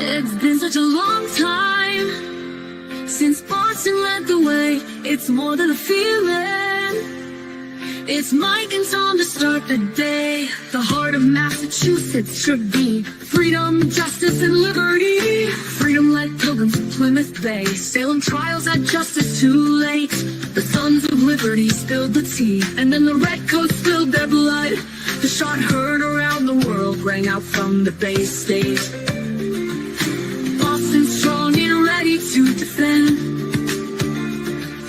It's been such a long time since Boston led the way. It's more than a feeling. It's Mike and Tom to start the day. The heart of Massachusetts should be freedom, justice, and liberty. Freedom led pilgrims from Plymouth Bay. Salem trials had justice too late. The sons of liberty spilled the tea, and then the redcoats spilled their blood. The shot heard around the world rang out from the Bay State. Boston's strong and ready to defend.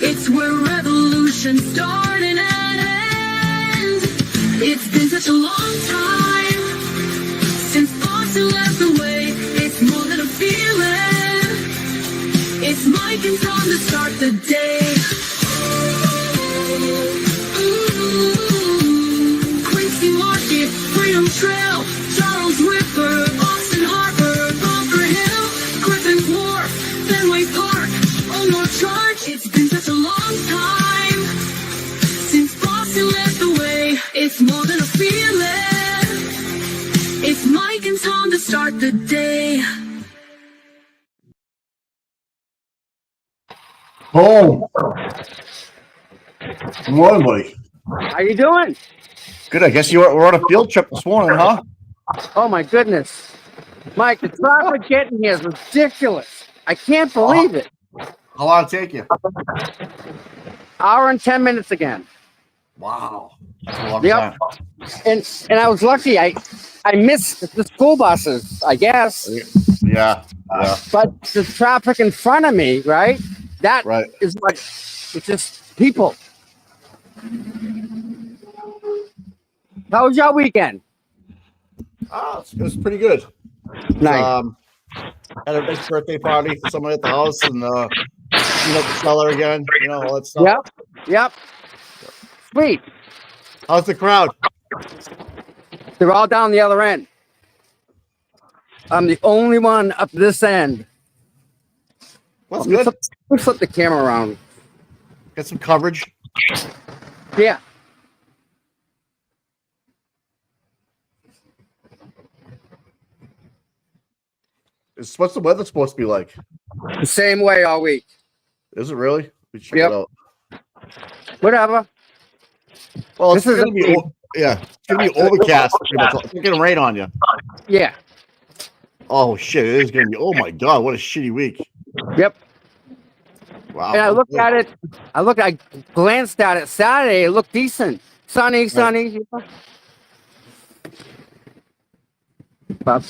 It's where revolution started and ends. It's been such a long time since Boston led the way. It's more than a feeling. It's Mike and Tom to start the day. Quincy Market, Freedom Trail, Charles River, Boston Harbor, Bunker Hill, Griffin Wharf, Fenway Park, Omar Charge. It's been such a long time since Boston led the way. It's more than a feeling. It's Mike and Tom to start the day. Boom. Good morning, buddy. How you doing? Good. I guess we're on a field trip this morning, huh? Oh my goodness, Mike, the traffic getting here is ridiculous. I can't believe it. How long did it take you? Hour and 10 minutes again. Wow. That's a long Yep. time. And I was lucky. I missed the school buses, I guess. Yeah. Yeah. But the traffic in front of me, right? That Right. is like it's just people. How was your weekend? Oh, it was pretty good. Nice. Had a nice birthday party for someone at the house and cleaned up the cellar again, all that stuff. Yep. Sweet. How's the crowd? They're all down the other end. I'm the only one up this end. Well, that's good. Let me flip the camera around. Got some coverage. Yeah. What's the weather supposed to be like? The same way all week. Is it really? We should check Yep. it out. Whatever. Well, This is it's gonna be overcast. It's gonna rain on you. Yeah. Oh shit! It is gonna be. Oh my god! What a shitty week. Yep. Wow. And I looked at it. I glanced at it Saturday. It looked decent. Sunny. But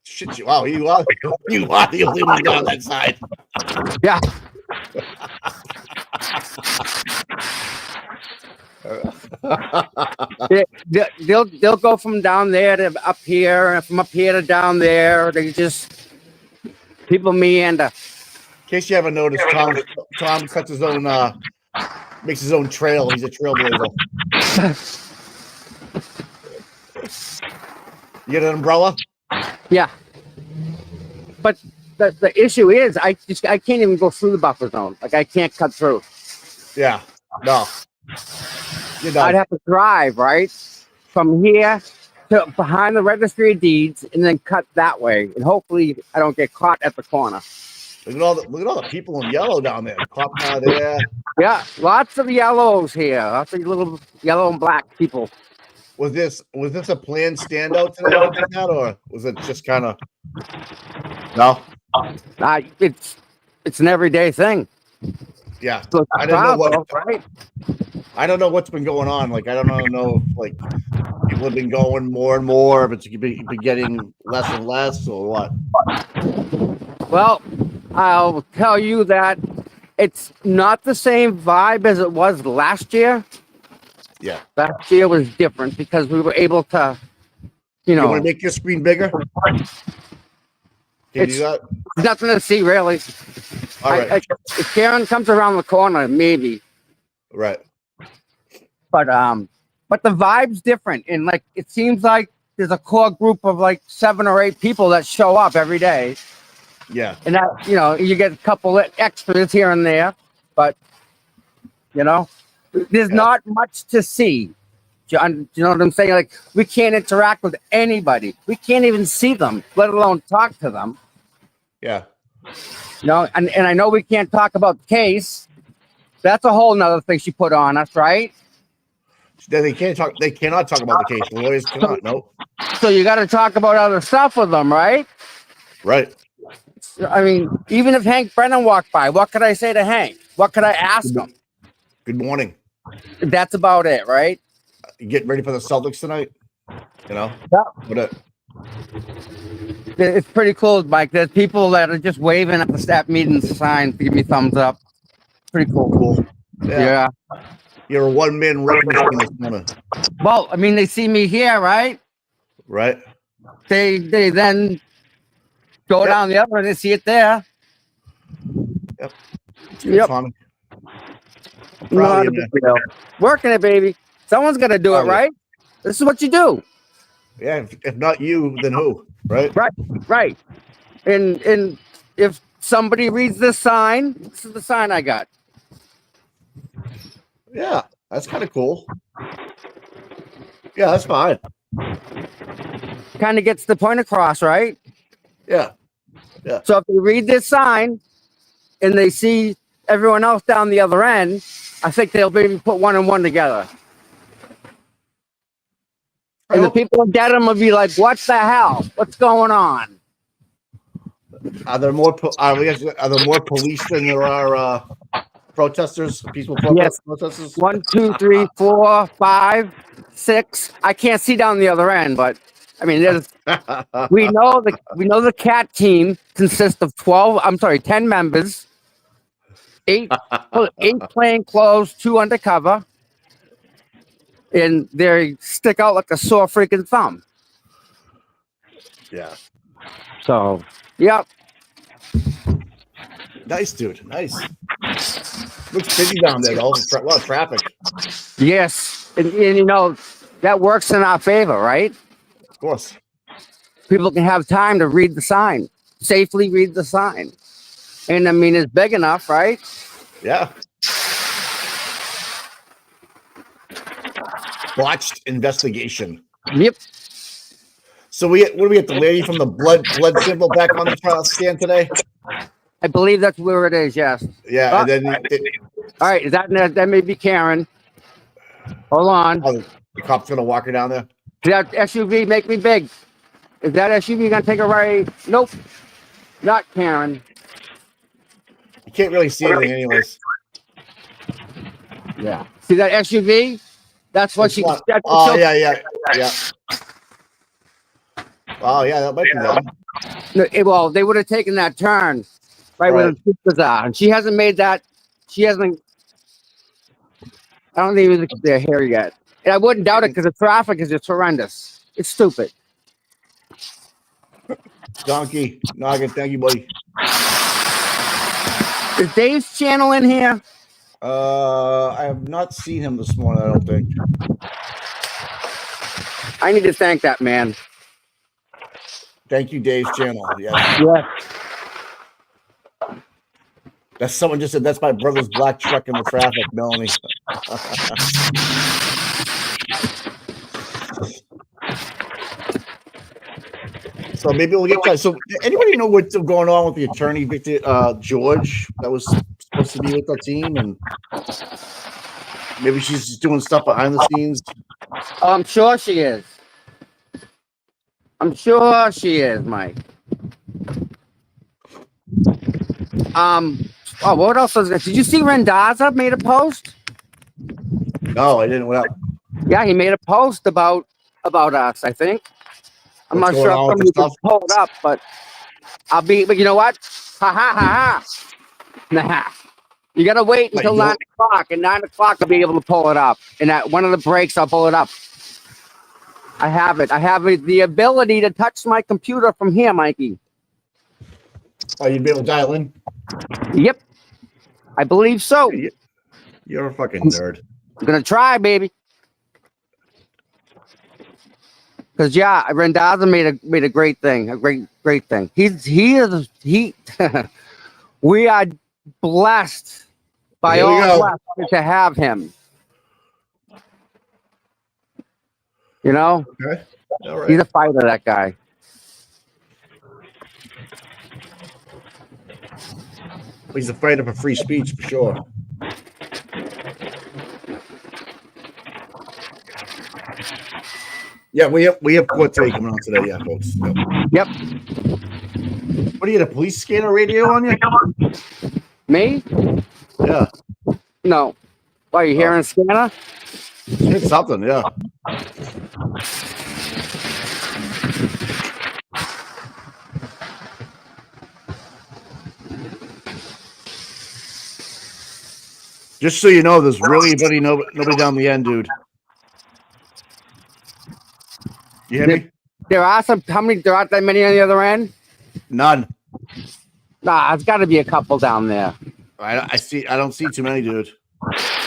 Shit! Wow! You are the only one down that side. yeah. They'll go from down there to up here, and from up here to down there. They just people meander. In case you haven't noticed, Tom cuts his own, makes his own trail. He's a trailblazer. You get an umbrella? Yeah. But the issue is I can't even go through the buffer zone. Like I can't cut through. Yeah. No. You're done. I'd have to drive right from here to behind the registry of deeds and then cut that way. And hopefully I don't get caught at the corner. Look at all the people in yellow down there. Cop car there. Yeah, lots of yellows here. Lots of little yellow and black people. Was this a planned standout today, or was it just kind of? No. It's an everyday thing. Yeah. So it's I don't know travel, right? I don't know what's been going on. Like, I don't know if, like, people have been going more and more, but it's been getting less and less, or what? Well, I'll tell you that it's not the same vibe as it was last year. Yeah. Last year was different because we were able to, You want to make your screen bigger? Can you do that? nothing to see really. All right. If Karen comes around the corner, maybe. Right. But the vibe's different, and like it seems like there's a core group of like 7 or 8 people that show up every day. Yeah. And that, you get a couple of extras here and there, but there's not much to see. You know what I'm saying? Like, we can't interact with anybody. We can't even see them, let alone talk to them. Yeah. You know, and I know we can't talk about the case. That's a whole nother thing she put on us, right? They can't talk. They cannot talk about the case. The lawyers cannot. No. So you got to talk about other stuff with them, right? Right. I mean, even if Hank Brennan walked by, what could I say to Hank? What could I ask him? Good morning. That's about it, right? You getting ready for the Celtics tonight? You know. Yeah. What? It's pretty cool, Mike. There's people that are just waving at the staff meeting sign to give me thumbs up. Pretty cool. Cool. Yeah. You're a one-man wrecking machine this morning. Well, I mean, they see me here, right? Right. They then go down the other and they see it there. Yep. Yep. Tommy. Not a big deal. Working it, baby. Someone's gonna do it, right? This is what you do. Yeah. If not you, then who? Right. Right. And if somebody reads this sign, this is the sign I got. Yeah, that's kind of cool. Yeah, that's fine. Kind of gets the point across, right? Yeah. So if they read this sign and they see everyone else down the other end, I think they'll maybe put one and one together. And the people in Dedham will be like, what the hell? What's going on? Are there more police than there are protesters? Peaceful protesters? 1, 2, 3, 4, 5, 6. I can't see down the other end, but I mean, there's we know the cat team consists of 10 members, 8 plain clothes, 2 undercover, and they stick out like a sore freaking thumb. Yeah. So, yep. Nice, dude. Nice. Looks busy down there, though. A lot of traffic. Yes, and you know that works in our favor, right? Of course. People can have time to read the sign, safely read the sign. And I mean, it's big enough, right? Yeah. Botched investigation. Yep. So what do we get? The lady from the blood sample back on the trial stand today? I believe that's where it is, yes. Yeah, and then all right, that may be Karen. Hold on. The cop's gonna walk her down there. That SUV make me big. Is that SUV gonna take a right? Nope. Not Karen. You can't really see anything anyways. Yeah. See that SUV? That's what she. Oh yeah. Oh yeah, that might be them. Well, they would have taken that turn right where the troopers are, and she hasn't made that. She hasn't. I don't think they're here yet, and I wouldn't doubt it because the traffic is just horrendous. It's stupid. Donkey, Noggin, thank you, buddy. Is Dave's channel in here? I have not seen him this morning, I don't think. I need to thank that man. Thank you, Dave's channel. Yes. Yeah. That's someone just said that's my brother's black truck in the traffic, Melanie. So maybe we'll get that. So anybody know what's going on with the attorney, Victor George, that was supposed to be with our team, and maybe she's just doing stuff behind the scenes? Oh, I'm sure she is. I'm sure she is, Mike. Oh, what else was there? Did you see Rendaza made a post? No, I didn't. What up? Yeah, he made a post about us, I think. I'm What's not sure going on if with somebody can pull it up, but but you know what? Ha ha ha ha. Nah. You gotta wait until 9 o'clock, and 9 o'clock I'll be able to pull it up. And at one of the breaks, I'll pull it up. I have it. I have the ability to touch my computer from here, Mikey. Oh, you'd be able to dial in? Yep. I believe so. You're a fucking nerd. I'm gonna try, baby. Because Rendaza made a great thing, a great thing. We are blessed by all blessed to have him. You know, Okay. All right. he's a fighter. That guy. He's afraid of a free speech for sure. Yeah, we have court today coming on today, yeah, folks. Yep. What are you, the police scanner radio on you? Me? Yeah. No. Why you hearing a scanner? It's something, yeah. Just so you know, there's really nobody down the end, dude. You hear me? There are some. How many? There aren't that many on the other end. None. Nah, it's got to be a couple down there. I see. I don't see too many, dude.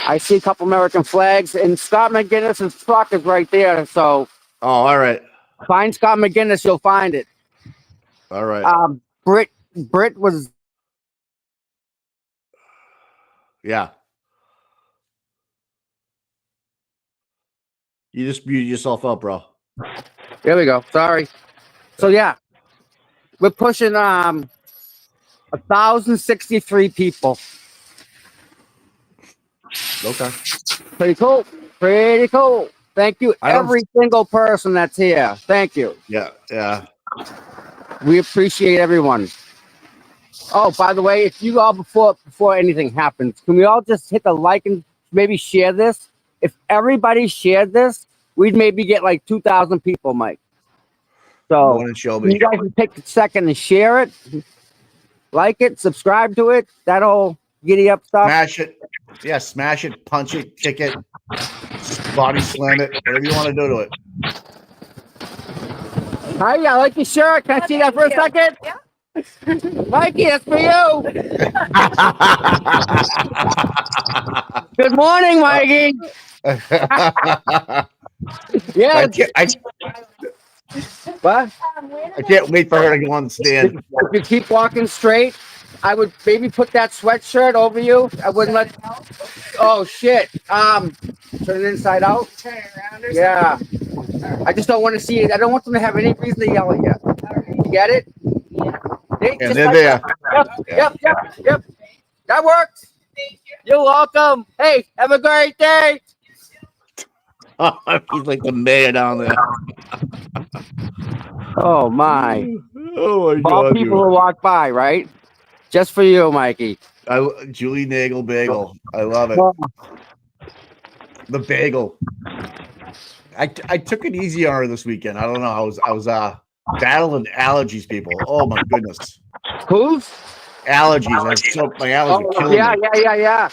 I see a couple American flags, and Scott McGinnis's truck is right there. So, Oh, all right. find Scott McGinnis, you'll find it. All right. Britt was. Yeah. You just muted yourself up, bro. There we go. Sorry. So yeah, we're pushing 1,063 people. Okay. Pretty cool. Pretty cool. Thank you, every single person that's here. Thank you. Yeah. Yeah. We appreciate everyone. Oh, by the way, if you all before anything happens, can we all just hit the like and maybe share this? If everybody shared this, we'd maybe get like 2,000 people, Mike. So Morning, Shelby. you guys can take a second and share it, like it, subscribe to it. That'll giddy up stuff. Smash it. Yeah, smash it, punch it, kick it, body slam it, whatever you want to do to it. Hi, I like your shirt. Can I see that for a second? Yeah. Mikey, that's for you. Good morning, Mikey. Yeah. What? I can't wait for her to go on the stand. If you keep walking straight, I would maybe put that sweatshirt over you. I wouldn't let. Oh shit. Turn it inside out. Turn it around or Yeah. I just don't want to see it. I don't want them to have any reason to yell at you. You get it? They And just they're like there. that. Yep. That works. Thank you. You're welcome. Hey, have a great day. He's like the mayor down there. Oh my. Oh my All god. people who walk by, right? Just for you, Mikey. Julie Nagel bagel. I love it. The bagel. I took it easy on her this weekend. I don't know. I was battling allergies, people. Oh my goodness. Who's? Allergies. My allergies are killing yeah, me. yeah.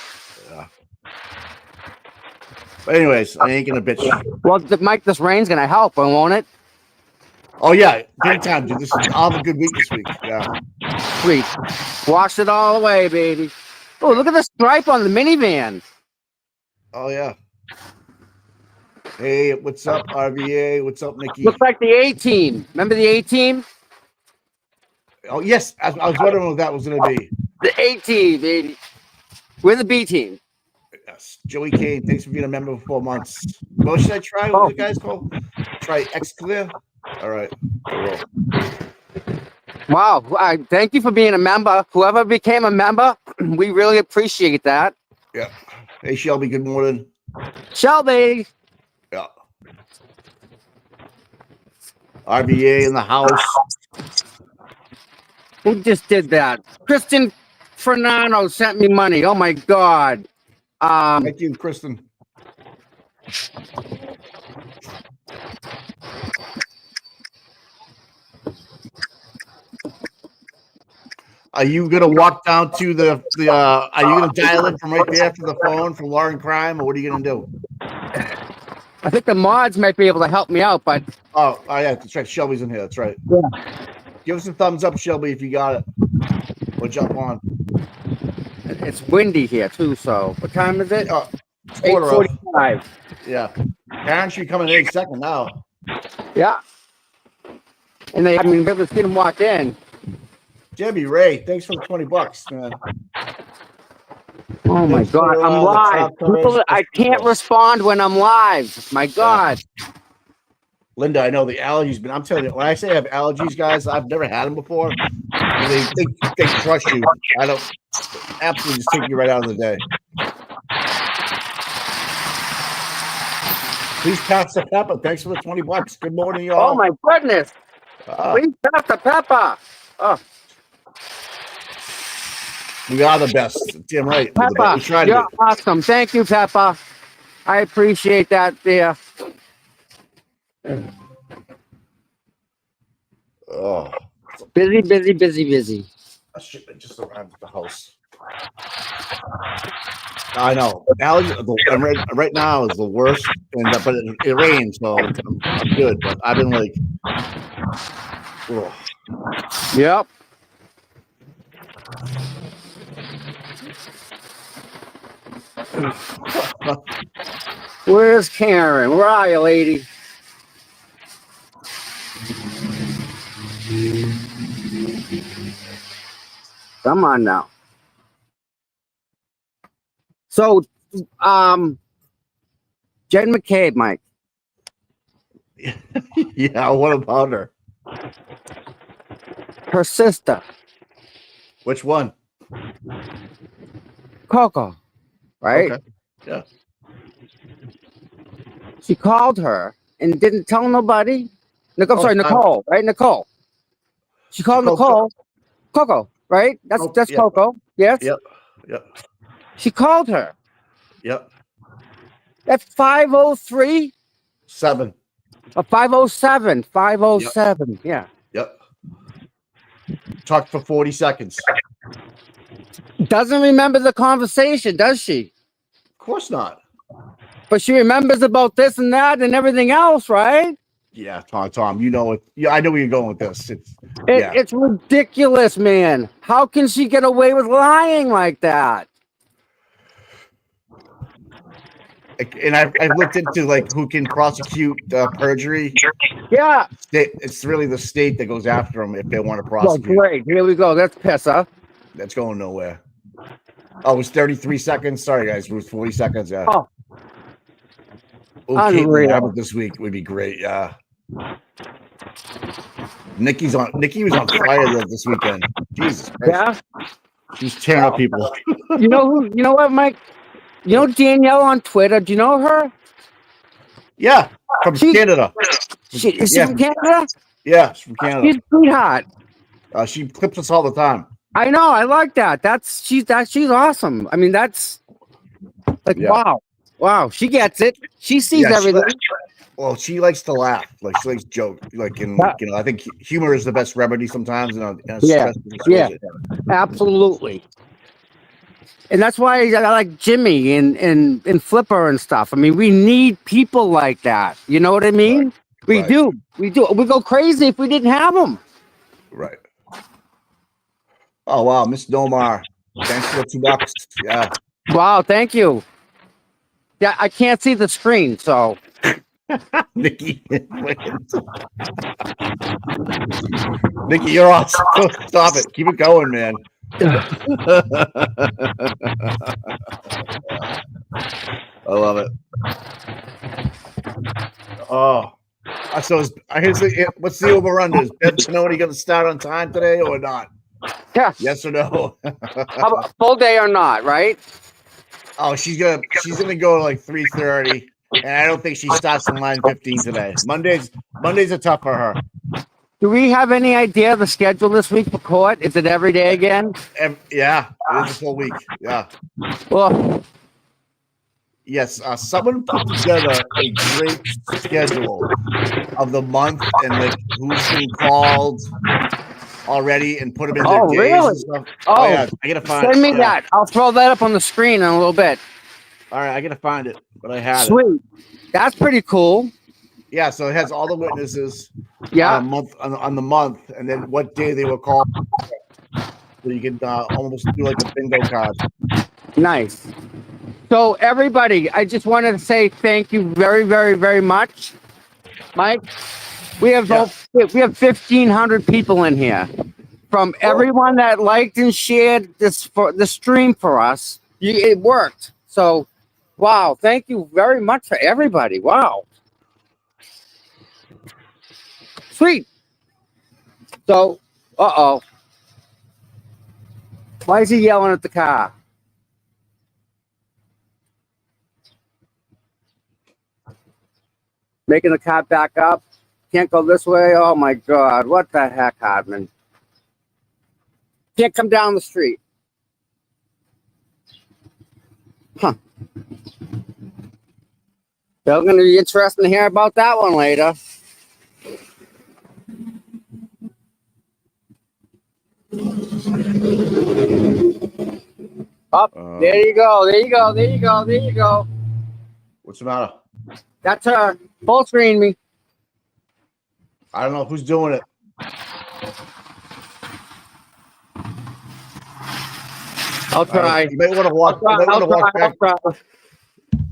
But anyways, I ain't gonna bitch. Well, Mike, this rain's gonna help, won't it? Oh yeah, big time, dude. This is all the good week this week. Yeah. Sweet. Wash it all away, baby. Oh, look at the stripe on the minivan. Oh yeah. Hey, what's up, RVA? What's up, Mickey? Looks like the A-team. Remember the A-team? Oh yes, I was wondering what that was gonna be. The A-team, baby. We're the B-team. Yes. Joey Kane, thanks for being a member for 4 months. What should I try? What the guys called? Try X Clear. All right. I will. Wow. Thank you for being a member. Whoever became a member, we really appreciate that. Yeah. Hey Shelby, good morning. Shelby. Yeah. RBA in the house. Who just did that? Kristen Fernando sent me money. Oh my God. Thank you, Kristen. Are you gonna walk down to the are you gonna dial in from right there from the phone from Lauren Crime, or what are you gonna do? I think the mods might be able to help me out, but Oh yeah, that's right. Shelby's in here. That's right. Yeah. Give us a thumbs up, Shelby, if you got it. We'll jump on. it's windy here too. So what time is it? It's quarter of. 8:45. Yeah. Karen should be coming in any second now. Yeah. And they, I mean, let's get them walked in. Debbie Ray, thanks for the $20, man. Oh my Thanks God, for, I'm the live. top coverage. People, I can't respond when I'm live. My God. Linda, I know the allergies, but I'm telling you, when I say I have allergies, guys, I've never had them before. They crush you. I don't absolutely just take you right out of the day. Please pass the pepper. Thanks for the $20. Good morning, y'all. Oh my goodness! Please pass the pepper. Oh, We are the best. Damn right. We're the best. Peppa, We try to you're be. awesome. Thank you, Peppa. I appreciate that, dear. Oh, Busy, busy, busy, busy. a shipment just arrived at the house. I know. Allergy, right now is the worst, but it rains, so I'm good. But I've been like, oh. Yep. Where's Karen? Where are you, lady? Come on now. So, Jen McCabe, Mike. Yeah, what about her? Her sister, Which one? Coco, right? Okay. Yeah. She called her and didn't tell nobody. Oh, Sorry, Nicole, right? Nicole. She called Coco. Coco, right? That's Oh, yeah. Coco. Yes. Yep. Yep. She called her. Yep. At 5:03 7. or 5:07. 5:07. Yeah. Yep. Talked for 40 seconds. Doesn't remember the conversation, does she? Of course not. But she remembers about this and that and everything else, right? Yeah, Tom, you know it. Yeah, I know where you're going with this. Yeah. It's ridiculous, man. How can she get away with lying like that? And I've looked into like who can prosecute perjury. Yeah. It's really the state that goes after them if they want to Oh, prosecute. great. Here we go. That's Pissa. That's going nowhere. Oh, it was 33 seconds. Sorry, guys. It was 40 seconds. Yeah. Oh, Caitlin unreal. Abbott this week would be great. Yeah. Nikki was on fire this weekend. Jesus Christ. Yeah. She's tearing up people. You know who? You know what, Mike? You know Danielle on Twitter? Do you know her? Yeah, from Canada. Is she Yeah. from Canada? Yeah, she's from Canada. She's a sweetheart. She clips us all the time. I know. I like that. She's awesome. I mean, that's like Yeah. wow. She gets it. She sees Yeah, everything. She likes to laugh. Like she likes to joke. Like I think humor is the best remedy sometimes. Yeah. Absolutely. And that's why I like Jimmy and Flipper and stuff. I mean, we need people like that. You know what I mean? We do. We go crazy if we didn't have them. Right. Oh wow, Miss Nomar. Thanks for the $2. Yeah. Wow, thank you. Yeah, I can't see the screen, so Nikki. Nikki, you're awesome. Stop it. Keep it going, man. I love it. Oh, so what's the over/under? Is Ben Finoni going to start on time today or not? yeah. Yes or no? How about full day or not, right? Oh, she's gonna go to like 3:30, and I don't think she starts in line 15 today. Mondays are tough for her. Do we have any idea of the schedule this week for court? Is it every day again? Yeah, it is a full week. Yeah. Well, Yes, someone put together a great schedule of the month and like who's been called already and put them in their days really? and stuff. Oh, Yeah, I gotta find. send me that. I'll throw that up on the screen in a little bit. All right, I gotta find it, but I have it. Sweet. That's pretty cool. Yeah, so it has all the witnesses. Yeah. On the month, and then what day they were called. So you can almost do like a bingo card. Nice. So everybody, I just wanted to say thank you very, very, very much, Mike. We have 1,500 people in here, from everyone that liked and shared the stream for us. It worked. So, wow! Thank you very much for everybody. Wow. Sweet. So, uh-oh. Why is he yelling at the car? Making the car back up. Can't go this way. Oh my God. What the heck, Hardman? Can't come down the street. Huh. They're going to be interesting to hear about that one later. Up. There you go. There you go. There you go. There you go. What's the matter? That's her. Full screen me. I don't know who's doing it. I'll try. You might want to walk. You might want to walk back. I'll try.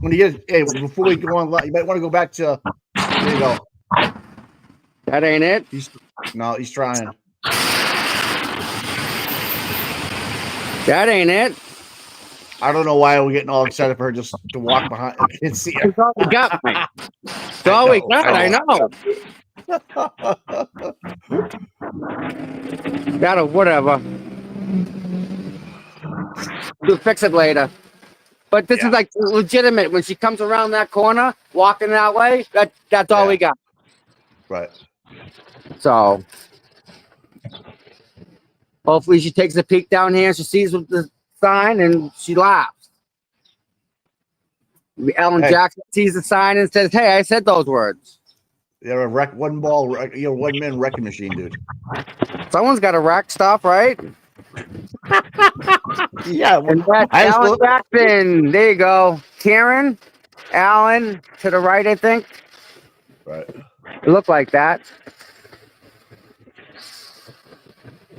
When you get, hey, before we go on, you might want to go back to. There you go. That ain't it. He's trying. That ain't it. I don't know why we're getting all excited for her just to walk behind. I can't see her. It's all we got. It's all we got. I know. Gotta whatever. We'll fix it later. But this is like legitimate. When she comes around that corner, walking that way, that's all we got. Right. So hopefully she takes a peek down here. She sees the sign and she laughs. Ellen Jackson sees the sign and says, "Hey, I said those words." You're a one man wrecking machine, dude. Someone's got to wreck stuff, right? Yeah. And that's Alan Jackson. There you go. Karen, Alan to the right, I think. Right. It looked like that.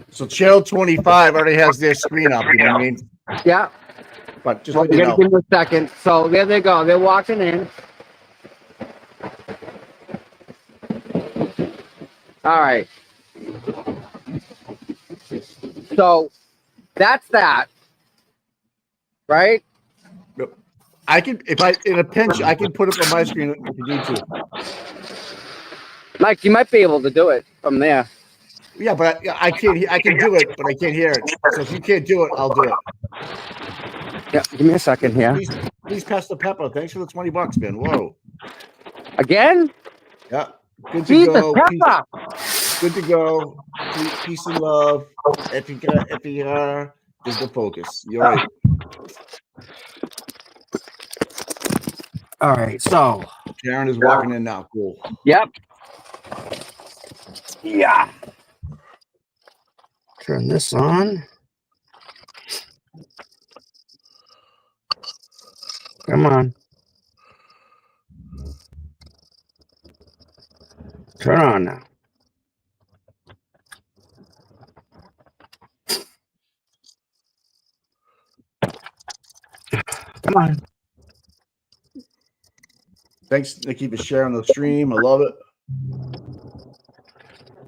So Channel 25 already has their screen up. You know what I mean? Yeah. But just Well, let you know. give me a second. So there they go. They're walking in. All right. So that's that. Right? I can, if I in a pinch, I can put it on my screen if you need to. Mike, you might be able to do it from there. Yeah, but I can't. I can do it, but I can't hear it. So if you can't do it, I'll do it. Yeah, give me a second here. Please pass the pepper. Thanks for the $20, man. Whoa. Again? Yeah. Good to Jesus, go. Pepper. Good to go. Peace and love. FER is the focus. You're right. All right, so. Karen is walking in now. Cool. Yep. Yeah. Turn this on. Come on. Turn on now. Come on. Thanks, Nikki, for sharing the stream. I love it.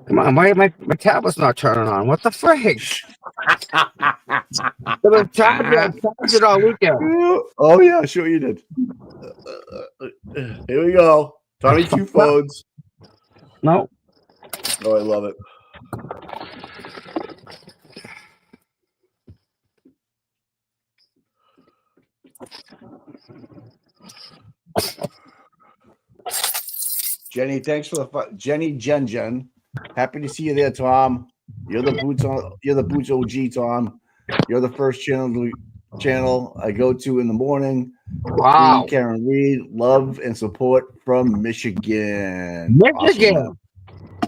Come on, my tablet's not turning on. What the frig? It was charged it all weekend. Oh yeah, sure you did. Here we go. Tommy two phones. No. Oh, I love it. Jenny, thanks for the Jen. Happy to see you there, Tom. You're the boots OG, Tom. You're the first channel I go to in the morning. Wow. Karen Reed, love and support from Michigan. Michigan. Awesome.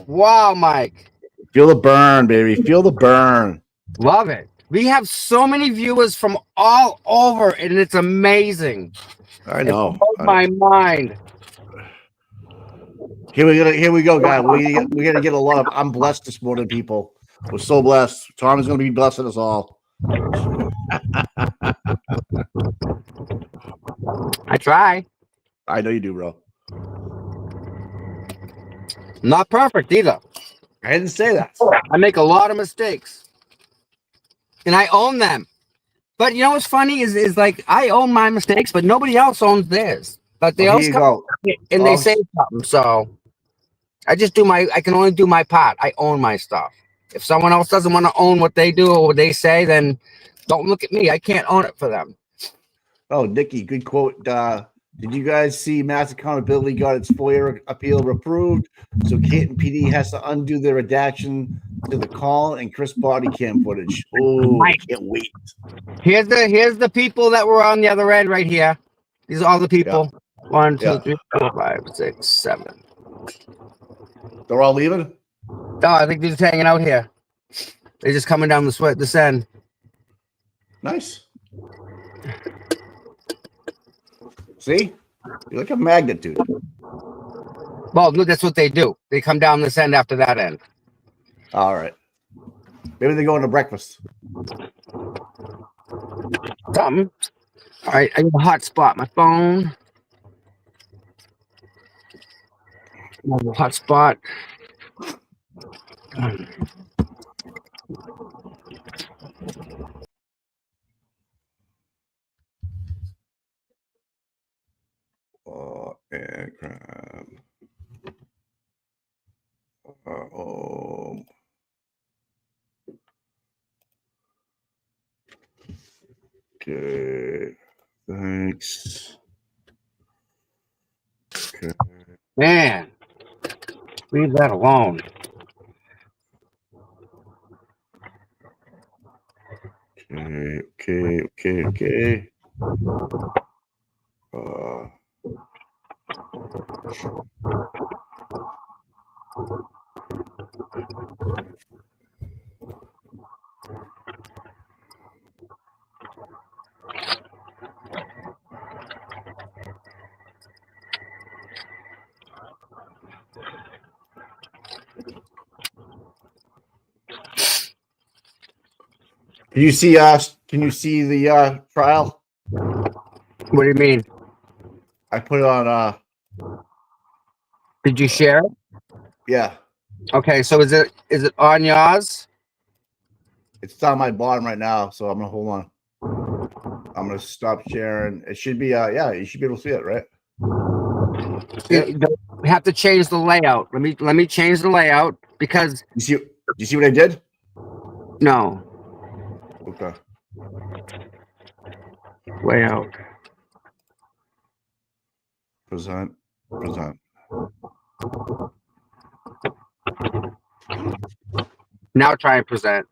Wow, Mike. Feel the burn, baby. Feel the burn. Love it. We have so many viewers from all over, and it's amazing. I know. It blows my mind. Here we go, guys. We're gonna get a lot of. I'm blessed this morning, people. We're so blessed. Tom is gonna be blessing us all. I try. I know you do, bro. Not perfect either. I didn't say that. I make a lot of mistakes. And I own them. But you know what's funny is like I own my mistakes, but nobody else owns theirs. But they also come and they say something. So I can only do my part. I own my stuff. If someone else doesn't want to own what they do or what they say, then don't look at me. I can't own it for them. Oh, Nikki, good quote. Did you guys see Mass Accountability got its FOIA appeal approved? So Canton PD has to undo their redaction to the call and Chris body cam footage. Oh, I can't wait. Here's the people that were on the other end right here. These are all the people. Yeah. 1, 2, 3, 4, 5, 6, 7. They're all leaving? No, I think they're just hanging out here. They're just coming down this end. Nice. See? You're like a magnet, dude. Well, look, that's what they do. They come down this end after that end. All right. Maybe they're going to breakfast. Something. All right, I need a hotspot. My phone. Hotspot. And crab. Okay. Thanks. Okay. Man, leave that alone. Okay. Can you see the trial? What do you mean? I put it on Did you share it? Yeah. Okay, so is it on yours? It's on my bottom right now, so I'm gonna hold on. I'm gonna stop sharing. It should be yeah, you should be able to see it, right? You have to change the layout. Let me change the layout because you see what I did? No. Okay. Layout. Present. Now try and present.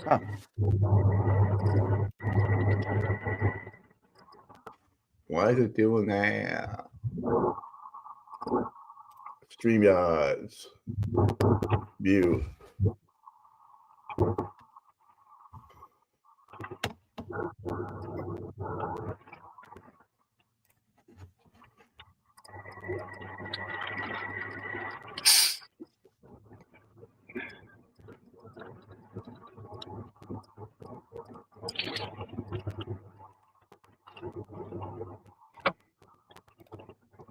Huh. Why is it doing that? StreamYards. View.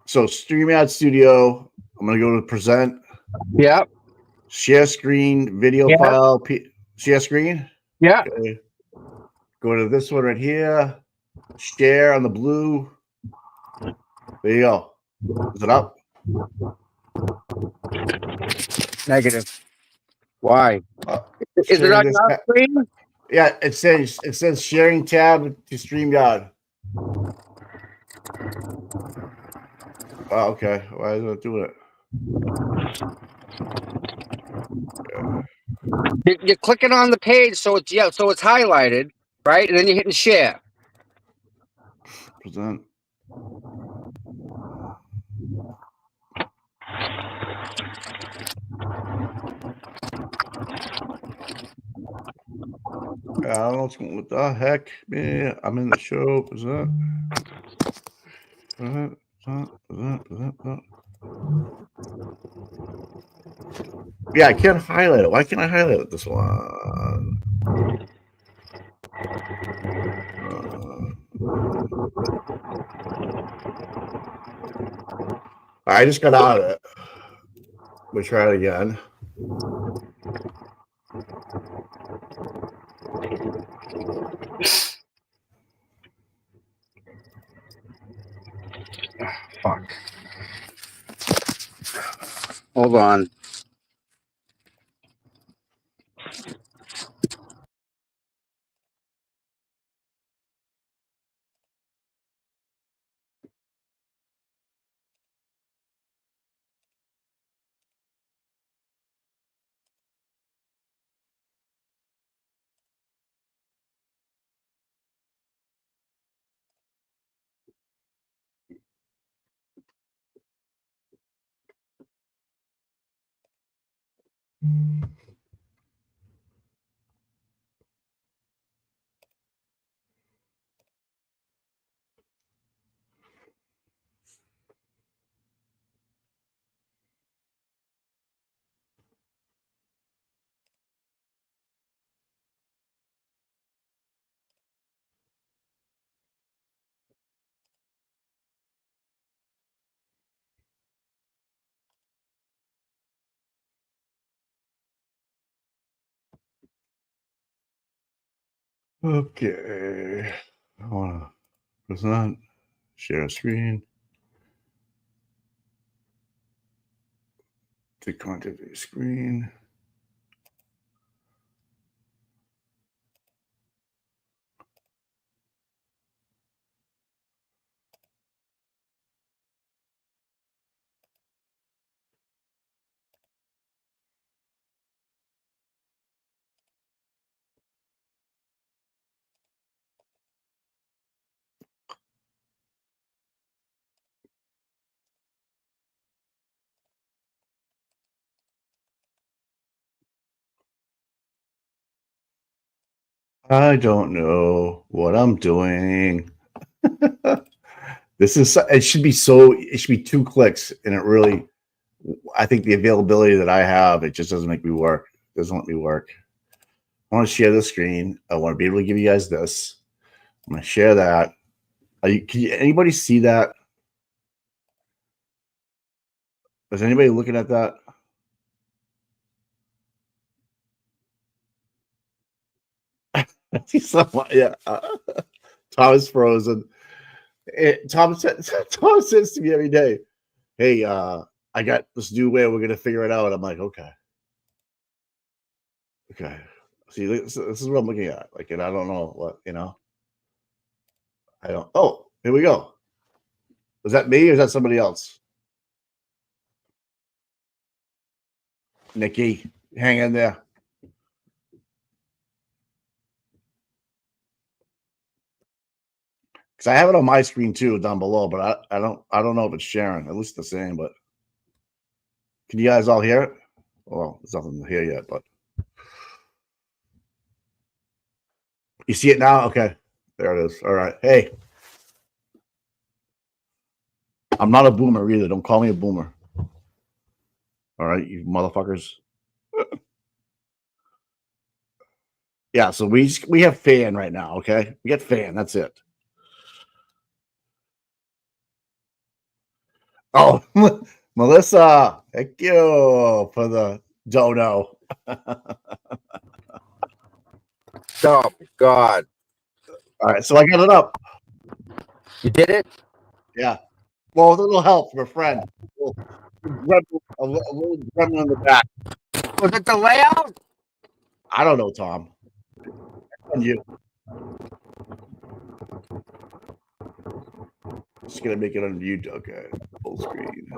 So StreamYard Studio, I'm gonna go to present. Yep. Share screen, video file, share screen. Yeah. Okay. Go to this one right here. Share on the blue. There you go. Is it up? Negative. Why? Is it on your screen? Yeah, it says sharing tab to StreamYard. Oh, okay. Why is it doing it? You're clicking on the page, so it's highlighted, right? And then you're hitting share. Present. I don't know what the heck, man. I'm in the show. Present. Yeah, I can't highlight it. Why can't I highlight it? This one. I just got out of it. We'll try it again. Fuck. Hold on. Okay. I want to present, share screen, take content view screen. I don't know what I'm doing. This is, it should be 2 clicks, and it really, I think the availability that I have, it just doesn't make me work. It doesn't let me work. I want to share the screen. I want to be able to give you guys this. I'm going to share that. Anybody see that? Is anybody looking at that? I see someone, yeah. Tom is frozen. Tom says to me every day, "Hey, I got this new way. We're gonna figure it out." I'm like, "Okay." See, this is what I'm looking at. Like, and I don't know what, I don't. Oh, here we go. Was that me or is that somebody else? Nikki, hang in there. Because I have it on my screen too down below, but I don't know if it's sharing. At least the same. But can you guys all hear it? Well, there's nothing to hear yet, but you see it now. Okay, there it is. All right. Hey, I'm not a boomer either. Don't call me a boomer. All right, you motherfuckers. Yeah, so we have fan right now. Okay, we get fan. That's it. Oh, Melissa, thank you for the dono. Oh, God. All right, so I got it up. You did it? Yeah. Well, with a little help from a friend. A little gremlin in the back. Was it the layout? I don't know, Tom. On you. Just gonna make it on YouTube. Okay, full screen.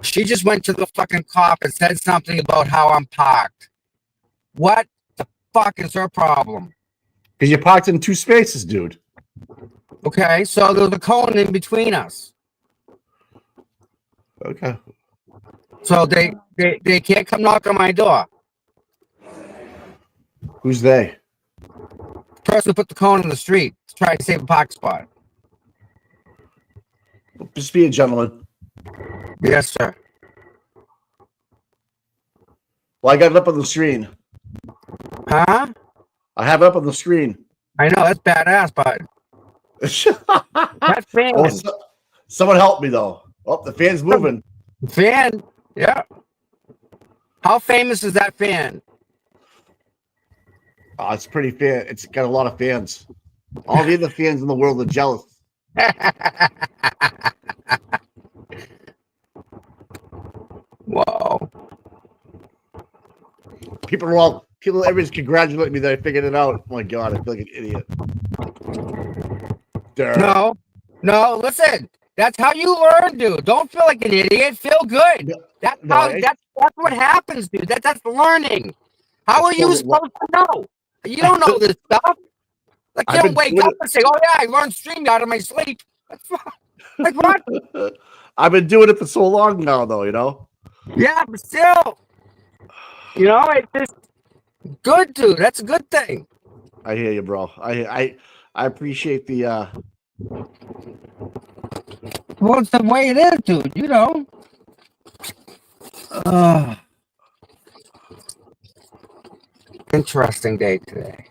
She just went to the fucking cop and said something about how I'm parked. What the fuck is her problem? Because you parked in 2 spaces, dude. Okay, so there's a cone in between us. Okay. So they can't come knock on my door. Who's they? The person who put the cone in the street to try to save a park spot. Just be a gentleman. Yes, sir. Well, I got it up on the screen. Huh? I have it up on the screen. I know that's badass, bud. That fan. Oh, someone help me though. Oh, the fan's moving. Fan. Yeah. How famous is that fan? Oh, it's pretty fan. It's got a lot of fans. All the other fans in the world are jealous. Whoa. Everybody's congratulating me that I figured it out. Oh my God, I feel like an idiot. No, listen. That's how you learn, dude. Don't feel like an idiot. Feel good. That's what happens, dude. That's learning. How are you supposed to know? You don't know this stuff. Like, you don't wake up and say, "Oh yeah, I learned StreamYard in my sleep." Like what? I've been doing it for so long now, though. You know. Yeah, but still, it's just good, dude. That's a good thing. I hear you, bro. I appreciate the. Well, it's the way it is, dude. Interesting day today.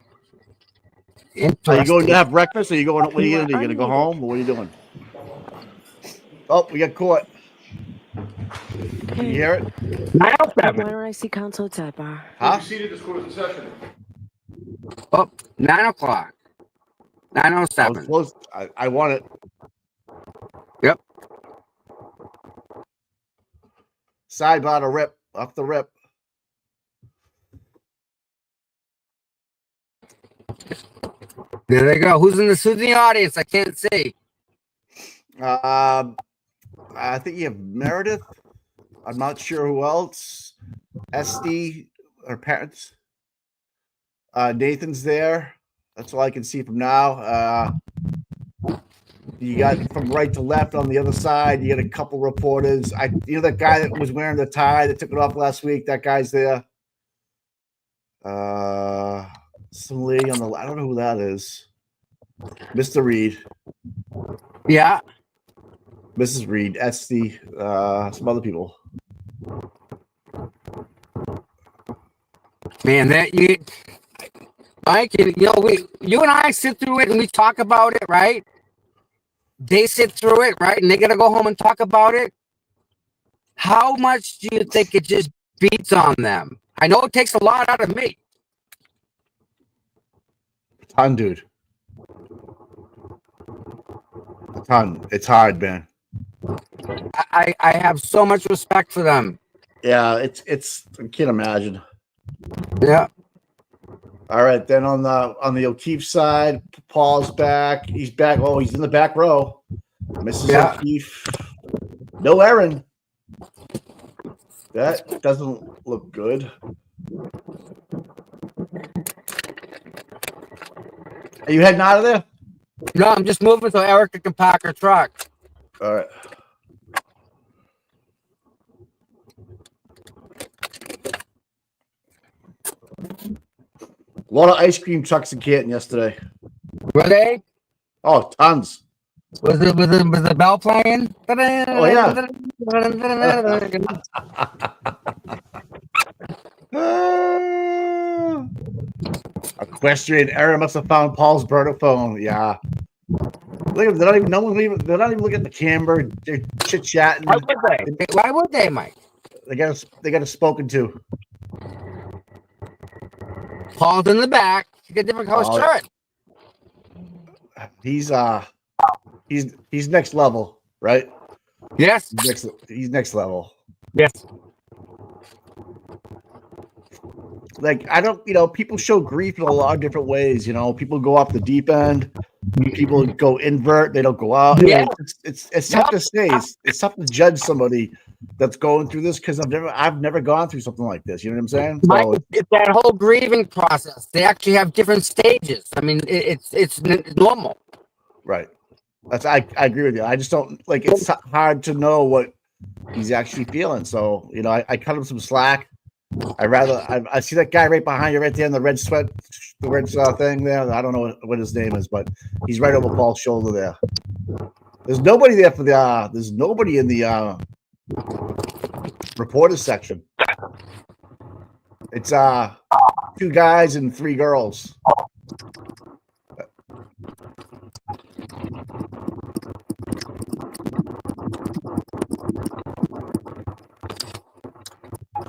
Are you going to have breakfast? Are you going? What are you going to do? You going to go home? Or what are you doing? Oh, we got caught. Can you hear it? 9:07. Why don't I see Council Sidebar? Huh? Oh, 9 o'clock. 9:07. I want it. Yep. Sidebar to rip. Off the rip. There they go. Who's in the audience? I can't see. I think you have Meredith. I'm not sure who else. SD, her parents. Nathan's there. That's all I can see from now. You got from right to left on the other side. You got a couple reporters. That guy that was wearing the tie that took it off last week. That guy's there. Some lady on the. I don't know who that is. Mr. Reed. Yeah. Mrs. Reed. SD. Some other people. Man, Mike, you and I sit through it and we talk about it, right? They sit through it, right? And they got to go home and talk about it. How much do you think it just beats on them? I know it takes a lot out of me. A ton, dude. A ton. It's hard, man. I have so much respect for them. Yeah, it's. I can't imagine. Yeah. All right, then on the O'Keefe side, Paul's back. He's back. Oh, he's in the back row. Mrs. O'Keefe. No Aaron. That doesn't look good. Are you heading out of there? No, I'm just moving so Erica can park her truck. All right. A lot of ice cream trucks in Canton yesterday. Were they? Oh, tons. Was the bell playing? Oh yeah. Equestrian error must have found Paul's burner phone. Yeah. Look, they're not even looking at the camera. They're chit chatting. Why would they, Mike? They got us spoken to. Paul's in the back. You get different color shirt. He's next level, right? Yes. He's next level. Yes. Like, I don't, people show grief in a lot of different ways. People go off the deep end. People go invert. They don't go out. Yeah. It's tough to say. It's tough to judge somebody that's going through this because I've never gone through something like this. You know what I'm saying? Mike, it's that whole grieving process. They actually have different stages. I mean, it's normal. Right. I agree with you. I just don't it's hard to know what he's actually feeling. So, I cut him some slack. I see that guy right behind you right there in the red thing there. I don't know what his name is, but he's right over Paul's shoulder there. There's nobody there there's nobody in the reporters section. It's 2 guys and 3 girls.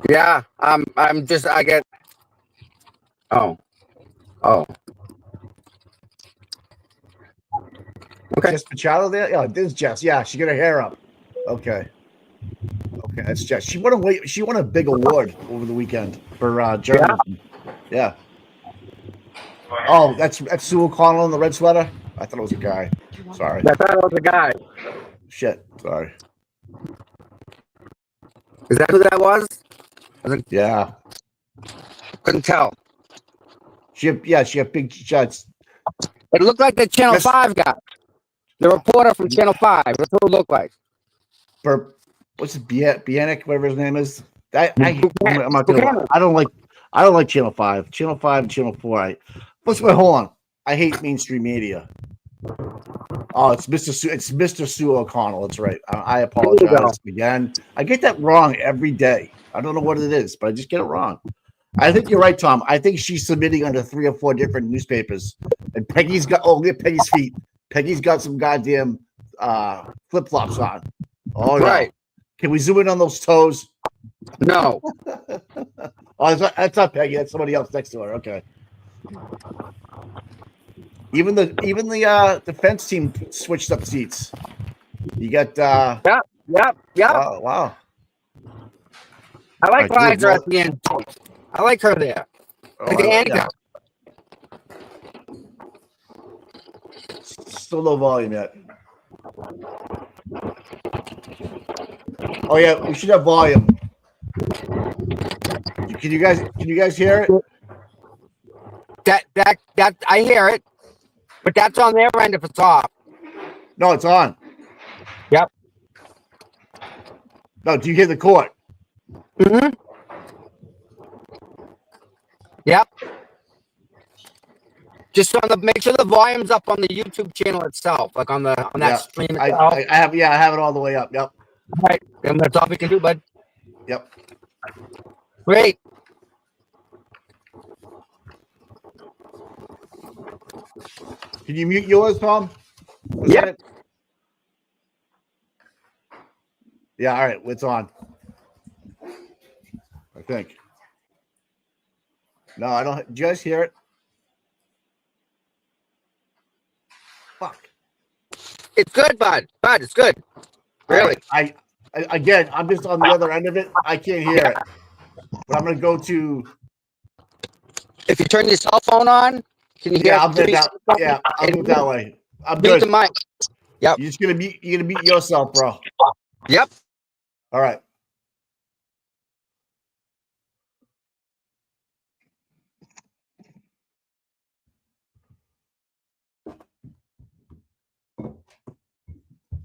Yeah, I'm just I get. Oh. Okay. Jess Machado there? Yeah, this is Jess. Yeah, she got her hair up. Okay. Okay, that's Jess. She won a big award over the weekend for journalism. Yeah. Oh, that's Sue O'Connell in the red sweater? I thought it was a guy. Sorry. I thought it was a guy. Shit. Sorry. Is that who that was? Yeah. Couldn't tell. She had big shots. It looked like the Channel Yes. 5 guy. The reporter from Channel 5. That's what it looked like. What's it? Bieniek, whatever his name is. I'm not Buchanan. gonna. I don't like Channel 5. Channel 5 and Channel 4. Hold on. I hate mainstream media. Oh, it's Mr. Sue O'Connell. That's right. I apologize again. I get that wrong every day. I don't know what it is, but I just get it wrong. I think you're right, Tom. I think she's submitting under 3 or 4 different newspapers. And Peggy's got look at Peggy's feet. Peggy's got some goddamn flip-flops on. Oh no. Right. Can we zoom in on those toes? No. Oh, that's not Peggy. That's somebody else next to her. Okay. Even the defense team switched up seats. You got Yep. Oh, wow. I like All right, Liza at the end. I like her there. Like the anchor. Still no volume yet. Oh yeah, we should have volume. Can you guys hear it? That I hear it, but that's on their end if it's off. No, it's on. Yep. No, do you hear the court? Mm-hmm. Yep. Just make sure the volume's up on the YouTube channel itself, like on that stream itself. I have it all the way up. Yep. Right. And that's all we can do, bud. Yep. Great. Can you mute yours, Tom? Yep. Yeah, all right, it's on. I think. No, I don't. Do you guys hear it? Fuck. It's good, bud. Bud, it's good. Really? I again, I'm just on the other end of it. I can't hear it. But I'm gonna go to. If you turn your cell phone on, can you hear? Yeah, I'll do that. Yeah, I'll do it that way. I'm Mute good. the mic. Yep. You're gonna mute yourself, bro. Yep. All right.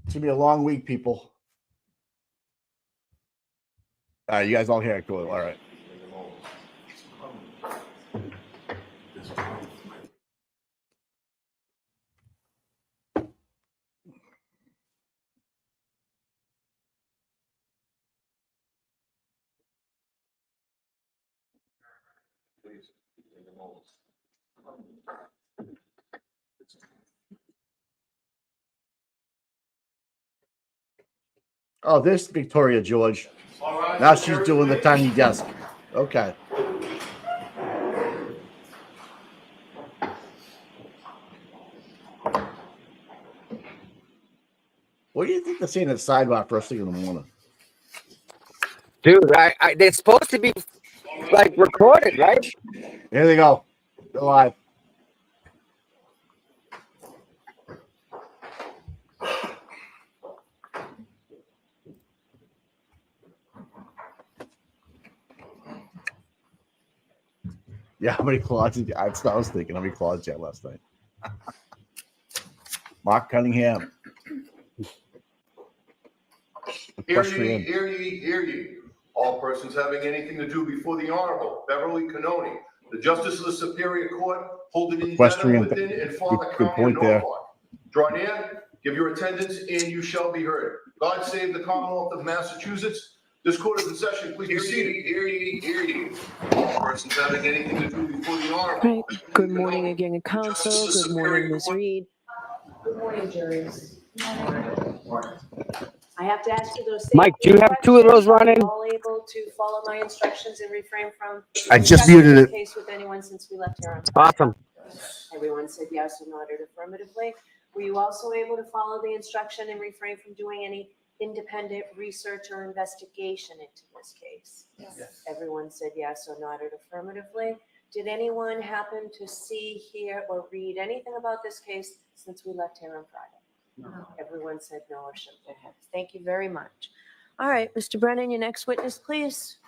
It's gonna be a long week, people. All right, you guys all hear it. Cool. All right. Oh, this Victoria George. Now she's doing the tiny desk. Okay. What do you think they're saying at the sidebar first thing in the morning? Dude, they're supposed to be like recorded, right? Here they go. They're live. Yeah, how many closets? That's what I was thinking. How many closets you had last night? Mark Cunningham. Hear ye, hear ye, hear ye. All persons having anything to do before the Honorable Beverly Canoni, the Justice of the Superior Court, holding in Equestrian. within and far the Good county of point there. Norfolk. Draw near, give your attendance, and you shall be heard. God save the Commonwealth of Massachusetts. This court is in session. Please be seated. Hear ye, hear ye. All persons having anything to do before the honorable. Right. Good morning again, Council. Justice of the Good morning, Superior Ms. Court. Reed. Good morning, juries. I have to ask you those. Mike, do you have two of those running? Are you all able to follow my instructions and refrain from? I just discussing muted this it. Case with anyone since we left here on. Awesome. Everyone said yes or nodded affirmatively. Were you also able to follow the instruction and refrain from doing any independent research or investigation into this case? Yes. Everyone said yes or nodded affirmatively. Did anyone happen to see, hear, or read anything about this case since we left here on Friday? No. Everyone said no or shook their heads. Thank you very much. All right, Mr. Brennan, your next witness, please.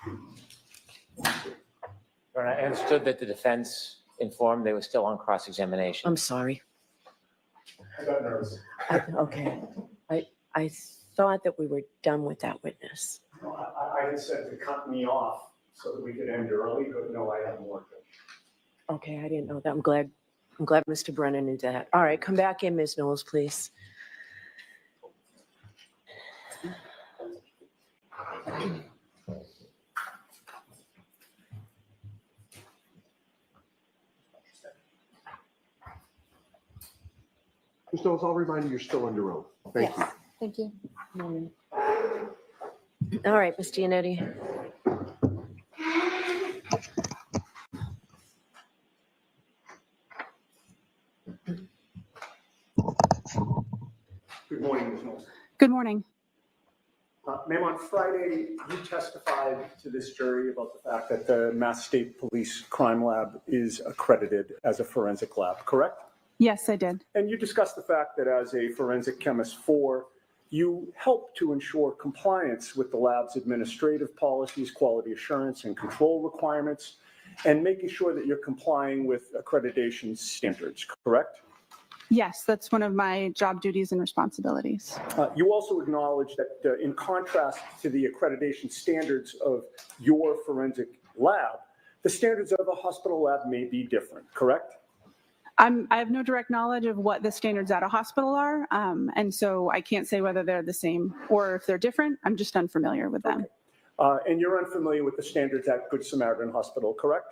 I understood that the defense informed they were still on cross-examination. I'm sorry. I got nervous. Okay. I thought that we were done with that witness. No, I had said to cut me off so that we could end early, but no, I have more. Okay, I didn't know that. I'm glad Mr. Brennan knew that. All right, come back in, Ms. Knowles, please. Ms. Knowles, I'll remind you, you're still under oath. Thank you. Thank you. All right, Ms. Giannetti. Good morning, Ms. Knowles. Good morning. Ma'am, on Friday, you testified to this jury about the fact that the Mass State Police Crime Lab is accredited as a forensic lab, correct? Yes, I did. And you discussed the fact that as a forensic chemist 4, you help to ensure compliance with the lab's administrative policies, quality assurance and control requirements, and making sure that you're complying with accreditation standards, correct? Yes, that's one of my job duties and responsibilities. You also acknowledge that in contrast to the accreditation standards of your forensic lab, the standards of a hospital lab may be different, correct? I have no direct knowledge of what the standards at a hospital are, and so I can't say whether they're the same or if they're different. I'm just unfamiliar with them. And you're unfamiliar with the standards at Good Samaritan Hospital, correct?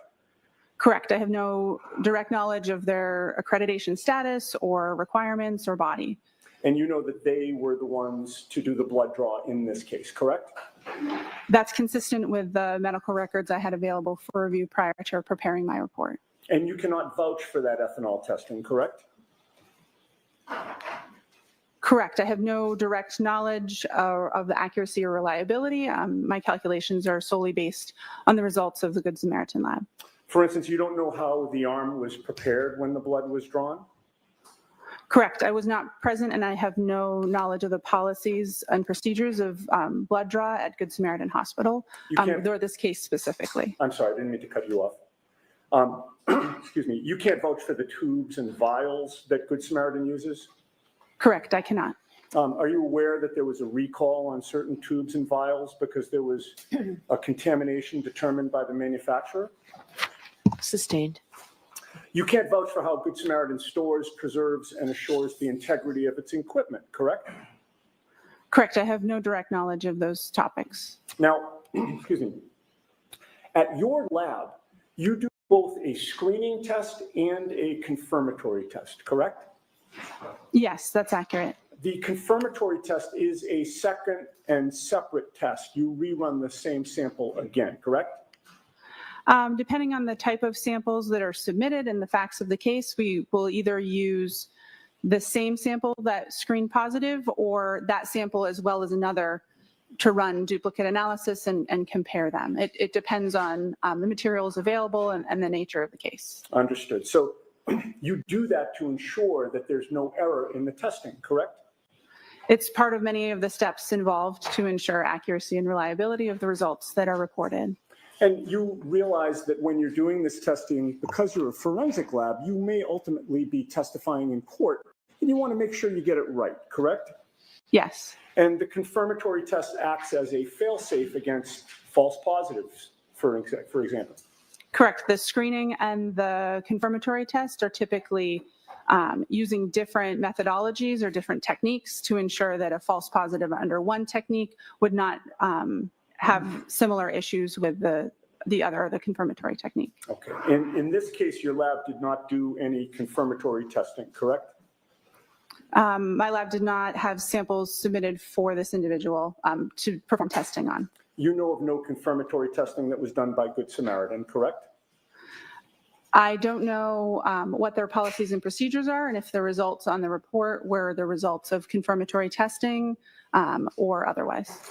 Correct. I have no direct knowledge of their accreditation status or requirements or body. And you know that they were the ones to do the blood draw in this case, correct? That's consistent with the medical records I had available for review prior to preparing my report. And you cannot vouch for that ethanol testing, correct? Correct. I have no direct knowledge of the accuracy or reliability. My calculations are solely based on the results of the Good Samaritan lab. For instance, you don't know how the arm was prepared when the blood was drawn? Correct. I was not present and I have no knowledge of the policies and procedures of blood draw at Good Samaritan Hospital, or this case specifically. I'm sorry, I didn't mean to cut you off. Excuse me, you can't vouch for the tubes and vials that Good Samaritan uses? Correct, I cannot. Are you aware that there was a recall on certain tubes and vials because there was a contamination determined by the manufacturer? Sustained. You can't vouch for how Good Samaritan stores, preserves, and assures the integrity of its equipment, correct? Correct, I have no direct knowledge of those topics. Now, excuse me, at your lab, you do both a screening test and a confirmatory test, correct? Yes, that's accurate. The confirmatory test is a second and separate test. You rerun the same sample again, correct? Depending on the type of samples that are submitted and the facts of the case, we will either use the same sample that screened positive or that sample as well as another to run duplicate analysis and compare them. It depends on the materials available and the nature of the case. Understood. So you do that to ensure that there's no error in the testing, correct? It's part of many of the steps involved to ensure accuracy and reliability of the results that are reported. And you realize that when you're doing this testing, because you're a forensic lab, you may ultimately be testifying in court, and you want to make sure you get it right, correct? Yes. And the confirmatory test acts as a fail-safe against false positives, for example. Correct. The screening and the confirmatory test are typically using different methodologies or different techniques to ensure that a false positive under one technique would not have similar issues with the confirmatory technique. Okay. In this case, your lab did not do any confirmatory testing, correct? My lab did not have samples submitted for this individual to perform testing on. You know of no confirmatory testing that was done by Good Samaritan, correct? I don't know what their policies and procedures are, and if the results on the report were the results of confirmatory testing or otherwise.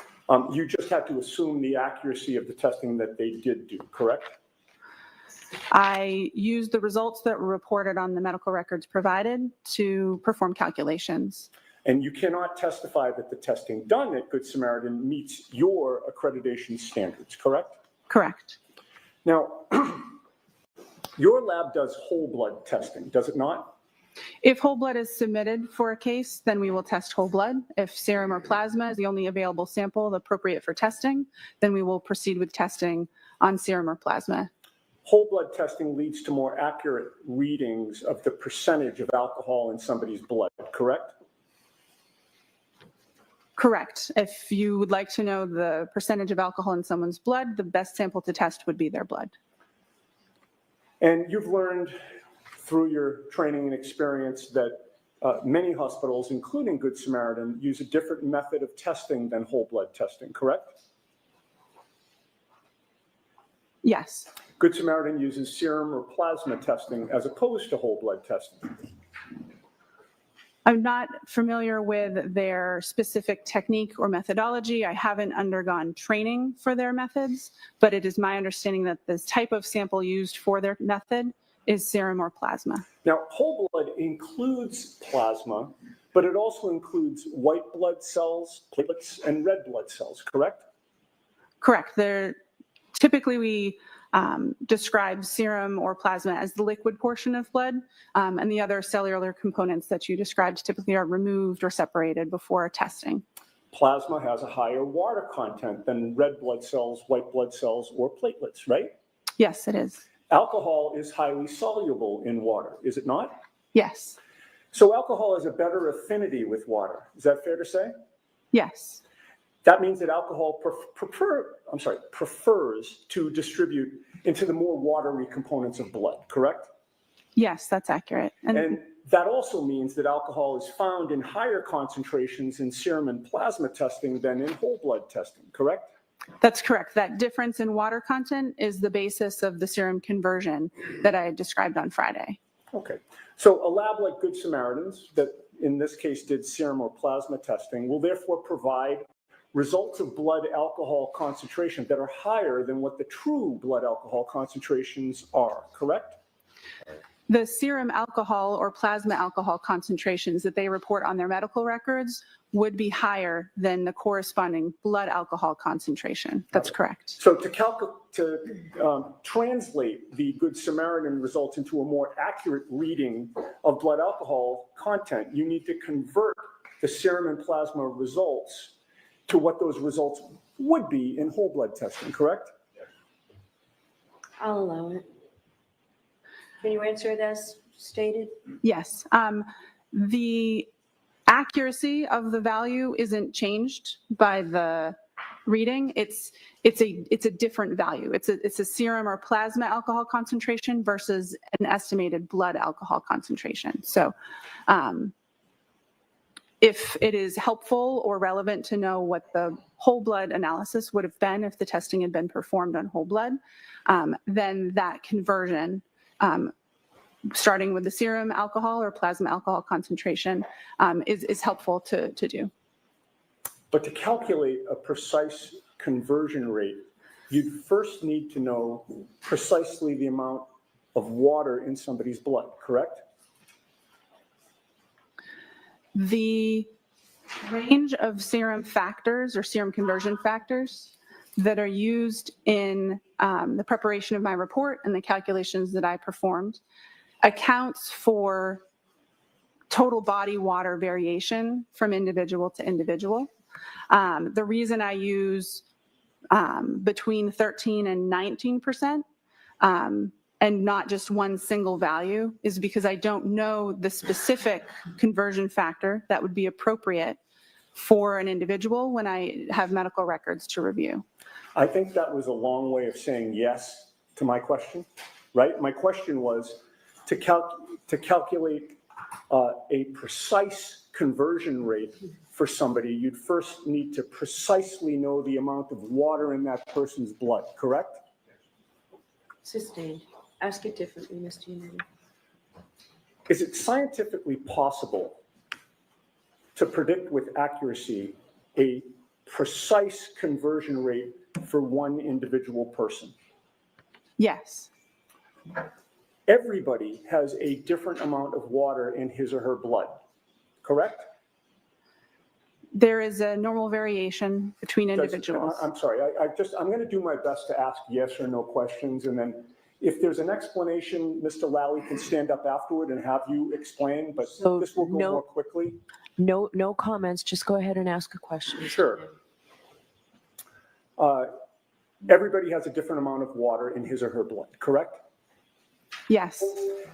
You just had to assume the accuracy of the testing that they did do, correct? I used the results that were reported on the medical records provided to perform calculations. And you cannot testify that the testing done at Good Samaritan meets your accreditation standards, correct? Correct. Now, your lab does whole blood testing, does it not? If whole blood is submitted for a case, then we will test whole blood. If serum or plasma is the only available sample appropriate for testing, then we will proceed with testing on serum or plasma. Whole blood testing leads to more accurate readings of the percentage of alcohol in somebody's blood, correct? Correct. If you would like to know the percentage of alcohol in someone's blood, the best sample to test would be their blood. And you've learned through your training and experience that many hospitals, including Good Samaritan, use a different method of testing than whole blood testing, correct? Yes. Good Samaritan uses serum or plasma testing as opposed to whole blood testing. I'm not familiar with their specific technique or methodology. I haven't undergone training for their methods, but it is my understanding that this type of sample used for their method is serum or plasma. Now, whole blood includes plasma, but it also includes white blood cells, platelets, and red blood cells, correct? Correct. Typically, we describe serum or plasma as the liquid portion of blood, and the other cellular components that you described typically are removed or separated before testing. Plasma has a higher water content than red blood cells, white blood cells, or platelets, right? Yes, it is. Alcohol is highly soluble in water, is it not? Yes. So alcohol has a better affinity with water. Is that fair to say? Yes. That means that alcohol prefers to distribute into the more watery components of blood, correct? Yes, that's accurate. And that also means that alcohol is found in higher concentrations in serum and plasma testing than in whole blood testing, correct? That's correct. That difference in water content is the basis of the serum conversion that I described on Friday. Okay. So a lab like Good Samaritans, that in this case did serum or plasma testing, will therefore provide results of blood alcohol concentration that are higher than what the true blood alcohol concentrations are, correct? The serum alcohol or plasma alcohol concentrations that they report on their medical records would be higher than the corresponding blood alcohol concentration. That's correct. So to translate the Good Samaritan results into a more accurate reading of blood alcohol content, you need to convert the serum and plasma results to what those results would be in whole blood testing, correct? I'll allow it. Can you answer it as stated? Yes. The accuracy of the value isn't changed by the reading. It's a different value. It's a serum or plasma alcohol concentration versus an estimated blood alcohol concentration. So if it is helpful or relevant to know what the whole blood analysis would have been if the testing had been performed on whole blood, then that conversion, starting with the serum alcohol or plasma alcohol concentration, is helpful to do. But to calculate a precise conversion rate, you'd first need to know precisely the amount of water in somebody's blood, correct? The range of serum factors or serum conversion factors that are used in the preparation of my report and the calculations that I performed accounts for total body water variation from individual to individual. The reason I use between 13 and 19%, and not just one single value, is because I don't know the specific conversion factor that would be appropriate for an individual when I have medical records to review. I think that was a long way of saying yes to my question, right? My question was to calculate a precise conversion rate for somebody, you'd first need to precisely know the amount of water in that person's blood, correct? Sustained. Ask it differently, Mr. Unity. Is it scientifically possible to predict with accuracy a precise conversion rate for one individual person? Yes. Everybody has a different amount of water in his or her blood, correct? There is a normal variation between individuals. I'm sorry, I'm going to do my best to ask yes or no questions, and then if there's an explanation, Mr. Lally can stand up afterward and have you explain, but So this will go no- more quickly. No comments, just go ahead and ask a question. Mr. Sure. Unity. Everybody has a different amount of water in his or her blood, correct? Yes.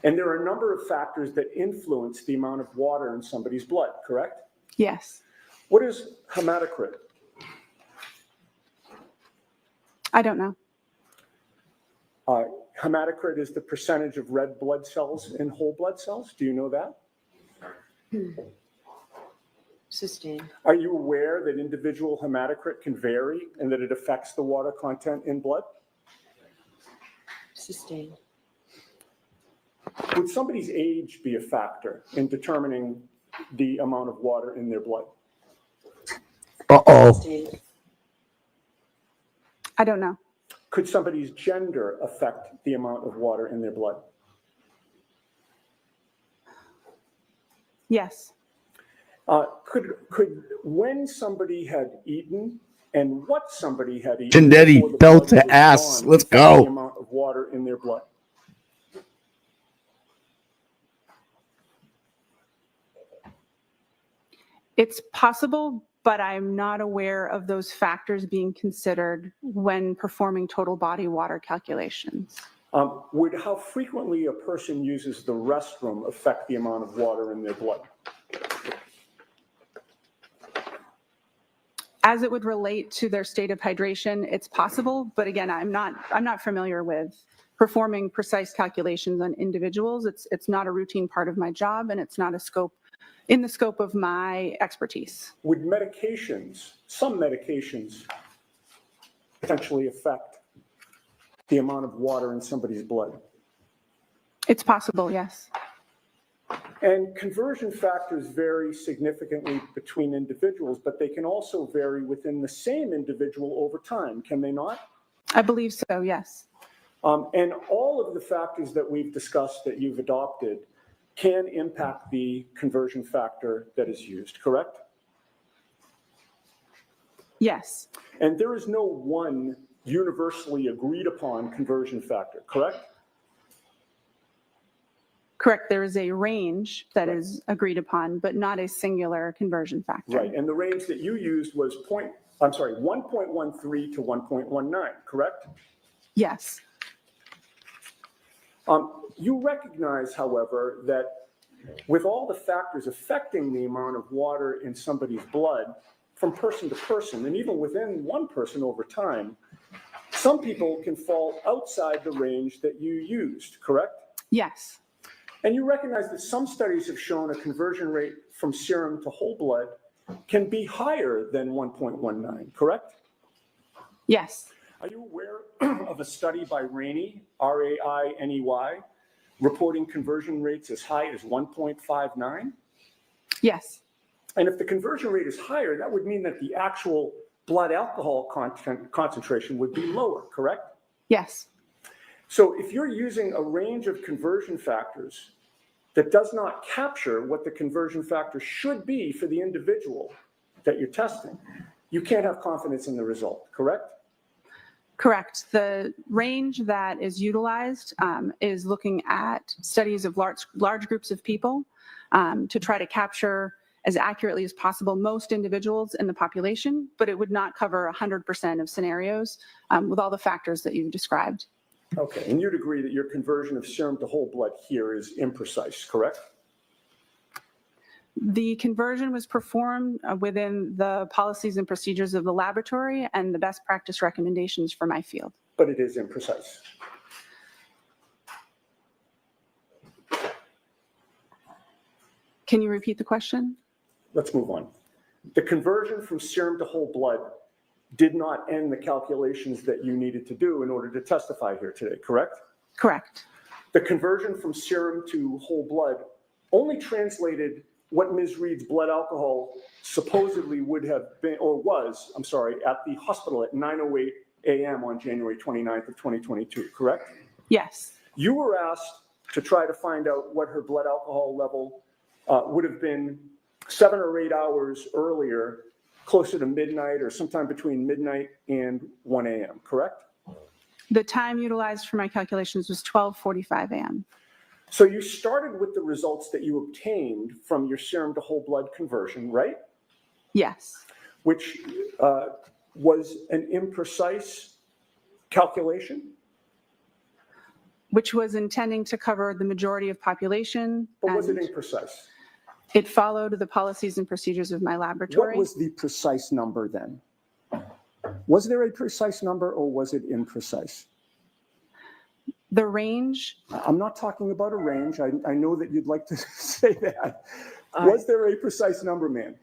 And there are a number of factors that influence the amount of water in somebody's blood, correct? Yes. What is hematocrit? I don't know. Hematocrit is the percentage of red blood cells in whole blood cells. Do you know that? Sustained. Are you aware that individual hematocrit can vary and that it affects the water content in blood? Sustained. Would somebody's age be a factor in determining the amount of water in their blood? Sustained. I don't know. Could somebody's gender affect the amount of water in their blood? Yes. Could when somebody had eaten and what somebody had eaten Gennady, before the belt blood to was ass. drawn Let's affect go. the amount of water in their blood? It's possible, but I'm not aware of those factors being considered when performing total body water calculations. Would how frequently a person uses the restroom affect the amount of water in their blood? As it would relate to their state of hydration, it's possible, but again, I'm not familiar with performing precise calculations on individuals. It's not a routine part of my job, and it's not in the scope of my expertise. Would medications, some medications, potentially affect the amount of water in somebody's blood? It's possible, yes. And conversion factors vary significantly between individuals, but they can also vary within the same individual over time, can they not? I believe so, yes. And all of the factors that we've discussed that you've adopted can impact the conversion factor that is used, correct? Yes. And there is no one universally agreed upon conversion factor, correct? Correct. There is a range that is agreed upon, but not a singular conversion factor. Right, and the range that you used was 1.13 to 1.19, correct? Yes. You recognize, however, that with all the factors affecting the amount of water in somebody's blood from person to person, and even within one person over time, some people can fall outside the range that you used, correct? Yes. And you recognize that some studies have shown a conversion rate from serum to whole blood can be higher than 1.19, correct? Yes. Are you aware of a study by Rainey, R-A-I-N-E-Y, reporting conversion rates as high as 1.59? Yes. And if the conversion rate is higher, that would mean that the actual blood alcohol concentration would be lower, correct? Yes. So if you're using a range of conversion factors that does not capture what the conversion factor should be for the individual that you're testing, you can't have confidence in the result, correct? Correct. The range that is utilized is looking at studies of large groups of people to try to capture as accurately as possible most individuals in the population, but it would not cover 100% of scenarios with all the factors that you've described. Okay, and you'd agree that your conversion of serum to whole blood here is imprecise, correct? The conversion was performed within the policies and procedures of the laboratory and the best practice recommendations for my field. But it is imprecise. Can you repeat the question? Let's move on. The conversion from serum to whole blood did not end the calculations that you needed to do in order to testify here today, correct? Correct. The conversion from serum to whole blood only translated what Ms. Reed's blood alcohol supposedly would have been, or was, I'm sorry, at the hospital at 9:08 a.m. on January 29th of 2022, correct? Yes. You were asked to try to find out what her blood alcohol level would have been 7 or 8 hours earlier, closer to midnight or sometime between midnight and 1 a.m., correct? The time utilized for my calculations was 12:45 a.m. So you started with the results that you obtained from your serum to whole blood conversion, right? Yes. Which was an imprecise calculation, Which was intending to cover the majority of population. but was it and imprecise? It followed the policies and procedures of my What laboratory. was the precise number then? Was there a precise number or was it imprecise? The range, I'm not talking about a range. I know that you'd like to say that. Was there a precise number, ma'am?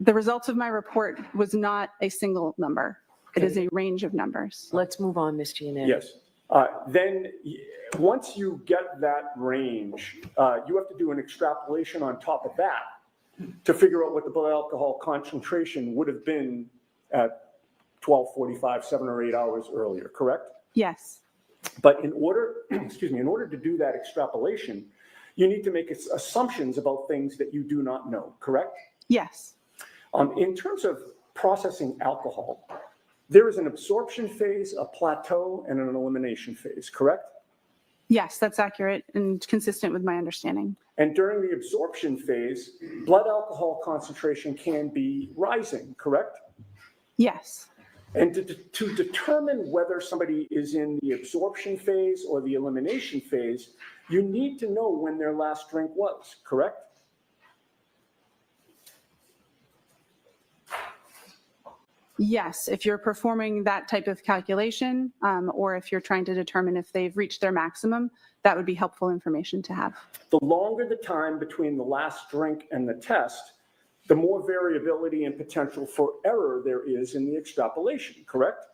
the results of my report was not a single number. It is a range of numbers. Let's move on, Mr. Yannick. Yes. Once you get that range, you have to do an extrapolation on top of that to figure out what the blood alcohol concentration would have been at 12:45, 7 or 8 hours earlier, correct? Yes. But in order, in order to do that extrapolation, you need to make assumptions about things that you do not know, correct? Yes. In terms of processing alcohol, there is an absorption phase, a plateau, and an elimination phase, correct? Yes, that's accurate and consistent with my understanding. And during the absorption phase, blood alcohol concentration can be rising, correct? Yes. And to determine whether somebody is in the absorption phase or the elimination phase, you need to know when their last drink was, correct? Yes, if you're performing that type of calculation, or if you're trying to determine if they've reached their maximum, that would be helpful information to have. The longer the time between the last drink and the test, the more variability and potential for error there is in the extrapolation, correct?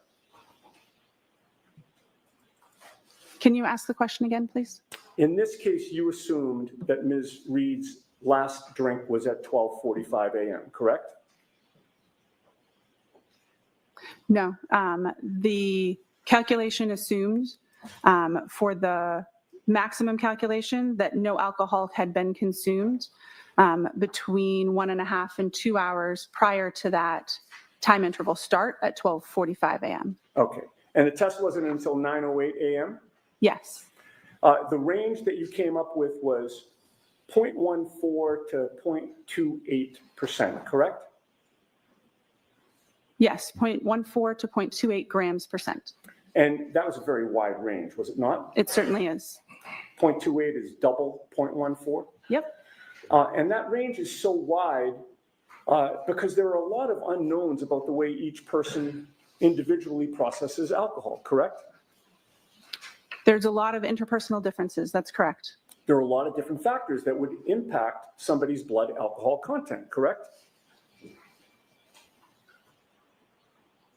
Can you ask the question again, please? In this case, you assumed that Ms. Reed's last drink was at 12:45 a.m., correct? No, the calculation assumes for the maximum calculation that no alcohol had been consumed between 1.5 and 2 hours prior to that time interval start at 12:45 a.m. Okay, and the test wasn't until 9:08 a.m.? Yes, The range that you came up with was 0.14 to 0.28%, correct? yes, 0.14 to 0.28 grams percent. And that was a very wide range, was it not? It certainly is. 0.28 is double 0.14? Yep. And that range is so wide because there are a lot of unknowns about the way each person individually processes alcohol, correct? There's a lot of interpersonal differences. That's correct. There are a lot of different factors that would impact somebody's blood alcohol content, correct?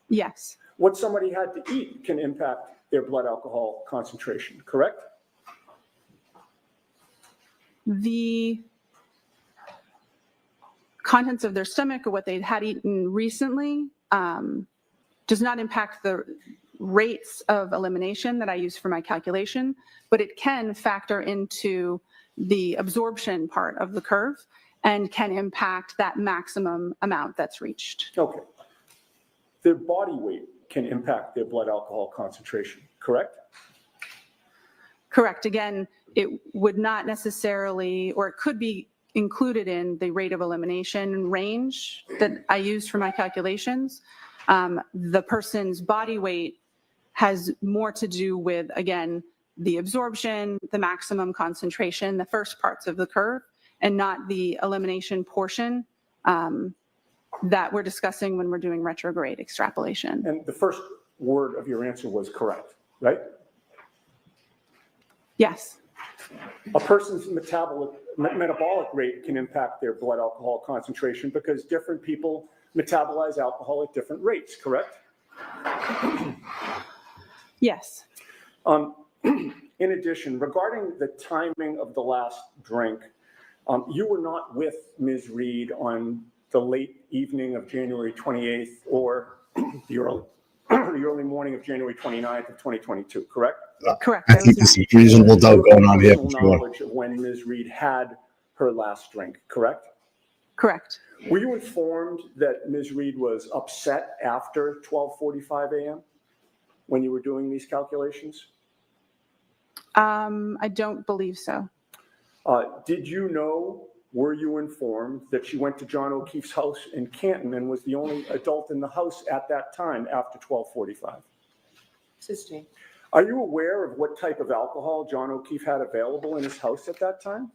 Yes. What somebody had to eat can impact their blood alcohol concentration, correct? The contents of their stomach or what they had eaten recently does not impact the rates of elimination that I use for my calculation, but it can factor into the absorption part of the curve and can impact that maximum amount that's reached. Okay. Their body weight can impact their blood alcohol concentration, correct? Correct. Again, it would not necessarily, or it could be included in the rate of elimination range that I use for my calculations. The person's body weight has more to do with, again, the absorption, the maximum concentration, the first parts of the curve, and not the elimination portion that we're discussing when we're doing retrograde extrapolation. And the first word of your answer was correct, right? Yes, A person's metabolic rate can impact their blood alcohol concentration because different people metabolize alcohol at different rates, correct? yes. In addition, regarding the timing of the last drink, you were not with Ms. Reed on the late evening of January 28th or the early morning of January 29th of 2022, correct? Correct. I I was think not. there's some reasonable doubt going on here. Personal For sure. knowledge of when Ms. Reed had her last drink, correct? Correct. Were you informed that Ms. Reed was upset after 12:45 a.m. when you were doing these calculations? I don't believe so. Did you know, were you informed that she went to John O'Keefe's house in Canton and was the only adult in the house at that time after 12:45? Sustained. Are you aware of what type of alcohol John O'Keefe had available in his house at that time?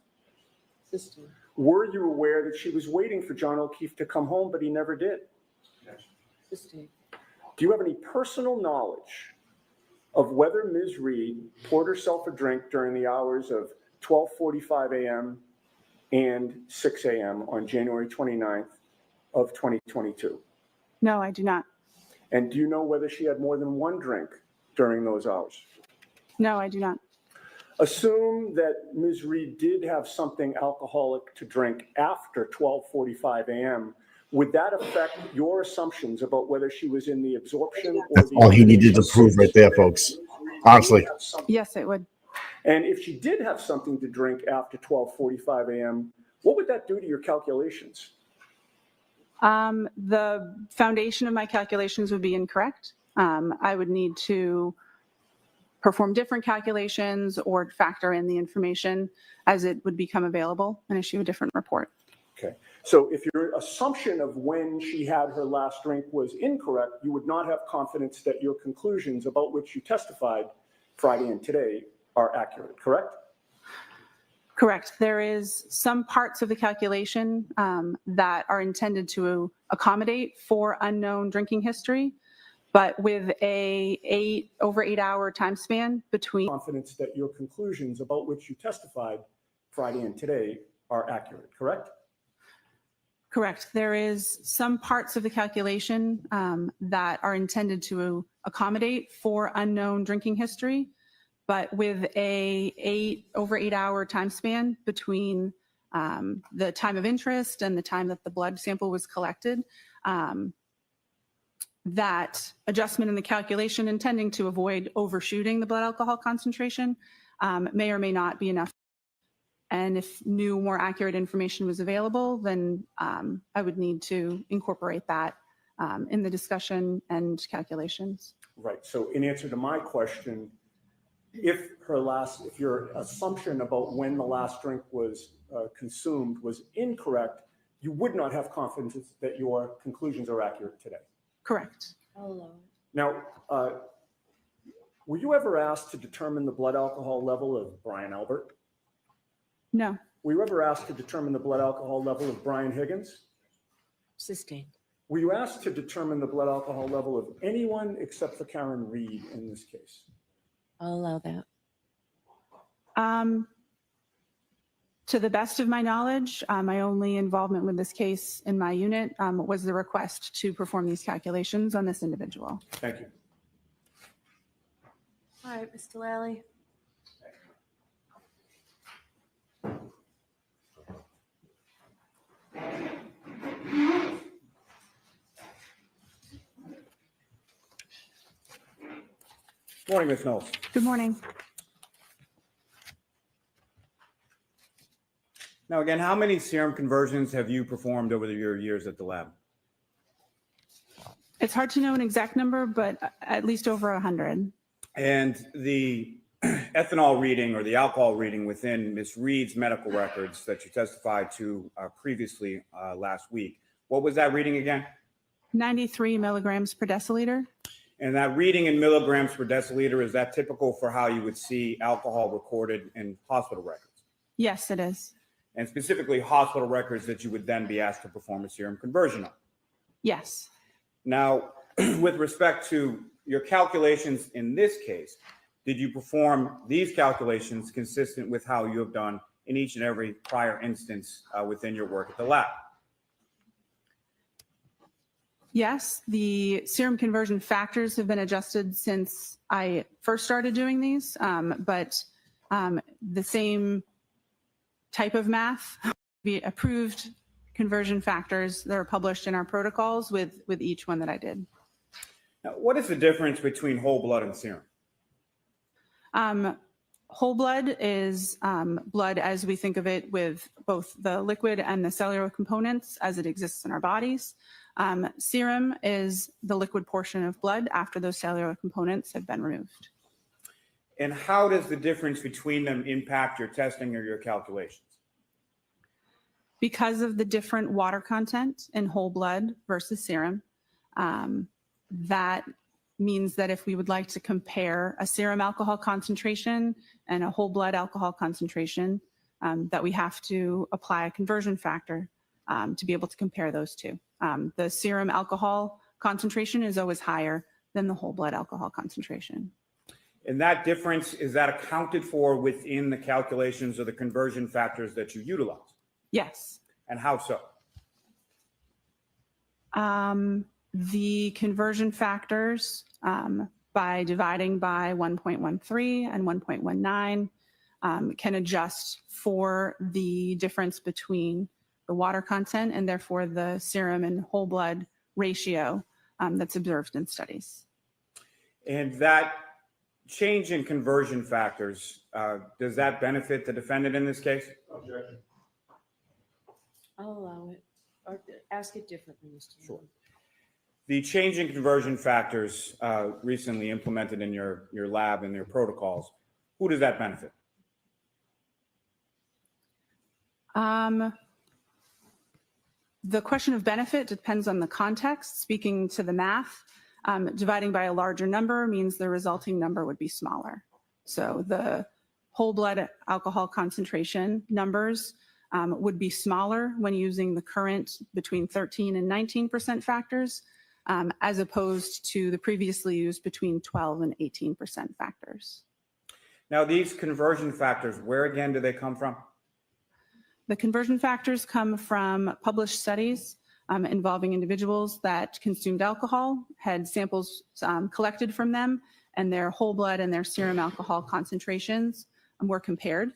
Sustained. Were you aware that she was waiting for John O'Keefe to come home, but he never did? Sustained. Do you have any personal knowledge of whether Ms. Reed poured herself a drink during the hours of 12:45 a.m. and 6 a.m. on January 29th of 2022? No, I do not. And do you know whether she had more than one drink during those hours? No, I do not. Assume that Ms. Reed did have something alcoholic to drink after 12:45 a.m. Would that affect your assumptions about whether she was in the absorption or the... All he needed to prove right there, folks. Honestly. Yes, it would. And if she did have something to drink after 12:45 a.m., what would that do to your calculations? The foundation of my calculations would be incorrect. I would need to perform different calculations or factor in the information as it would become available and issue a different report. Okay. So if your assumption of when she had her last drink was incorrect, you would not have confidence that your conclusions about which you testified Friday and today are accurate, correct? Correct. There is some parts of the calculation that are intended to accommodate for unknown drinking history, but with a over 8 hour time span between... Confidence that your conclusions about which you testified Friday and today are accurate, correct? Correct. There is some parts of the calculation that are intended to accommodate for unknown drinking history, but with a over 8 hour time span between the time of interest and the time that the blood sample was collected, that adjustment in the calculation intending to avoid overshooting the blood alcohol concentration may or may not be enough. And if new, more accurate information was available, then I would need to incorporate that in the discussion and calculations. Right. So in answer to my question, if your assumption about when the last drink was consumed was incorrect, you would not have confidence that your conclusions are accurate today. Correct. Now, were you ever asked to determine the blood alcohol level of Brian Albert? No. Were you ever asked to determine the blood alcohol level of Brian Higgins? Sustained. Were you asked to determine the blood alcohol level of anyone except for Karen Reed in this case? I'll allow that. To the best of my knowledge, my only involvement with this case in my unit was the request to perform these calculations on this individual. Thank you. All right, Mr. Lally. Morning, Ms. Knowles. Good morning. Now, again, how many serum conversions have you performed over your years at the lab? It's hard to know an exact number, but at least over 100. And the ethanol reading or the alcohol reading within Ms. Reed's medical records that you testified to previously last week, what was that reading again? 93 milligrams per deciliter. And that reading in milligrams per deciliter, is that typical for how you would see alcohol recorded in hospital records? Yes, it is. And specifically hospital records that you would then be asked to perform a serum conversion on? Yes. Now, with respect to your calculations in this case, did you perform these calculations consistent with how you have done in each and every prior instance within your work at the lab? Yes, the serum conversion factors have been adjusted since I first started doing these, but the same type of math, the approved conversion factors that are published in our protocols with each one that I did. Now, what is the difference between whole blood and serum? Whole blood is blood as we think of it, with both the liquid and the cellular components as it exists in our bodies. Serum is the liquid portion of blood after those cellular components have been removed. And how does the difference between them impact your testing or your calculations? Because of the different water content in whole blood versus serum, that means that if we would like to compare a serum alcohol concentration and a whole blood alcohol concentration, that we have to apply a conversion factor to be able to compare those two. The serum alcohol concentration is always higher than the whole blood alcohol concentration. And that difference, is that accounted for within the calculations or the conversion factors that you utilize? Yes. And how so? The conversion factors, by dividing by 1.13 and 1.19, can adjust for the difference between the water content and therefore the serum and whole blood ratio that's observed in studies. And that change in conversion factors, does that benefit the defendant in this case? Objection. I'll allow it, or ask it differently, Mr. Sure. Malone. The change in conversion factors recently implemented in your lab and your protocols, who does that benefit? The question of benefit depends on the context. Speaking to the math, dividing by a larger number means the resulting number would be smaller. So the whole blood alcohol concentration numbers would be smaller when using the current between 13 and 19% factors, as opposed to the previously used between 12 and 18% factors. Now, these conversion factors, where again do they come from? The conversion factors come from published studies involving individuals that consumed alcohol, had samples collected from them, and their whole blood and their serum alcohol concentrations were compared.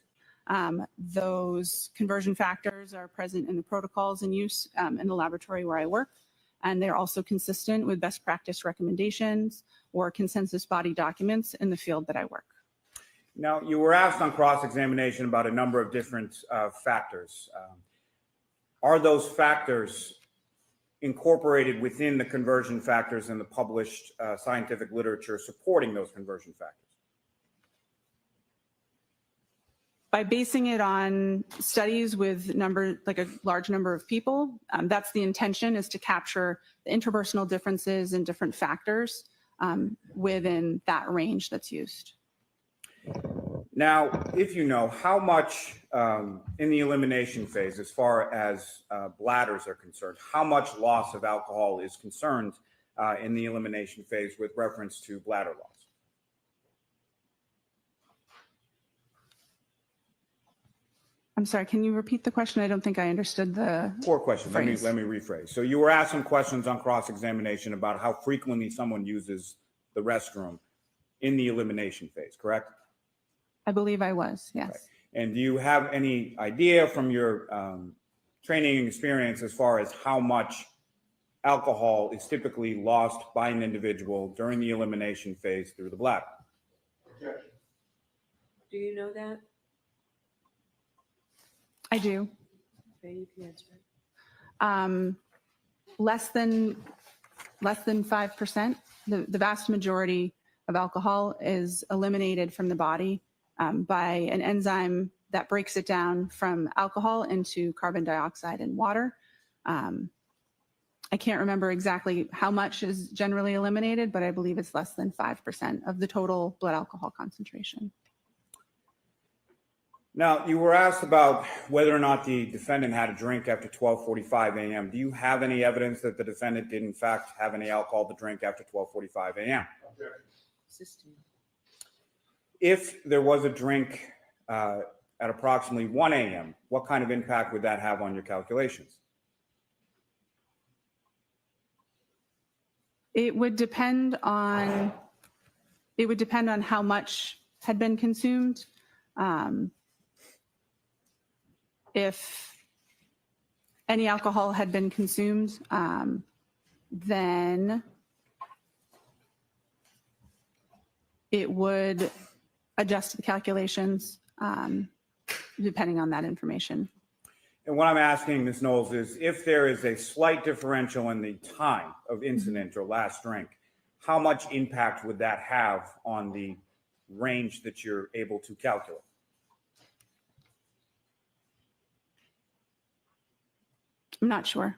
Those conversion factors are present in the protocols in use in the laboratory where I work, and they're also consistent with best practice recommendations or consensus body documents in the field that I work. Now, you were asked on cross-examination about a number of different factors. Are those factors incorporated within the conversion factors in the published scientific literature supporting those conversion factors? By basing it on studies with like a large number of people, that's the intention, is to capture the interpersonal differences in different factors within that range that's used. Now, if you know, how much in the elimination phase, as far as bladders are concerned, how much loss of alcohol is concerned in the elimination phase with reference to bladder loss? I'm sorry, can you repeat the question? I don't think I understood the Poor question. Let me phrase. rephrase. So you were asked some questions on cross-examination about how frequently someone uses the restroom in the elimination phase, correct? I believe I was, yes. Right. And do you have any idea from your training and experience as far as how much alcohol is typically lost by an individual during the elimination phase through the bladder? Objection. Do you know that? I do. Okay, you can answer it. Less than 5%. The vast majority of alcohol is eliminated from the body by an enzyme that breaks it down from alcohol into carbon dioxide and water. I can't remember exactly how much is generally eliminated, but I believe it's less than 5% of the total blood alcohol concentration. Now, you were asked about whether or not the defendant had a drink after 12:45 a.m. Do you have any evidence that the defendant did in fact have any alcohol to drink after 12:45 a.m.? System. If there was a drink at approximately 1 a.m., what kind of impact would that have on your calculations? It would depend on how much had been consumed. If any alcohol had been consumed, then it would adjust the calculations depending on that information. And what I'm asking, Ms. Knowles, is if there is a slight differential in the time of incident or last drink, how much impact would that have on the range that you're able to calculate? I'm not sure.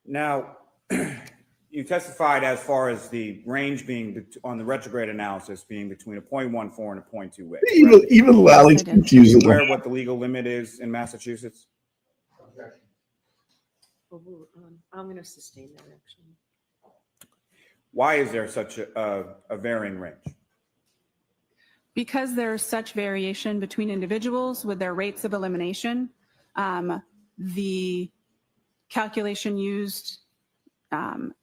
Now, you testified as far as the range being on the retrograde analysis being between a 0.14 and a 0.28. Even Lally's confused. Aware what the legal limit is in Massachusetts? I'm going to sustain that, actually. Why is there such a varying range? Because there's such variation between individuals with their rates of elimination, the calculation used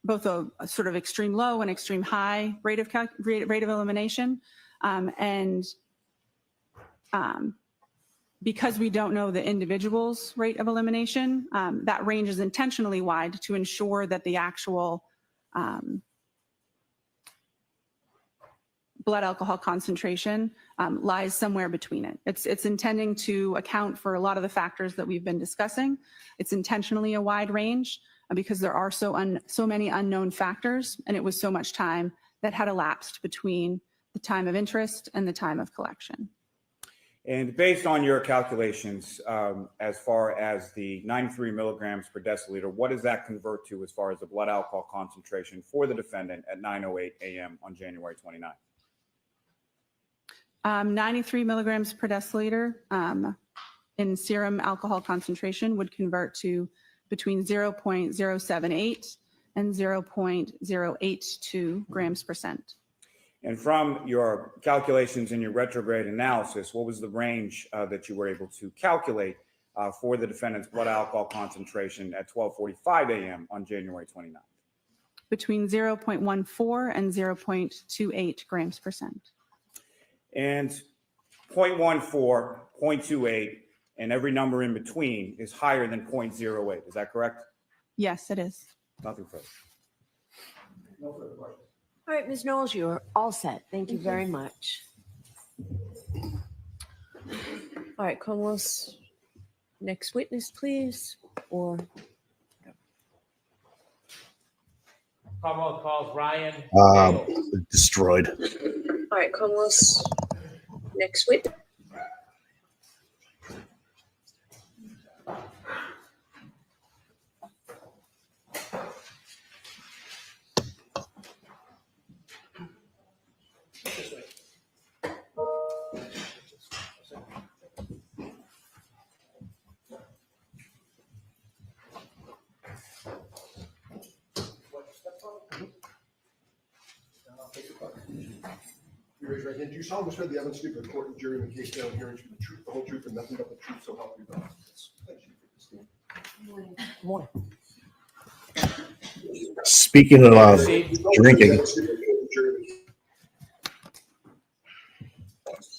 both a sort of extreme low and extreme high rate of elimination. Because we don't know the individual's rate of elimination, that range is intentionally wide to ensure that the actual blood alcohol concentration lies somewhere between it. It's intending to account for a lot of the factors that we've been discussing. It's intentionally a wide range because there are so many unknown factors, and it was so much time that had elapsed between the time of interest and the time of collection. And based on your calculations, as far as the 93 milligrams per deciliter, what does that convert to as far as the blood alcohol concentration for the defendant at 9:08 a.m. on January 29th? 93 milligrams per deciliter in serum alcohol concentration would convert to between 0.078 and 0.082 grams percent. And from your calculations in your retrograde analysis, what was the range that you were able to calculate for the defendant's blood alcohol concentration at 12:45 a.m. on January 29th? Between 0.14 and 0.28 grams percent. And 0.14, 0.28, and every number in between is higher than 0.08. Is that correct? Yes, it is. Nothing further. No further questions. All right, Ms. Knowles, you are all set. Thank you very much. All right, Commonwealth's next witness, please, or Commonwealth calls Ryan. Destroyed. all right, Commonwealth's next witness. You raise your right hand. Do you solemnly swear the evidence given to the court and jury in the case now and hearing the truth, the whole truth, and nothing but the truth, so help you God? Thank you for this thing. Speaking of drinking,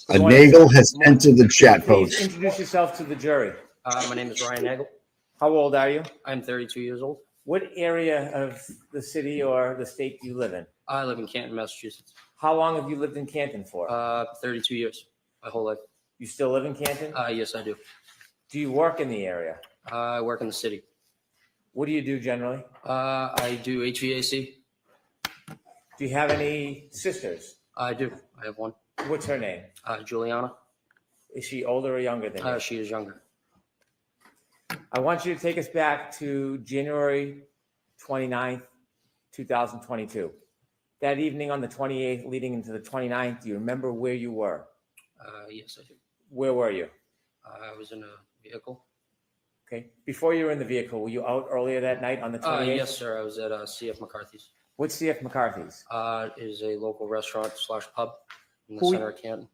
a Nagel has entered the chat Please post. introduce yourself to the jury. My name is Ryan Nagel. How old are you? I'm 32 years old. What area of the city or the state do you live in? I live in Canton, Massachusetts. How long have you lived in Canton for? 32 years, my whole life. You still live in Canton? Yes, I do. Do you work in the area? I work in the city. What do you do generally? I do HVAC. Do you have any sisters? I do. I have one. What's her name? Juliana. Is she older or younger than you? She is younger. I want you to take us back to January 29th, 2022. That evening on the 28th, leading into the 29th, do you remember where you were? Yes, I do. Where were you? I was in a vehicle. Okay. Before you were in the vehicle, were you out earlier that night on the 28th? Yes, sir. I was at CF McCarthy's. What's CF McCarthy's? It is a local restaurant / pub in the Who- center of Canton.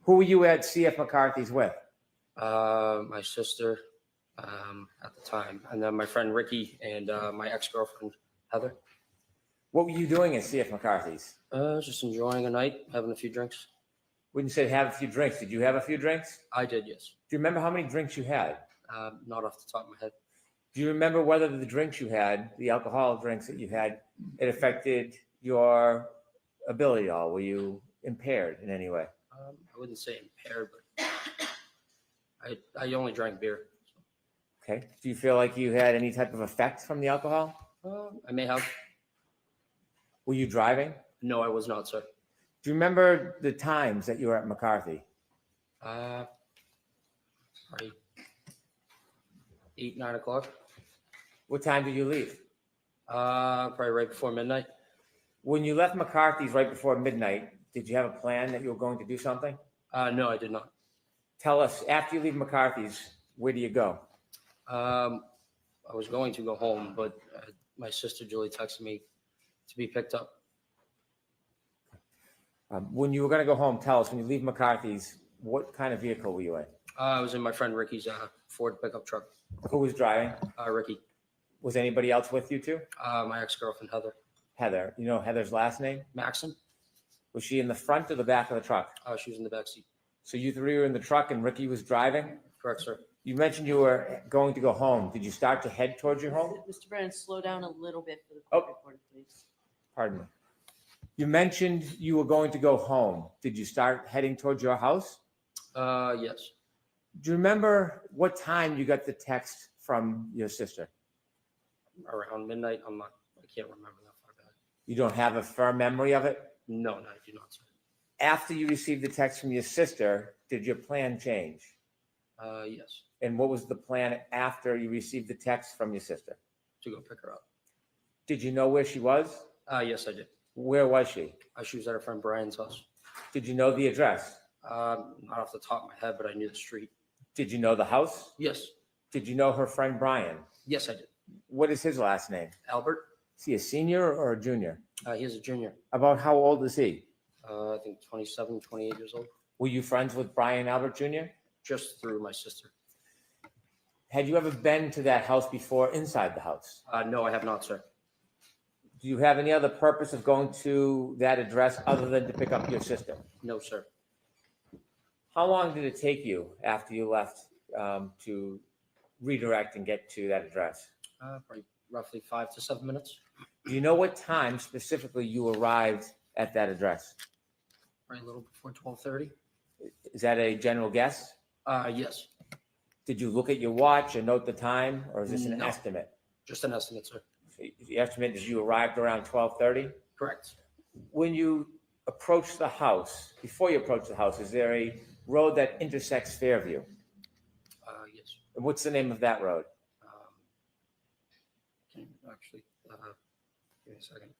Who were you at CF McCarthy's with? My sister at the time, and then my friend Ricky and my ex-girlfriend Heather. What were you doing at CF McCarthy's? Just enjoying a night, having a few drinks. When you said have a few drinks, did you have a few drinks? I did, yes. Do you remember how many drinks you had? Not off the top of my head. Do you remember whether the drinks you had, the alcohol drinks that you had, it affected your ability at all? Were you impaired in any way? I wouldn't say impaired, but I only drank beer. Okay. Do you feel like you had any type of effect from the alcohol? I may have. Were you driving? No, I was not, sir. Do you remember the times that you were at McCarthy? Probably 8, 9 o'clock. What time did you leave? Probably right before midnight. When you left McCarthy's right before midnight, did you have a plan that you were going to do something? No, I did not. Tell us, after you leave McCarthy's, where do you go? I was going to go home, but my sister Julie texted me to be picked up. When you were going to go home, tell us, when you leave McCarthy's, what kind of vehicle were you in? I was in my friend Ricky's Ford pickup truck. Who was driving? Ricky. Was anybody else with you too? My ex-girlfriend Heather. Heather. You know Heather's last name? Maxon. Was she in the front or the back of the truck? She was in the back seat. So you three were in the truck and Ricky was driving? Correct, sir. You mentioned you were going to go home. Did you start to head towards your home? Mr. Brennan, slow down a little bit for the Oh. court reporter, please. Pardon me. You mentioned you were going to go home. Did you start heading towards your house? Yes. Do you remember what time you got the text from your sister? Around midnight. I can't remember that far back. You don't have a firm memory of it? No, I do not, sir. After you received the text from your sister, did your plan change? Yes. And what was the plan after you received the text from your sister? To go pick her up. Did you know where she was? Yes, I did. Where was she? She was at her friend Brian's house. Did you know the address? Not off the top of my head, but I knew the street. Did you know the house? Yes. Did you know her friend Brian? Yes, I did. What is his last name? Albert. Is he a senior or a junior? He's a junior. About how old is he? I think 27, 28 years old. Were you friends with Brian Albert Jr.? Just through my sister. Had you ever been to that house before inside the house? No, I have not, sir. Do you have any other purpose of going to that address other than to pick up your sister? No, sir. How long did it take you after you left to redirect and get to that address? Probably roughly 5 to 7 minutes. Do you know what time specifically you arrived at that address? Probably a little before 12:30. Is that a general guess? Yes. Did you look at your watch and note the time, or is this an No. estimate? Just an estimate, sir. The estimate is you arrived around 12:30? Correct. When you approach the house, before you approach the house, is there a road that intersects Fairview? Yes. And what's the name of that road? Can you actually, give me a second.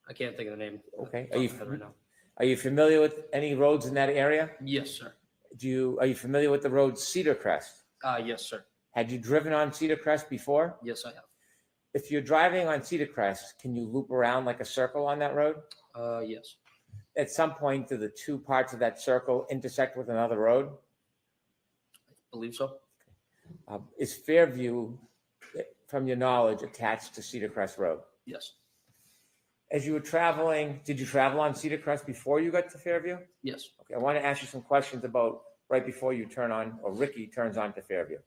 I can't think of the name. Okay. Are you right now? Are you familiar with any roads in that area? Yes, sir. Are you familiar with the road Cedar Crest? Yes, sir. Had you driven on Cedar Crest before? Yes, I have. If you're driving on Cedar Crest, can you loop around like a circle on that road? Yes. At some point, do the two parts of that circle intersect with another road? I believe so. Is Fairview, from your knowledge, attached to Cedar Crest Road? Yes. As you were traveling, did you travel on Cedar Crest before you got to Fairview? Yes. Okay, I want to ask you some questions about right before you turn on, or Ricky turns on to Fairview.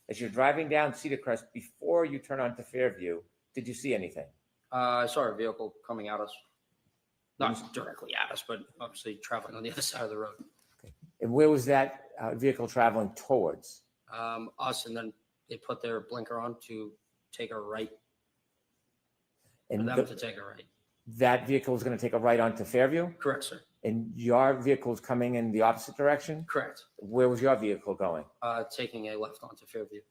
As you're driving down Cedar Crest, before you turn on to Fairview, did you see anything? I saw a vehicle coming at us. Not directly at us, but obviously traveling on the other side of the road. And where was that vehicle traveling towards? Us, and then they put their blinker on to take a right. For And them to take a right. that vehicle was going to take a right onto Fairview? Correct, sir. And your vehicle's coming in the opposite direction? Correct. Where was your vehicle going? Taking a left onto Fairview.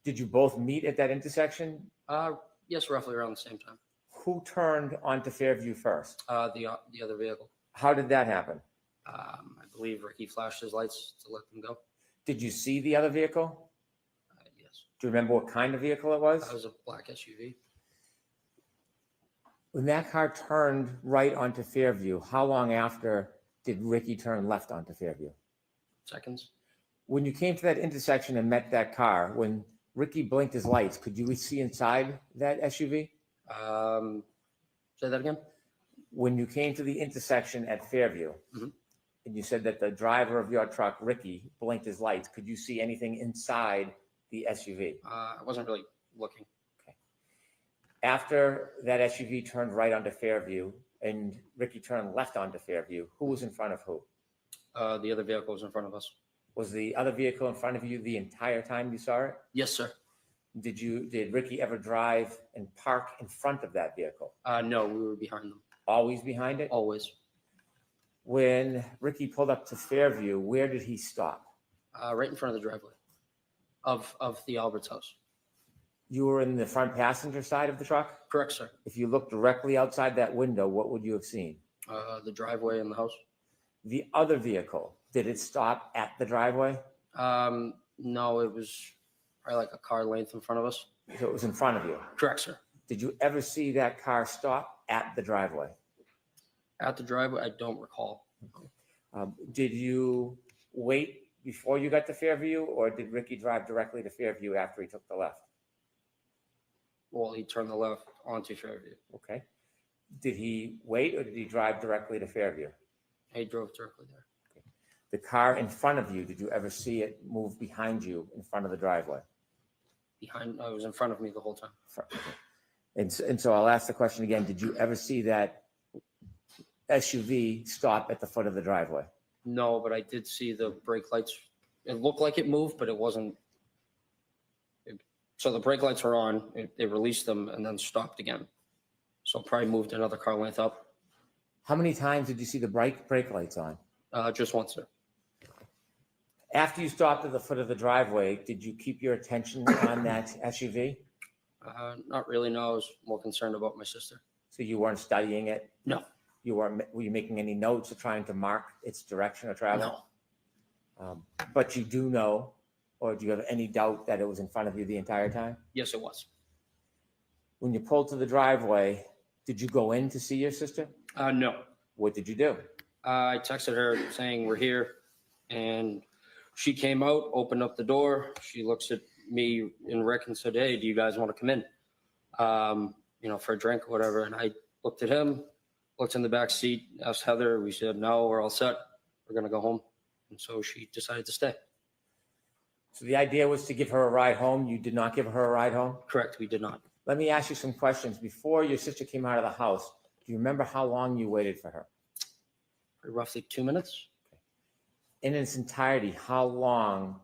Did you both meet at that intersection? Yes, roughly around the same time. Who turned onto Fairview first? The other vehicle. How did that happen? I believe Ricky flashed his lights to let them go. Did you see the other vehicle? Yes. Do you remember what kind of vehicle it was? That was a black SUV. When that car turned right onto Fairview, how long after did Ricky turn left onto Fairview? Seconds. When you came to that intersection and met that car, when Ricky blinked his lights, could you see inside that SUV? Say that again? When you came to the intersection at Fairview, Mhm. and you said that the driver of your truck, Ricky, blinked his lights, could you see anything inside the SUV? I wasn't really looking. After that SUV turned right onto Fairview and Ricky turned left onto Fairview, who was in front of who? The other vehicle was in front of us. Was the other vehicle in front of you the entire time you saw it? Yes, sir. Did Ricky ever drive and park in front of that vehicle? No, we were behind them. Always behind it? Always. When Ricky pulled up to Fairview, where did he stop? Right in front of the driveway of the Albert's house. You were in the front passenger side of the truck? Correct, sir. If you looked directly outside that window, what would you have seen? The driveway and the house. The other vehicle, did it stop at the driveway? No, it was probably like a car length in front of us. So it was in front of you? Correct, sir. Did you ever see that car stop at the driveway? At the driveway, I don't recall. Did you wait before you got to Fairview, or did Ricky drive directly to Fairview after he took the left? Well, he turned the left onto Fairview. Okay. Did he wait, or did he drive directly to Fairview? He drove directly there. The car in front of you, did you ever see it move behind you in front of the driveway? It was in front of me the whole time. And so I'll ask the question again. Did you ever see that SUV stop at the foot of the driveway? No, but I did see the brake lights. It looked like it moved, but it wasn't. So the brake lights were on. They released them and then stopped again. So probably moved another car length up. How many times did you see the brake lights on? Just once, sir. After you stopped at the foot of the driveway, did you keep your attention on that SUV? Not really. No, I was more concerned about my sister. So you weren't studying it? No. Were you making any notes or trying to mark its direction of travel? No. But you do know, or do you have any doubt that it was in front of you the entire time? Yes, it was. When you pulled to the driveway, did you go in to see your sister? No. What did you do? I texted her saying we're here, and she came out, opened up the door. She looks at me and Rick and said, "Hey, do you guys want to come in? For a drink or whatever." And I looked at him, looked in the back seat, asked Heather. We said, "No, we're all set. We're going to go home." And so she decided to stay. So the idea was to give her a ride home. You did not give her a ride home? Correct, we did not. Let me ask you some questions. Before your sister came out of the house, do you remember how long you waited for her? Roughly 2 minutes. In its entirety, how long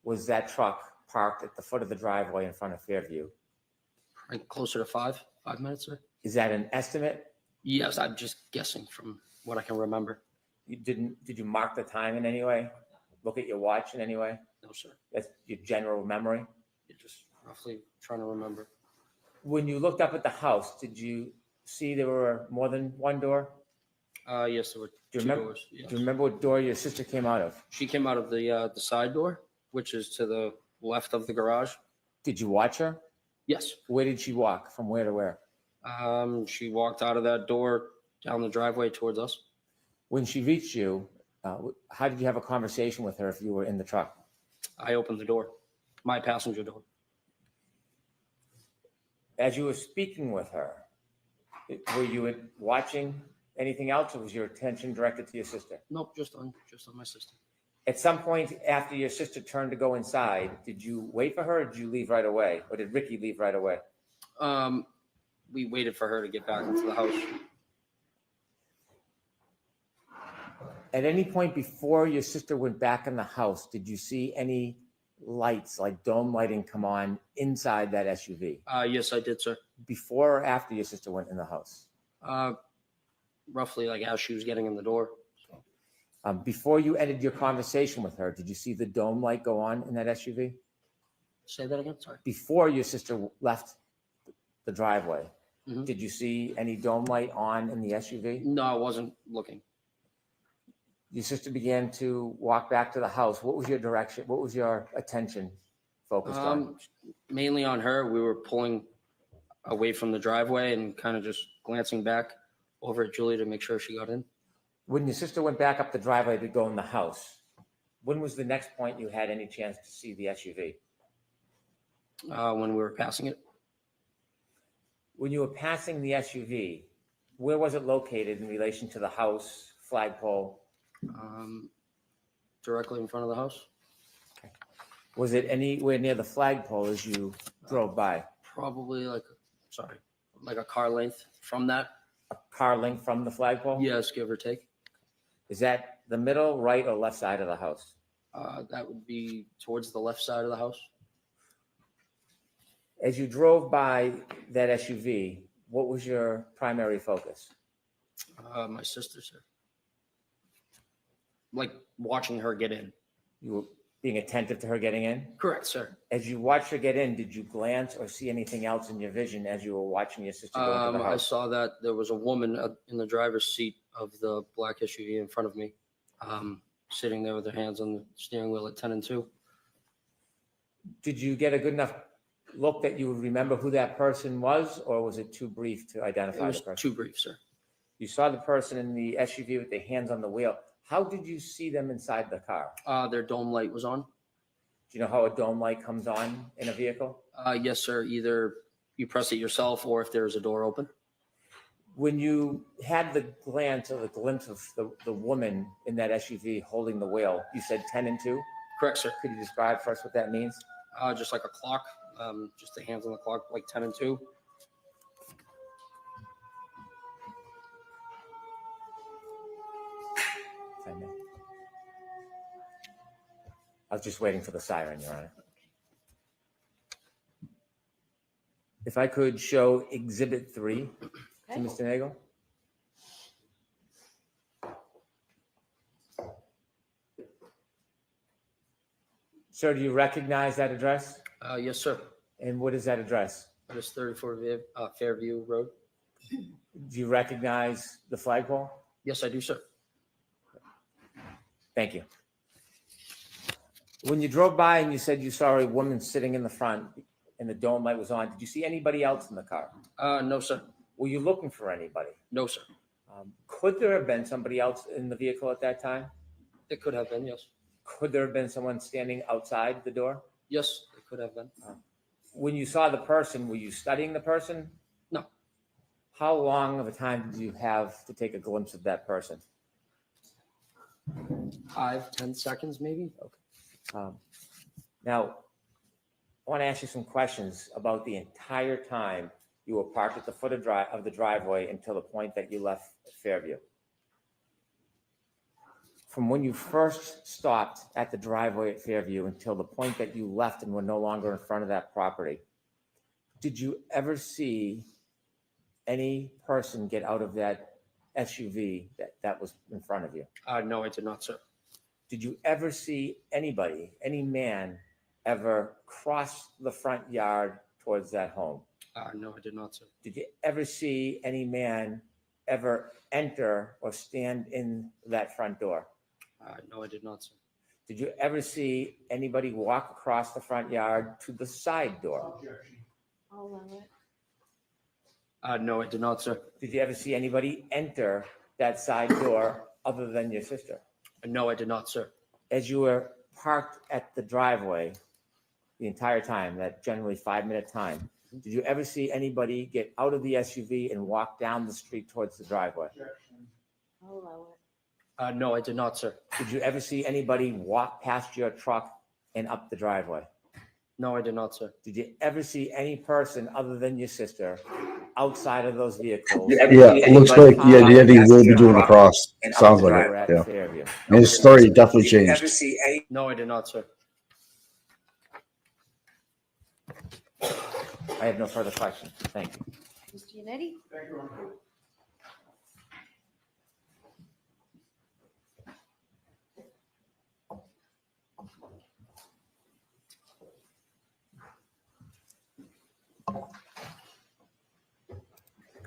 was that truck parked at the foot of the driveway in front of Fairview? Probably closer to 5 minutes, sir. Is that an estimate? Yes, I'm just guessing from what I can remember. Did you mark the time in any way? Look at your watch in any way? No, sir. That's your general memory? You're just roughly trying to remember. When you looked up at the house, did you see there were more than one door? Yes, there were Do you two remember? doors. Yes. Do you remember what door your sister came out of? She came out of the side door, which is to the left of the garage. Did you watch her? Yes. Where did she walk? From where to where? She walked out of that door down the driveway towards us. When she reached you, how did you have a conversation with her if you were in the truck? I opened the door, my passenger door. As you were speaking with her, were you watching anything else, or was your attention directed to your sister? Nope, just on my sister. At some point after your sister turned to go inside, did you wait for her, or did you leave right away? Or did Ricky leave right away? We waited for her to get back into the house. At any point before your sister went back in the house, did you see any lights, like dome lighting, come on inside that SUV? Yes, I did, sir. Before or after your sister went in the house? Roughly like as she was getting in the door. So. Before you ended your conversation with her, did you see the dome light go on in that SUV? Say that again, sorry. Before your sister left the driveway, Mhm. did you see any dome light on in the SUV? No, I wasn't looking. Your sister began to walk back to the house. What was your direction? What was your attention focused on? Mainly on her. We were pulling away from the driveway and kind of just glancing back over at Julie to make sure she got in. When your sister went back up the driveway to go in the house, when was the next point you had any chance to see the SUV? When we were passing it. When you were passing the SUV, where was it located in relation to the house, flagpole? Directly in front of the house. Was it anywhere near the flagpole as you drove by? Probably like a car length from that. A car length from the flagpole? Yes, give or take. Is that the middle, right, or left side of the house? That would be towards the left side of the house. As you drove by that SUV, what was your primary focus? My sister, sir. Like watching her get in. You were being attentive to her getting in? Correct, sir. As you watched her get in, did you glance or see anything else in your vision as you were watching your sister go into the I house? saw that there was a woman in the driver's seat of the black SUV in front of me, sitting there with her hands on the steering wheel at 10 and 2. Did you get a good enough look that you would remember who that person was, or was it too brief to It identify was the person? too brief, sir. You saw the person in the SUV with their hands on the wheel. How did you see them inside the car? Their dome light was on. Do you know how a dome light comes on in a vehicle? Yes, sir. Either you press it yourself or if there's a door open. When you had the glance or the glimpse of the woman in that SUV holding the wheel, you said 10 and 2? Correct, sir. Could you describe for us what that means? Just like a clock, just the hands on the clock, like 10 and 2. If I may. I was just waiting for the siren, Your Honor. If I could show Exhibit 3 to Okay. Mr. Nagel. Sir, do you recognize that address? Yes, sir. And what is that address? That is 34 Fairview Road. Do you recognize the flagpole? Yes, I do, sir. Thank you. When you drove by and you said you saw a woman sitting in the front and the dome light was on, did you see anybody else in the car? No, sir. Were you looking for anybody? No, sir. Could there have been somebody else in the vehicle at that time? It could have been, yes. Could there have been someone standing outside the door? Yes, it could have been. When you saw the person, were you studying the person? No. How long of a time did you have to take a glimpse of that person? 5-10 seconds, maybe. Okay. Now, I want to ask you some questions about the entire time you were parked at the foot of the driveway until the point that you left Fairview. From when you first stopped at the driveway at Fairview until the point that you left and were no longer in front of that property, did you ever see any person get out of that SUV that was in front of you? No, I did not, sir. Did you ever see anybody, any man, ever cross the front yard towards that home? No, I did not, sir. Did you ever see any man ever enter or stand in that front door? No, I did not, sir. Did you ever see anybody walk across the front yard to the side door? I'll allow it. No, I did not, sir. Did you ever see anybody enter that side door other than your sister? No, I did not, sir. As you were parked at the driveway the entire time, that generally 5-minute time, did you ever see anybody get out of the SUV and walk down the street towards the driveway? I'll allow it. No, I did not, sir. Did you ever see anybody walk past your truck and up the driveway? No, I did not, sir. Did you ever see any person other than your sister outside of those vehicles? Yeah, it looks like Eddie will be doing the cross. Sounds like it. Yeah. Fairview? And his story definitely changed. No, I did not, sir. I have no further questions. Thank you. Mr. Yannetti?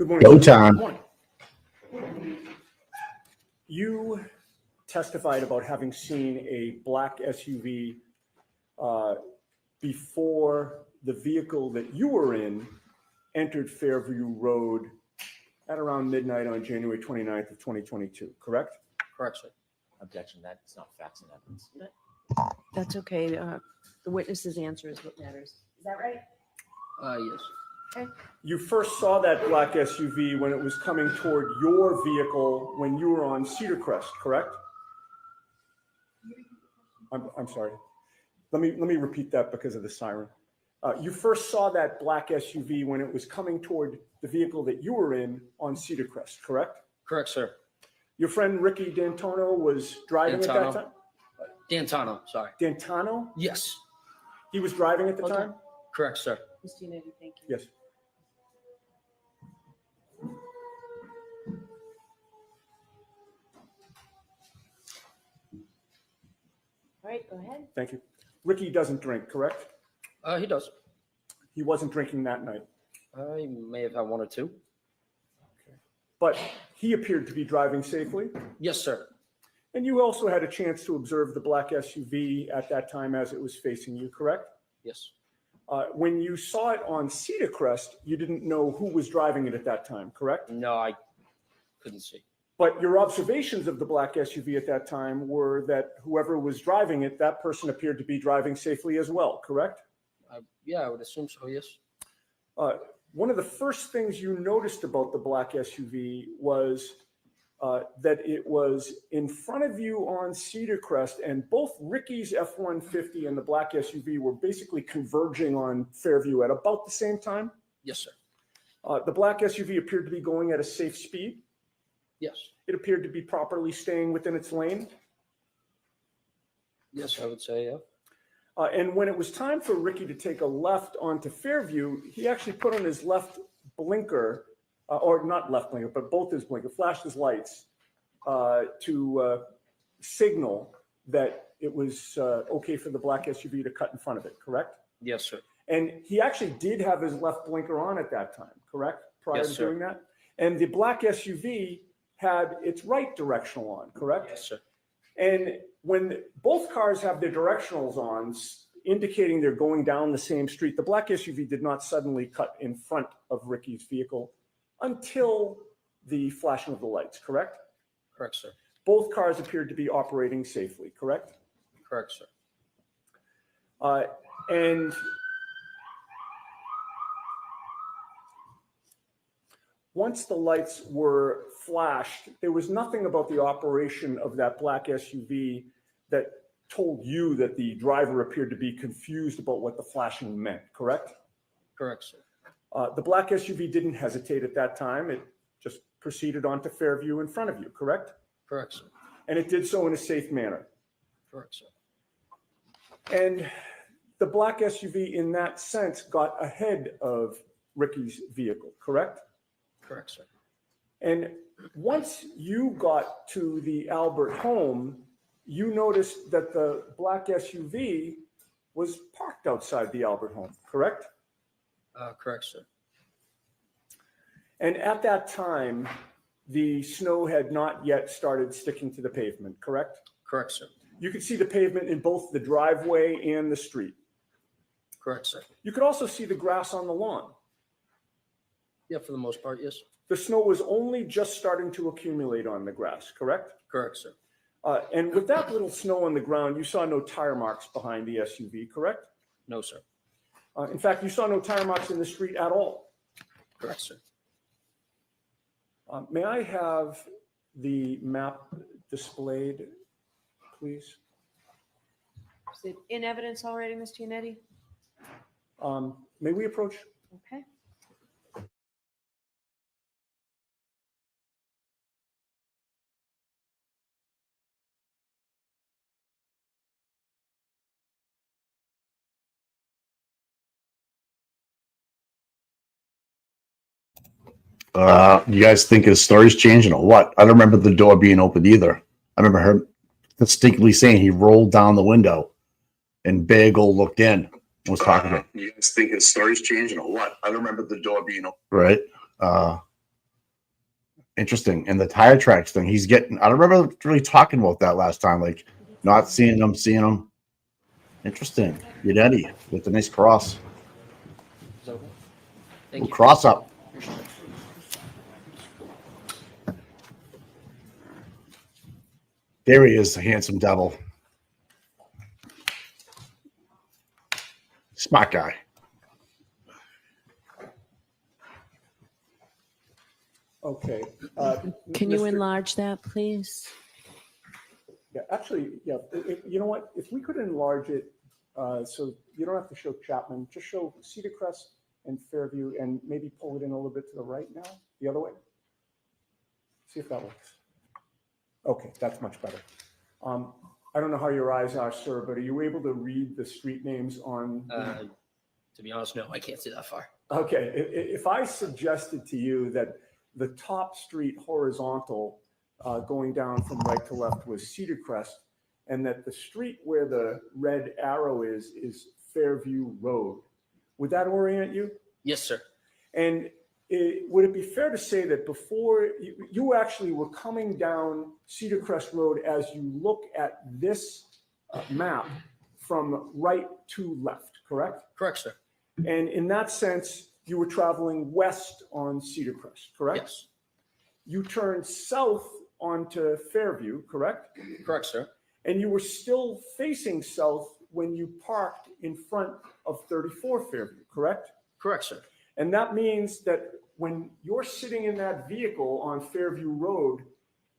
Good morning. Go sir. time. Good morning. You testified about having seen a black SUV before the vehicle that you were in entered Fairview Road at around midnight on January 29th of 2022, correct? Correct, sir. Objection, that's not facts and evidence. That's okay. The witness's answer is what matters. Is that right? Yes. You first saw that black SUV when it was coming toward your vehicle when you were on Cedar Crest, correct? I'm sorry. Let me repeat that because of the siren. You first saw that black SUV when it was coming toward the vehicle that you were in on Cedar Crest, correct? Correct, sir. Your friend Ricky D'Antona was driving at that D'Antano. time? D'Antano, sorry. D'Antano? Yes. He was driving at the Hold time? on. Correct, sir. Ms. Giannetti, thank you. Yes. All right, go ahead. Thank you. Ricky doesn't drink, correct? He does. He wasn't drinking that night, I may have had one or two. but he appeared to be driving safely. Yes, sir. And you also had a chance to observe the black SUV at that time as it was facing you, correct? Yes. When you saw it on Cedar Crest, you didn't know who was driving it at that time, correct? No, I couldn't see. But your observations of the black SUV at that time were that whoever was driving it, that person appeared to be driving safely as well, correct? Yeah, I would assume so, yes. One of the first things you noticed about the black SUV was that it was in front of you on Cedar Crest, and both Ricky's F-150 and the black SUV were basically converging on Fairview at about the same time. Yes, sir. The black SUV appeared to be going at a safe speed. Yes. It appeared to be properly staying within its lane. Yes, I would say, yeah. And when it was time for Ricky to take a left onto Fairview, he actually put on his left blinker, or not left blinker, but both his blinker, flashed his lights to signal that it was okay for the black SUV to cut in front of it, correct? Yes, sir. And he actually did have his left blinker on at that time, correct? Prior Yes, to sir. doing that? And the black SUV had its right directional on, correct? Yes, sir. And when both cars have their directionals on, indicating they're going down the same street, the black SUV did not suddenly cut in front of Ricky's vehicle until the flashing of the lights, correct? Correct, sir. Both cars appeared to be operating safely, correct? Correct, sir. And once the lights were flashed, there was nothing about the operation of that black SUV that told you that the driver appeared to be confused about what the flashing meant, correct? Correct, sir. The black SUV didn't hesitate at that time. It just proceeded onto Fairview in front of you, correct? Correct, sir. And it did so in a safe manner. Correct, sir. And the black SUV in that sense got ahead of Ricky's vehicle, correct? Correct, sir. And once you got to the Albert home, you noticed that the black SUV was parked outside the Albert home, correct? Correct, sir. And at that time, the snow had not yet started sticking to the pavement, correct? Correct, sir. You could see the pavement in both the driveway and the street. Correct, sir. You could also see the grass on the lawn. Yeah, for the most part, yes. The snow was only just starting to accumulate on the grass, correct? Correct, sir. And with that little snow on the ground, you saw no tire marks behind the SUV, correct? No, sir. In fact, you saw no tire marks in the street at all. Correct, sir. May I have the map displayed, please? Is it in evidence already, Ms. Giannetti? May we approach? Okay. You guys think his story's changing or what? I don't remember the door being open either. I remember her distinctly saying he rolled down the window and Bagel looked in and was talking to him. You guys think his story's changing or what? I don't remember the door being open. Right. Interesting. And the tire tracks thing, he's getting, I don't remember really talking about that last time, like not seeing them, seeing them. Interesting. Eddie with the nice cross. So, Ooh, thank you. cross up. There he is, the handsome devil. Smart guy. Okay. Can you Mr. enlarge that, please? Yeah, actually, yeah, you know what? If we could enlarge it, so you don't have to show Chapman, just show Cedar Crest and Fairview and maybe pull it in a little bit to the right now, the other way. See if that works. Okay, that's much better. I don't know how your eyes are, sir, but are you able to read the street names on? To be honest, no, I can't see that far. Okay, if I suggested to you that the top street horizontal going down from right to left was Cedar Crest, and that the street where the red arrow is Fairview Road, would that orient you? Yes, sir. And would it be fair to say that before you actually were coming down Cedar Crest Road as you look at this map from right to left, correct? Correct, sir. And in that sense, you were traveling west on Cedar Crest, correct? Yes. You turned south onto Fairview, correct? Correct, sir. And you were still facing south when you parked in front of 34 Fairview, correct? Correct, sir. And that means that when you're sitting in that vehicle on Fairview Road,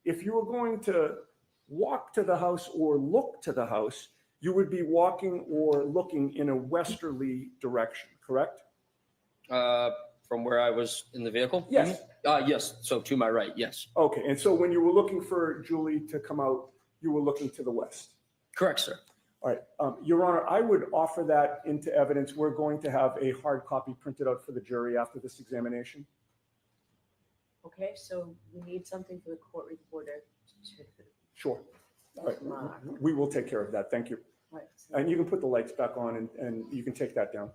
if you were going to walk to the house or look to the house, you would be walking or looking in a westerly direction, correct? From where I was in the vehicle? Yes. Yes. So to my right, yes. Okay, and so when you were looking for Julie to come out, you were looking to the west? Correct, sir. All right, Your Honor, I would offer that into evidence. We're going to have a hard copy printed out for the jury after this examination. Okay, so we need something for the court reporter to. Sure. All right, we will take care of that. Thank you. Right, so- And you can put the lights back on and you can take that down.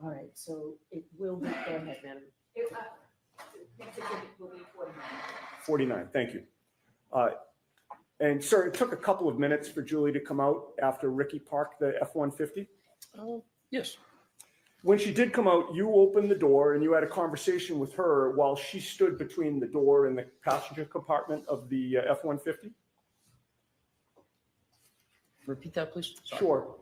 All right, so it will be, go ahead, madam. 49, thank you. And sir, it took a couple of minutes for Julie to come out after Ricky parked the F-150. Yes. When she did come out, you opened the door and you had a conversation with her while she stood between the door and the passenger compartment of the F-150? Repeat that, please. Sorry. Sure.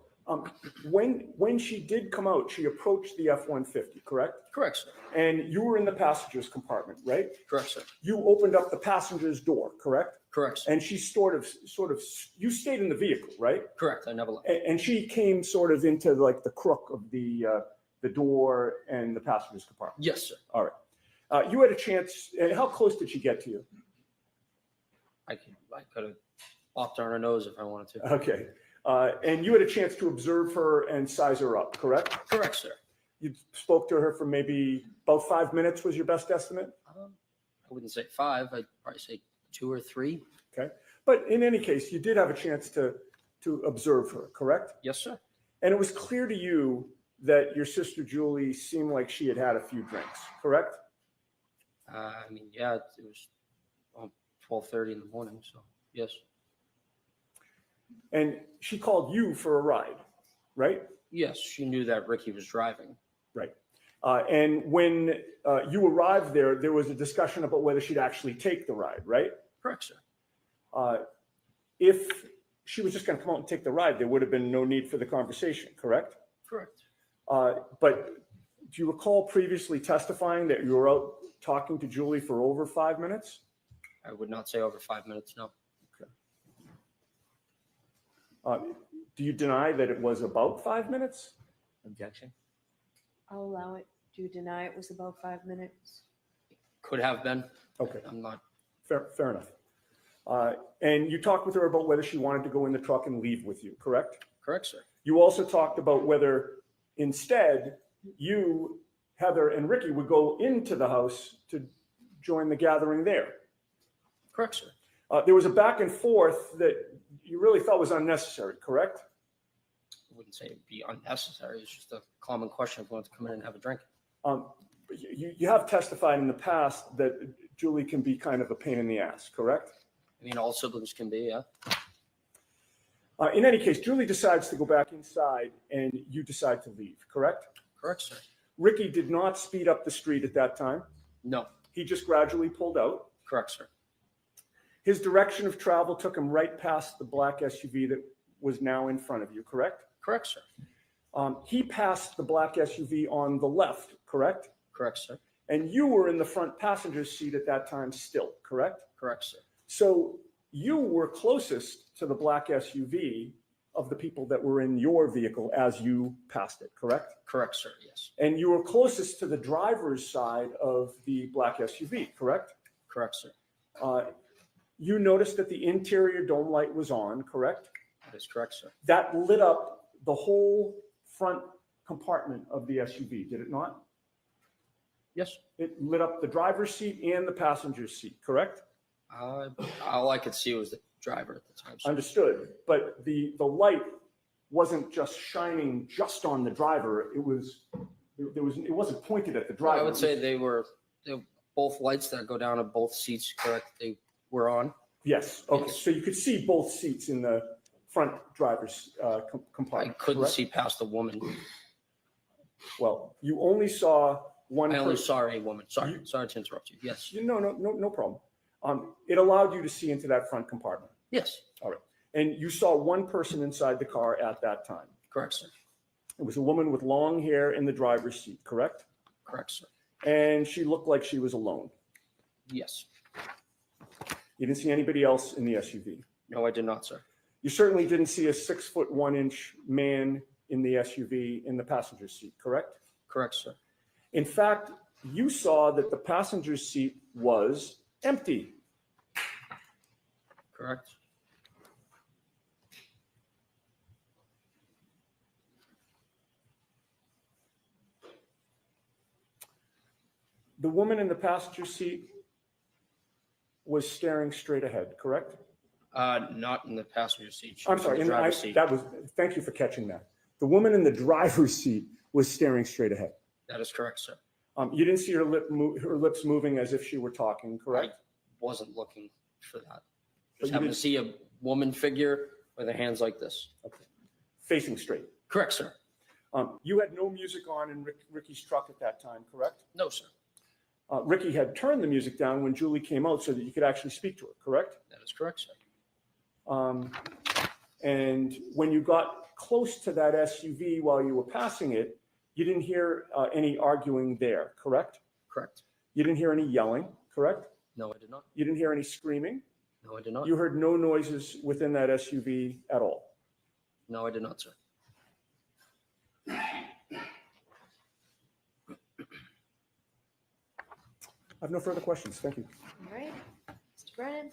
When she did come out, she approached the F-150, correct? Correct, sir. And you were in the passenger's compartment, right? Correct, sir. You opened up the passenger's door, correct? Correct, sir. And she sort of, you stayed in the vehicle, right? Correct. I never left. And she came sort of into like the crook of the door and the passenger's compartment. Yes, sir. All right. You had a chance. How close did she get to you? I could have popped her on her nose if I wanted to. Okay. And you had a chance to observe her and size her up, correct? Correct, sir. You spoke to her for maybe about 5 minutes was your best estimate? I wouldn't say 5. I'd probably say 2 or 3. Okay. But in any case, you did have a chance to observe her, correct? Yes, sir. And it was clear to you that your sister Julie seemed like she had had a few drinks, correct? I mean, yeah, it was 12:30 in the morning, so yes. And she called you for a ride, right? Yes, she knew that Ricky was driving. Right. And when you arrived there, there was a discussion about whether she'd actually take the ride, right? Correct, sir. If she was just going to come out and take the ride, there would have been no need for the conversation, correct? Correct. But do you recall previously testifying that you were out talking to Julie for over 5 minutes? I would not say over 5 minutes, no. Do you deny that it was about 5 minutes? Objection. I'll allow it. Do you deny it was about 5 minutes? Could have been. Okay, I'm not. fair enough. And you talked with her about whether she wanted to go in the truck and leave with you, correct? Correct, sir. You also talked about whether instead you, Heather, and Ricky would go into the house to join the gathering there. Correct, sir. There was a back and forth that you really felt was unnecessary, correct? I wouldn't say it'd be unnecessary. It's just a common question if you want to come in and have a drink. You have testified in the past that Julie can be kind of a pain in the ass, correct? I mean, all siblings can be, yeah. In any case, Julie decides to go back inside and you decide to leave, correct? Correct, sir. Ricky did not speed up the street at that time. No. He just gradually pulled out. Correct, sir. His direction of travel took him right past the black SUV that was now in front of you, correct? Correct, sir. He passed the black SUV on the left, correct? Correct, sir. And you were in the front passenger seat at that time still, correct? Correct, sir. So you were closest to the black SUV of the people that were in your vehicle as you passed it, correct? Correct, sir, yes. And you were closest to the driver's side of the black SUV, correct? Correct, sir. You noticed that the interior dome light was on, correct? That is correct, sir. That lit up the whole front compartment of the SUV, did it not? Yes. It lit up the driver's seat and the passenger seat, correct? All I could see was the driver at the time, sir. Understood. But the light wasn't just shining just on the driver. It wasn't pointed at the driver. I would say they were both lights that go down at both seats, correct? They were on. Yes. Okay. Yes. So you could see both seats in the front driver's I compartment. couldn't correct? see past the woman. Well, you only saw one. I only person. saw a woman. Sorry to interrupt you. Yes. No problem. It allowed you to see into that front compartment. Yes. All right. And you saw one person inside the car at that time. Correct, sir. It was a woman with long hair in the driver's seat, correct? Correct, sir. And she looked like she was alone. Yes. You didn't see anybody else in the SUV. No, I did not, sir. You certainly didn't see a 6'1" man in the SUV in the passenger seat, correct? Correct, sir. In fact, you saw that the passenger seat was empty. Correct. The woman in the passenger seat was staring straight ahead, correct? Not in the passenger seat. She I'm was sorry, in the driver's seat. thank you for catching that. The woman in the driver's seat was staring straight ahead. That is correct, sir. You didn't see her lips moving as if she were talking, correct? Wasn't looking for that. But Just you happened to did- see a woman figure with her hands like this. Okay. Facing straight. Correct, sir. You had no music on in Ricky's truck at that time, correct? No, sir. Ricky had turned the music down when Julie came out so that you could actually speak to her, correct? That is correct, sir. And when you got close to that SUV while you were passing it, you didn't hear any arguing there, correct? Correct. You didn't hear any yelling, correct? No, I did not. You didn't hear any screaming? No, I did not. You heard no noises within that SUV at all? No, I did not, sir. I have no further questions. Thank you. All right, Mr. Brennan?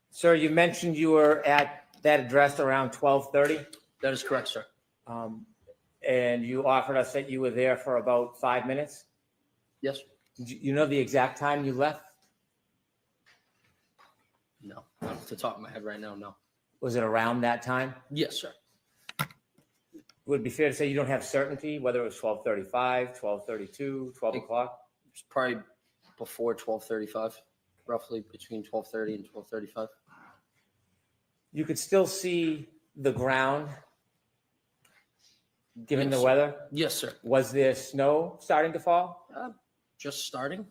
Sir, you mentioned you were at that address around 12:30, That is correct, sir. and you offered us that you were there for about 5 minutes. Yes. Did you know the exact time you left? No, not off the top of my head right now, no. Was it around that time? Yes, sir. Would it be fair to say you don't have certainty whether it was 12:35, 12:32, 12 o'clock? It's probably before 12:35, roughly between 12:30 and 12:35. You could still see the ground, given the Yes. weather. Yes, sir. Was there snow starting to fall? Just starting?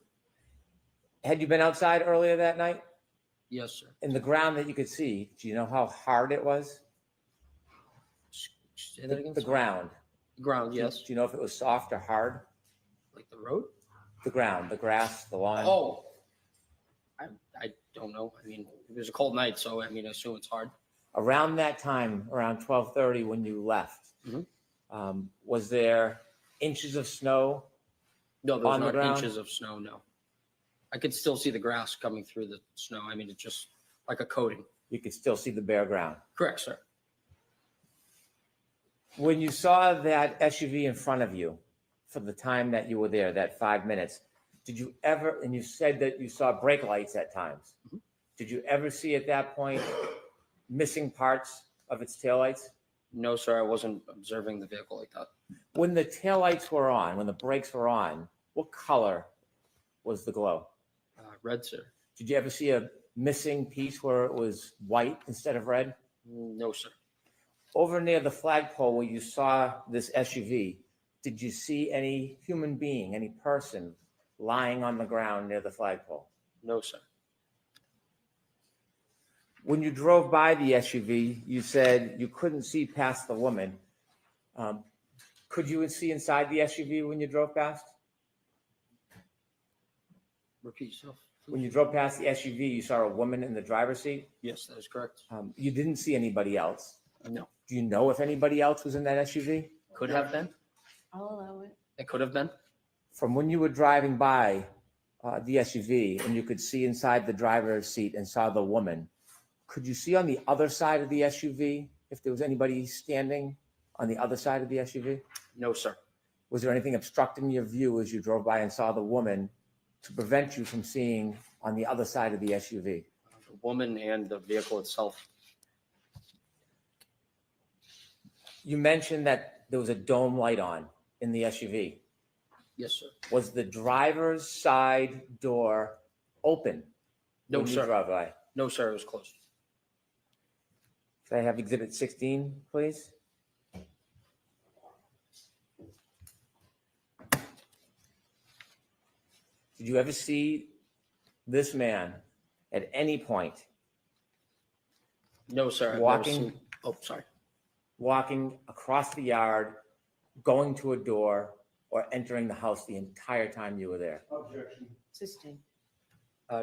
Had you been outside earlier that night? Yes, sir. In the ground that you could see, do you know how hard it was? Say that again? The ground. Ground, yes. Do you know if it was soft or hard? Like the road? The ground, the grass, the lawn. Oh, I don't know. I mean, it was a cold night, so I mean, I assume it's hard. Around that time, around 12:30 when you left, was there inches of snow? No, there was On the not ground? inches of snow, no. I could still see the grass coming through the snow. I mean, it's just like a coating. You could still see the bare ground. Correct, sir. When you saw that SUV in front of you for the time that you were there, that 5 minutes, did you ever, and you said that you saw brake lights at times, Did you ever see at that point missing parts of its taillights? No, sir, I wasn't observing the vehicle like that. When the taillights were on, when the brakes were on, what color was the glow? Red, sir. Did you ever see a missing piece where it was white instead of red? No, sir. Over near the flagpole where you saw this SUV, did you see any human being, any person lying on the ground near the flagpole? No, sir. When you drove by the SUV, you said you couldn't see past the woman. Could you see inside the SUV when you drove past? Repeat yourself. When you drove past the SUV, you saw a woman in the driver's seat? Yes, that is correct. You didn't see anybody else. No. Do you know if anybody else was in that SUV? Could have been. I'll allow it. It could have been. From when you were driving by the SUV and you could see inside the driver's seat and saw the woman, could you see on the other side of the SUV if there was anybody standing on the other side of the SUV? No, sir. Was there anything obstructing your view as you drove by and saw the woman to prevent you from seeing on the other side of the SUV? The woman and the vehicle itself. You mentioned that there was a dome light on in the SUV. Yes, sir. Was the driver's side door open? No, when you sir. drove by? No, sir, it was closed. Can I have exhibit 16, please? Did you ever see this man at any point No, sir. I've never walking seen- Oh, sorry. walking across the yard, going to a door, or entering the house the entire time you were there? Objection. Sustain.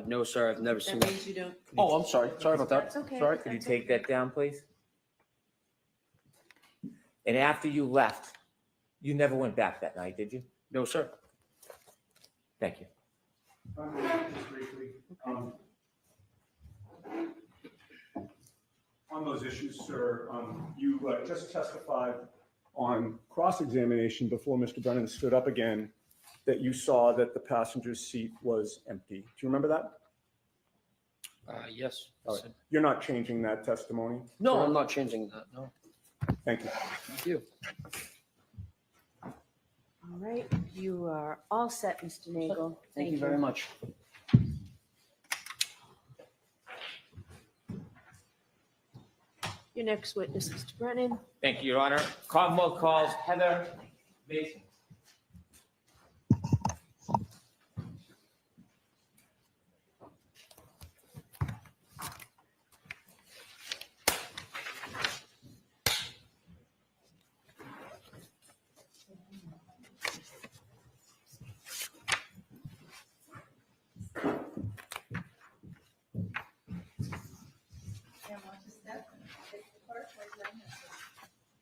No, sir, I've never seen That that. means you don't. Oh, I'm sorry. Sorry about that. That's okay. Sorry. Could you That's take that down, please? And after you left, you never went back that night, did you? No, sir. Thank you. Just briefly, on those issues, sir, you just testified on cross-examination before Mr. Brennan stood up again that you saw that the passenger's seat was empty. Do you remember that? Yes. All right. You're not changing that testimony? No, sir? I'm not changing that. No. Thank you. Thank you. All right, you are all set, Mr. Nagel. Thank you very much. Your next witness, Mr. Brennan. Thank you, Your Honor. Commonwealth calls Heather Mason.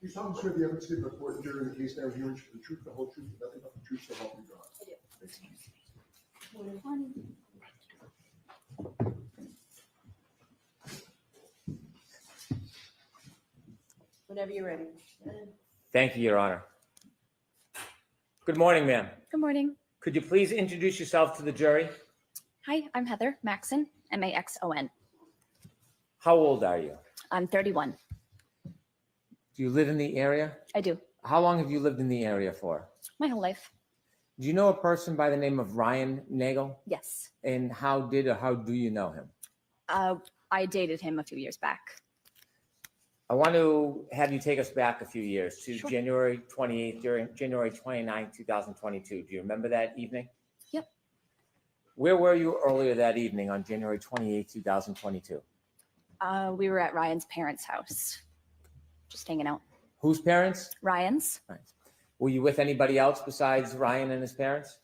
You solemnly swear the evidence given before the jury in the case now hearing should be the truth, the whole truth, and nothing but the truth, so help you God. Whenever you're ready. Thank you, Your Honor. Good morning, ma'am. Good morning. Could you please introduce yourself to the jury? Hi, I'm Heather Maxon, Maxon. How old are you? I'm 31. Do you live in the area? I do. How long have you lived in the area for? My whole life. Do you know a person by the name of Ryan Nagel? Yes. And how do you know him? I dated him a few years back. I want to have you take us back a few years to Sure. January 28th, during January 29th, 2022. Do you remember that evening? Yep. Where were you earlier that evening on January 28th, 2022? We were at Ryan's parents' house, just hanging out. Whose parents? Ryan's. Were you with anybody else besides Ryan and his parents?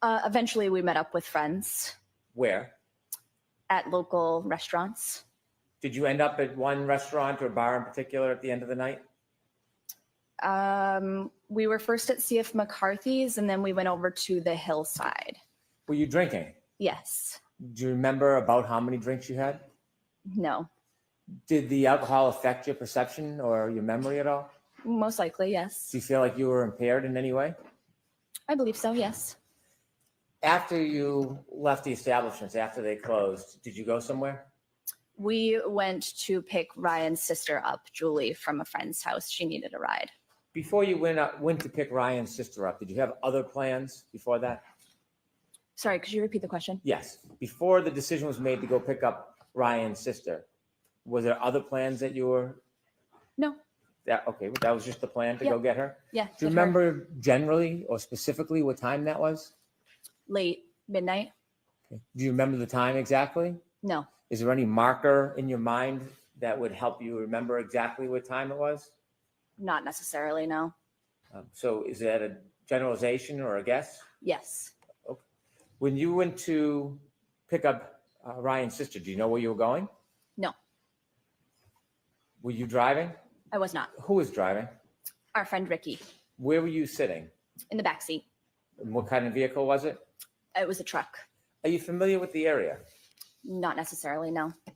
Eventually, we met up with friends Where? at local restaurants. Did you end up at one restaurant or bar in particular at the end of the night? We were first at CF McCarthy's, and then we went over to the hillside. Were you drinking? Yes. Do you remember about how many drinks you had? No. Did the alcohol affect your perception or your memory at all? Most likely, yes. Do you feel like you were impaired in any way? I believe so, yes. After you left the establishments, after they closed, did you go somewhere? We went to pick Ryan's sister up, Julie, from a friend's house. She needed a ride. Before you went to pick Ryan's sister up, did you have other plans before that? Sorry, could you repeat the question? Yes. Before the decision was made to go pick up Ryan's sister, were there other plans that you were? No. That was just the plan to Yeah. go get her? Yeah. Do you with her. remember generally or specifically what time that was? Late midnight? Do you remember the time exactly? No. Is there any marker in your mind that would help you remember exactly what time it was? Not necessarily, no. So is that a generalization or a guess? Yes. When you went to pick up Ryan's sister, do you know where you were going? No. Were you driving? I was not. Who was driving? Our friend Ricky Where were you sitting? in the back seat. And what kind of vehicle was it? It was a truck. Are you familiar with the area? Not necessarily, no. Do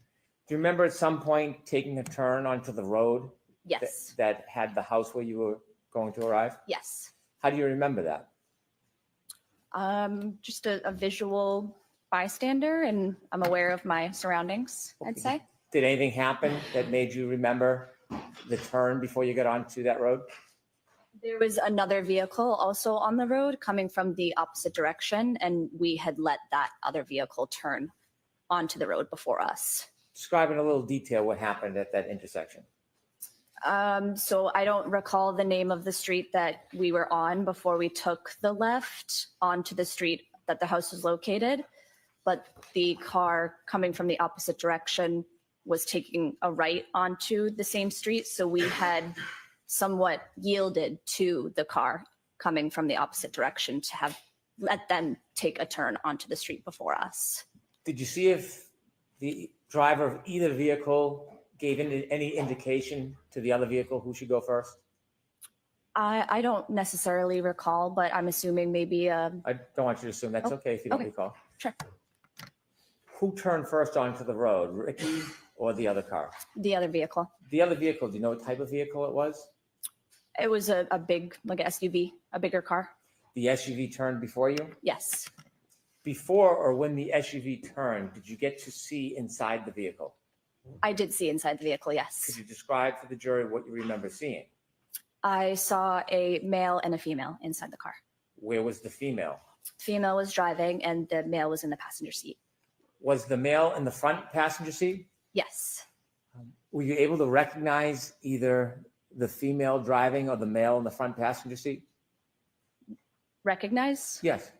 you remember at some point taking a turn onto the road Yes. that had the house where you were going to arrive? Yes. How do you remember that? Just a visual bystander, and I'm aware of my surroundings, I'd say. Did anything happen that made you remember the turn before you got onto that road? There was another vehicle also on the road coming from the opposite direction, and we had let that other vehicle turn onto the road before us. Describe in a little detail what happened at that intersection. So I don't recall the name of the street that we were on before we took the left onto the street that the house was located. But the car coming from the opposite direction was taking a right onto the same street. So we had somewhat yielded to the car coming from the opposite direction to have let them take a turn onto the street before us. Did you see if the driver of either vehicle gave any indication to the other vehicle who should go first? I don't necessarily recall, but I'm assuming maybe I don't want you to assume. That's Oh, okay if you don't okay. recall. Sure. Who turned first onto the road, Ricky or the other car? The other vehicle. The other vehicle, do you know what type of vehicle it was? It was a big, like a SUV, a bigger car. The SUV turned before you? Yes. Before or when the SUV turned, did you get to see inside the vehicle? I did see inside the vehicle, yes. Could you describe for the jury what you remember seeing? I saw a male and a female inside the car. Where was the female? Female was driving and the male was in the passenger seat. Was the male in the front passenger seat? Yes. Were you able to recognize either the female driving or the male in the front passenger seat? Recognize? Yes.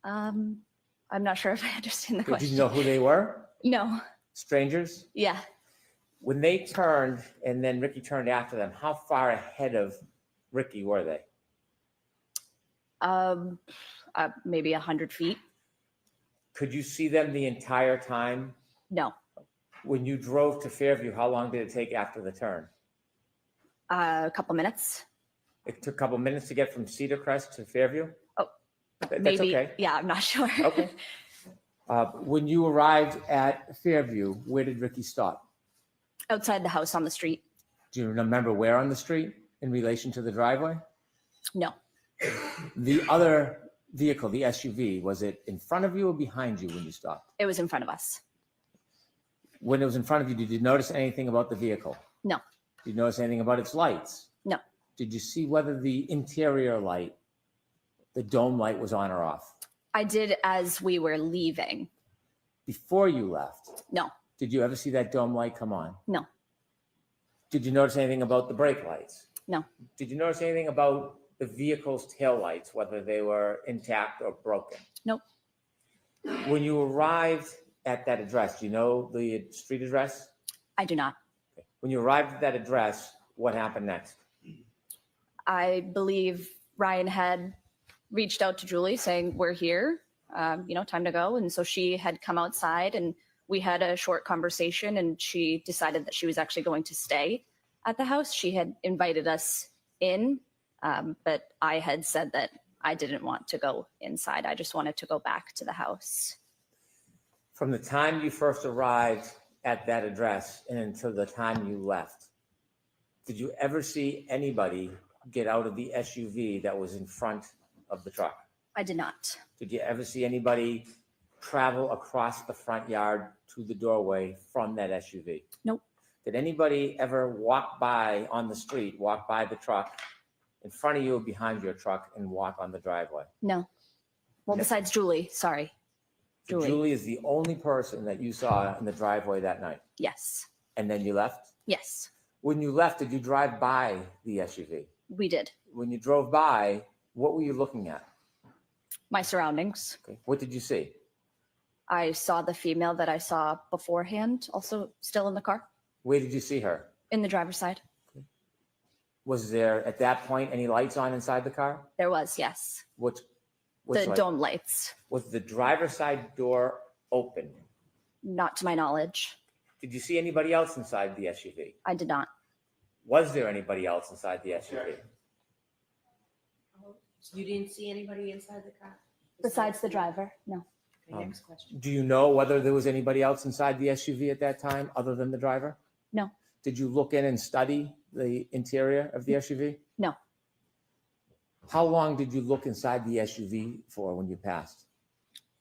I'm not sure if I understand the Did question. you know who they were? No. Strangers? Yeah. When they turned and then Ricky turned after them, how far ahead of Ricky were they? Maybe 100 feet. Could you see them the entire time? No. When you drove to Fairview, how long did it take after the turn? A couple minutes. It took a couple minutes to get from Cedar Crest to Fairview? Oh, That's maybe. okay. Yeah, I'm not sure. Okay. When you arrived at Fairview, where did Ricky stop? Outside the house on the street. Do you remember where on the street in relation to the driveway? No. The other vehicle, the SUV, was it in front of you or behind you when you stopped? It was in front of us. When it was in front of you, did you notice anything about the vehicle? No. Did you notice anything about its lights? No. Did you see whether the interior light, the dome light, was on or off? I did as we were leaving. Before you left, No. did you ever see that dome light come on? No. Did you notice anything about the brake lights? No. Did you notice anything about the vehicle's tail lights, whether they were intact or broken? Nope. When you arrived at that address, do you know the street address? I do not. When you arrived at that address, what happened next? I believe Ryan had reached out to Julie saying, we're here, time to go. And so she had come outside and we had a short conversation and she decided that she was actually going to stay at the house. She had invited us in, but I had said that I didn't want to go inside. I just wanted to go back to the house. From the time you first arrived at that address and until the time you left, did you ever see anybody get out of the SUV that was in front of the truck? I did not. Did you ever see anybody travel across the front yard to the doorway from that SUV? Nope. Did anybody ever walk by on the street, walk by the truck in front of you or behind your truck and walk on the driveway? No. Well, No. besides Julie, sorry. So Julie is the only person that you saw in the driveway that night, Yes. and then you left? Yes, When you left, did you drive by the SUV? we did. When you drove by, what were you looking at? My surroundings. Okay. What did you see? I saw the female that I saw beforehand, also still in the car, Where did you see her? in the driver's side. Was there at that point any lights on inside the car? There was, yes. Which The light? dome lights, Was the driver's side door open? not to my knowledge. Did you see anybody else inside the SUV? I did not. Was there anybody else inside the SUV? You didn't see anybody inside the car? Besides the driver, no. Okay, next question. Do you know whether there was anybody else inside the SUV at that time other than the driver? No. Did you look in and study the interior of the SUV? No. How long did you look inside the SUV for when you passed?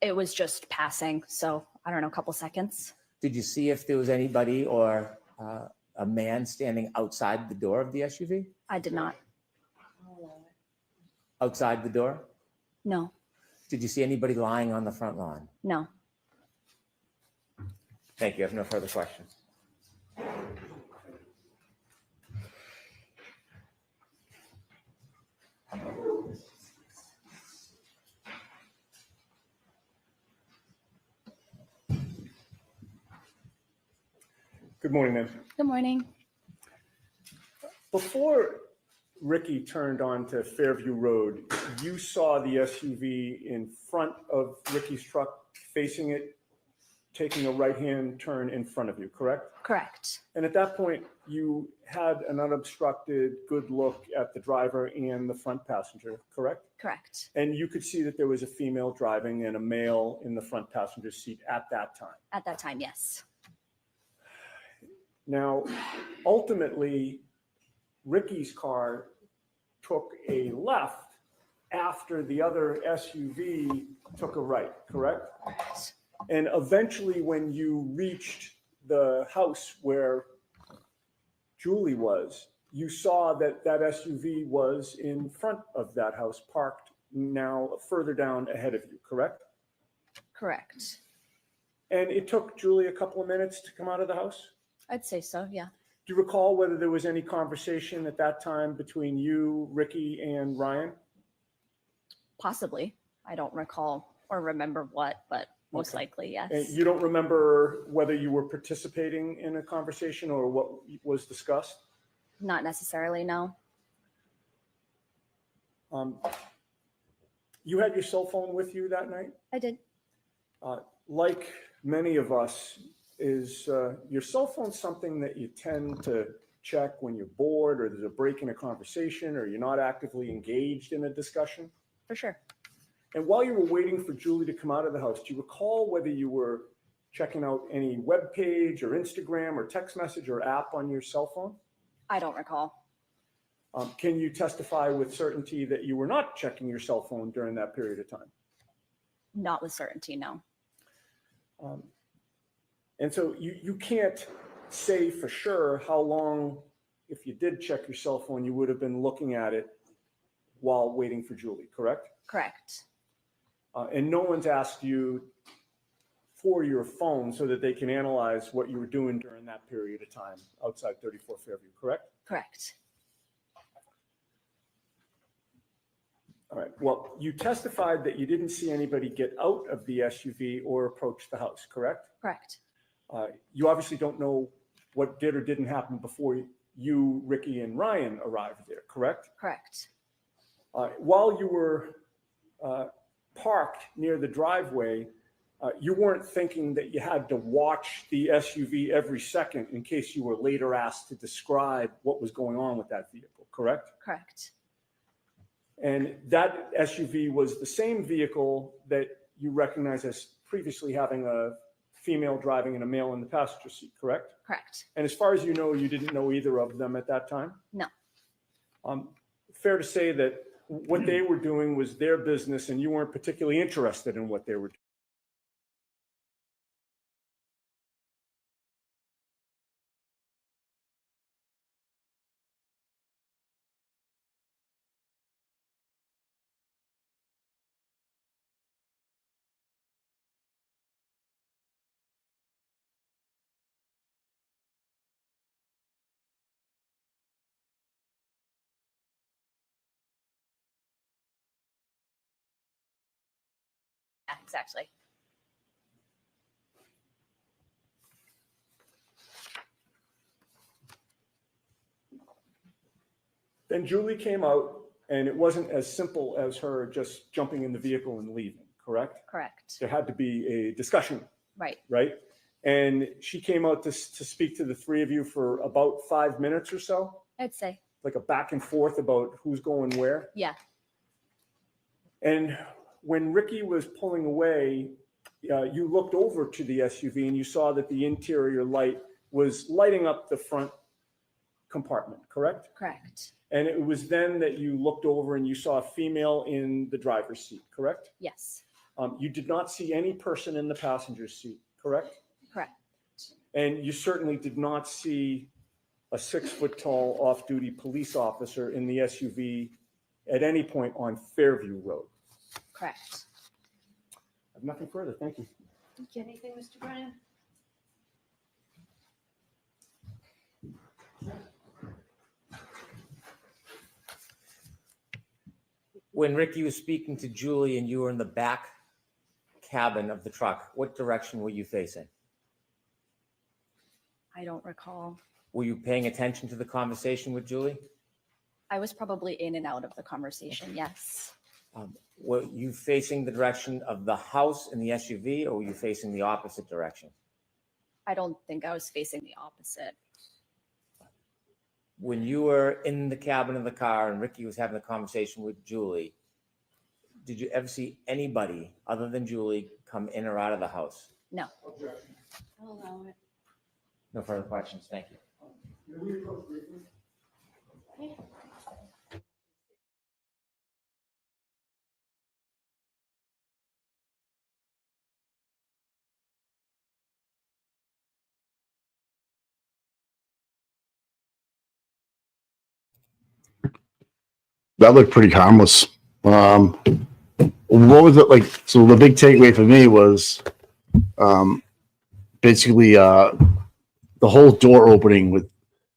It was just passing, so I don't know, a couple seconds. Did you see if there was anybody or a man standing outside the door of the SUV? I did not. Outside the door? No, Did you see anybody lying on the front lawn? no. Thank you. I have no further questions. Good morning, ma'am. Good morning. Before Ricky turned onto Fairview Road, you saw the SUV in front of Ricky's truck, facing it, taking a right-hand turn in front of you, correct? Correct. And at that point, you had an unobstructed good look at the driver and the front passenger, correct? Correct. And you could see that there was a female driving and a male in the front passenger seat at that time. At that time, yes. Now, ultimately, Ricky's car took a left after the other SUV took a right, correct? And eventually, when you reached the house where Julie was, you saw that that SUV was in front of that house, parked now further down ahead of you, correct? Correct. And it took Julie a couple of minutes to come out of the house? I'd say so, yeah. Do you recall whether there was any conversation at that time between you, Ricky, and Ryan? Possibly. I don't recall or remember what, but most Okay. likely, yes. And you don't remember whether you were participating in a conversation or what was discussed? Not necessarily, no. You had your cell phone with you that night? I did. Like many of us, is your cell phone something that you tend to check when you're bored or there's a break in a conversation or you're not actively engaged in a discussion? For sure. And while you were waiting for Julie to come out of the house, do you recall whether you were checking out any web page or Instagram or text message or app on your cell phone? I don't recall. Can you testify with certainty that you were not checking your cell phone during that period of time? Not with certainty, no. And so you can't say for sure how long, if you did check your cell phone, you would have been looking at it while waiting for Julie, correct? Correct. And no one's asked you for your phone so that they can analyze what you were doing during that period of time outside 34 Fairview, correct? Correct. All right. Well, you testified that you didn't see anybody get out of the SUV or approach the house, correct? Correct. You obviously don't know what did or didn't happen before you, Ricky, and Ryan arrived there, correct? Correct. While you were parked near the driveway, you weren't thinking that you had to watch the SUV every second in case you were later asked to describe what was going on with that vehicle, correct? Correct. And that SUV was the same vehicle that you recognize as previously having a female driving and a male in the passenger seat, correct? Correct. And as far as you know, you didn't know either of them at that time? No. Fair to say that what they were doing was their business and you weren't particularly interested in what they were doing? exactly. Then Julie came out, and it wasn't as simple as her just jumping in the vehicle and leaving, correct? Correct. There had to be a discussion, Right. right? And she came out to speak to the three of you for about 5 minutes or so, I'd say. like a back and forth about who's going where. Yeah. And when Ricky was pulling away, you looked over to the SUV and you saw that the interior light was lighting up the front compartment, correct? Correct. And it was then that you looked over and you saw a female in the driver's seat, correct? Yes. You did not see any person in the passenger seat, correct? Correct. And you certainly did not see a 6-foot-tall off-duty police officer in the SUV at any point on Fairview Road. Correct. I have nothing further. Thank you. Anything, Mr. Brennan? When Ricky was speaking to Julie and you were in the back cabin of the truck, what direction were you facing? I don't recall. Were you paying attention to the conversation with Julie? I was probably in and out of the conversation. Yes. Were you facing the direction of the house in the SUV, or were you facing the opposite direction? I don't think I was facing the opposite. When you were in the cabin of the car and Ricky was having a conversation with Julie, did you ever see anybody other than Julie come in or out of the house? No. I'll allow it. No further questions. Thank you. Okay. That looked pretty harmless. What was it like? So the big takeaway for me was basically the whole door opening with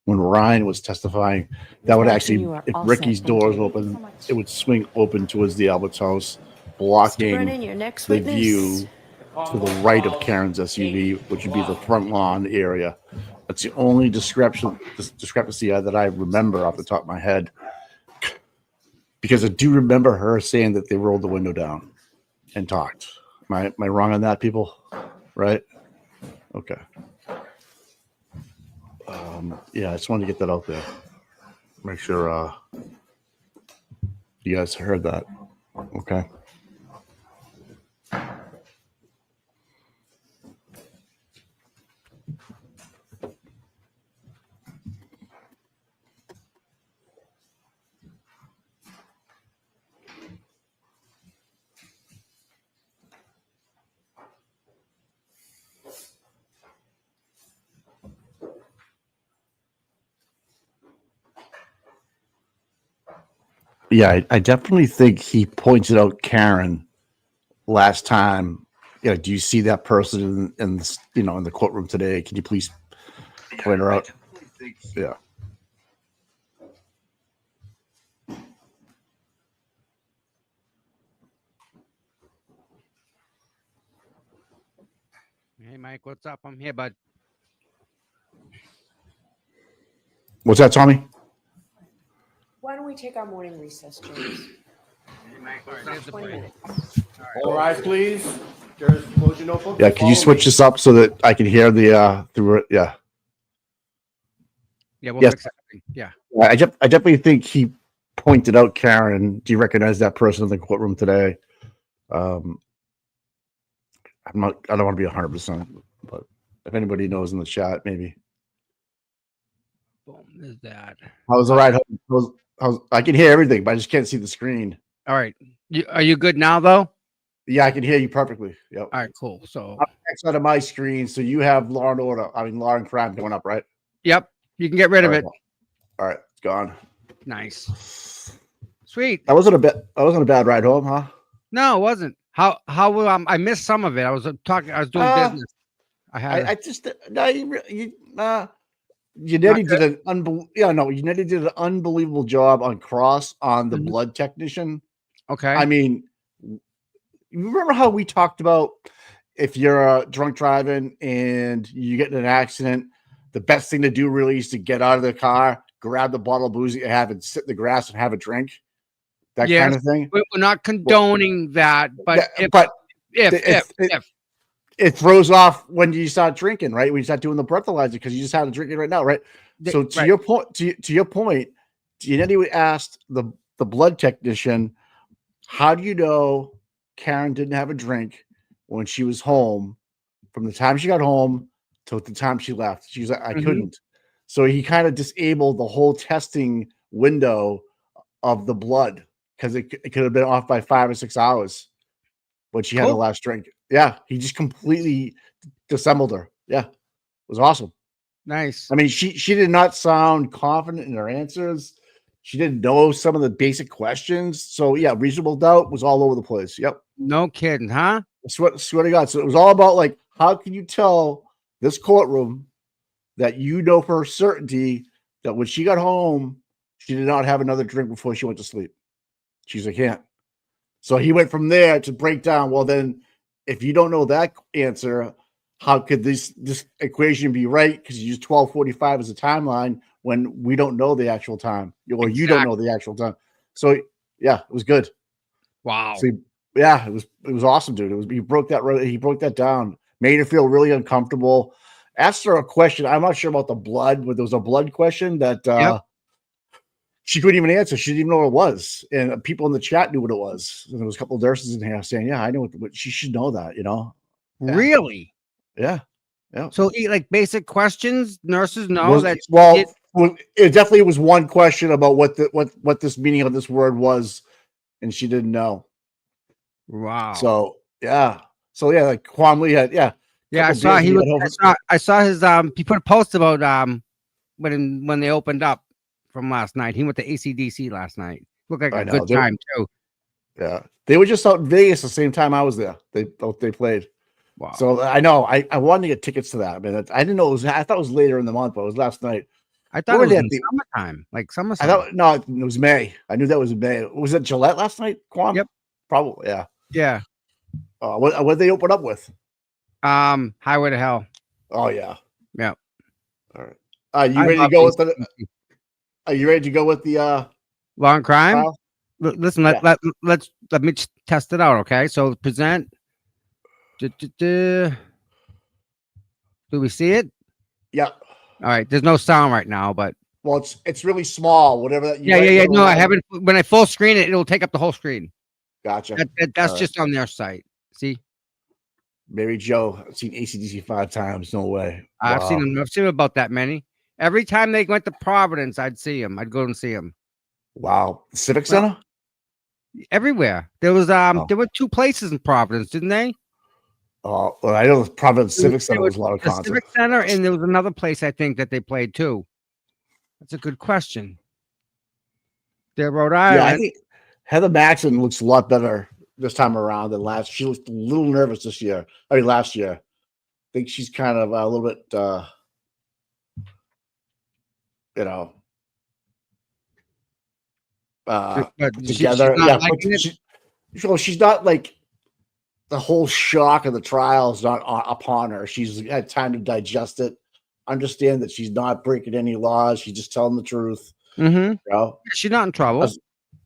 when Ryan was testifying. That would actually, if Ricky's door is open, it would swing open towards the Albert's house, blocking Brennan, your next the witness. view to the right of Karen's SUV, which would be the front lawn area. That's the only discrepancy that I remember off the top of my head. Because I do remember her saying that they rolled the window down and talked. Am I wrong on that, people? Right? Okay. Yeah, I just wanted to get that out there. Make sure you guys heard that. Okay. Yeah, I definitely think he pointed out Karen last time. Yeah, do you see that person in the courtroom today? Can you please point her out? Yeah. Hey, Mike, what's up? I'm here, bud. What's that, Tommy? Why don't we take our morning recess, James? Here's the 20 plan. minutes. All rise, please. Jared, close your notebook. Yeah, can you switch this up so that I can hear the through it? Yeah. Yeah, we'll Yes. fix everything. Yeah. I definitely think he pointed out Karen. Do you recognize that person in the courtroom today? I don't want to be 100%, but if anybody knows in the chat, maybe. Boom. There's that. How's the ride home? I can hear everything, but I just can't see the screen. All right. Are you good now, though? Yeah, I can hear you perfectly. Yep. All right, cool. So, I'm next out of my screen, so you have Law and Order. I mean, Law and Crime going up, right? yep, you can get rid of it. All right, it's gone. Nice. Sweet. That wasn't a bad ride home, huh? No, it wasn't. How I missed some of it. I was doing business. Yannetti did an Yannetti did an unbelievable job on Cross on the blood technician. Okay. I mean, you remember how we talked about if you're drunk driving and you get in an accident, the best thing to do really is to get out of the car, grab the bottle of booze that you have, and sit in the grass and have a drink. That Yes, kind of thing. We're not condoning that, but Yeah, but if it throws off when you start drinking, right? When you start doing the breathalyzer because you just had to drink it right now, right? So to your point, to your point, Giannetti asked the blood technician, how do you know Karen didn't have a drink when she was home from the time she got home till the time she left? She was like, I couldn't. So he kind of disabled the whole testing window of the blood because it could have been off by 5 or 6 hours when she had the last drink. Yeah, he just completely disassembled her. Yeah, it was awesome. Nice. I mean, she did not sound confident in her answers. She didn't know some of the basic questions. So yeah, reasonable doubt was all over the place. Yep. No kidding, huh? Swear to God. So it was all about like, how can you tell this courtroom that you know for certainty that when she got home, she did not have another drink before she went to sleep? She's like, can't. So he went from there to break down. Well, then if you don't know that answer, how could this equation be right? Because you use 1245 as a timeline when we don't know the actual time, or you don't know the actual time. So yeah, it was good. Wow. So yeah, it was awesome, dude. He broke that down, made her feel really uncomfortable. Asked her a question. I'm not sure about the blood, but there was a blood question that she couldn't even answer. She didn't even know what it was. And people in the chat knew what it was. And there was a couple of nurses in here saying, yeah, I know what she should know that, you know? Yeah. Really? Yeah. Yeah. So like basic questions, nurses know that. Well, it definitely was one question about what this meaning of this word was, and she didn't know. Wow. So yeah. Like Kwame had I saw his he put a post about when they opened up from last night. He went to ACDC last night. Looked like a good time too. Yeah. They were just out in Vegas the same time I was there. They played. Wow. So I know I wanted to get tickets to that. I mean, I didn't know I thought it was later in the month, but it was last night. I thought it was in summertime, like summertime. I thought no, it was May. I knew that was in May. Was it Gillette last night, Kwame? Yep. Probably, yeah. Yeah. What did they open up with? Highway to Hell. Oh yeah. Yeah. All right. Are you ready to go with the? Are you ready to go with the Law and Crime? trial? Listen, let me test it out. Okay, so present. Do we see it? Yeah. All right. There's no sound right now, but well, it's really small. Whatever that. Yeah. No, I haven't. When I full screen it, it'll take up the whole screen. Gotcha. That's just on their site. See, Mary Jo, I've seen ACDC 5 times. No way. I've seen them. I've seen about that many. Every time they went to Providence, I'd see them. I'd go and see them. Wow. Civic Center. Everywhere. There was there were 2 places in Providence, didn't they? Oh, well, I know Providence Civic Center was a lot of the concerts. Civic Center, and there was another place I think that they played too. That's a good question. They're Rhode Island. Yeah, I think Heather Maxon looks a lot better this time around than last. She looked a little nervous this year. I mean, last year. I think she's kind of a little bit, together. She's not like the whole shock of the trial is not upon her. She's had time to digest it, understand that she's not breaking any laws. She's just telling the truth. Mm-hmm. You know? She's not in trouble. As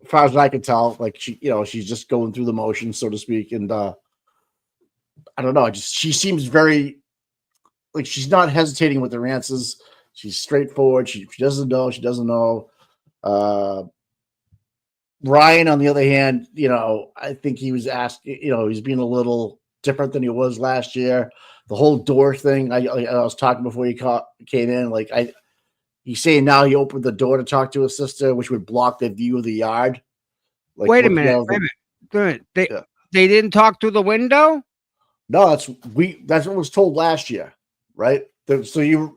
far as I can tell, like she's just going through the motions, so to speak. And I don't know. She seems very like she's not hesitating with her answers. She's straightforward. She doesn't know. She doesn't know. Ryan, on the other hand, I think he was asked, he's being a little different than he was last year. The whole door thing, I was talking before he came in, he's saying now he opened the door to talk to his sister, which would block the view of the yard. Wait a minute. They didn't talk through the window? No, that's what was told last year, right? So you're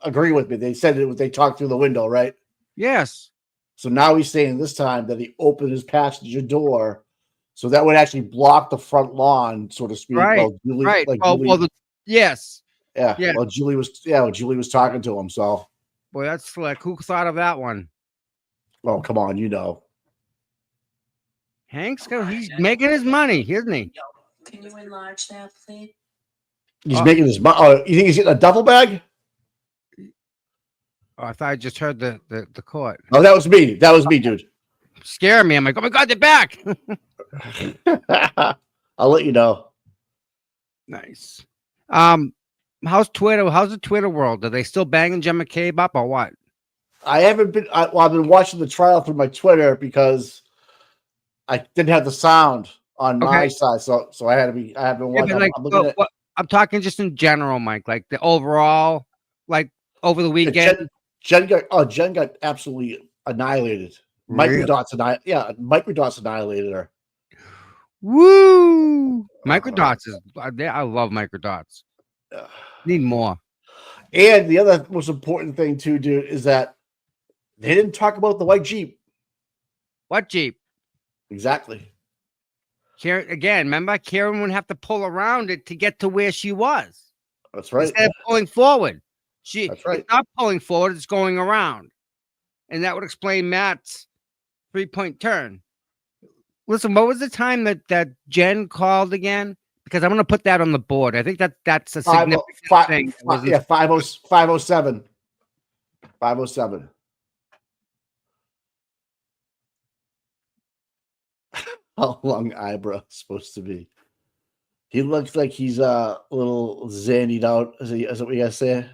agreeing with me. They said they talked through the window, right? Yes. So now he's saying this time that he opened his passenger door, so that would actually block the front lawn, so to speak. Right. Julie, yes. Yeah. Yeah. Well, Julie was talking to him. So, boy, that's slick. Who thought of that one? Oh, come on, He's making his money, isn't he? Can you enlarge that, please? He's making his money. Oh, you think he's getting a duffel bag? Oh, I thought I just heard the court. Oh, that was me. That was me, dude. Scare me. I'm like, oh my God, they're back. I'll let you know. Nice. How's Twitter? How's the Twitter world? Are they still banging Jen McCabe up or what? I haven't been. I've been watching the trial through my Twitter because I didn't have the sound on my side, so I had to be. I have been watching. Like, I'm talking just in general, Mike. Like the overall, like over the weekend. Jen got absolutely annihilated. Mike Dots annihilated her. Woo! Microdots is. I love microdots. Need more. And the other most important thing too, dude, is that they didn't talk about the white Jeep. What Jeep? Exactly. Karen, again, remember, Karen would have to pull around it to get to where she was. That's right. Instead of pulling forward. That's right. It's not pulling forward, it's going around. And that would explain Matt's 3-point turn. Listen, what was the time that Jen called again? Because I'm going to put that on the board. I think that's a significant thing. 507. 507. How long eyebrow supposed to be? He looks like he's a little zannied out. Is that what you guys say?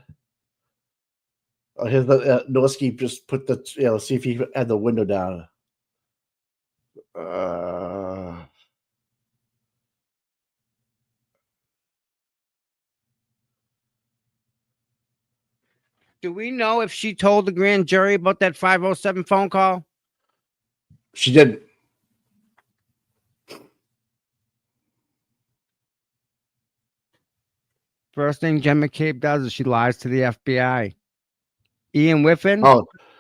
Oh, here's the Norsky just put the see if he had the window down. Do we know if she told the grand jury about that 507 phone call? She didn't. First thing Jen McCabe does is she lies to the FBI. Ian Whiffen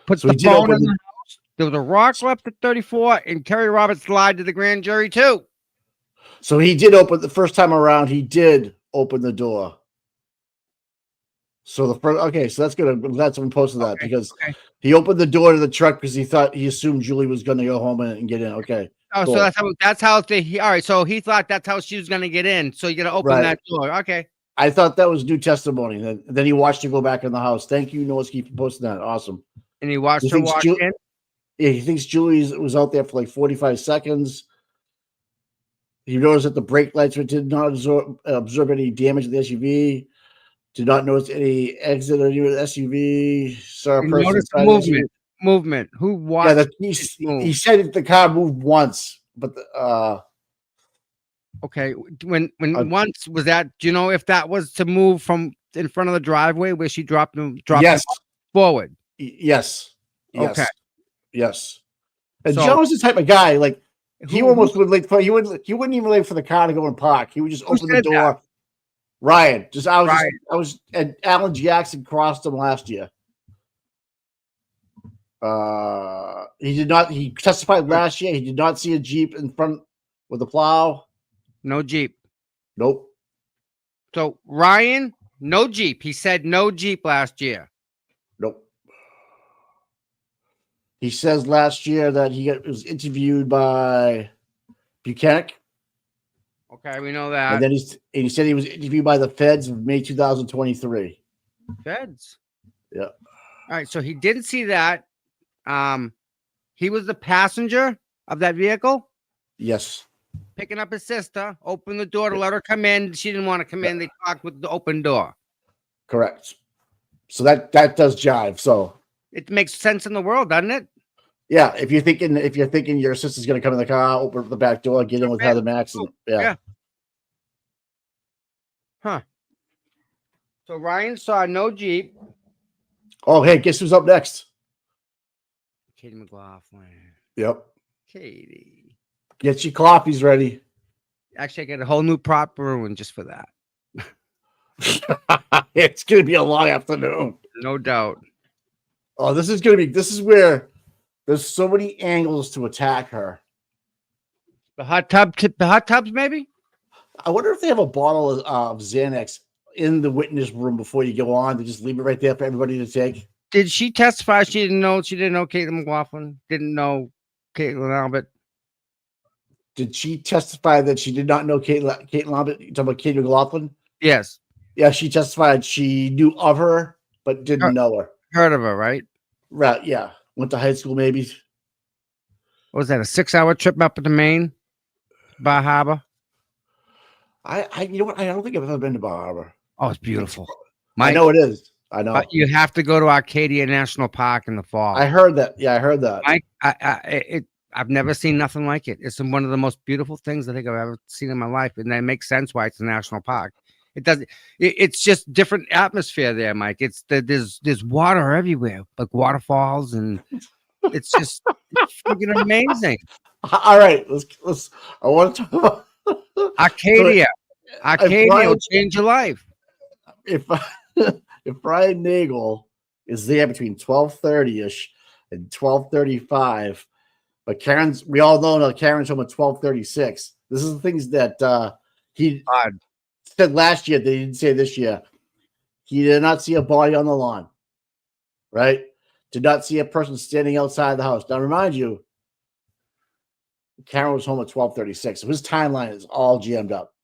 puts so the phone in the house. There was a rock left at 34, and Kerry Roberts lied to the grand jury too. So he did open the first time around. He did open the door. So the first, so that's good. I'm glad someone posted that because he opened the door to the truck because he assumed Julie was going to go home and get in. Okay. Oh, cool. so that's how all right. So he thought that's how she was going to get in. So you got to open that door. Okay. I thought that was new testimony. Then he watched her go back in the house. Thank you, Norsky, for posting that. Awesome. And he watched her walk in. Yeah, he thinks Julie was out there for like 45 seconds. He noticed that the brake lights did not absorb any damage to the SUV. Did not notice any exit or any SUV. Saw a person movement. Who watched? Yeah, he said that the car moved once, but okay. When once was that? Do you know if that was to move from in front of the driveway where she dropped him forward? Yes. Okay. Yes. And Joe was the type of guy like he almost would like he wouldn't even wait for the car to go and park. He would just open the door. That? Ryan, and Alan Jackson crossed him last year. He testified last year. He did not see a Jeep in front with a plow. No Jeep. Nope. So Ryan, no Jeep. He said no Jeep last year. Nope. He says last year that he was interviewed by Buchanan. Okay, we know that. And then he said he was interviewed by the feds in May 2023. Feds. Yeah. All right, so he didn't see that. He was the passenger of that vehicle. Yes. Picking up his sister, opened the door to let her come in. She didn't want to come in. They talked with the open door. Correct. So that does jive. So it makes sense in the world, doesn't it? Yeah, if you're thinking your sister's gonna come in the car, open up the back door, get in with Heather Max, and yeah. Huh. So Ryan saw no Jeep. Oh, hey, guess who's up next? Katie McLaughlin. Yep. Katie. Get your coffees ready. Actually, I got a whole new prop brewing just for that. It's gonna be a long afternoon. No doubt. Oh, this is where there's so many angles to attack her. The hot tubs, maybe? I wonder if they have a bottle of Xanax in the witness room before you go on. They just leave it right there for everybody to take. Did she testify she didn't know Caitlin McLaughlin? Didn't know Caitlin Albert? Did she testify that she did not know Kate Lambert? You talking about Katie McLaughlin? Yes. Yeah, she testified she knew of her, but didn't know her. Heard of her, right? Right, yeah. Went to high school, maybe. What was that, a 6-hour trip up to Maine? Bar Harbor? You know what? I don't think I've ever been to Bar Harbor. Oh, it's beautiful. I know it is. I know. But you have to go to Arcadia National Park in the fall. I heard that. Yeah, I heard that. I've never seen nothing like it. It's one of the most beautiful things I think I've ever seen in my life, and that makes sense why it's a national park. It doesn't. It's just different atmosphere there, Mike. There's water everywhere, like waterfalls, and it's just it's freaking amazing. All right, let's. I want to talk about Arcadia. Arcadia Brian, will change your life. If Brian Nagel is there between 12:30ish and 12:35, but we all know that Karen's home at 12:36. This is the things that he said last year that he didn't say this year. He did not see a body on the lawn, right? Did not see a person standing outside the house. Now, remind you, Karen was home at 12:36. So his timeline is all jammed up.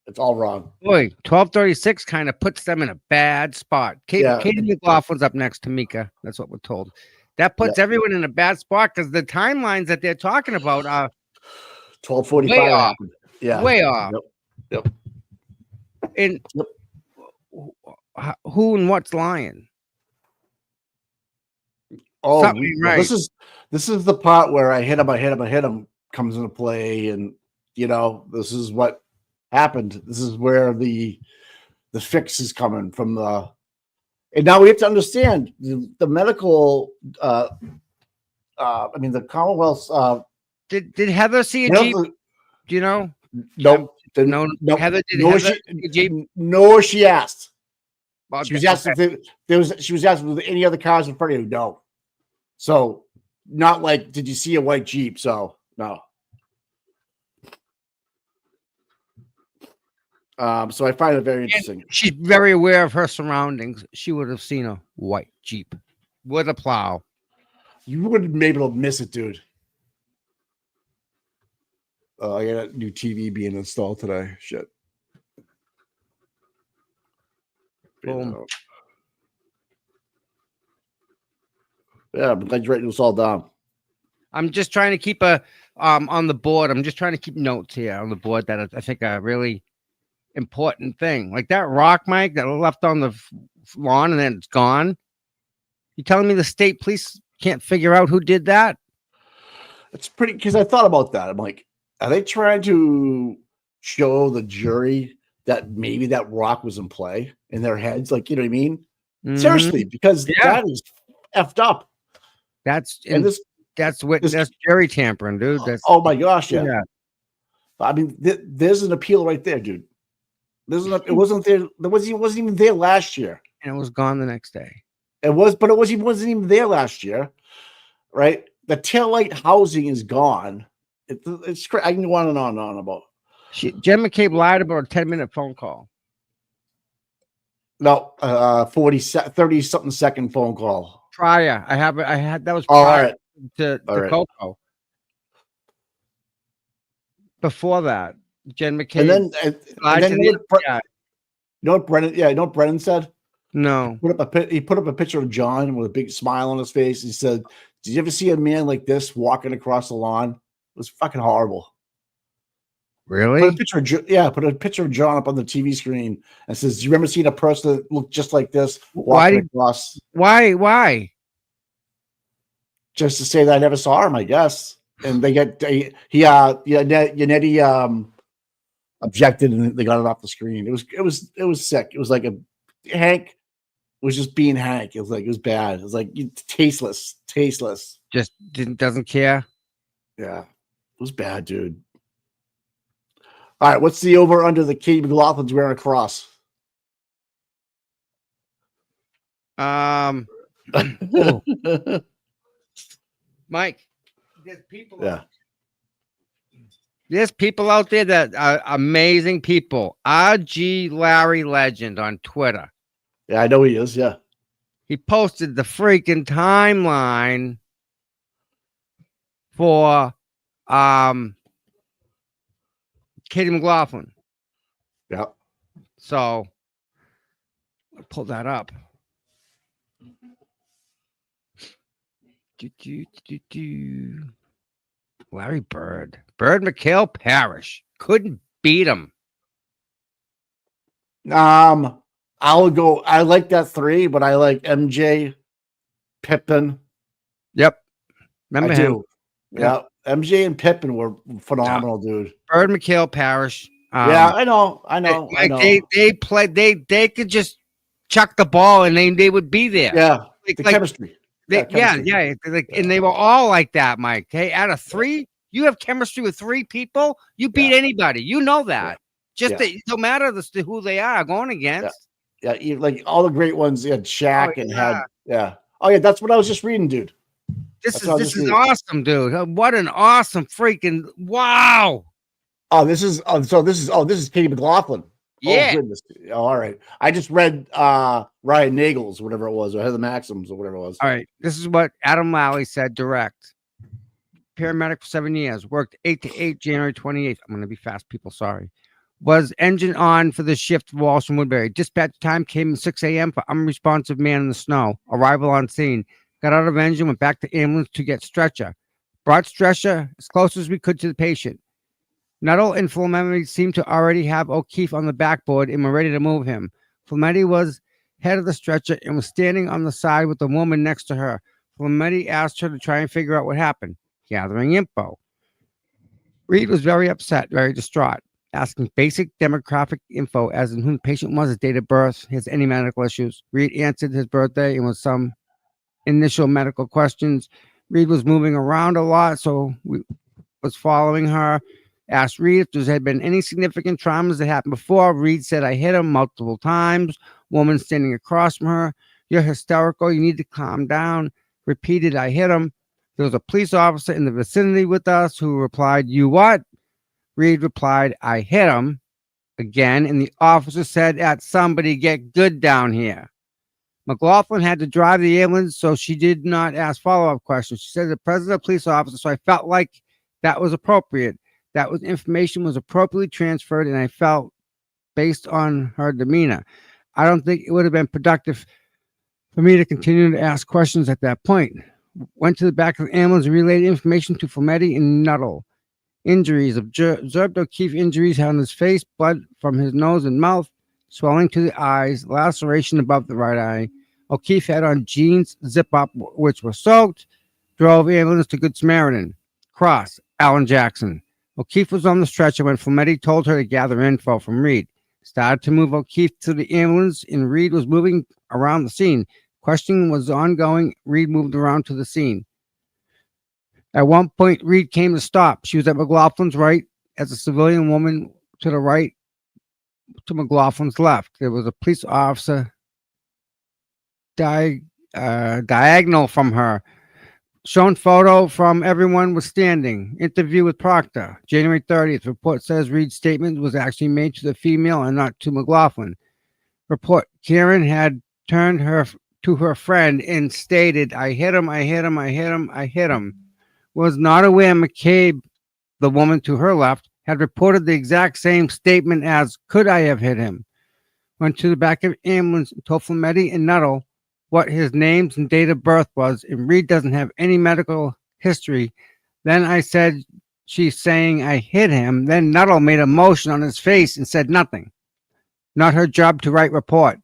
It's all wrong. Boy, 12:36 kind of puts them in a bad spot. Katie McLaughlin's up next to Mika. That's what we're told. That puts everyone in a bad spot because the timelines that they're talking about are 12:45. way off. Yeah, way off. Yep. And who and what's lying? Oh, Something right. This is the part where I hit him comes into play, and this is what happened. This is where the fix is coming from. And now we have to understand the medical. The Commonwealth's. Did Heather see a Jeep? Do you know? Nope. No. Heather did. Heather see a Jeep? No, she asked. Okay, she was asked if she was asked if there were any other cars in front of you. No. So, not like, did you see a white Jeep? So, no. So I find it very interesting. And she's very aware of her surroundings. She would have seen a white Jeep with a plow. You wouldn't be able to miss it, dude. I got a new TV being installed today. Shit. Boom. Yeah, I'm glad you're writing this all down. I'm just trying to keep on the board. I'm just trying to keep notes here on the board that I think are really important thing. Like that rock, Mike, that left on the lawn and then it's gone. You telling me the state police can't figure out who did that? It's pretty, because I thought about that. I'm like, are they trying to show the jury that maybe that rock was in play in their heads? Like, you know what I mean? Mm-hmm. Seriously, because that is effed up. That's that's jury tampering, dude. Oh my gosh, yeah. I mean, there's an appeal right there, dude. It wasn't there. It wasn't even there last year, and it was gone the next day. It wasn't even there last year, right? The taillight housing is gone. It's I can go on and on and on about. Jen McCabe lied about a 10-minute phone call. No, 30 something second phone call. Prior, I had that was all prior right to right. Coco. Before that, Jen McCabe. And then you know what Brennan? Yeah, you know what Brennan said? No. He put up a picture of John with a big smile on his face. He said, "Did you ever see a man like this walking across the lawn? It was fucking horrible." Really? Put a picture of John up on the TV screen and says, "Do you remember seeing a person that looked just like this walking across?" Why? Just to say that I never saw him, I guess. And Yannetti objected, and they got it off the screen. It was sick. It was like Hank was just being Hank. It was bad. It was like tasteless. Just doesn't care. Yeah, it was bad, dude. All right, what's the over under the Katie McLaughlin's wearing a cross? Mike, there's people. Yeah. There's people out there that are amazing people. RG Larry Legend on Twitter. Yeah, I know he is. Yeah. He posted the freaking timeline for Katie McLaughlin. Yeah. So I'll pull that up. Larry Bird. Mikhail Parrish. Couldn't beat him. I'll go. I like that 3, but I like MJ, Pippen. Yep. Remember I him? do. Yeah. MJ and Pippen were phenomenal, dude. Bird, Mikhail Parrish. Yeah, I know. They played. They could just chuck the ball and they would be there. Yeah, Like, the chemistry. And they were all like that, Mike. Hey, out of 3, you have chemistry with 3 people. You beat anybody. You know that. Just that it don't matter who they are going against. Yeah, like all the great ones. You had Shaq and had Oh yeah, that's what I was just reading, dude. This is awesome, dude. What an awesome freaking wow. This is Katie McLaughlin. Yeah. Oh, goodness. All right. I just read Ryan Nagels, whatever it was, or Heather Maxims, or whatever it was. All right. This is what Adam Lally said direct. Paramedic for 7 years. Worked 8 to 8, January 28th. I'm going to be fast, people. Sorry. Was engine on for the shift for Walsh and Woodbury. Dispatch time came at 6 a.m. for unresponsive man in the snow. Arrival on scene. Got out of engine, went back to ambulance to get stretcher. Brought stretcher as close as we could to the patient. Nuttall and Flametti seemed to already have O'Keefe on the backboard and were ready to move him. Flametti was head of the stretcher and was standing on the side with the woman next to her. Flametti asked her to try and figure out what happened, gathering info. Reed was very upset, very distraught, asking basic demographic info as in who the patient was, his date of birth, his any medical issues. Reed answered his birthday and with some initial medical questions. Reed was moving around a lot, so we was following her. Asked Reed if there had been any significant traumas that happened before. Reed said, I hit him multiple times. Woman standing across from her. You're hysterical. You need to calm down. Repeated, I hit him. There was a police officer in the vicinity with us who replied, you what? Reed replied, I hit him again. And the officer said, somebody get good down here. McLaughlin had to drive the ambulance, so she did not ask follow-up questions. She said the president of police officer, so I felt like that was appropriate. That was information was appropriately transferred, and I felt based on her demeanor. I don't think it would have been productive for me to continue to ask questions at that point. Went to the back of the ambulance and relayed information to Flametti and Nuttall. Injuries. Observed O'Keefe injuries on his face, blood from his nose and mouth, swelling to the eyes, laceration above the right eye. O'Keefe had on jeans, zip-up, which were soaked. Drove ambulance to Good Samaritan. Cross, Alan Jackson. O'Keefe was on the stretcher when Flametti told her to gather info from Reed. Started to move O'Keefe to the ambulance, and Reed was moving around the scene. Questioning was ongoing. Reed moved around to the scene. At one point, Reed came to stop. She was at McLaughlin's right as a civilian woman to the right to McLaughlin's left. There was a police officer diagonal from her. Shown photo from everyone was standing. Interview with Proctor. January 30th. Report says Reed's statement was actually made to the female and not to McLaughlin. Report. Karen had turned her to her friend and stated, I hit him, I hit him, I hit him, I hit him. Was not aware McCabe, the woman to her left, had reported the exact same statement as, could I have hit him? Went to the back of the ambulance and told Flametti and Nuttall what his names and date of birth was, and Reed doesn't have any medical history. Then I said, she's saying I hit him. Then Nuttall made a motion on his face and said nothing. Not her job to write report.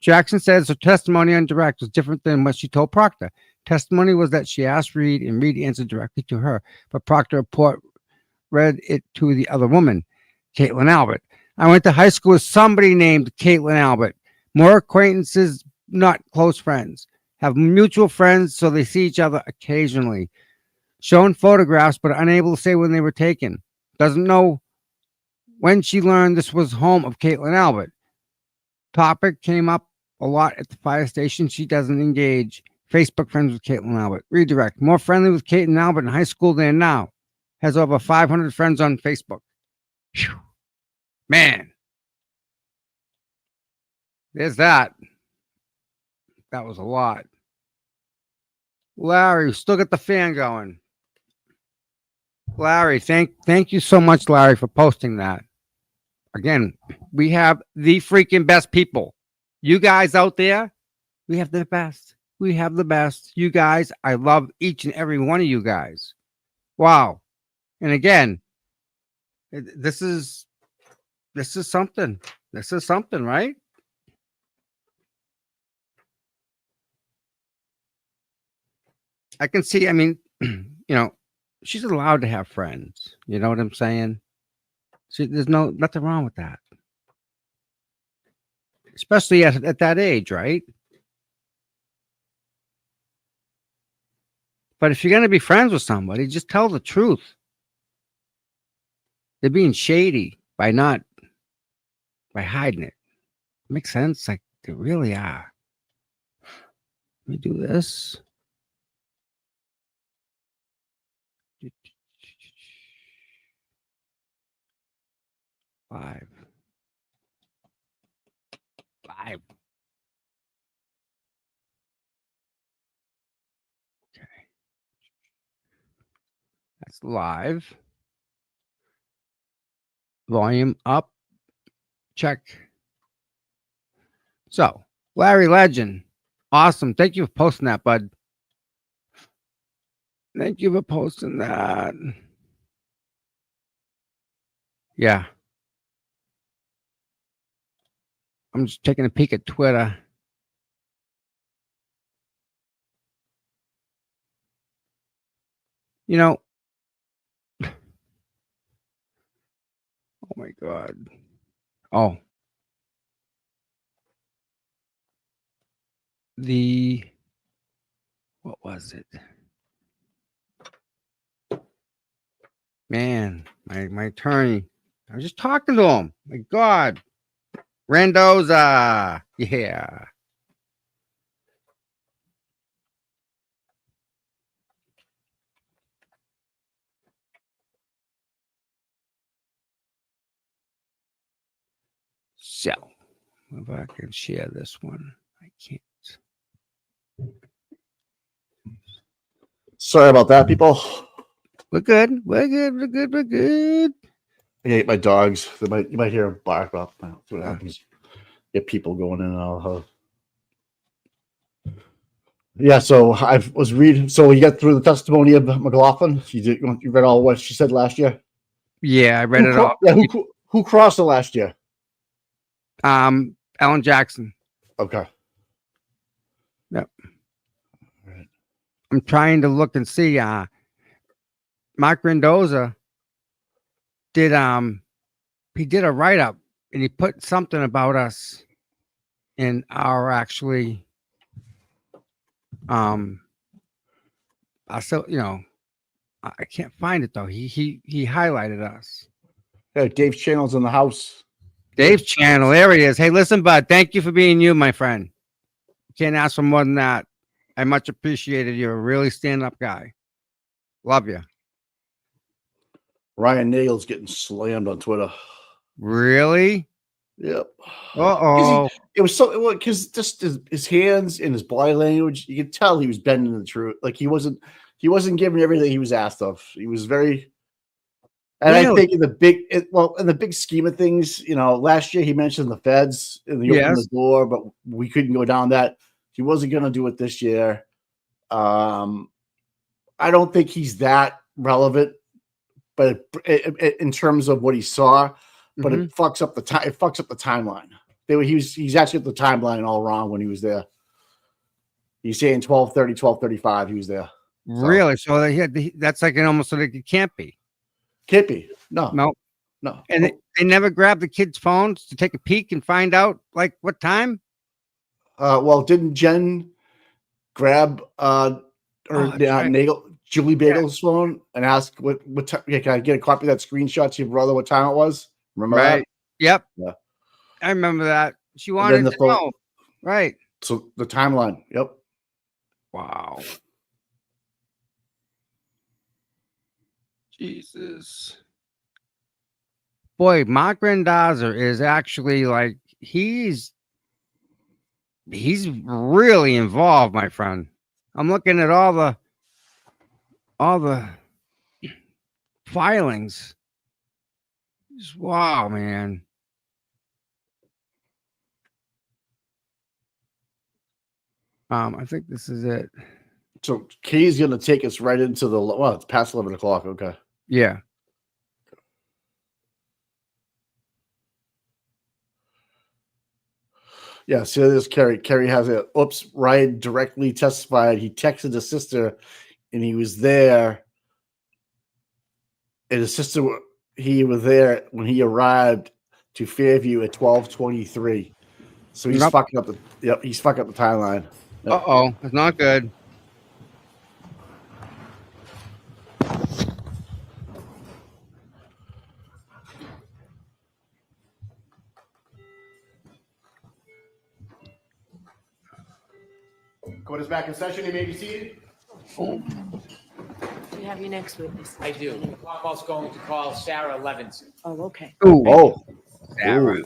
Jackson says her testimony on direct was different than what she told Proctor. Testimony was that she asked Reed and Reed answered directly to her, but Proctor report read it to the other woman, Caitlin Albert. I went to high school with somebody named Caitlin Albert. More acquaintances, not close friends. Have mutual friends, so they see each other occasionally. Shown photographs, but unable to say when they were taken. Doesn't know when she learned this was home of Caitlin Albert. Topic came up a lot at the fire station. She doesn't engage. Facebook friends with Caitlin Albert. Redirect. More friendly with Caitlin Albert in high school than now. Has over 500 friends on Facebook. Whew. Man. There's that. That was a lot. Larry, still got the fan going. Larry, thank you so much, Larry, for posting that. Again, we have the freaking best people. You guys out there, we have the best. We have the best. You guys, I love each and every one of you guys. Wow. And again, this is something. This is something, right? I can see, I mean, she's allowed to have friends. You know what I'm saying? There's nothing wrong with that. Especially at that age, right? But if you're going to be friends with somebody, just tell the truth. They're being shady by hiding it. Makes sense? Like they really are. Let me do this. Five. Okay. That's live. Volume up. Check. So, Larry Legend. Awesome. Thank you for posting that, bud. Thank you for posting that. Yeah. I'm just taking a peek at Twitter. Oh my God. Oh. What was it? Man, my attorney. I was just talking to him. My God. Randoza. Yeah. So, if I can share this one, I can't. Sorry about that, people. We're good. We're good. We're good. We're good. I hate my dogs. You might hear them bark off. That's what happens. Get people going in and out. Yeah, so I was reading. So you got through the testimony of McLaughlin. You read all what she said last year. Yeah, I read it all. Yeah, who crossed the last year? Ellen Jackson. Okay. Yep. Right. I'm trying to look and see. Mark Mendoza did he did a write-up and he put something about us in our actually I can't find it though. He highlighted us. Yeah, Dave's channel's in the house. Dave's channel, there he is. Hey, listen, bud, thank you for being you, my friend. Can't ask for more than that. I much appreciated. You're a really stand-up guy. Love you. Ryan Nail's getting slammed on Twitter. Really? Yep. Uh-oh. It was so because just his hands and his body language, you could tell he was bending the truth. Like he wasn't giving everything he was asked of. He was very. And really? I think in the big scheme of things, last year he mentioned the feds and he opened the door, but we couldn't go down that. He wasn't going to do it this year. I don't think he's that relevant, but in terms of what he saw, but it fucks up the time. It fucks up the timeline. He's actually at the timeline all wrong when he was there. He's saying 12:30, 12:35. He was there. Really? So that's like almost like it can't be. Can't be. No. And they never grabbed the kids' phones to take a peek and find out like what time? Well, didn't Jen grab Nagel, Julie Bagel's phone and ask what time? Can I get a copy of that screenshot to your brother? What time it was? Remember that? Yep. Yeah. I remember that. She wanted to know. Right. So the timeline. Yep. Wow. Jesus. Boy, Mark Randazza is actually like he's really involved, my friend. I'm looking at all the filings. Wow, man. I think this is it. So Kay's gonna take us right into the it's past 11 o'clock. Okay. Yeah. Yeah, so there's Kerry. Kerry has a Ryan directly testified. He texted his sister and he was there. And his sister, he was there when he arrived to Fairview at 12:23. So he's fucking up he's fucking up the timeline. Yep. Uh-oh, it's not good. Court is back in session. You may be seated. You have your next witness. I do. I'm also going to call Sarah Levinson. Oh, okay. Oh, Sarah.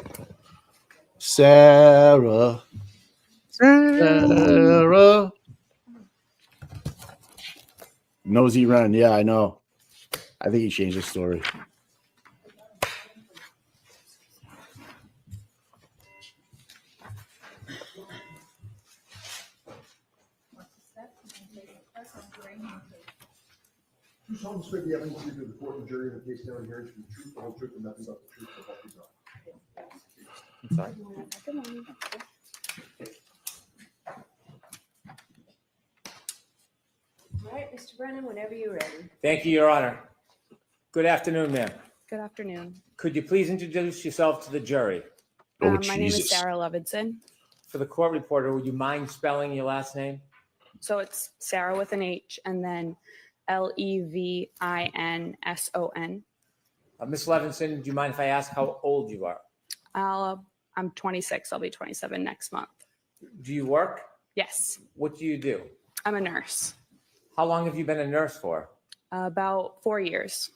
Sarah. Sarah. Nosy Run. Yeah, I know. I think he changed the story. You solemnly swear the evidence you give to the court and jury in the case now and hearing to be the truth, the whole truth, and nothing but the truth, so help you God. I'm sorry. All right, Mr. Brennan, whenever you're ready. Thank you, Your Honor. Good afternoon, ma'am. Good afternoon. Could you please introduce yourself to the jury? Oh, My name is Sarah Levinson. For the court reporter, would you mind spelling your last name? So it's Sarah with an H and then Levinson. Ms. Levinson, do you mind if I ask how old you are? I'm 26. I'll be 27 next month. Do you work? Yes, What do you do? I'm a nurse. How long have you been a nurse for? About 4 years.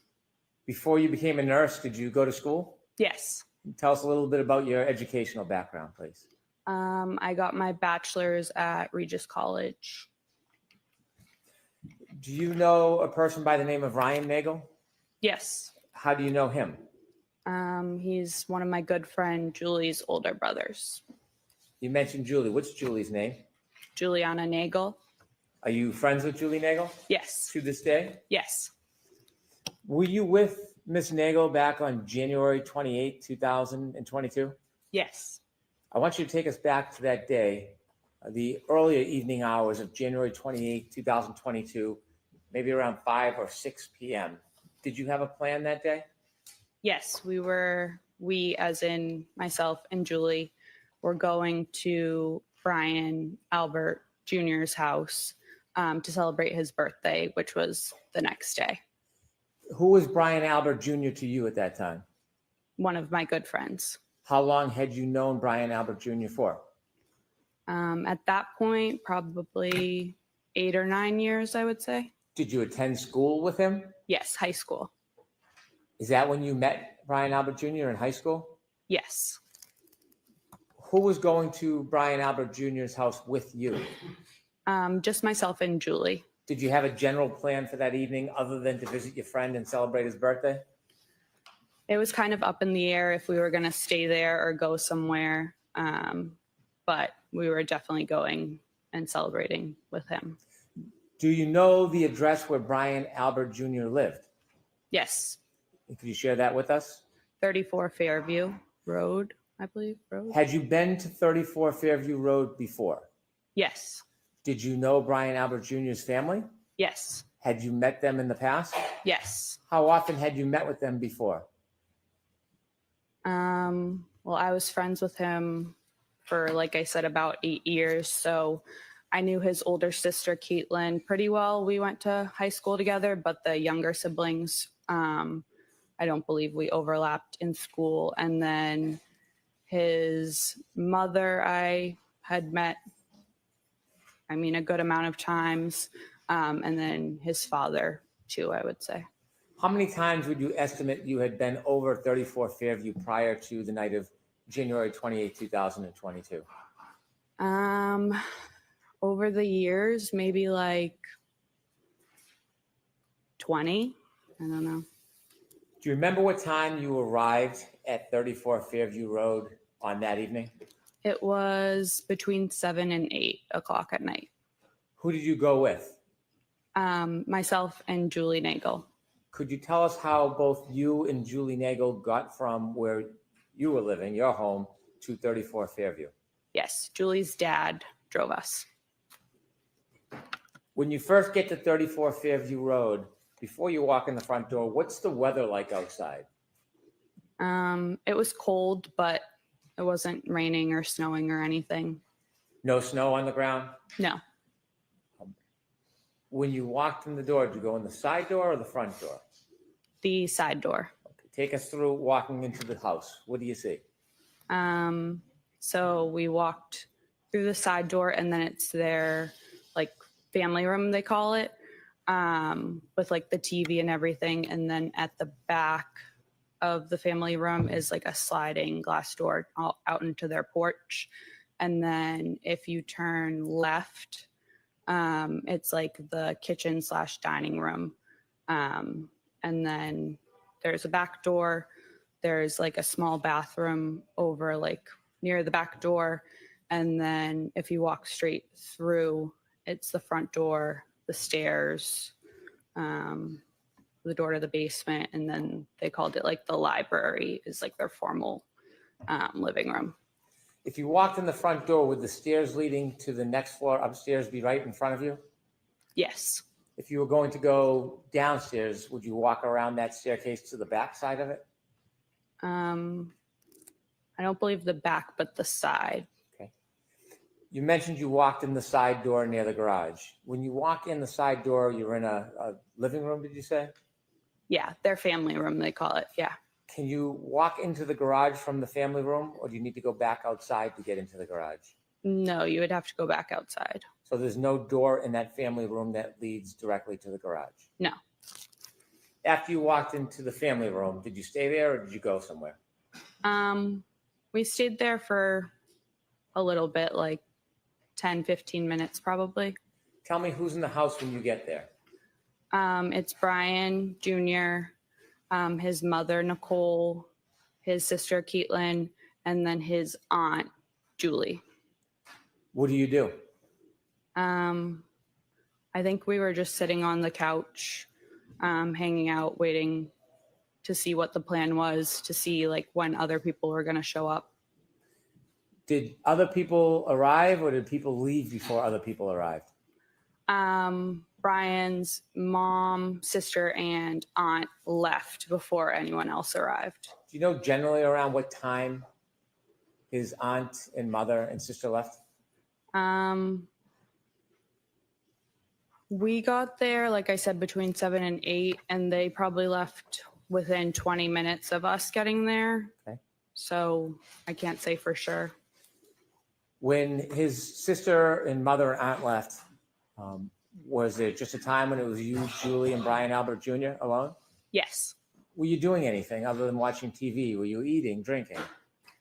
Before you became a nurse, did you go to school? Yes. Tell us a little bit about your educational background, please. I got my bachelor's at Regis College. Do you know a person by the name of Ryan Nagel? Yes. How do you know him? He's one of my good friend Julie's older brothers. You mentioned Julie. What's Julie's name? Juliana Nagel. Are you friends with Julie Nagel Yes. to this day? Yes. Were you with Miss Nagel back on January 28, 2022? Yes. I want you to take us back to that day, the earlier evening hours of January 28, 2022, maybe around 5 or 6 p.m. Did you have a plan that day? Yes, we as in myself and Julie were going to Brian Albert Jr.'s house to celebrate his birthday, which was the next day. Who was Brian Albert Jr. to you at that time? One of my good friends. How long had you known Brian Albert Jr. for? At that point, probably 8 or 9 years, I would say. Did you attend school with him? Yes, high school. Is that when you met Brian Albert Jr. in high school? Yes. Who was going to Brian Albert Jr.'s house with you? Just myself and Julie. Did you have a general plan for that evening other than to visit your friend and celebrate his birthday? It was kind of up in the air if we were going to stay there or go somewhere. But we were definitely going and celebrating with him. Do you know the address where Brian Albert Jr. lived? Yes. Could you share that with us? 34 Fairview Road, I believe. Road. Had you been to 34 Fairview Road before? Yes. Did you know Brian Albert Jr.'s family? Yes. Had you met them in the past? Yes. How often had you met with them before? Well, I was friends with him for, like I said, about 8 years. So I knew his older sister, Caitlin, pretty well. We went to high school together, but the younger siblings, I don't believe we overlapped in school. And then his mother, I had met, a good amount of times. And then his father, too, I would say. How many times would you estimate you had been over 34 Fairview prior to the night of January 28, 2022? Over the years, maybe like 20. I don't know. Do you remember what time you arrived at 34 Fairview Road on that evening? It was between 7 and 8 o'clock at night. Who did you go with? Myself and Julie Nagel. Could you tell us how both you and Julie Nagel got from where you were living, your home, to 34 Fairview? Yes, Julie's dad drove us. When you first get to 34 Fairview Road, before you walk in the front door, what's the weather like outside? It was cold, but it wasn't raining or snowing or anything. No snow on the ground? No, When you walked in the door, did you go in the side door or the front door? the side door. Take us through walking into the house. What do you see? So we walked through the side door, and then it's their like family room, they call it, with like the TV and everything. And then at the back of the family room is like a sliding glass door out into their porch. And then if you turn left, it's like the kitchen / dining room. And then there's a back door. There's like a small bathroom over like near the back door. And then if you walk straight through, it's the front door, the stairs, the door to the basement. And then they called it like the library is like their formal living room. If you walked in the front door, would the stairs leading to the next floor upstairs be right in front of you? Yes. If you were going to go downstairs, would you walk around that staircase to the back side of it? I don't believe the back, but the side. Okay. You mentioned you walked in the side door near the garage. When you walk in the side door, you're in a living room, did you say? Yeah, their family room, they call it. Yeah. Can you walk into the garage from the family room, or do you need to go back outside to get into the garage? No, you would have to go back outside. So there's no door in that family room that leads directly to the garage? No. After you walked into the family room, did you stay there or did you go somewhere? We stayed there for a little bit, like 10, 15 minutes probably. Tell me who's in the house when you get there. It's Brian Jr., his mother, Nicole, his sister, Caitlin, and then his aunt, Julie. What do you do? I think we were just sitting on the couch, hanging out, waiting to see what the plan was, to see like when other people were going to show up. Did other people arrive or did people leave before other people arrived? Brian's mom, sister, and aunt left before anyone else arrived. Do you know generally around what time his aunt and mother and sister left? We got there, like I said, between 7 and 8, and they probably left within 20 minutes of us getting there. Okay. So I can't say for sure. When his sister and mother and aunt left, was there just a time when it was you, Julie, and Brian Albert Jr. alone? Yes. Were you doing anything other than watching TV? Were you eating, drinking?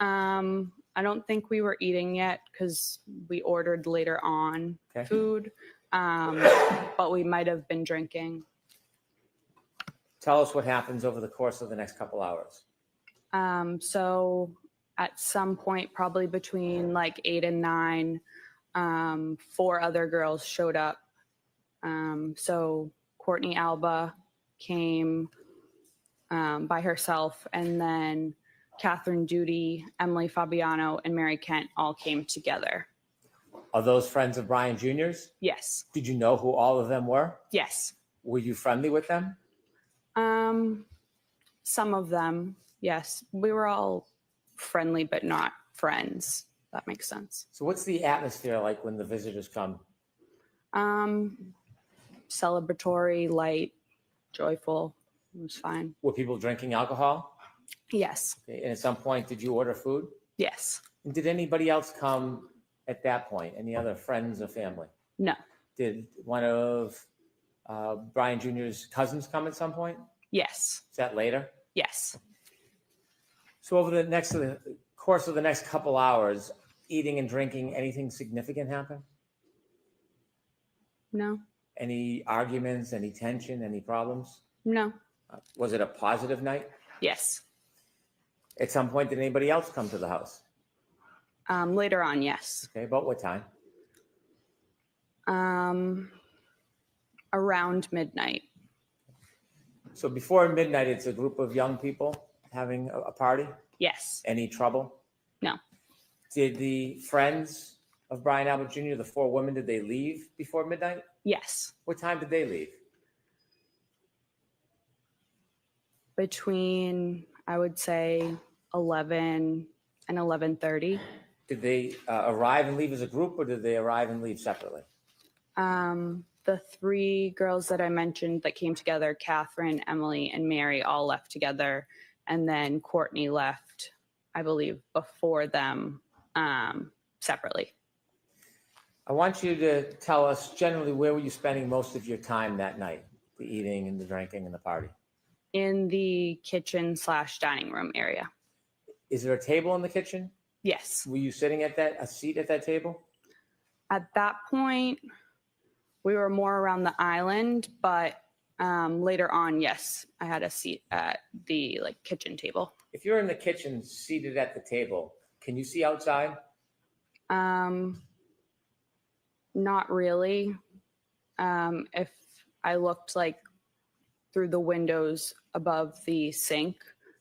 I don't think we were eating yet because we ordered later on food, but we might have been drinking. Tell us what happens over the course of the next couple hours. So at some point, probably between like 8 and 9, 4 other girls showed up. So Courtney Alba came by herself, and then Catherine Duty, Emily Fabiano, and Mary Kent all came together. Are those friends of Brian Jr.'s? Yes. Did you know who all of them were? Yes. Were you friendly with them? Some of them, yes. We were all friendly, but not friends. That makes sense. So what's the atmosphere like when the visitors come? Celebratory, light, joyful. It was fine. Were people drinking alcohol? Yes. Okay, and at some point, did you order food? Yes. And did anybody else come at that point? Any other friends or family? No. Did one of Brian Jr.'s cousins come at some point? Yes. Is that later? Yes. So over the course of the next couple hours, eating and drinking, anything significant happen? No. Any arguments, any tension, any problems? No. Was it a positive night? Yes. At some point, did anybody else come to the house? Later on, yes. Okay, about what time? Around midnight. So before midnight, it's a group of young people having a party? Yes. Any trouble? No. Did the friends of Brian Albert Jr., the 4 women, did they leave before midnight? Yes. What time did they leave? Between, I would say, 11 and 11:30. Did they arrive and leave as a group, or did they arrive and leave separately? The 3 girls that I mentioned that came together, Catherine, Emily, and Mary, all left together. And then Courtney left, I believe, before them separately. I want you to tell us generally where were you spending most of your time that night, the eating and the drinking and the party? In the kitchen/dining room area. Is there a table in the kitchen? Yes. Were you sitting at a seat at that table? At that point, we were more around the island, but later on, yes, I had a seat at the kitchen table. If you're in the kitchen seated at the table, can you see outside? Not really. If I looked through the windows above the sink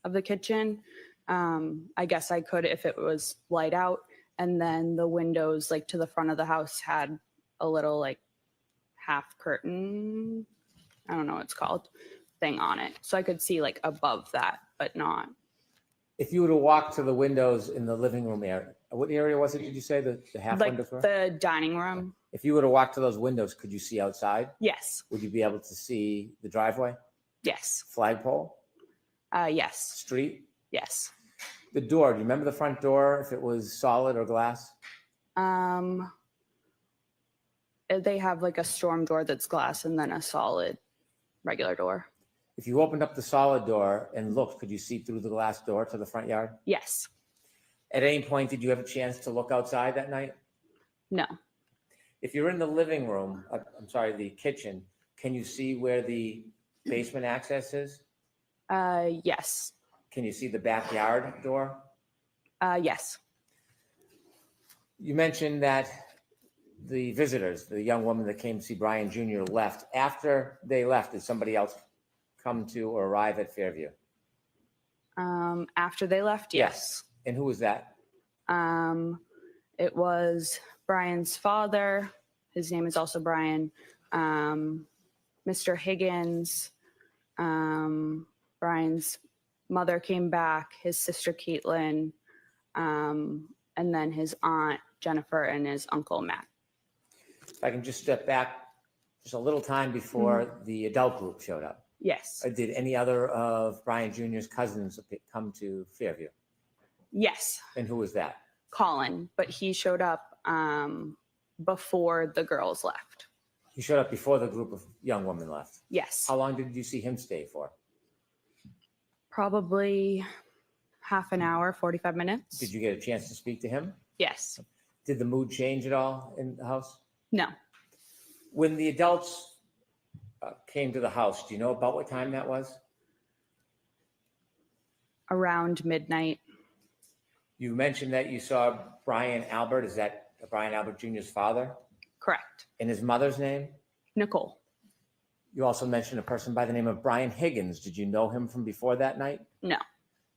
of the kitchen, I guess I could if it was light out. And then the windows to the front of the house had a little half curtain, I don't know what it's called, thing on it. So I could see above that, but not. If you were to walk to the windows in the living room area, what area was it, did you say, the half windows were? The dining room. If you were to walk to those windows, could you see outside? Yes. Would you be able to see the driveway? Yes. Flagpole? Yes. Street? Yes. The door, do you remember the front door, if it was solid or glass? They have a storm door that's glass and then a solid regular door. If you opened up the solid door and looked, could you see through the glass door to the front yard? Yes. At any point, did you have a chance to look outside that night? No. If you're in the living room, the kitchen, can you see where the basement access is? Yes. Can you see the backyard door? Yes. You mentioned that the visitors, the young woman that came to see Brian Jr. left. After they left, did somebody else come to or arrive at Fairview? After they left, yes. And who was that? It was Brian's father. His name is also Brian. Mr. Higgins. Brian's mother came back, his sister Caitlin, and then his aunt Jennifer and his uncle Matt. If I can just step back just a little time before the adult group showed up. Yes. Did any other of Brian Jr.'s cousins come to Fairview? Yes. And who was that? Colin, but he showed up before the girls left. He showed up before the group of young women left. Yes. How long did you see him stay for? Probably half an hour, 45 minutes. Did you get a chance to speak to him? Yes. Did the mood change at all in the house? No. When the adults came to the house, do you know about what time that was? Around midnight. You mentioned that you saw Brian Albert. Is that Brian Albert Jr.'s father? Correct. And his mother's name? Nicole. You also mentioned a person by the name of Brian Higgins. Did you know him from before that night? No.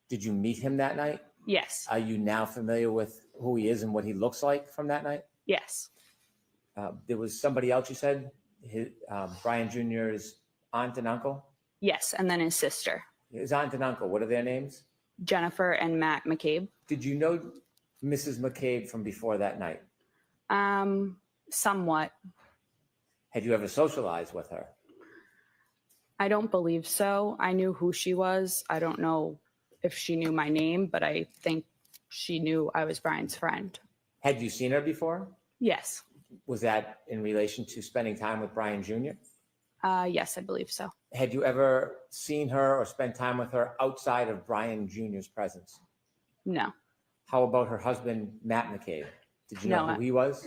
Did you meet him that night? Yes. Are you now familiar with who he is and what he looks like from that night? Yes. There was somebody else you said, Brian Jr.'s aunt and uncle? Yes, and then his sister. His aunt and uncle, what are their names? Jennifer and Matt McCabe. Did you know Mrs. McCabe from before that night? Somewhat. Had you ever socialized with her? I don't believe so. I knew who she was. I don't know if she knew my name, but I think she knew I was Brian's friend. Had you seen her before? Yes. Was that in relation to spending time with Brian Jr.? Yes, I believe so. Had you ever seen her or spent time with her outside of Brian Jr.'s presence? No. How about her husband, Matt McCabe? Did you know No. who he was?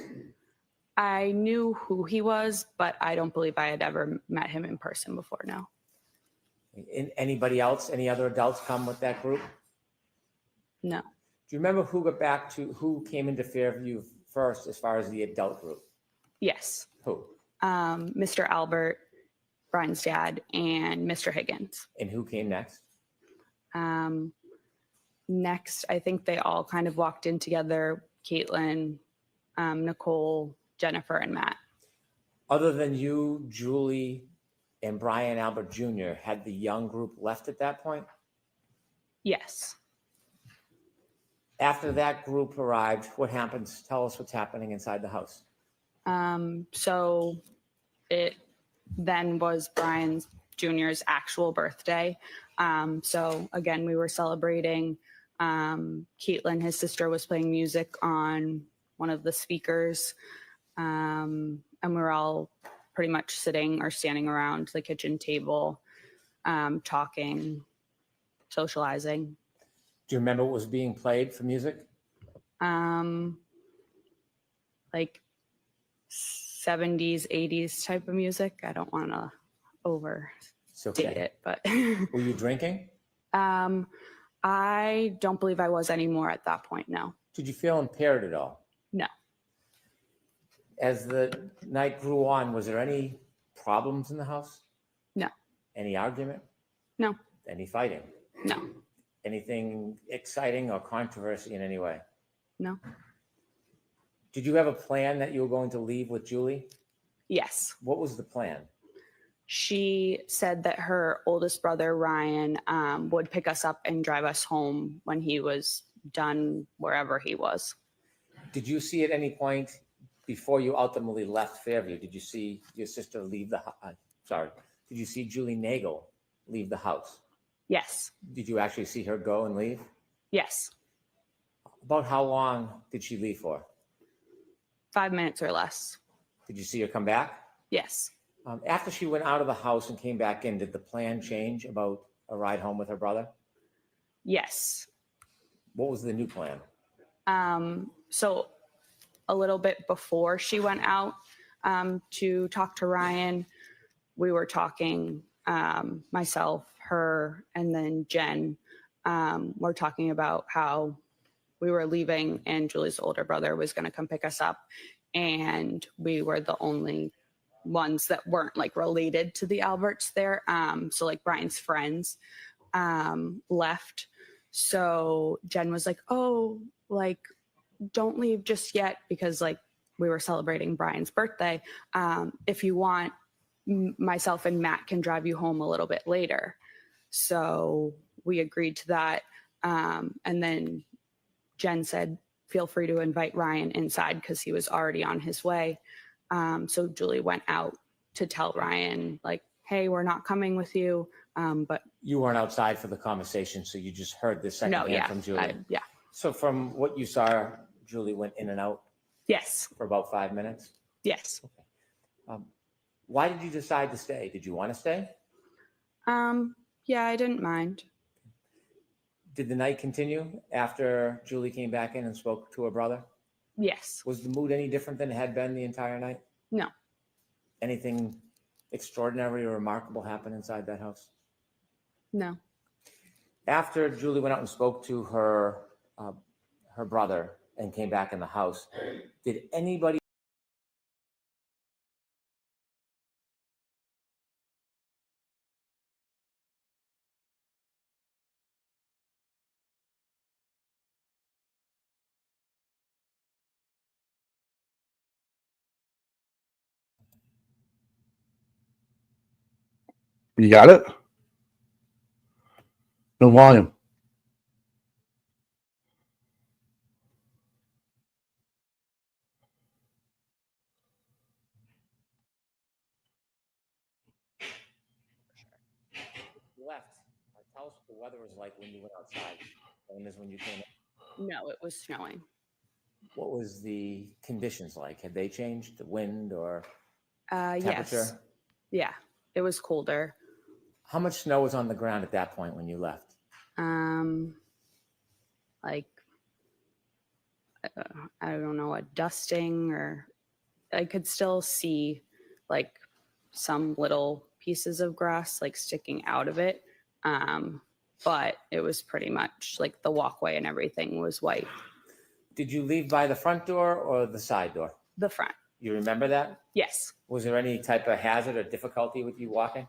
I knew who he was, but I don't believe I had ever met him in person before, no. Anybody else, any other adults come with that group? No. Do you remember who came into Fairview first as far as the adult group? Yes. Who? Mr. Albert, Brian's dad, and Mr. Higgins. And who came next? Next, I think they all kind of walked in together. Caitlin, Nicole, Jennifer, and Matt. Other than you, Julie, and Brian Albert Jr., had the young group left at that point? Yes. After that group arrived, what happens? Tell us what's happening inside the house. So it then was Brian Jr.'s actual birthday. So again, we were celebrating. Caitlin, his sister, was playing music on one of the speakers. And we were all pretty much sitting or standing around the kitchen table, talking, socializing. Do you remember what was being played for music? Like 70s, 80s type of music. I don't want to overstate it, but Were you drinking? I don't believe I was anymore at that point. No. Did you feel impaired at all? No. As the night grew on, was there any problems in the house? No. Any argument? No. Any fighting? No. Anything exciting or controversy in any way? No. Did you have a plan that you were going to leave with Julie? Yes. What was the plan? She said that her oldest brother, Ryan, would pick us up and drive us home when he was done wherever he was. Did you see at any point before you ultimately left Fairview, did you see your sister leave the house? Did you see Julie Nagel leave the house? Yes. Did you actually see her go and leave? Yes. About how long did she leave for? 5 minutes or less. Did you see her come back? Yes. After she went out of the house and came back in, did the plan change about a ride home with her brother? Yes. What was the new plan? So a little bit before she went out to talk to Ryan, we were talking, myself, her, and then Jen, we're talking about how we were leaving and Julie's older brother was going to come pick us up. And we were the only ones that weren't like related to the Alberts there. So like Brian's friends left. So Jen was like, oh, like, don't leave just yet, because like we were celebrating Brian's birthday. If you want, myself and Matt can drive you home a little bit later. So we agreed to that. And then Jen said, feel free to invite Ryan inside because he was already on his way. So Julie went out to tell Ryan, like, hey, we're not coming with you. But You weren't outside for the conversation, so you just heard this secondhand from Julie. Yeah. So from what you saw, Julie went in and out? Yes. For about 5 minutes? Yes. Why did you decide to stay? Did you want to stay? Yeah, I didn't mind. Did the night continue after Julie came back in and spoke to her brother? Yes. Was the mood any different than it had been the entire night? No. Anything extraordinary or remarkable happen inside that house? No. After Julie went out and spoke to her brother and came back in the house, did anybody You got it? No volume. left? Tell us what the weather was like when you went outside, and as when you came in. No, it was snowing. What was the conditions like? Had they changed? The wind or temperature? Yes. Yeah, it was colder. How much snow was on the ground at that point when you left? Like, I don't know, a dusting, or I could still see like some little pieces of grass like sticking out of it. But it was pretty much like the walkway and everything was white. Did you leave by the front door or the side door? The front. You remember that? Yes. Was there any type of hazard or difficulty with you walking?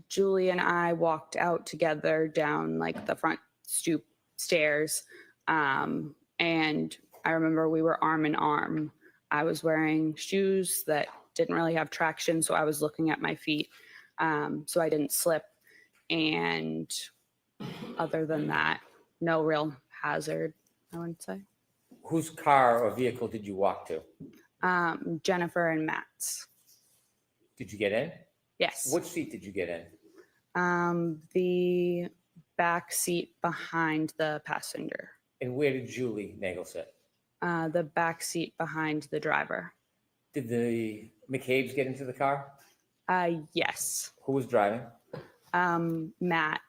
Julie and I walked out together down like the front stoop stairs. And I remember we were arm in arm. I was wearing shoes that didn't really have traction, so I was looking at my feet, so I didn't slip. And other than that, no real hazard, I wouldn't say. Whose car or vehicle did you walk to? Jennifer and Matt's. Did you get in? Yes. Which seat did you get in? The back seat behind the passenger. And where did Julie Nagel sit? The back seat behind the driver. Did the McCabe's get into the car? Yes. Who was driving? Matt.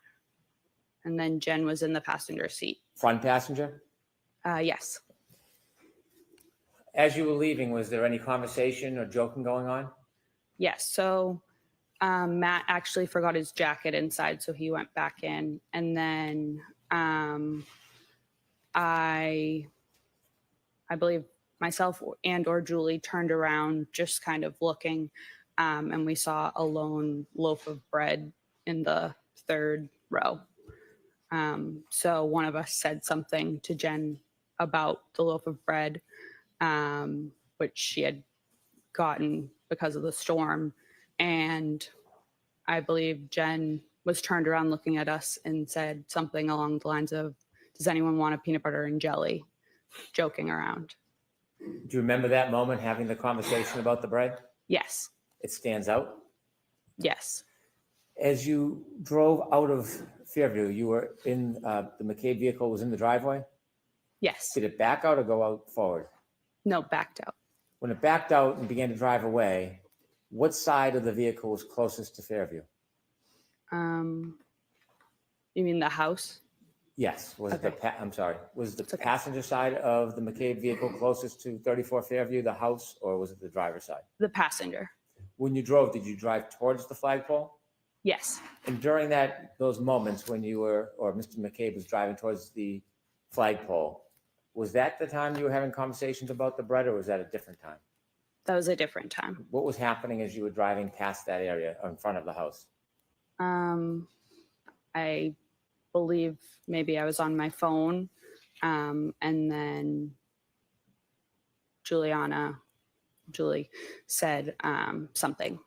And then Jen was in the passenger seat. Front passenger? Yes. As you were leaving, was there any conversation or joking going on? Yes. So Matt actually forgot his jacket inside, so he went back in. And then I believe myself and or Julie turned around just kind of looking, and we saw a lone loaf of bread in the third row. So one of us said something to Jen about the loaf of bread, which she had gotten because of the storm. And I believe Jen was turned around looking at us and said something along the lines of, "Does anyone want a peanut butter and jelly?" Joking around. Do you remember that moment, having the conversation about the bread? Yes. It stands out? Yes. As you drove out of Fairview, you were in, the McCabe vehicle was in the driveway? Yes. Did it back out or go out forward? No, backed out. When it backed out and began to drive away, what side of the vehicle was closest to Fairview? You mean the house? Yes. Was it the, Okay. I'm sorry, was the passenger side of the McCabe vehicle closest to 34 Fairview, the house, or was it the driver's side? The passenger. When you drove, did you drive towards the flagpole? Yes. And during those moments when you were, or Mr. McCabe was driving towards the flagpole, was that the time you were having conversations about the bread, or was that a different time? That was a different time. What was happening as you were driving past that area in front of the house? I believe maybe I was on my phone, and then Julie said something.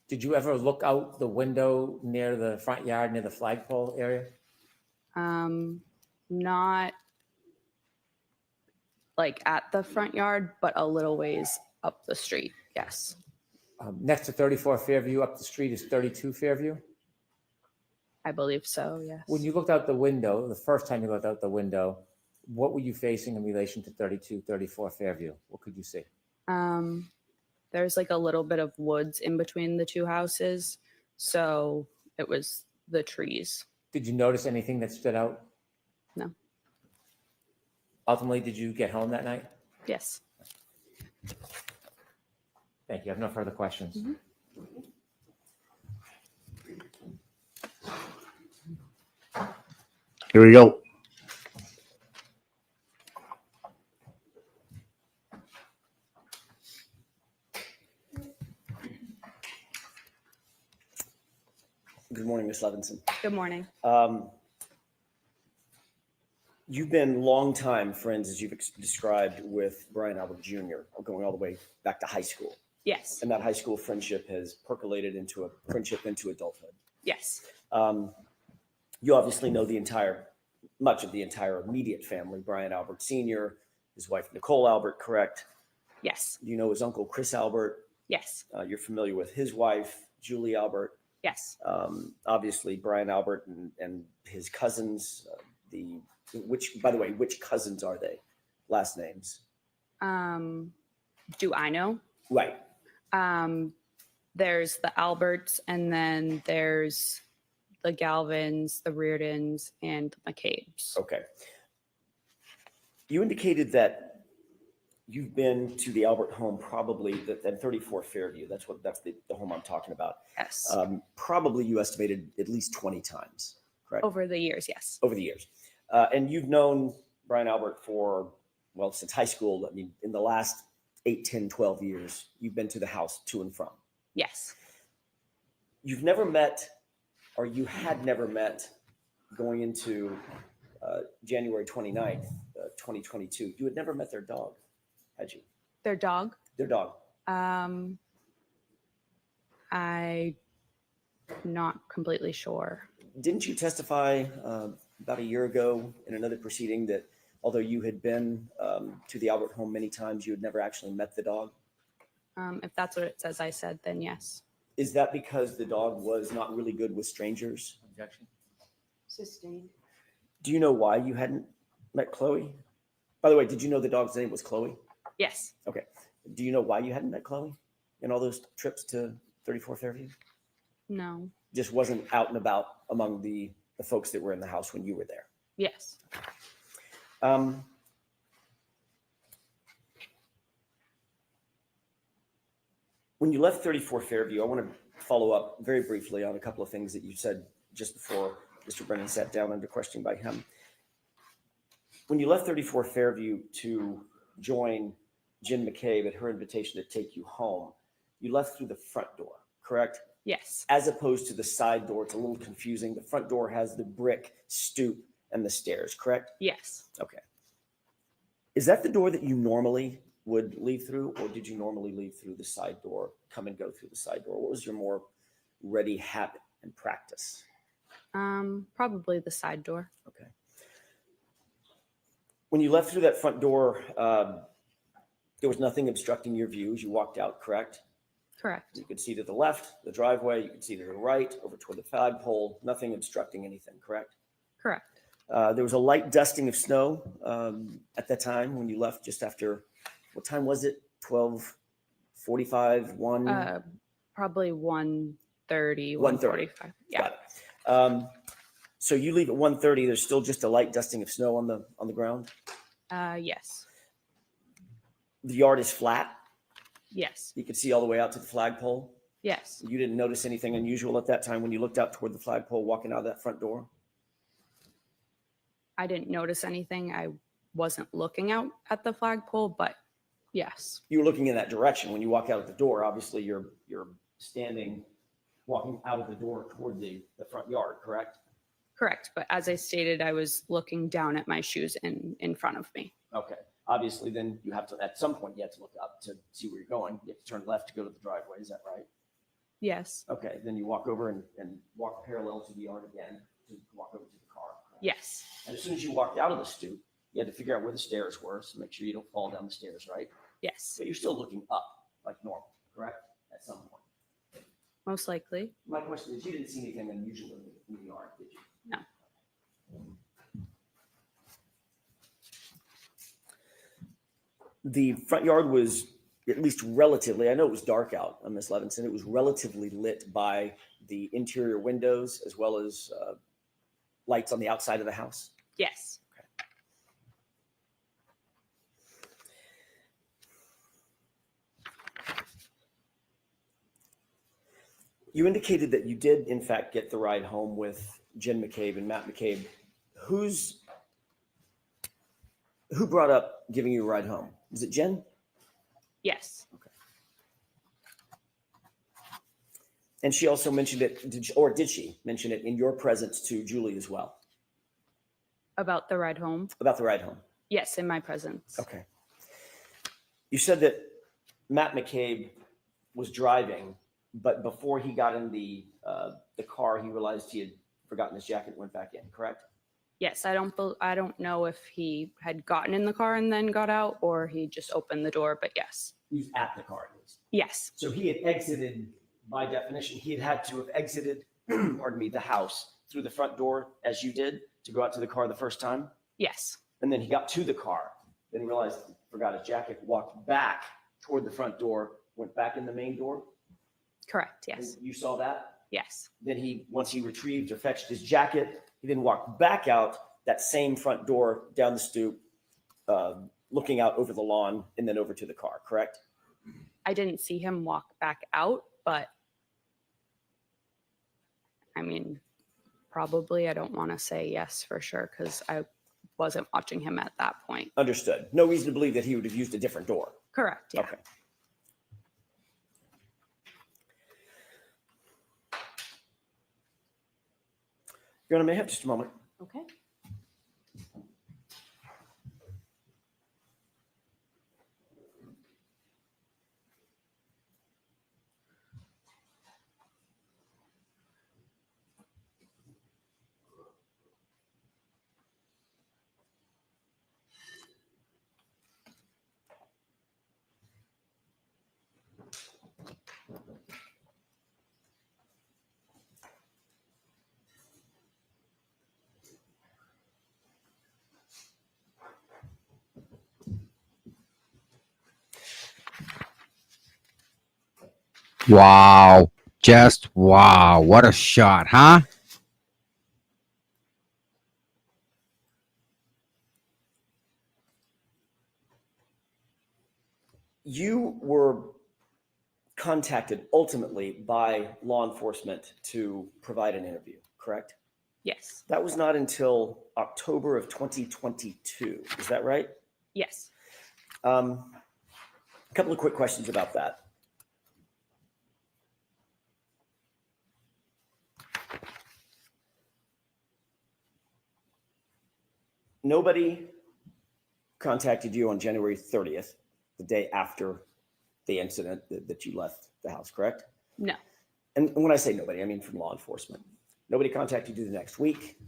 Did you ever look out the window near the front yard, near the flagpole area? Not like at the front yard, but a little ways up the street. Yes. Next to 34 Fairview, up the street is 32 Fairview? I believe so, yes. When you looked out the window, the first time you looked out the window, what were you facing in relation to 32, 34 Fairview? What could you see? There's like a little bit of woods in between the two houses. So it was the trees. Did you notice anything that stood out? No. Ultimately, did you get home that night? Yes. Thank you. I have no further questions. Here we go. Good morning, Ms. Levinson. Good morning. You've been longtime friends, as you've described, with Brian Albert Jr., going all the way back to high school. Yes. And that high school friendship has percolated into a friendship into adulthood. Yes. You obviously know much of the entire immediate family, Brian Albert Sr., his wife, Nicole Albert, correct? Yes. You know his uncle, Chris Albert. Yes. You're familiar with his wife, Julie Albert. Yes. Obviously, Brian Albert and his cousins, by the way, which cousins are they? Last names? Do I know? Right. There's the Alberts, and then there's the Galvins, the Reardons, and the McCabe's. Okay. You indicated that you've been to the Albert home, probably at 34 Fairview. That's the home I'm talking about. Yes. Probably you estimated at least 20 times, correct? Over the years, yes. Over the years. And you've known Brian Albert for, well, since high school. I mean, in the last 8, 10, 12 years, you've been to the house to and from. Yes. You've never met, or you had never met, going into January 29th, 2022. You had never met their dog, had you? Their dog? Their dog. I'm not completely sure. Didn't you testify about a year ago in another proceeding that although you had been to the Albert home many times, you had never actually met the dog? If that's what it says I said, then yes. Is that because the dog was not really good with strangers? Objection. Sustained. Do you know why you hadn't met Chloe? By the way, did you know the dog's name was Chloe? Yes. Okay. Do you know why you hadn't met Chloe in all those trips to 34 Fairview? No. Just wasn't out and about among the folks that were in the house when you were there. Yes. When you left 34 Fairview, I want to follow up very briefly on a couple of things that you said just before Mr. Brennan sat down under questioning by him. When you left 34 Fairview to join Jen McCabe at her invitation to take you home, you left through the front door, correct? Yes. As opposed to the side door. It's a little confusing. The front door has the brick stoop and the stairs, correct? Yes. Okay. Is that the door that you normally would leave through, or did you normally leave through the side door, come and go through the side door? What was your more ready habit and practice? Probably the side door. Okay. When you left through that front door, there was nothing obstructing your view as you walked out, correct? Correct. You could see to the left, the driveway. You could see to the right, over toward the flagpole. Nothing obstructing anything, correct? Correct. There was a light dusting of snow at that time when you left just after, what time was it? 12:45, 1? Probably 1:30, 1:30. 1:45. Yeah. Got it. So you leave at 1:30. There's still just a light dusting of snow on the ground. Yes. The yard is flat. Yes. You could see all the way out to the flagpole. Yes. You didn't notice anything unusual at that time when you looked out toward the flagpole walking out of that front door? I didn't notice anything. I wasn't looking out at the flagpole, but yes. You were looking in that direction when you walk out of the door. Obviously, you're standing, walking out of the door toward the front yard, correct? Correct. But as I stated, I was looking down at my shoes in front of me. Okay. Obviously, then you have to, at some point, you have to look up to see where you're going. You have to turn left to go to the driveway. Is that right? Yes. Okay. Then you walk over and walk parallel to the yard again to walk over to the car. Correct? Yes. And as soon as you walked out of the stoop, you had to figure out where the stairs were, so make sure you don't fall down the stairs, right? Yes. But you're still looking up like normal, correct? At some point. Most likely. My question is, you didn't see anything unusual in the yard, did you? No. The front yard was at least relatively, I know it was dark out on Miss Levinson, it was relatively lit by the interior windows as well as lights on the outside of the house. Yes. You indicated that you did, in fact, get the ride home with Jen McCabe and Matt McCabe. Who brought up giving you a ride home? Was it Jen? Yes. Okay. And she also mentioned it, did she mention it in your presence to Julie as well? About the ride home? About the ride home? Yes, in my presence. Okay. You said that Matt McCabe was driving, but before he got in the car, he realized he had forgotten his jacket and went back in, correct? Yes, I don't know if he had gotten in the car and then got out, or he just opened the door, but yes. He was at the car at least. Yes. So he had exited, by definition, he had to have exited, pardon me, the house through the front door as you did to go out to the car the first time? Yes. And then he got to the car, then he realized he forgot his jacket, walked back toward the front door, went back in the main door? Correct, yes. And you saw that? Yes. Then once he retrieved or fetched his jacket, he then walked back out that same front door down the stoop looking out over the lawn and then over to the car, correct? I didn't see him walk back out, but I mean, probably. I don't want to say yes for sure because I wasn't watching him at that point. Understood. No reason to believe that he would have used a different door. Correct. Yeah. Okay. Your Honor, may I have just a moment? Okay. Wow. Just wow. What a shot, huh? You were contacted ultimately by law enforcement to provide an interview, correct? Yes. That was not until October of 2022. Is that right? Yes. A couple of quick questions about that. Nobody contacted you on January 30th, the day after the incident that you left the house, correct? No. And when I say nobody, I mean from law enforcement. Nobody contacted you the next week,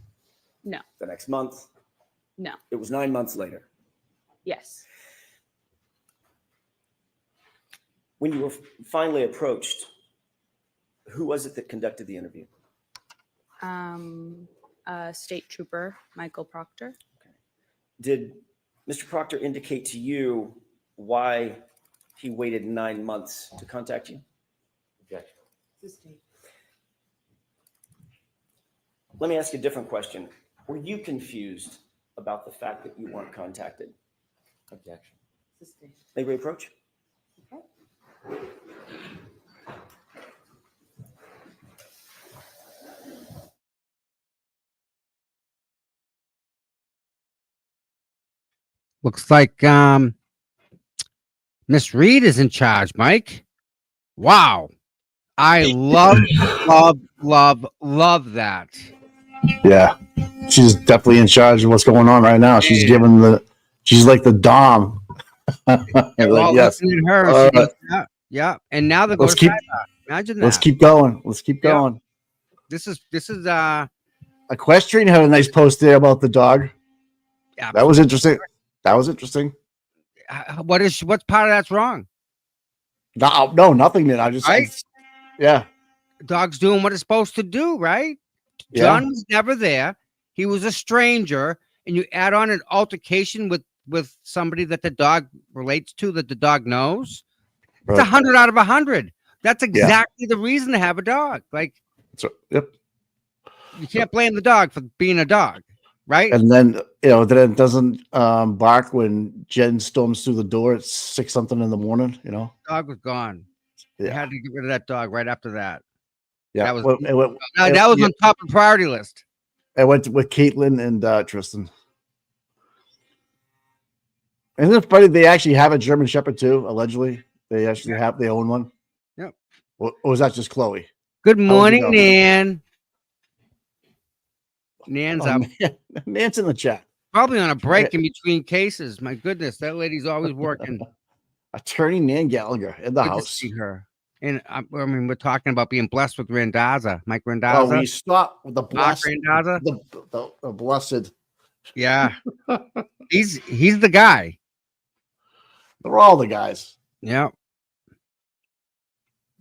No. the next month. No. It was 9 months later. Yes. When you were finally approached, who was it that conducted the interview? State Trooper Michael Proctor. Did Mr. Proctor indicate to you why he waited 9 months to contact you? Objection. Let me ask you a different question. Were you confused about the fact that you weren't contacted? Objection. May we approach? Okay. Looks like Miss Reed is in charge, Mike. Wow. I love that. Yeah, she's definitely in charge of what's going on right now. She's she's like the dom. They're Like, all yes. listening to her. All She goes, right. yeah, yeah. And now they're going Let's to keep- Imagine that. Let's keep going. Let's keep Yeah. going. This is Equestrian had a nice post there about the dog. yeah. That was interesting. That was interesting. What's part of that's wrong? No, nothing. Then I just, Right? yeah, Dog's doing what it's supposed to do, right? Yeah. John was never there. He was a stranger, and you add on an altercation with somebody that the dog relates to, that the dog knows. It's Right. 100 out of 100. That's exactly the reason to have a dog. Like, So, yep. you can't blame the dog for being a dog, right? And then then it doesn't bark when Jen storms through the door at 6 something in the morning. Dog was gone. They Yeah. had to get rid of that dog right after that. Yeah, That was well, it went- that was yeah. on top of the priority list. I went with Caitlin and Tristan. Isn't it funny? They actually have a German Shepherd too. Allegedly, they actually they own one. Yep. Or was that just Chloe? Good How's it morning, going? Nan. Nan's up. Nan's in the chat. Probably on a break in between cases. My goodness, that lady's always working. Attorney Nan Gallagher in the Good to house. see her. And I mean, we're talking about being blessed with Randazza, Mike Oh, Randazza. we stop with the Mark blessed, Randazza. the blessed. Yeah, he's the guy. They're all the guys. Yeah,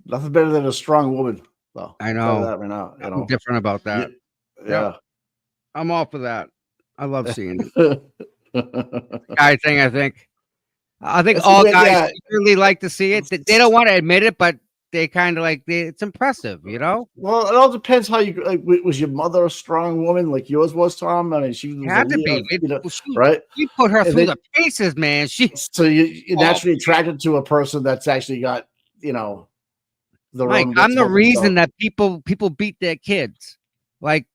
Nothing better than a strong woman. Though. I I'll tell you know. that right now. I'm different about that. Yeah. I'm all for that. I love seeing it. Guy thing, I think That's all the way- guys yeah. really like to see it. They don't want to admit it, but they kind of like it's impressive, you know. Well, it all depends how you like. Was your mother a strong woman like yours was, Tom? I mean, she was Had a to leader, be. you know, She, right? she put her And through then- the paces, man. She So you're naturally attracted to a person that's actually got, you know, the Mike, room. I'm the reason that people beat their kids. Like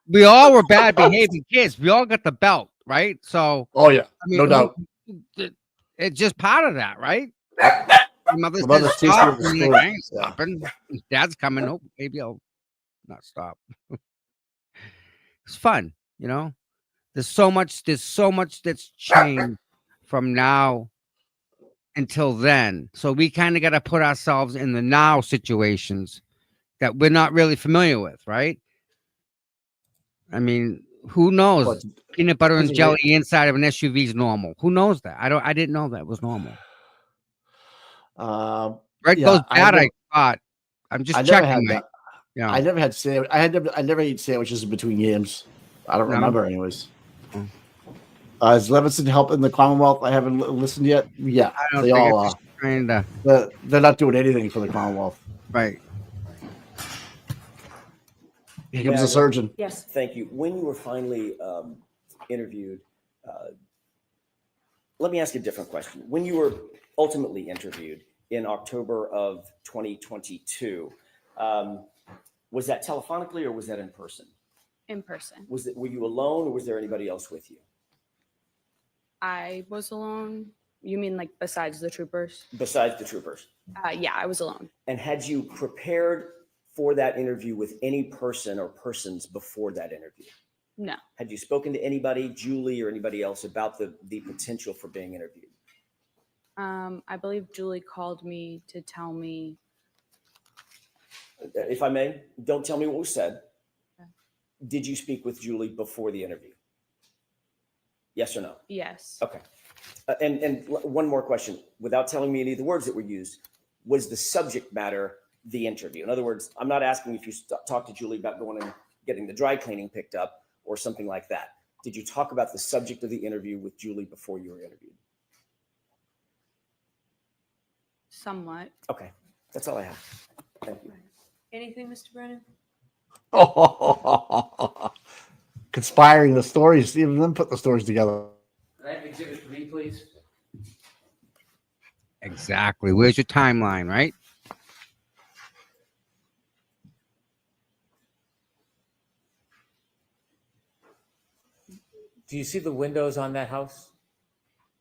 we all were bad behaving kids. We all got the belt, right? So Oh yeah, I mean, no doubt. it's just part of that, right? My mother My mother's said, "Stop." tasty with I'm the like, story. I ain't stopping. Dad's coming. Oh, maybe I'll not stop. It's fun, you know. There's so much that's changed from now until then. So we kind of got to put ourselves in the now situations that we're not really familiar with, right? I mean, who knows? But- Peanut butter and Listen, jelly inside of an SUV is normal. Who knows that? I didn't know that was normal. Right Yeah, goes I bad. never- I thought. I'm just I never checking. had Mike. that. Yeah. I never had sandwich. I never eat sandwiches in between games. I don't No? remember, anyways. Is Levinson helping the Commonwealth? I haven't listened yet. Yeah, I don't they think all it's are. just trying to. They're not doing anything for the Commonwealth. Right. Here comes Yeah, the surgeon. Yes. Thank you. When you were finally interviewed, let me ask you a different question. When you were ultimately interviewed in October of 2022, was that telephonically or was that in person? In person. Were you alone or was there anybody else with you? I was alone. You mean like besides the troopers? Besides the troopers? Yeah, I was alone. And had you prepared for that interview with any person or persons before that interview? No. Had you spoken to anybody, Julie or anybody else, about the potential for being interviewed? I believe Julie called me to tell me. If I may, don't tell me what was said. Did you speak with Julie before the interview? Yes or no? Yes. Okay. And one more question, without telling me any of the words that were used, was the subject matter the interview? In other words, I'm not asking if you talked to Julie about going and getting the dry cleaning picked up or something like that. Did you talk about the subject of the interview with Julie before you were interviewed? Somewhat. Okay, that's all I have. Thank you. Anything, Mr. Brennan? Conspiring the stories, even them put the stories together. Can I have exhibit 3, please? Exactly. Where's your timeline, right? Do you see the windows on that house?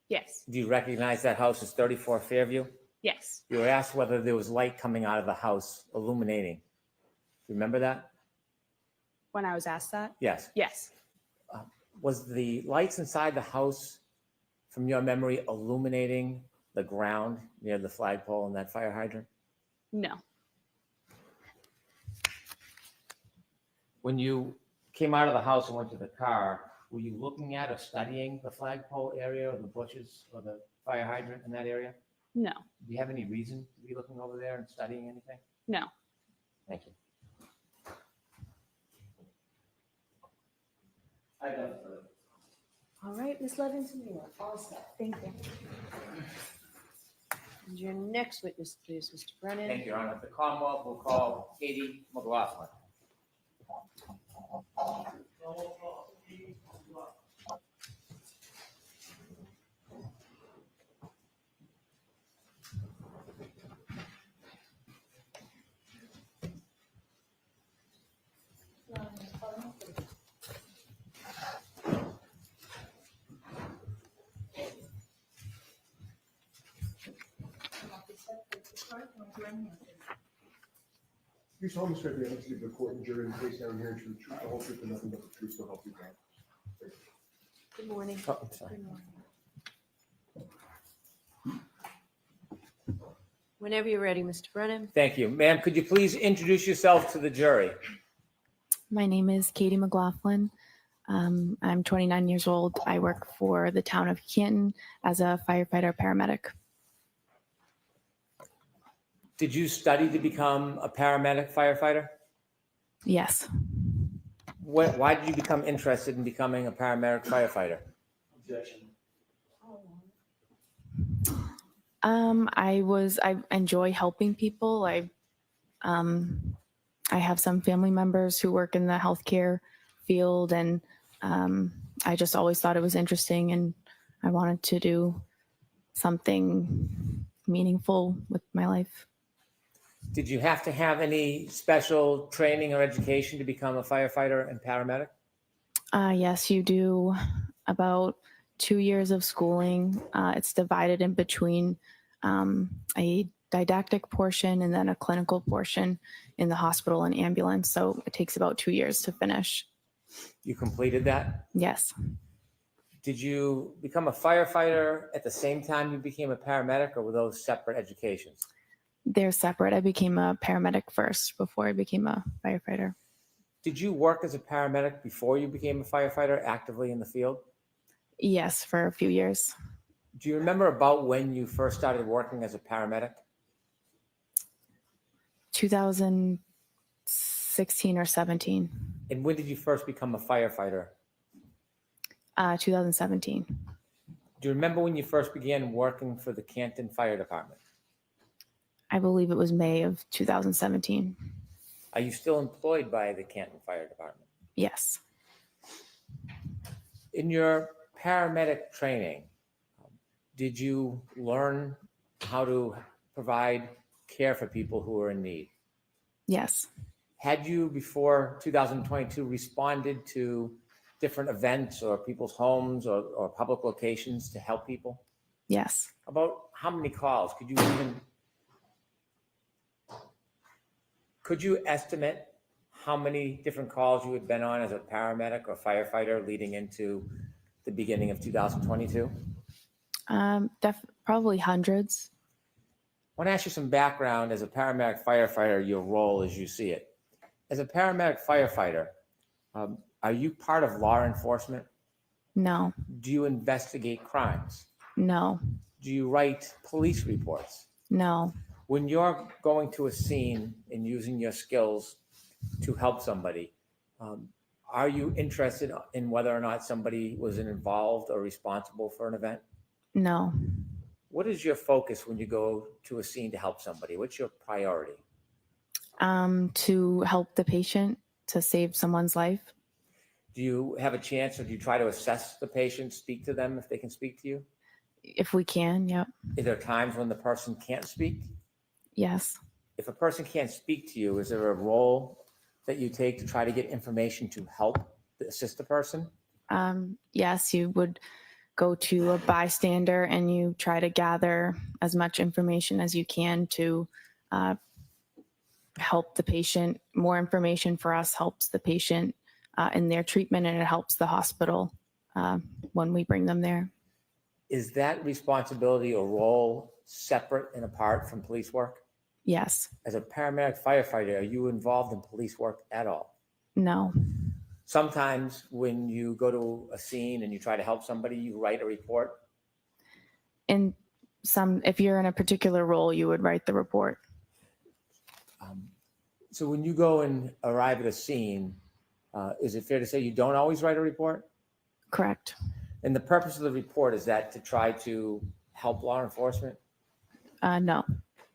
Yes. Do you recognize that house as 34 Fairview? Yes. You were asked whether there was light coming out of the house illuminating. Remember that? When I was asked that? Yes. Yes. Was the lights inside the house, from your memory, illuminating the ground near the flagpole and that fire hydrant? No. When you came out of the house and went to the car, were you looking at or studying the flagpole area or the bushes or the fire hydrant in that area? No. Do you have any reason to be looking over there and studying anything? No. Thank you. All right, Ms. Levinson, you are all set. Thank you. And your next witness, please, Mr. Brennan. Thank you, Your Honor. The Commonwealth will call Katie McLaughlin. You solemnly swear the evidence to give the court and jury in the case now and hearing true, the truth, the whole truth, and nothing but the truth, so help you God. Good morning. Oh, I'm sorry. Good morning. Whenever you're ready, Mr. Brennan. Thank you. Ma'am, could you please introduce yourself to the jury? My name is Katie McLaughlin. I'm 29 years old. I work for the town of Canton as a firefighter paramedic. Did you study to become a paramedic firefighter? Yes. Why did you become interested in becoming a paramedic firefighter? Objection. I enjoy helping people. I have some family members who work in the healthcare field, and I just always thought it was interesting, and I wanted to do something meaningful with my life. Did you have to have any special training or education to become a firefighter and paramedic? Yes, you do about 2 years of schooling. It's divided in between a didactic portion and then a clinical portion in the hospital and ambulance. So it takes about 2 years to finish. You completed that? Yes. Did you become a firefighter at the same time you became a paramedic, or were those separate educations? They're separate. I became a paramedic first before I became a firefighter. Did you work as a paramedic before you became a firefighter actively in the field? Yes, for a few years. Do you remember about when you first started working as a paramedic? 2016 or 17. And when did you first become a firefighter? 2017. Do you remember when you first began working for the Canton Fire Department? I believe it was May of 2017. Are you still employed by the Canton Fire Department? Yes. In your paramedic training, did you learn how to provide care for people who are in need? Yes. Had you, before 2022, responded to different events or people's homes or public locations to help people? Yes. About how many calls? Could you estimate how many different calls you had been on as a paramedic or firefighter leading into the beginning of 2022? Probably hundreds. I want to ask you some background as a paramedic firefighter, your role as you see it. As a paramedic firefighter, are you part of law enforcement? No. Do you investigate crimes? No. Do you write police reports? No. When you're going to a scene and using your skills to help somebody, are you interested in whether or not somebody was involved or responsible for an event? No. What is your focus when you go to a scene to help somebody? What's your priority? To help the patient, to save someone's life. Do you have a chance, or do you try to assess the patient, speak to them if they can speak to you? If we can, yep. Is there times when the person can't speak? Yes. If a person can't speak to you, is there a role that you take to try to get information to help assist the person? Yes, you would go to a bystander and you try to gather as much information as you can to help the patient. More information for us helps the patient in their treatment, and it helps the hospital when we bring them there. Is that responsibility or role separate and apart from police work? Yes. As a paramedic firefighter, are you involved in police work at all? No. Sometimes when you go to a scene and you try to help somebody, you write a report. In some, if you're in a particular role, you would write the report. So when you go and arrive at a scene, is it fair to say you don't always write a report? Correct. And the purpose of the report, is that to try to help law enforcement? No.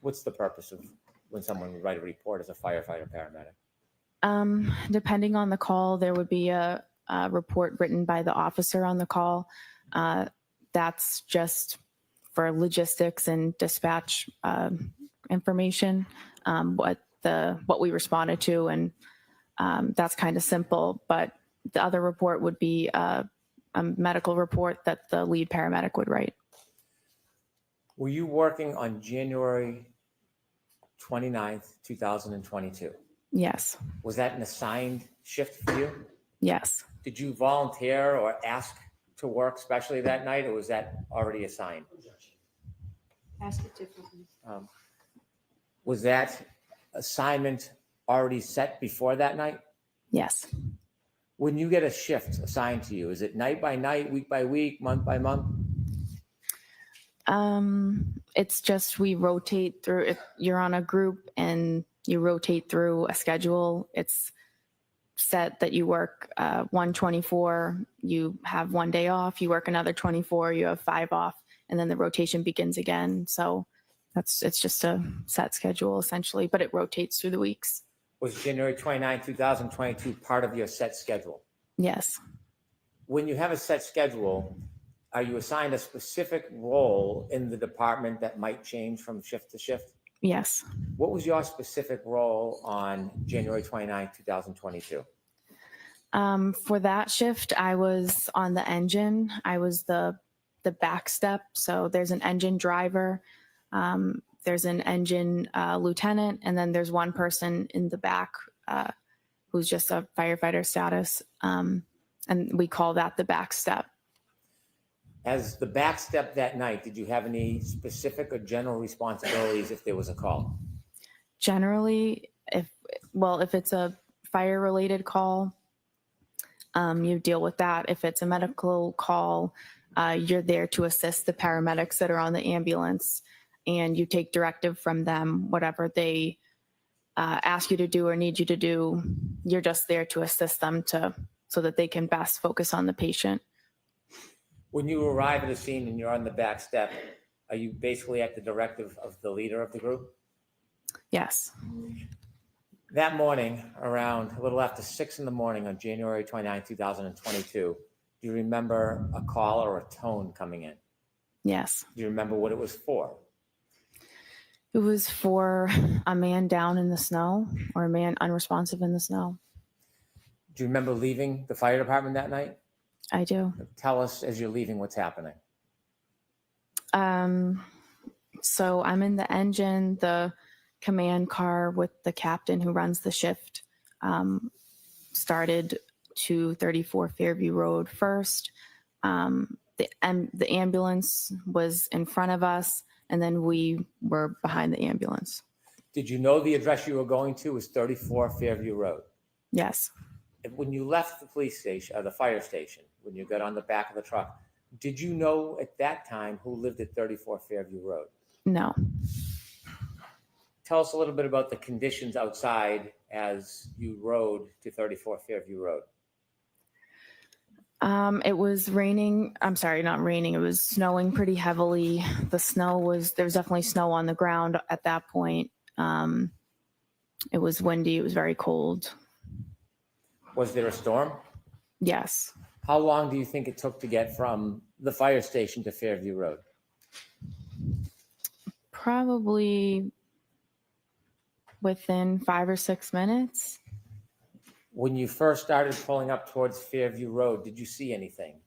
What's the purpose of when someone would write a report as a firefighter paramedic? Depending on the call, there would be a report written by the officer on the call. That's just for logistics and dispatch information, what we responded to, and that's kind of simple. But the other report would be a medical report that the lead paramedic would write. Were you working on January 29th, 2022? Yes. Was that an assigned shift for you? Yes. Did you volunteer or ask to work specially that night, or was that already assigned? Ask it differently. Was that assignment already set before that night? Yes. When you get a shift assigned to you, is it night by night, week by week, month by month? It's just we rotate through. If you're on a group and you rotate through a schedule, it's set that you work 124, you have 1 day off, you work another 24, you have 5 off. and then the rotation begins again. So it's just a set schedule essentially, but it rotates through the weeks. Was January 29, 2022 part of your set schedule? Yes. When you have a set schedule, are you assigned a specific role in the department that might change from shift to shift? Yes. What was your specific role on January 29, 2022? For that shift, I was on the engine. I was the back step. So there's an engine driver, there's an engine lieutenant, and then there's one person in the back who's just a firefighter status. And we call that the back step. As the back step that night, did you have any specific or general responsibilities if there was a call? Generally, if it's a fire related call, you deal with that. If it's a medical call, you're there to assist the paramedics that are on the ambulance, and you take directive from them, whatever they ask you to do or need you to do. You're just there to assist them so that they can best focus on the patient. When you arrive at a scene and you're on the back step, are you basically at the directive of the leader of the group? Yes. That morning, around a little after 6 in the morning on January 29, 2022, do you remember a call or a tone coming in? Yes. Do you remember what it was for? It was for a man down in the snow or a man unresponsive in the snow. Do you remember leaving the fire department that night? I do. Tell us as you're leaving what's happening. So I'm in the engine, the command car with the captain who runs the shift started to 34 Fairview Road first. The ambulance was in front of us, and then we were behind the ambulance. Did you know the address you were going to was 34 Fairview Road? Yes. When you left the police station, or the fire station, when you got on the back of the truck, did you know at that time who lived at 34 Fairview Road? No. Tell us a little bit about the conditions outside as you rode to 34 Fairview Road. It was raining. I'm sorry, not raining. It was snowing pretty heavily. There was definitely snow on the ground at that point. It was windy. It was very cold. Was there a storm? Yes. How long do you think it took to get from the fire station to Fairview Road? Probably within 5 or 6 minutes. When you first started pulling up towards Fairview Road, did you see anything?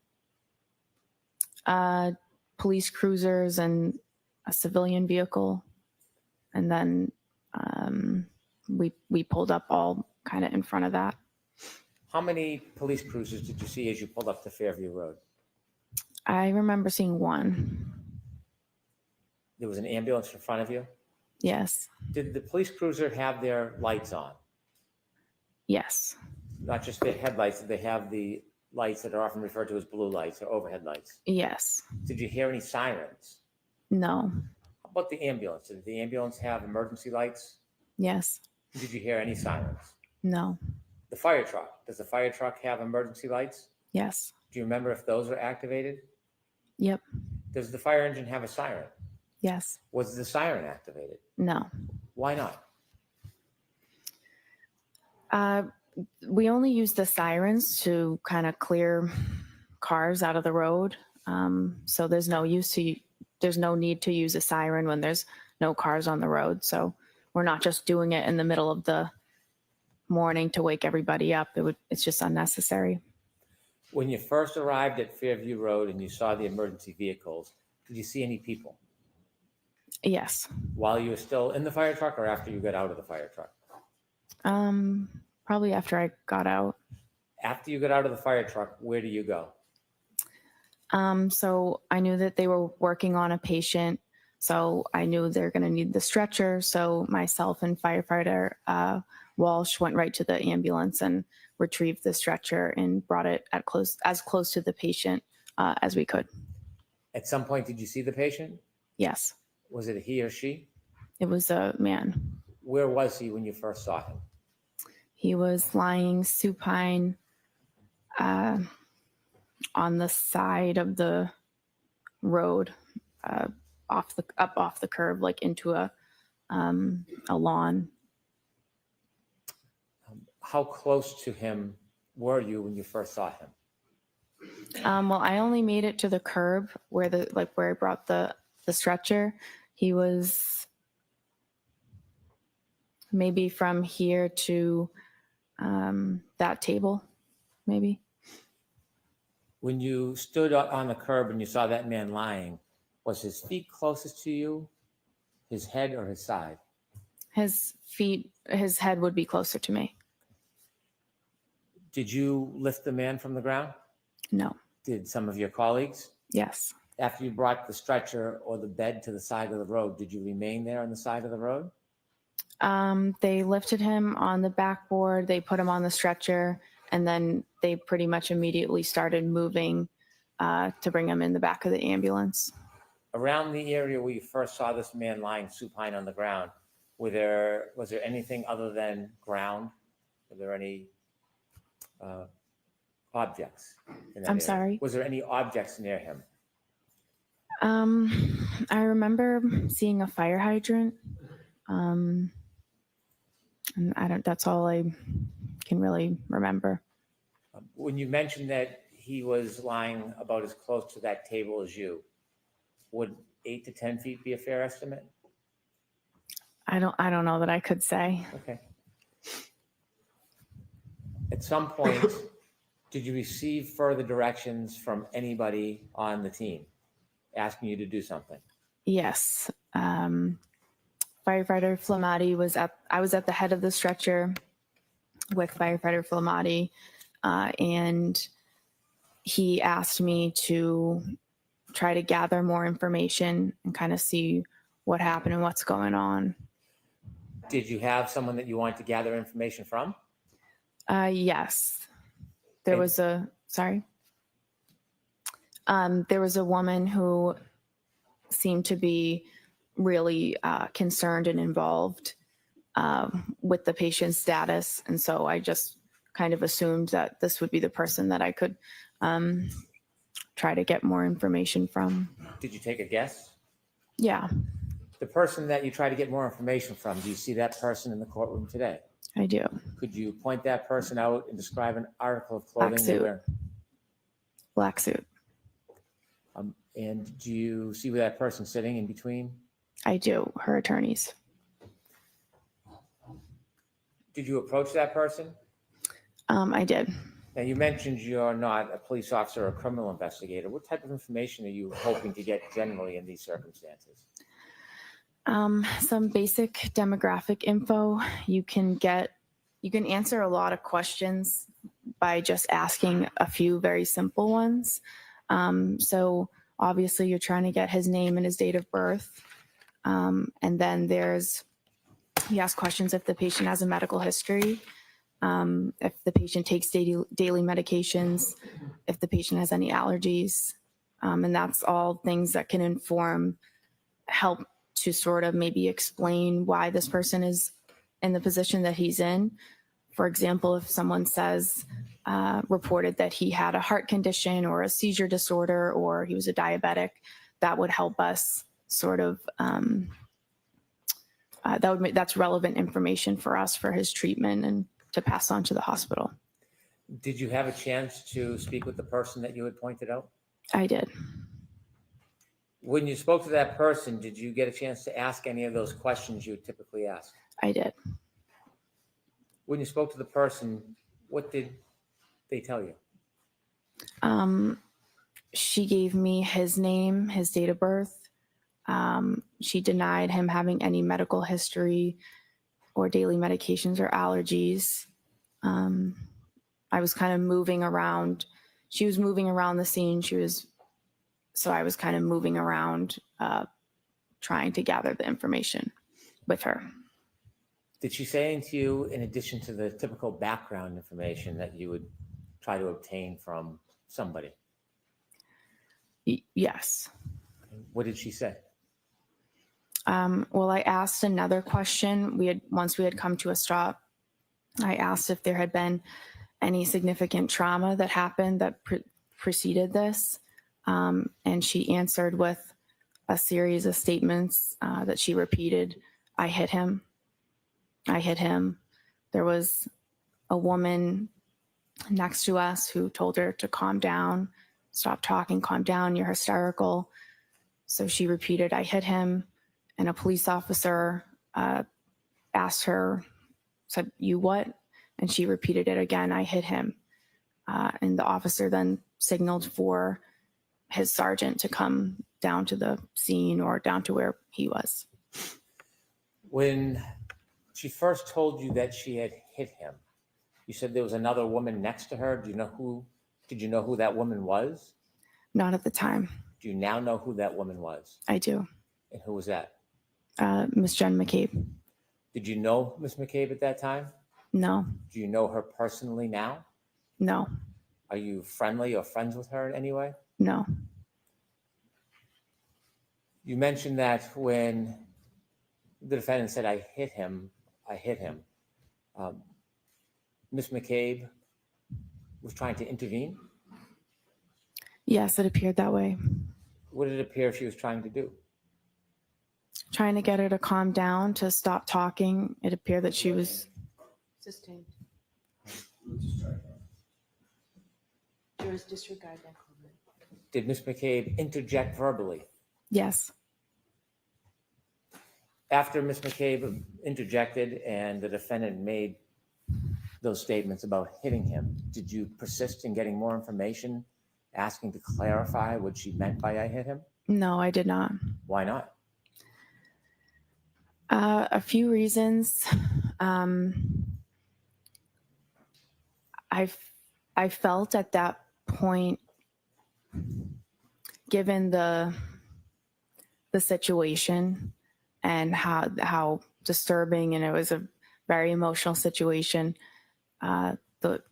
Police cruisers and a civilian vehicle. And then we pulled up all kind of in front of that. How many police cruisers did you see as you pulled up to Fairview Road? I remember seeing one. There was an ambulance in front of you? Yes. Did the police cruiser have their lights on? Yes. Not just their headlights, did they have the lights that are often referred to as blue lights or overhead lights? Yes. Did you hear any sirens? No. How about the ambulance? Did the ambulance have emergency lights? Yes. Did you hear any sirens? No. The fire truck, does the fire truck have emergency lights? Yes. Do you remember if those were activated? Yep. Does the fire engine have a siren? Yes. Was the siren activated? No. Why not? We only use the sirens to kind of clear cars out of the road. So there's no need to use a siren when there's no cars on the road. So we're not just doing it in the middle of the morning to wake everybody up. It's just unnecessary. When you first arrived at Fairview Road and you saw the emergency vehicles, did you see any people? Yes. While you were still in the fire truck or after you got out of the fire truck? Probably after I got out. After you got out of the fire truck, where do you go? So I knew that they were working on a patient. So I knew they're going to need the stretcher. So myself and firefighter Walsh went right to the ambulance and retrieved the stretcher and brought it as close to the patient as we could. At some point, did you see the patient? Yes. Was it a he or she? It was a man. Where was he when you first saw him? He was lying supine on the side of the road off the curb, like into a lawn. How close to him were you when you first saw him? Well, I only made it to the curb where where I brought the stretcher. He was maybe from here to that table, maybe. When you stood on the curb and you saw that man lying, was his feet closest to you, his head, or his side? His head would be closer to me. Did you lift the man from the ground? No. Did some of your colleagues? Yes. After you brought the stretcher or the bed to the side of the road, did you remain there on the side of the road? They lifted him on the backboard, they put him on the stretcher, and then they pretty much immediately started moving to bring him in the back of the ambulance. Around the area where you first saw this man lying supine on the ground, was there anything other than ground? Were there any objects in that I'm area? sorry? Was there any objects near him? I remember seeing a fire hydrant. And that's all I can really remember. When you mentioned that he was lying about as close to that table as you, would 8 to 10 feet be a fair estimate? I don't know that I could say. Okay. At some point, did you receive further directions from anybody on the team asking you to do something? Yes. Firefighter Flamati I was at the head of the stretcher with firefighter Flamati, and he asked me to try to gather more information and kind of see what happened and what's going on. Did you have someone that you wanted to gather information from? Yes. There was a woman who seemed to be really concerned and involved with the patient's status. And so I just kind of assumed that this would be the person that I could try to get more information from. Did you take a guess? Yeah, The person that you try to get more information from, do you see that person in the courtroom today? I do. Could you point that person out and describe an article of clothing Black they suit. wear? Black suit. And do you see where that person's sitting in between? I do. Her attorneys. Did you approach that person? I did. Now, you mentioned you're not a police officer or a criminal investigator. What type of information are you hoping to get generally in these circumstances? Some basic demographic info. You can answer a lot of questions by just asking a few very simple ones. So obviously you're trying to get his name and his date of birth. And then you ask questions if the patient has a medical history, if the patient takes daily medications, if the patient has any allergies. And that's all things that can help to sort of maybe explain why this person is in the position that he's in. For example, if someone says, reported that he had a heart condition or a seizure disorder or he was a diabetic, that would help us sort of, that's relevant information for us for his treatment and to pass on to the hospital. Did you have a chance to speak with the person that you had pointed out? I did. When you spoke to that person, did you get a chance to ask any of those questions you would typically ask? I did. When you spoke to the person, what did they tell you? She gave me his name, his date of birth. She denied him having any medical history or daily medications or allergies. I was kind of moving around. She was moving around the scene. So I was kind of moving around, trying to gather the information with her. Did she say anything to you in addition to the typical background information that you would try to obtain from somebody? Yes. What did she say? Well, I asked another question. Once we had come to a stop, I asked if there had been any significant trauma that happened that preceded this. And she answered with a series of statements that she repeated. I hit him. I hit him. There was a woman next to us who told her to calm down, stop talking, calm down, you're hysterical. So she repeated, I hit him. And a police officer asked her, said, you what? And she repeated it again, I hit him. And the officer then signaled for his sergeant to come down to the scene or down to where he was. When she first told you that she had hit him, you said there was another woman next to her. Did you know who that woman was? Not at the time. Do you now know who that woman was? I do. And who was that? Miss Jen McCabe. Did you know Miss McCabe at that time? No, Do you know her personally now? no, Are you friendly or friends with her in any way? no. You mentioned that when the defendant said, I hit him. Miss McCabe was trying to intervene. Yes, it appeared that way. What did it appear she was trying to do? Trying to get her to calm down, to stop talking. It appeared that she was, Sustained. Jurors disregard that comment. Did Miss McCabe interject verbally? yes, After Miss McCabe interjected and the defendant made those statements about hitting him, did you persist in getting more information, asking to clarify what she meant by I hit him? no, I did not. Why not? A few reasons. I felt at that point, given the situation and how disturbing, and it was a very emotional situation. The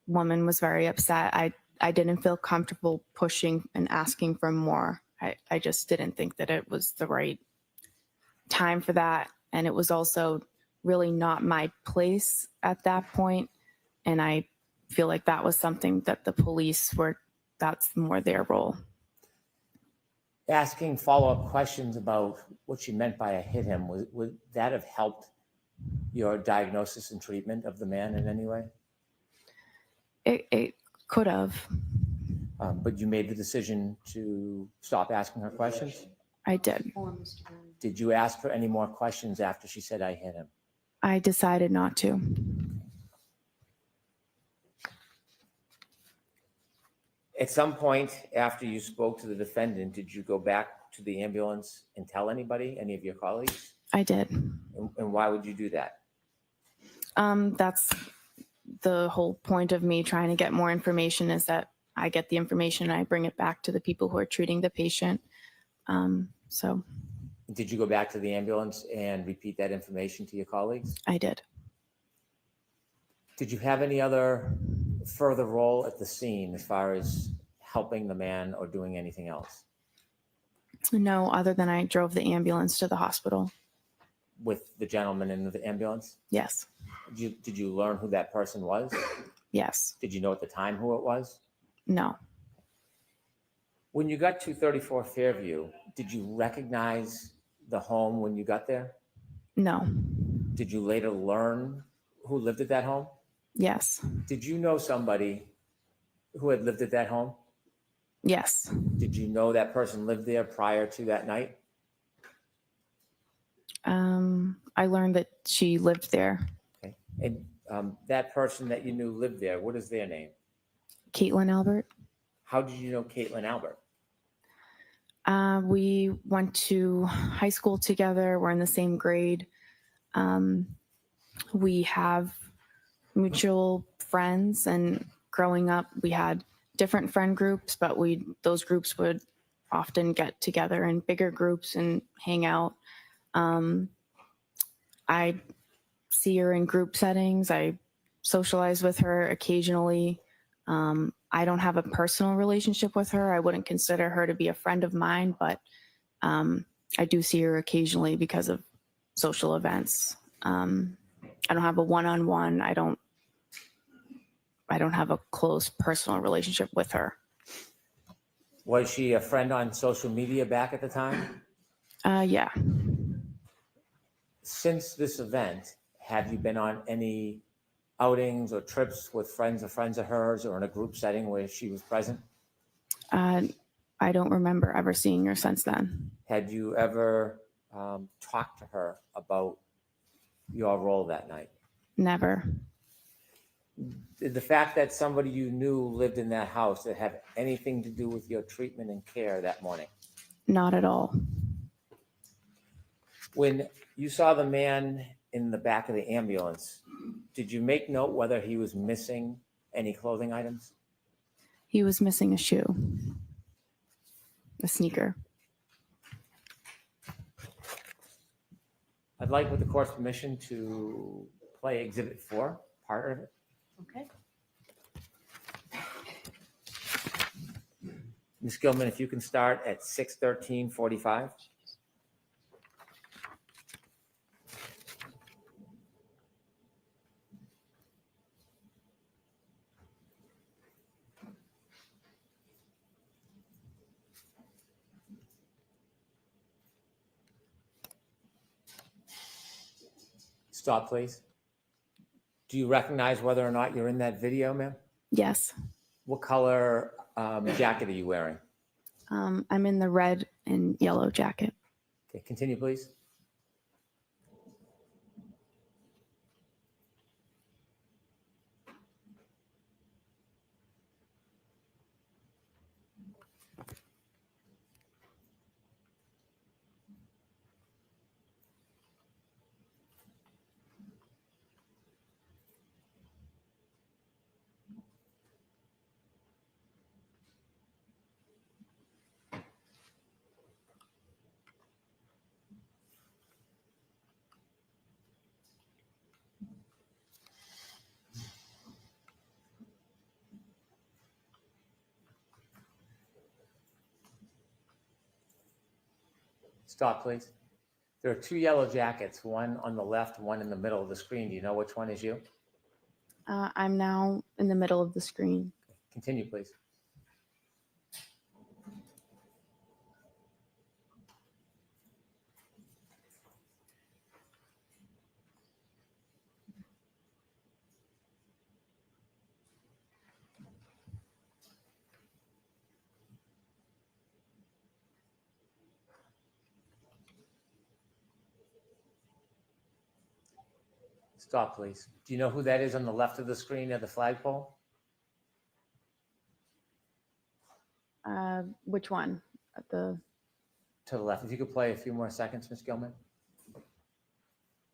woman was very upset. I didn't feel comfortable pushing and asking for more. I just didn't think that it was the right time for that. And it was also really not my place at that point. And I feel like that was something that the police that's more their role. Asking follow-up questions about what she meant by I hit him, would that have helped your diagnosis and treatment of the man in any way? It could have. But you made the decision to stop asking her questions? I did. Did you ask her any more questions after she said I hit him? I decided not to. At some point after you spoke to the defendant, did you go back to the ambulance and tell anybody, any of your colleagues? I did. And why would you do that? That's the whole point of me trying to get more information, is that I get the information and I bring it back to the people who are treating the patient. So Did you go back to the ambulance and repeat that information to your colleagues? I did. Did you have any other further role at the scene as far as helping the man or doing anything else No, other than I drove the ambulance to the hospital. with the gentleman in the ambulance? Yes. Did you learn who that person was? Yes. Did you know at the time who it was? No. When you got to 34 Fairview, did you recognize the home when you got there? No. Did you later learn who lived at that home? Yes. Did you know somebody who had lived at that home? Yes. Did you know that person lived there prior to that night? I learned that she lived there. Okay. And that person that you knew lived there, what is their name? Caitlin Albert. How did you know Caitlin Albert? We went to high school together. We're in the same grade. We have mutual friends, and growing up, we had different friend groups, but those groups would often get together in bigger groups and hang out. I see her in group settings. I socialize with her occasionally. I don't have a personal relationship with her. I wouldn't consider her to be a friend of mine, but I do see her occasionally because of social events. I don't have a one-on-one. I don't have a close personal relationship with her. Was she a friend on social media back at the time? Yeah. Since this event, have you been on any outings or trips with friends of hers or in a group setting where she was present? I don't remember ever seeing her since then. Had you ever talked to her about your role that night? Never. Did the fact that somebody you knew lived in that house that have anything to do with your treatment and care that morning? Not at all. When you saw the man in the back of the ambulance, did you make note whether he was missing any clothing items? He was missing a shoe, a sneaker. I'd like, with the court's permission, to play Exhibit 4, part of it. Okay. Ms. Gilman, if you can start at 6:13:45. Stop, please. Do you recognize whether or not you're in that video, ma'am? Yes. What color jacket are you wearing? I'm in the red and yellow jacket. Okay, continue, please. Stop, please. There are two yellow jackets, one on the left, one in the middle of the screen. Do you know which one is you? I'm now in the middle of the screen. Continue, please. Stop, please. Do you know who that is on the left of the screen at the flagpole? Which one? At the To the left. If you could play a few more seconds, Ms. Gilman.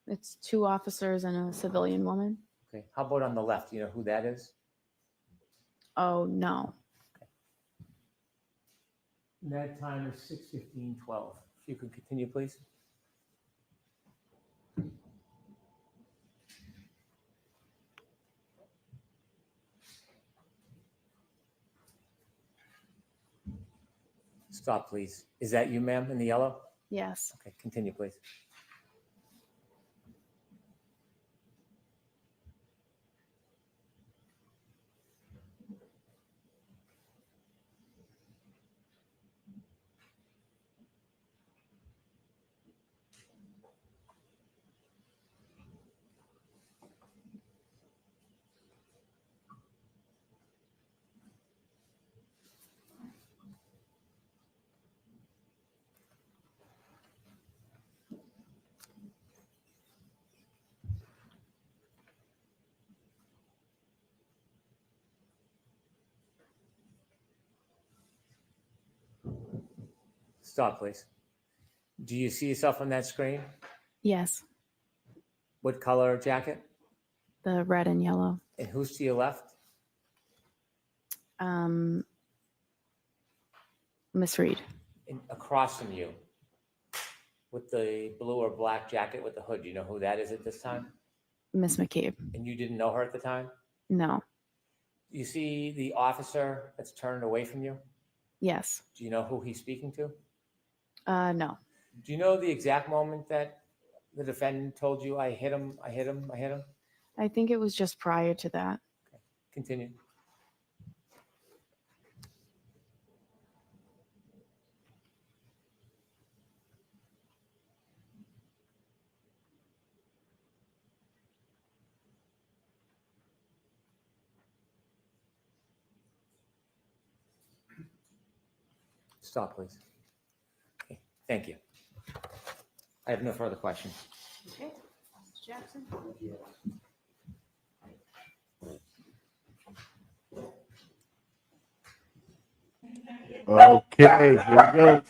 It's two officers and a civilian woman. Okay. How about on the left? Do you know who that is? Oh no. And that time is 6:15:12. If you could continue, please. Stop, please. Is that you, ma'am, in the yellow? Yes. Okay, continue, please. Stop, please. Do you see yourself on that screen? Yes. What color jacket? The red and yellow. And who's to your left? Miss Reed. And across from you, with the blue or black jacket with the hood. Do you know who that is at this time? Miss McCabe. And you didn't know her at the time? No. You see the officer that's turned away from you? Yes. Do you know who he's speaking to? No. Do you know the exact moment that the defendant told you, I hit him, I hit him, I hit him? I think it was just prior to that. Continue. Stop, please. Okay, thank you. I have no further questions. Okay, Mr. Jackson? Okay, here we go.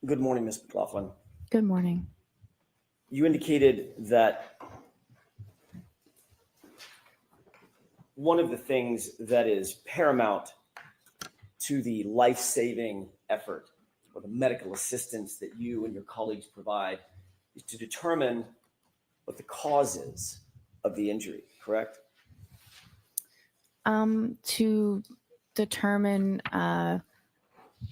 Good morning, Ms. McLaughlin. Good morning. You indicated that one of the things that is paramount to the life-saving effort or the medical assistance that you and your colleagues provide is to determine what the cause is of the injury, correct? To determine,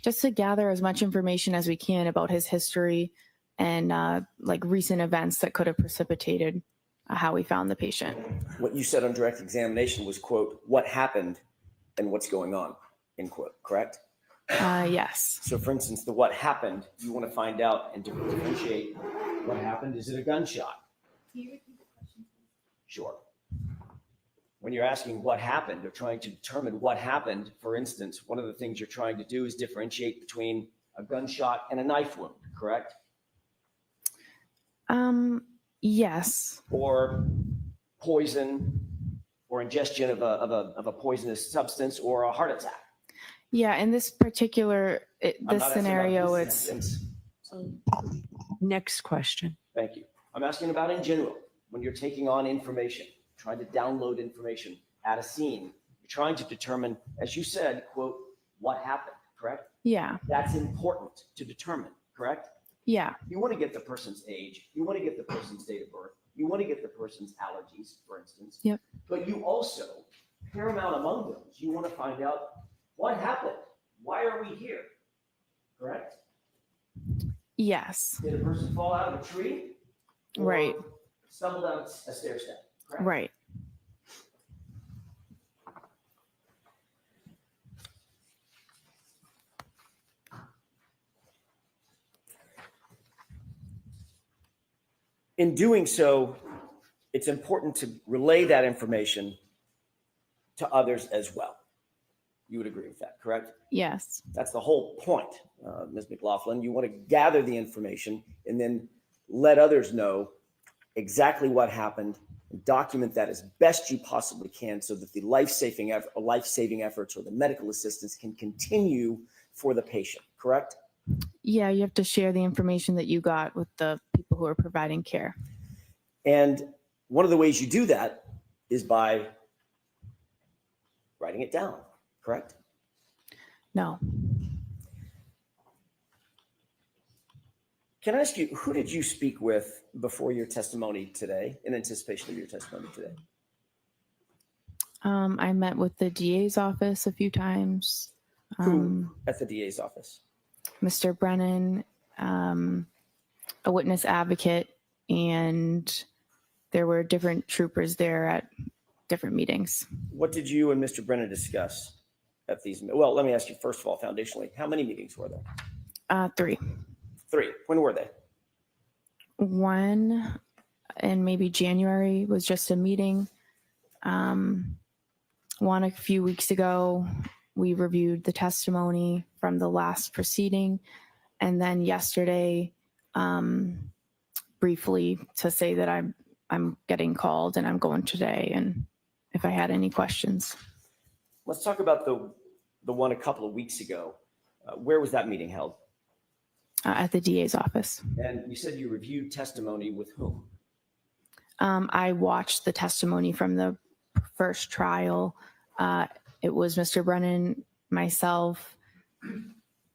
just to gather as much information as we can about his history and like recent events that could have precipitated how we found the patient. What you said on direct examination was, quote, what happened and what's going on, end quote, correct? Yes. So for instance, the what happened, you want to find out and differentiate what happened. Is it a gunshot? Sure. When you're asking what happened or trying to determine what happened, for instance, one of the things you're trying to do is differentiate between a gunshot and a knife wound, correct? Yes. Or poison or ingestion of a poisonous substance or a heart attack. Yeah, in this particular, I'm this not asking about scenario, this it's, instance. Next question. Thank you. I'm asking about in general, when you're taking on information, trying to download information at a scene, you're trying to determine, as you said, quote, what happened, correct? yeah, That's important to determine, correct? yeah, You want to get the person's age, you want to get the person's date of birth, you want to get the person's allergies, for instance. Yep. But you also, paramount among those, you want to find out what happened? Why are we here? Correct? yes, Did a person fall out of a tree? Or right, stumble down a stair step, correct? right. In doing so, it's important to relay that information to others as well. You would agree with that, correct? Yes, That's the whole point, Ms. McLaughlin. You want to gather the information and then let others know exactly what happened, and document that as best you possibly can so that the life-saving efforts or the medical assistance can continue for the patient, correct? yeah, you have to share the information that you got with the people who are providing care. And one of the ways you do that is by writing it down, correct? No, Can I ask you, who did you speak with before your testimony today, in anticipation of your testimony today? I met with the DA's office a few times. Who at the DA's office? Mr. Brennan, a witness advocate, and there were different troopers there at different meetings. What did you and Mr. Brennan discuss at these? Well, let me ask you first of all, foundationally, how many meetings were there? 3. 3. When were they? One in maybe January was just a meeting. One a few weeks ago, we reviewed the testimony from the last proceeding. And then yesterday, briefly to say that I'm getting called and I'm going today, and if I had any questions. Let's talk about the one a couple of weeks ago. Where was that meeting held? At the DA's office. And you said you reviewed testimony with whom? I watched the testimony from the first trial. It was Mr. Brennan, myself,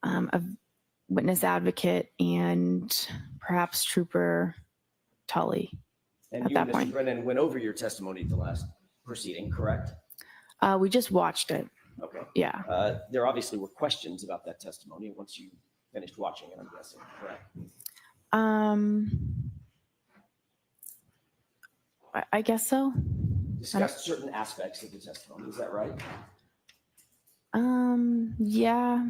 a witness advocate, and perhaps Trooper Tully. And at you that and Mr. point. Brennan went over your testimony at the last proceeding, correct? We just watched it. Okay. Yeah. There obviously were questions about that testimony once you finished watching it, I'm guessing, correct? I guess so. Discussed certain aspects of the testimony, is that right? Yeah.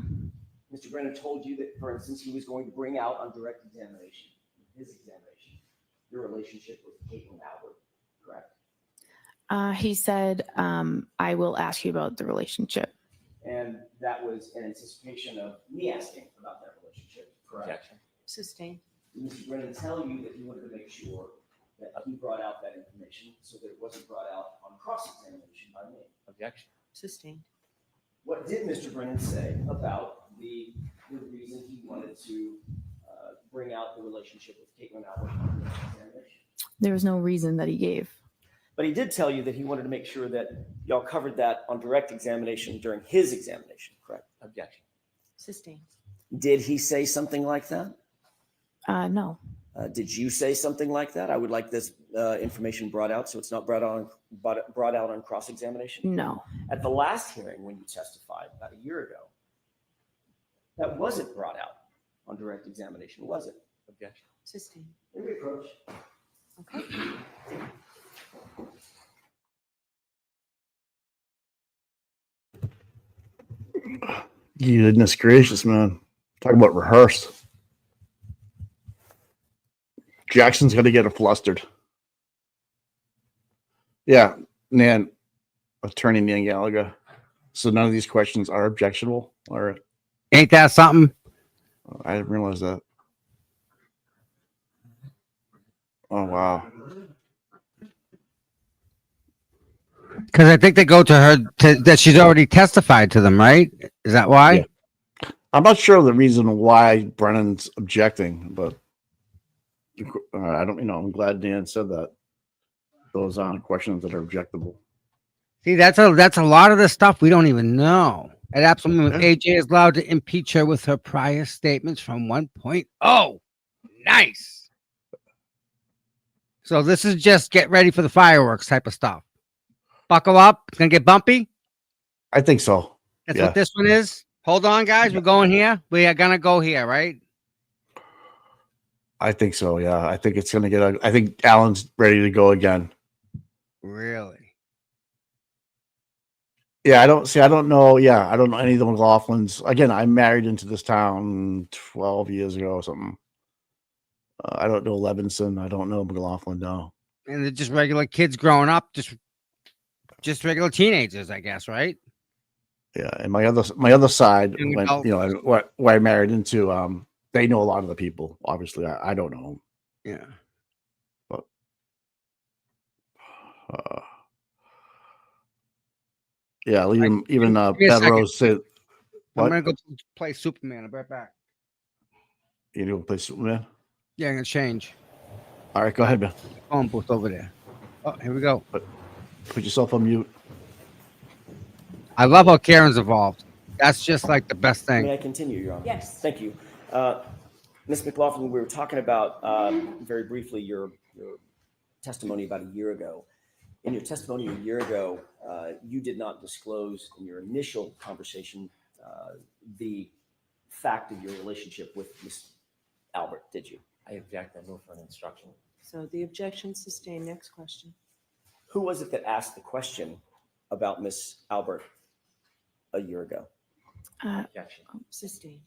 Mr. Brennan told you that, for instance, he was going to bring out on direct examination, his examination, your relationship with Caitlin Albert, correct? He said, I will ask you about the relationship. And that was in anticipation of me asking about that relationship, correct? Objection. Sustained. Did Mr. Brennan tell you that he wanted to make sure that he brought out that information so that it wasn't brought out on cross-examination by me? Objection. Sustained. What did Mr. Brennan say about the reason he wanted to bring out the relationship with Caitlin Albert on the examination? There was no reason that he gave. But he did tell you that he wanted to make sure that y'all covered that on direct examination during his examination, correct? Objection. Sustained. Did he say something like that? No. Did you say something like that? I would like this information brought out so it's not brought out on cross-examination. No. At the last hearing when you testified about a year ago, that wasn't brought out on direct examination, was it? Objection. Sustained. May we approach? Okay. Goodness gracious, man. Talk about rehearsed. Jackson's going to get it flustered. Yeah, Nan, Attorney Nan Gallagher. So none of these questions are objectionable? All right. Ain't that something? I didn't realize that. Oh, wow. Because I think they go to her that she's already testified to them, right? Is that why? Yeah. I'm not sure the reason why Brennan's objecting, but I don't, I'm glad Dan said that. Those aren't questions that are objectable. See, that's a lot of the stuff we don't even know. At absolute, AJ is allowed to impeach her with her prior statements from 1.0. Nice. So this is just get ready for the fireworks type of stuff. Buckle up. It's gonna get bumpy. I think so. That's what this one is. Hold on, guys. We're going here. We are gonna go here, right? I think so. Yeah, I think it's gonna get. I think Alan's ready to go again. Really? Yeah, I don't know. Yeah, I don't know any of the McLaughlins. Again, I married into this town 12 years ago or something. I don't know Levinson. I don't know McLaughlin. No. And they're just regular kids growing up, just regular teenagers, I guess, right? Yeah, and my other side, Young when adults. where I married into, they know a lot of the people. Obviously, I don't know them. Yeah. But yeah, even Give me a Bev second. Rose said, I'm "What gonna go play Superman. I'll be right back. you know, play Superman." Yeah, I'm gonna change. All right, go ahead, man. Phone booth over there. Oh, here we go. Put yourself on mute. I love how Karen's involved. That's just like the best thing. May I continue, Your Honor? Yes. Thank you. Ms. McLaughlin, we were talking about very briefly your testimony about a year ago. In your testimony a year ago, you did not disclose in your initial conversation the fact of your relationship with Ms. Albert, did you? I object. I move for an instruction. So the objection sustained. Next question. Who was it that asked the question about Ms. Albert a year ago? Objection. Sustained.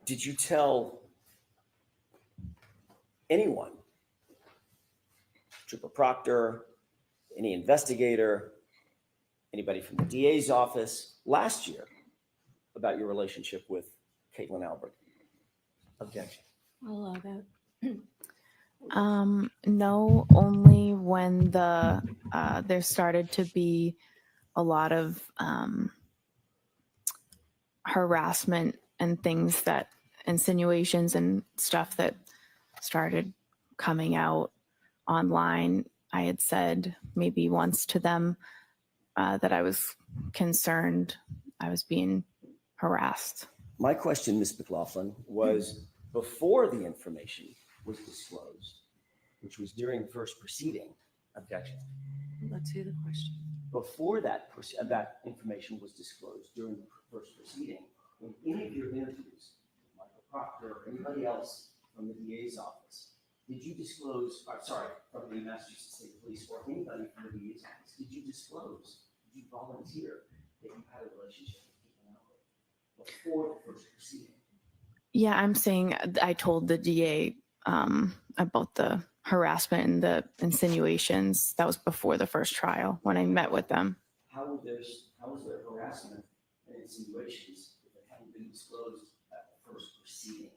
Did you tell anyone, Trooper Proctor, any investigator, anybody from the DA's office last year about your relationship with Caitlin Albert? Objection. I'll allow that. No, only when there started to be a lot of harassment and things that insinuations and stuff that started coming out online. I had said maybe once to them that I was concerned I was being harassed. My question, Ms. McLaughlin, was before the information was disclosed, which was during the first proceeding. Objection. Let's hear the question. Before that information was disclosed during the first proceeding, in any of your interviews, Michael Proctor or anybody else from the DA's office, did you disclose, from the Massachusetts State Police or anybody from the DA's office, did you disclose, did you volunteer that you had a relationship with Caitlin Albert? before the first proceeding. Yeah, I'm saying I told the DA about the harassment and the insinuations. That was before the first trial when I met with them. How was there harassment and insinuations if it hadn't been disclosed at the first proceeding?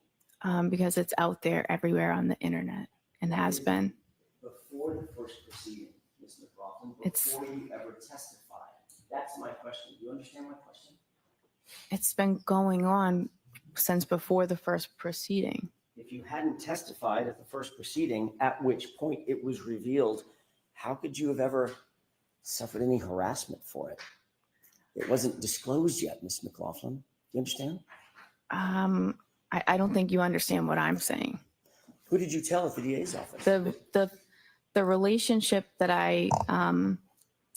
Because it's out there everywhere on the internet and has been. Before the first proceeding, Ms. McLaughlin, It's- before you ever testified. That's my question. Do you understand my question? It's been going on since before the first proceeding. If you hadn't testified at the first proceeding, at which point it was revealed, how could you have ever suffered any harassment for it? It wasn't disclosed yet, Ms. McLaughlin. Do you understand? I don't think you understand what I'm saying. Who did you tell at the DA's office? The relationship that I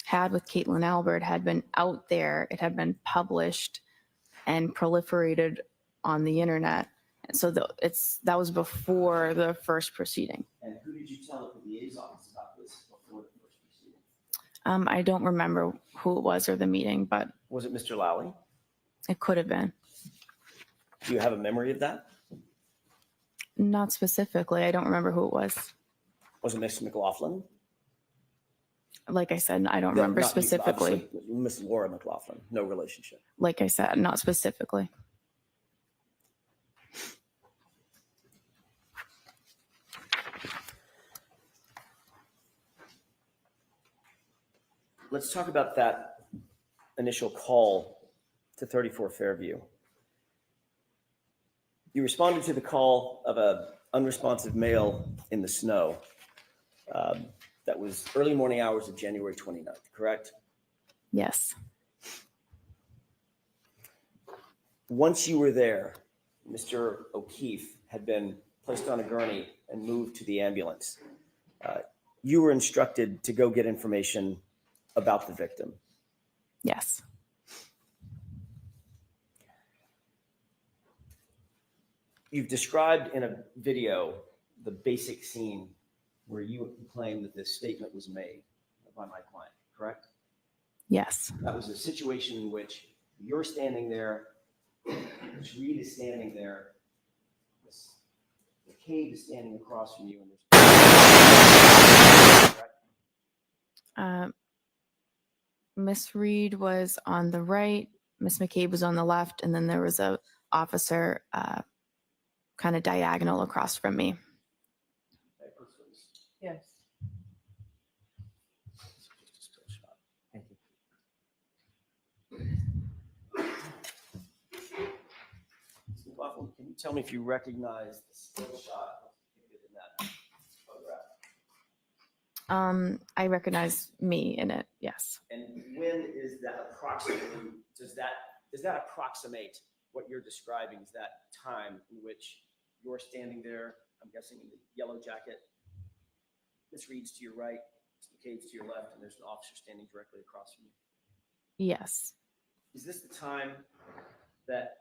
had with Caitlin Albert had been out there. It had been published and proliferated on the internet. And so that was before the first proceeding. And who did you tell at the DA's office about this before the first proceeding? I don't remember who it was or the meeting, but Was it Mr. Lally? it could have been. Do you have a memory of that? Not specifically. I don't remember who it was. Was it Mr. McLaughlin? Like I said, I don't No, remember not you, specifically. obviously, Miss Laura McLaughlin, no relationship. Like I said, not specifically. Let's talk about that initial call to 34 Fairview. You responded to the call of an unresponsive male in the snow. That was early morning hours of January 29th, correct? Yes. Once you were there, Mr. O'Keefe had been placed on a gurney and moved to the ambulance. You were instructed to go get information about the victim. Yes. You've described in a video the basic scene where you claim that this statement was made by my client, correct? Yes. That was a situation in which you're standing there, Ms. Reed is standing there, Ms. McCabe is standing across from you, and Miss Reed was on the right, Miss McCabe was on the left, and then there was a officer kind of diagonal across from me. Yes. Thank you. Ms. McLaughlin, can you tell me if you recognize the still shot depicted in that photograph? I recognize me in it, yes. And when is that approximately, does that approximate what you're describing? Is that time in which you're standing there, I'm guessing in the yellow jacket, Ms. Reed's to your right, Ms. McCabe's to your left, and there's an officer standing directly across from you? Yes. Is this the time that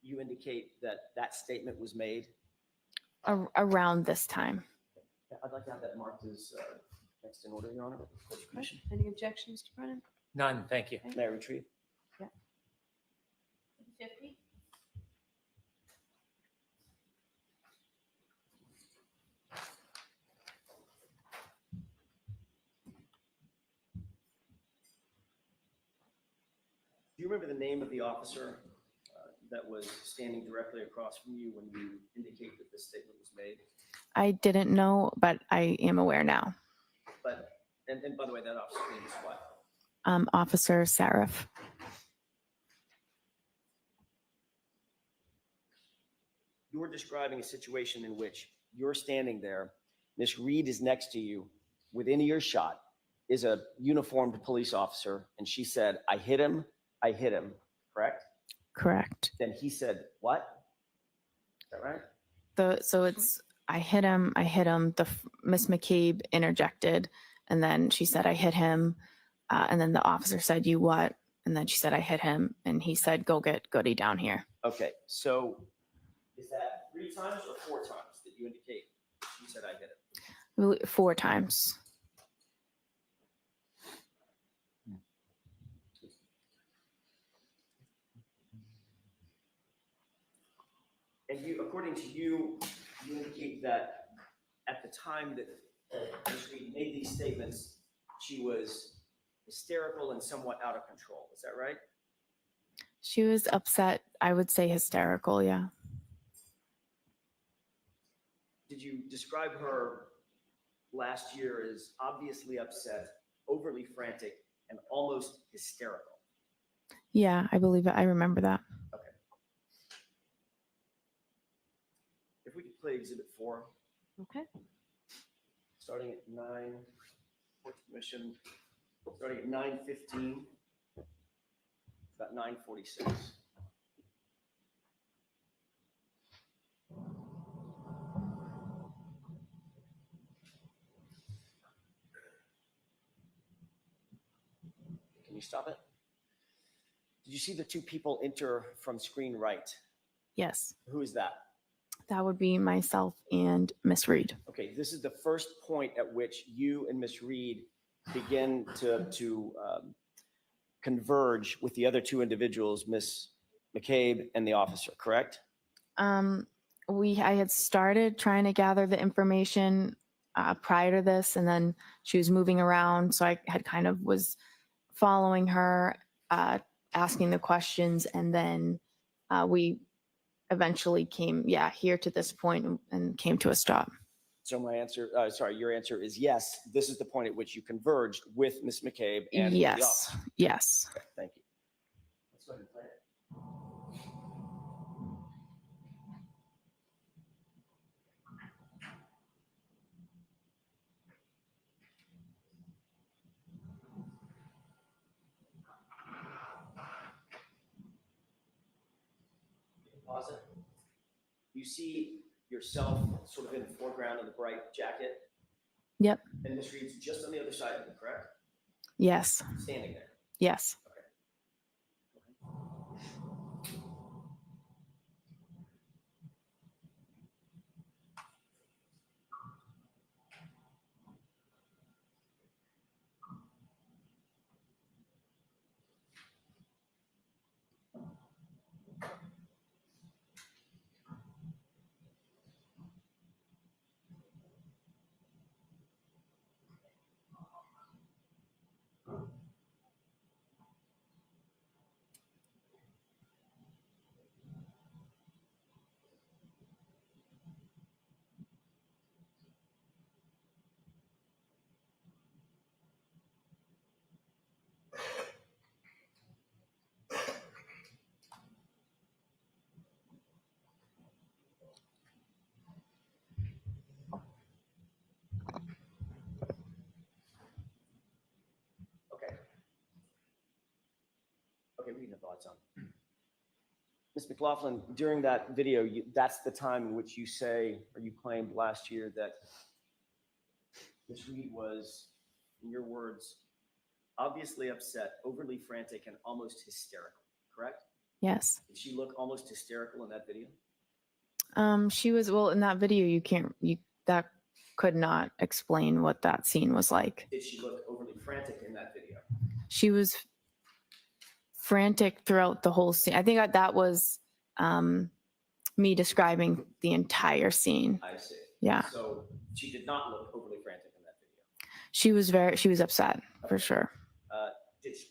you indicate that that statement was made? Around this time. I'd like to have that marked as next in order, Your Honor. Any objections to Brennan? None, thank you. May I retrieve? 50? Do you remember the name of the officer that was standing directly across from you when you indicate that this statement was made? I didn't know, but I am aware now. But, and by the way, that officer's name is what? Officer Sarif. You're describing a situation in which you're standing there, Miss Reed is next to you, within earshot is a uniformed police officer, and she said, I hit him, correct? Correct. Then he said, what? Is that right? So it's I hit him. Miss McCabe interjected, and then she said I hit him, and then the officer said you what? And then she said I hit him, and he said go get Goody down here. Okay, so is that 3 times or 4 times that you indicate you said I hit him? 4 times. And you, according to you, you indicate that at the time that Ms. Reed made these statements, she was hysterical and somewhat out of control. Is that right? She was upset. I would say hysterical. Yeah. Did you describe her last year as obviously upset, overly frantic, and almost hysterical? Yeah, I believe it. I remember that. Okay. If we could play Exhibit 4. Okay. Starting at 9, Court Commission, starting at 9:15, about 9:46. Can you stop it? Did you see the two people enter from screen right? Yes. Who is that? That would be myself and Miss Reed. Okay, this is the first point at which you and Miss Reed begin to converge with the other two individuals, Miss McCabe and the officer, correct? I had started trying to gather the information prior to this, and then she was moving around, so I had kind of was following her, asking the questions, and then we eventually came, here to this point and came to a stop. So my answer, your answer is yes. This is the point at which you converged with Miss McCabe and the Yes. officer. Yes. Okay, thank you. Let's go ahead and play it. Pause it. You see yourself sort of in the foreground of the bright jacket, Yep. and Miss Reed's just on the other side of you, correct? Yes. Standing there. Yes. Okay, we can have thoughts on. Ms. McLaughlin, during that video, that's the time in which you say, or you claimed last year that Ms. Reed was, in your words, obviously upset, overly frantic, and almost hysterical, correct? Yes. Did she look almost hysterical in that video? She was, well, in that video, that could not explain what that scene was like. Did she look overly frantic in that video? She was frantic throughout the whole scene. I think that was me describing the entire scene. I see. Yeah. So she did not look overly frantic in that video. She was upset for sure.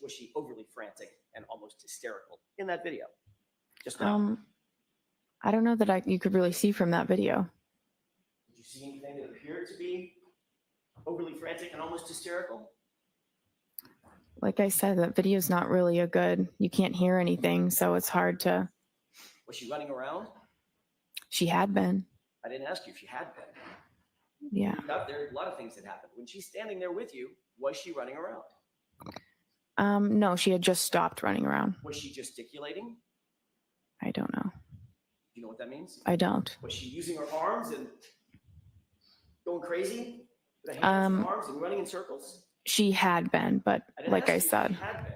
Was she overly frantic and almost hysterical in that video? Just now. I don't know that you could really see from that video. Did you see anything that appeared to be overly frantic and almost hysterical? Like I said, that video is not really you can't hear anything, so it's hard to. Was she running around? She had been. I didn't ask you if she had been. Yeah. You got there, a lot of things had happened. When she's standing there with you, was she running around? No, she had just stopped running around. Was she gesticulating? I don't know. Do you know what that means? I don't. Was she using her arms and going crazy? With her hands and arms and running in circles? She had been, but like I said. Had been.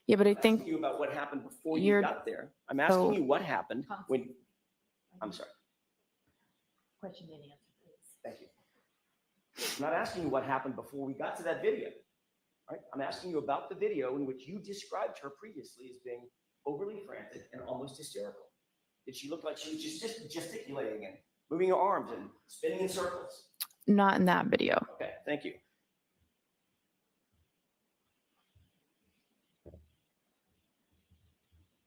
Yeah, but I I'm think asking you about what happened before you got there. I'm asking you what happened when. I'm sorry. Question and answer, please. Thank you. I'm not asking you what happened before we got to that video. Right? I'm asking you about the video in which you described her previously as being overly frantic and almost hysterical. Did she look like she was just gesticulating and moving her arms and spinning in circles? Not in that video. Okay, thank you.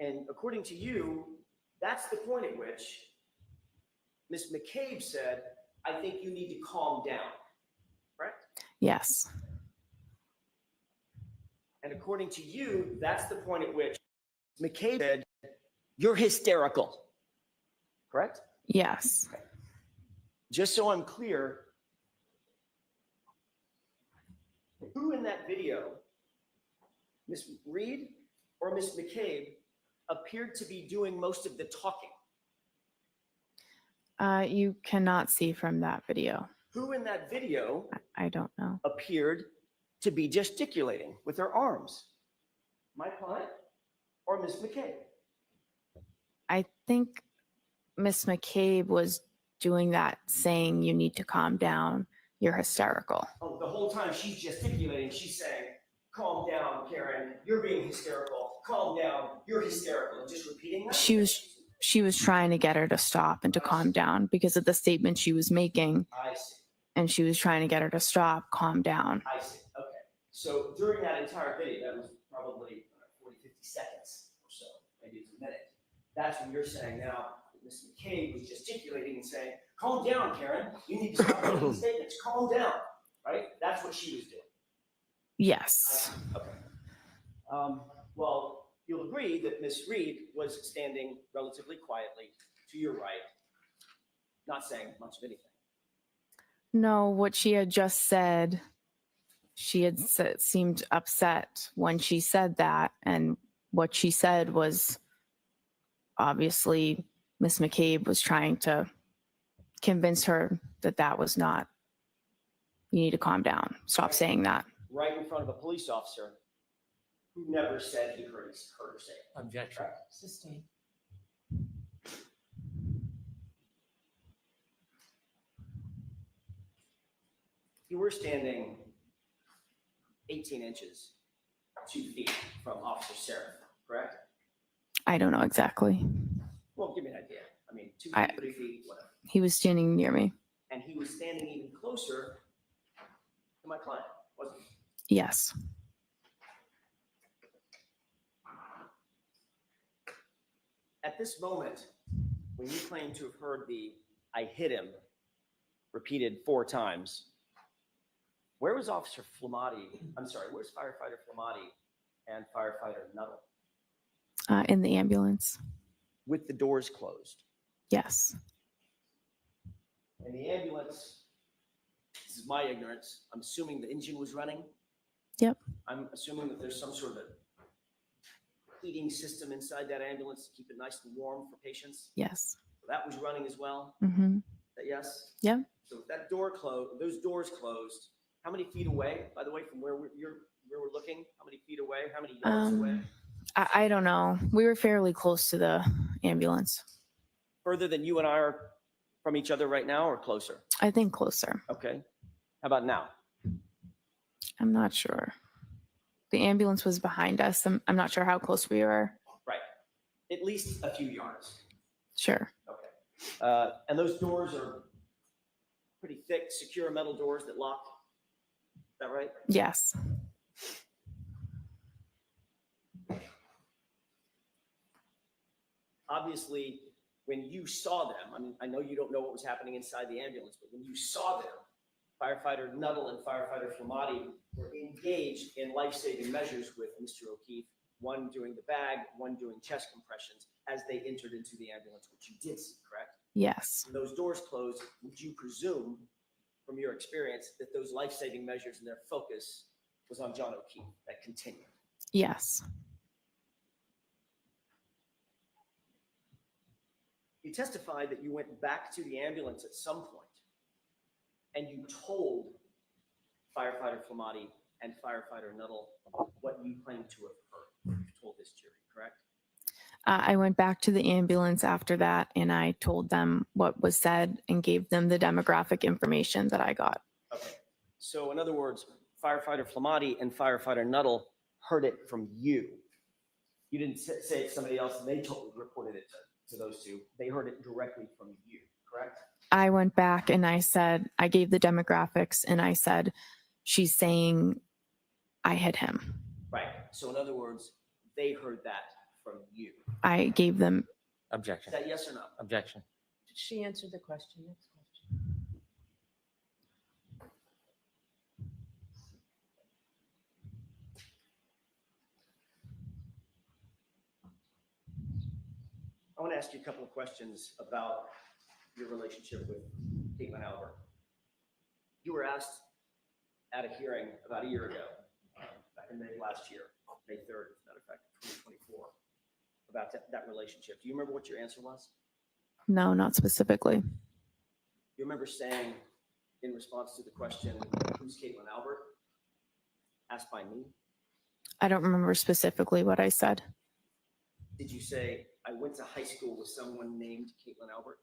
And according to you, that's the point at which Ms. McCabe said, I think you need to calm down, correct? Yes. And according to you, that's the point at which McCabe said, you're hysterical, correct? Yes. Just so I'm clear, who in that video, Ms. Reed or Ms. McCabe, appeared to be doing most of the talking? You cannot see from that video. Who in that video I don't know. appeared to be gesticulating with her arms? My client or Ms. McCabe? I think Miss McCabe was doing that, saying you need to calm down. You're hysterical. Oh, the whole time she's gesticulating, she's saying, calm down, Karen, you're being hysterical. Calm down, you're hysterical. And just repeating that? She was trying to get her to stop and to calm down because of the statement she was making. I see. And she was trying to get her to stop, calm down. I see. Okay. So during that entire video, that was probably 40, 50 seconds or so, maybe it's a minute. That's when you're saying now, Ms. McCabe was gesticulating and saying, calm down, Karen. You need to stop making statements. Calm down. Right? That's what she was doing. Yes. Okay. Well, you'll agree that Ms. Reed was standing relatively quietly to your right, not saying much of anything. No, what she had just said, she had seemed upset when she said that. And what she said was obviously Miss McCabe was trying to convince her that that was not, you need to calm down. Stop saying that. Right in front of a police officer who never said he heard her say it. Objection. Sustained. You were standing 18 inches, 2 feet from Officer Seraph, correct? I don't know exactly. Well, give me an idea. I mean, 2 feet, 3 feet, whatever. He was standing near me. And he was standing even closer to my client, wasn't he? Yes. At this moment, when you claim to have heard the "I hit him" repeated 4 times, where was Officer Flamati? I'm sorry, where's Firefighter Flamati and Firefighter Nuttall? In the ambulance. With the doors closed. Yes. And the ambulance, this is my ignorance, I'm assuming the engine was running. Yep. I'm assuming that there's some sort of heating system inside that ambulance to keep it nice and warm for patients. Yes. That was running as well. Mm-hmm. Yes. Yeah. So if that door closed, those doors closed, how many feet away, by the way, from where we're looking? How many feet away? How many yards away? I don't know. We were fairly close to the ambulance. Further than you and I are from each other right now, or closer? I think closer. Okay. How about now? I'm not sure. The ambulance was behind us. I'm not sure how close we were. Right. At least a few yards. Sure. Okay. And those doors are pretty thick, secure metal doors that lock. Is that right? Yes. Obviously, when you saw them, I mean, I know you don't know what was happening inside the ambulance, but when you saw them, Firefighter Nuttall and Firefighter Flamati were engaged in life-saving measures with Mr. O'Keefe, one doing the bag, one doing chest compressions as they entered into the ambulance, which you did see, correct? Yes. When those doors closed, would you presume, from your experience, that those life-saving measures and their focus was on John O'Keefe, that continued? Yes. You testified that you went back to the ambulance at some point and you told Firefighter Flamati and Firefighter Nuttall what you claim to have heard. You told this jury, correct? I went back to the ambulance after that and I told them what was said and gave them the demographic information that I got. Okay. So in other words, Firefighter Flamati and Firefighter Nuttall heard it from you. You didn't say it to somebody else and they reported it to those two. They heard it directly from you, correct? I went back and I said, I gave the demographics and I said, she's saying I hit him. Right. So in other words, they heard that from you. I gave them, Objection. Is that yes or no? Objection. She answered the question. Next question. I want to ask you a couple of questions about your relationship with Caitlin Albert. You were asked at a hearing about a year ago, back in May of last year, May 3rd, as a matter of fact, 2024, about that relationship. Do you remember what your answer was? no, not specifically. You remember saying in response to the question, who's Caitlin Albert? Asked by me. I don't remember specifically what I said. Did you say, I went to high school with someone named Caitlin Albert?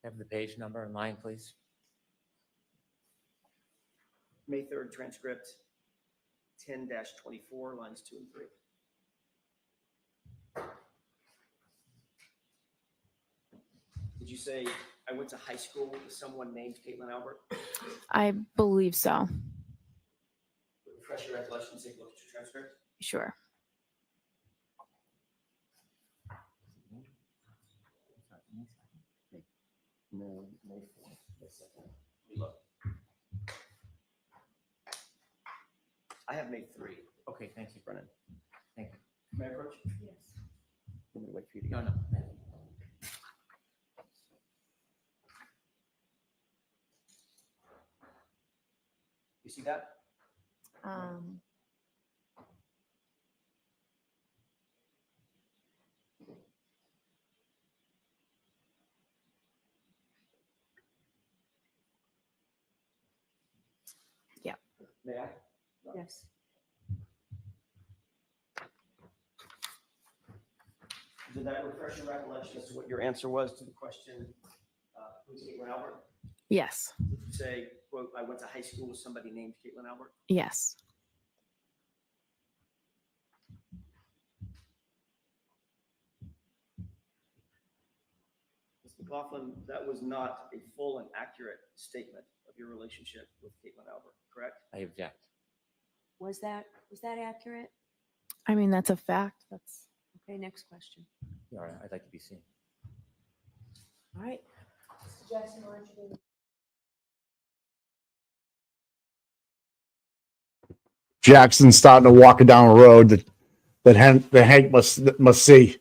Have the page number in line, please. May 3rd transcript, 10-24, lines 2 and 3. Did you say, I went to high school with someone named Caitlin Albert? I believe so. Refresh your recollection, take a look at your transcript. Sure. No, May 4th. May 2nd. Let me look. I have May 3. Okay, thank you, Brennan. Thank you. May I approach? Yes. I'm gonna wait for you to No, get. no. You see that? Yeah. May I? Yes. Did that refresh your recollection as to what your answer was to the question, who's Caitlin Albert? Yes. Did you say, quote, I went to high school with somebody named Caitlin Albert? Yes. Mr. McLaughlin, that was not a full and accurate statement of your relationship with Caitlin Albert, correct? I object. Was that accurate? I mean, that's a fact. That's Okay, next question. All right, I'd like to be seen. All right. Mr. Jackson, why don't you do Jackson's starting to walk down a road that Hank must see.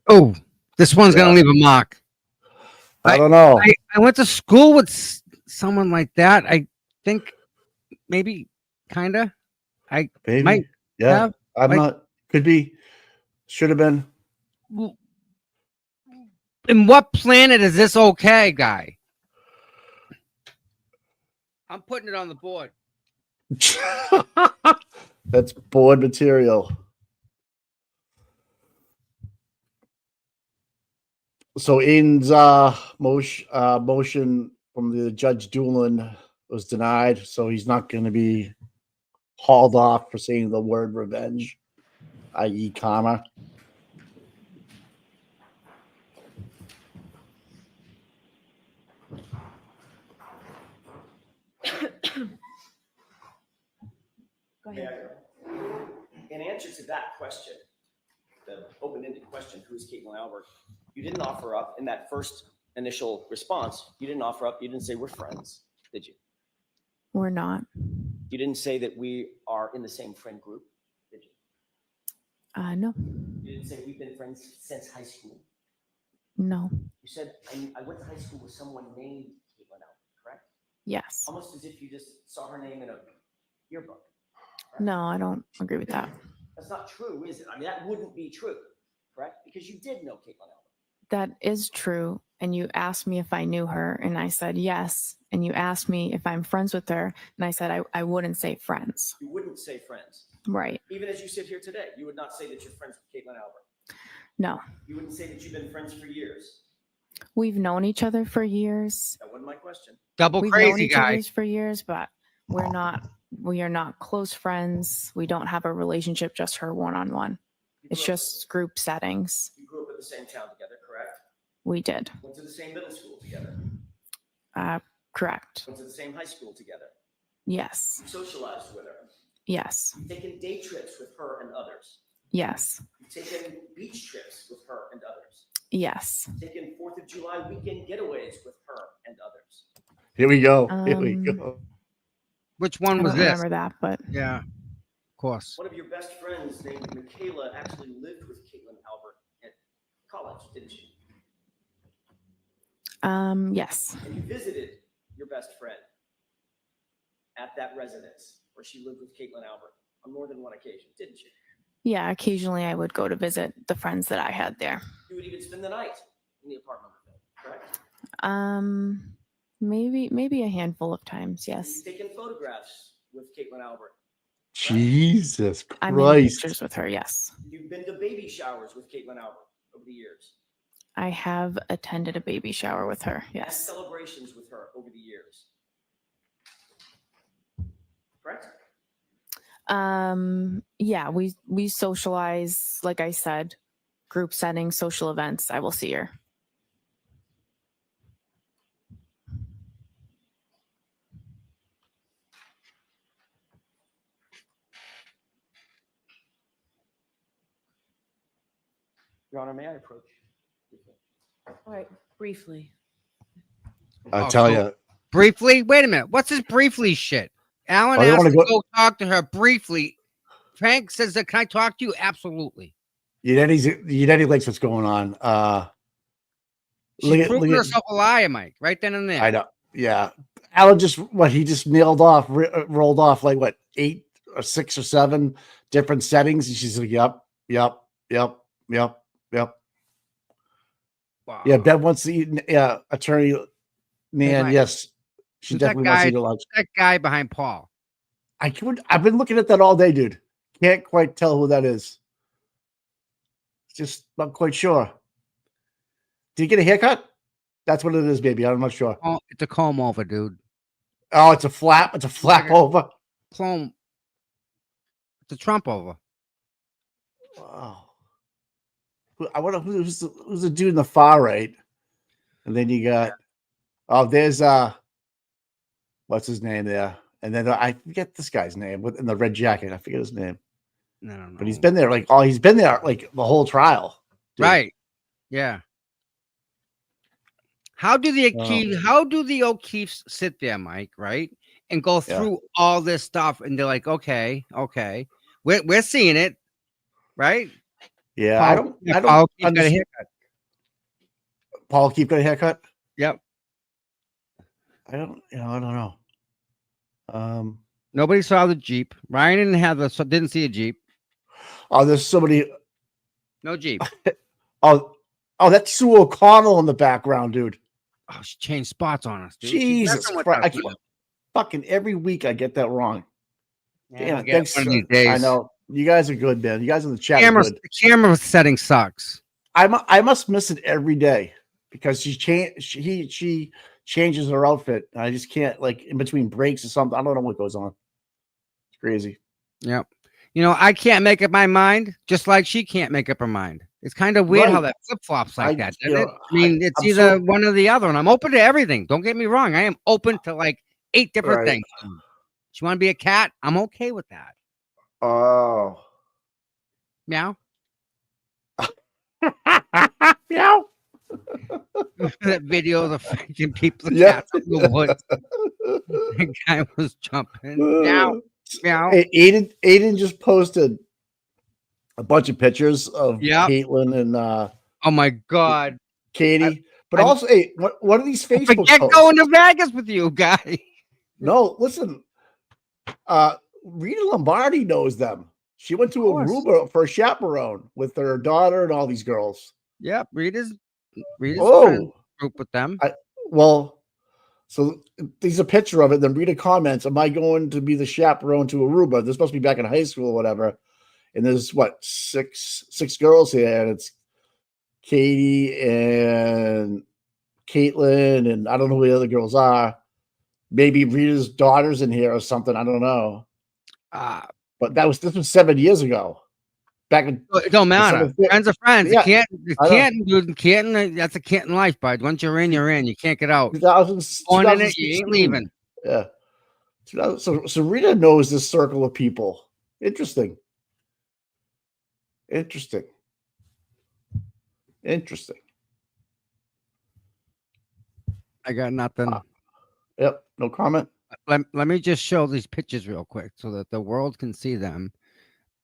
Oh, this one's gonna leave a mark. I don't know. I went to school with someone like that. I think maybe, kinda. I Maybe. might Yeah. have. I'm Like- not. Could be. Should have been. In what planet is this okay, guy? I'm putting it on the board. That's board material. So Ian's motion from the Judge Doolin was denied, so he's not going to be hauled off for saying the word revenge, i.e. karma. Go May I ahead. go? In answer to that question, the open-ended question, who's Caitlin Albert, you didn't offer up in that first initial response, you didn't offer up, you didn't say we're friends, did you? We're not. You didn't say that we are in the same friend group, did you? No. You didn't say we've been friends since high school. No. You said, I went to high school with someone named Caitlin Albert, correct? Yes. Almost as if you just saw her name in a yearbook. No, I don't agree with that. That's not true, is it? I mean, that wouldn't be true, correct? Because you did know Caitlin Albert. That is true. And you asked me if I knew her, and I said yes. And you asked me if I'm friends with her, and I said I wouldn't say friends. You wouldn't say friends. Right. Even as you sit here today, you would not say that you're friends with Caitlin Albert. No. You wouldn't say that you've been friends for years. We've known each other for years. That wasn't my question. Double We've known crazy each guy. other for years, but we are not close friends. We don't have a relationship, just her one-on-one. It's just group settings. You grew up in the same town together, correct? we did. Went to the same middle school together. Correct. Went to the same high school together. Yes. You socialized with her. Yes. You've taken day trips with her and others. Yes. You've taken beach trips with her and others. Yes. You've taken 4th of July weekend getaways with her and others. Here we go. Here we go. Which one I was don't this? remember that, but Yeah, of course. One of your best friends named Michaela actually lived with Caitlin Albert at college, didn't she? yes. And you visited your best friend at that residence where she lived with Caitlin Albert on more than one occasion, didn't you? Yeah, occasionally I would go to visit the friends that I had there. You would even spend the night in the apartment with them, correct? Maybe a handful of times, You've yes. taken photographs with Caitlin Albert. Jesus I'm in Christ. pictures with her, yes. You've been to baby showers with Caitlin Albert over the years. I have attended a baby shower with her, Had yes. celebrations with her over the years. Correct? Yeah, we socialize, like I said, group settings, social events. I will see her. Your Honor, may I approach? All right, briefly. I tell so you, Briefly? Wait a minute. What's this briefly shit? Alan Oh, you asked wanna to go- go talk to her briefly. Frank says that, can I talk to you? Absolutely. Yannetti likes what's going on. She's Look at- proving look at- herself a liar, Mike, right then and there. I know. Yeah. Alan he just nailed off, rolled off like what, 8 or 6 or 7 different settings. And she's like, yep. Wow. Yeah. Ben wants to eat, attorney. Man, Mike, yes. She who's that definitely wants to guy, eat a lunch. that guy behind Paul? I've been looking at that all day, dude. Can't quite tell who that is. Just not quite sure. Did you get a haircut? That's what it is, baby. I'm not sure. Oh, it's a comb over, dude. Oh, it's a flap. It's a flap over. Clone. It's a Trump over. Wow. I wonder who's the dude in the far right. And then you got there's what's his name there? And then I forget this guy's name in the red jacket. I forget his name. I don't know. But he's been there like the whole trial. Dude. Right. Yeah. How do the O'Keefes sit there, Mike, right? And go through all this stuff and they're like, okay, we're seeing it, right? Yeah, Paul, I don't Paul O'Keefe got a understand. haircut. Paul O'Keefe got a haircut? Yep. I don't know. Nobody saw the Jeep. Ryan didn't see a Jeep. Oh, there's somebody. No Jeep. Oh, that's Sue O'Connell in the background, dude. Oh, she changed spots on us, dude. Jesus Christ. I keep fucking every week I get that wrong. Yeah, Damn, thanks. one of these days. I know. You guys are good, man. You guys in the chat are good. The camera setting sucks. I must miss it every day because she changes her outfit. And I just can't, like, in between breaks or something. I don't know what goes on. It's crazy. Yep. I can't make up my mind, just like she can't make up her mind. It's kind of weird how that flip flops like that. Doesn't it? I mean, it's I'm either so- one or the other, and I'm open to everything. Don't get me wrong. I am open to like 8 different Right. things. She want to be a cat? I'm okay with that. Oh. Meow. Meow. That video of the freaking people, the Yeah. cats in the woods. The guy was jumping. Meow. Meow. Hey, Aiden just posted a bunch of pictures of Yep. Caitlin and Oh my God. Katie. But also, hey, what are these Facebook Forget posts? going to Vegas with you, guy. No, listen. Rita Lombardi knows them. She went to Aruba for a chaperone with her daughter and all these girls. Yep. Rita's Oh. friend group with them. So there's a picture of it. Then Rita comments, "Am I going to be the chaperone to Aruba?" This must be back in high school or whatever. And there's six girls here, and it's Katie and Caitlin, and I don't know who the other girls are. Maybe Rita's daughter's in here or something. I don't know. But this was 7 years ago. back in. It don't matter. Friends are friends. Yeah, Canton, I know. Canton, dude. Canton, that's a Canton life, bud. Once you're in, you're in. You can't get out. 2000, Born in it, you ain't 2016. leaving. Yeah. So Rita knows this circle of people. Interesting. Interesting. I got nothing. Yep. No comment. Let me just show these pictures real quick so that the world can see them.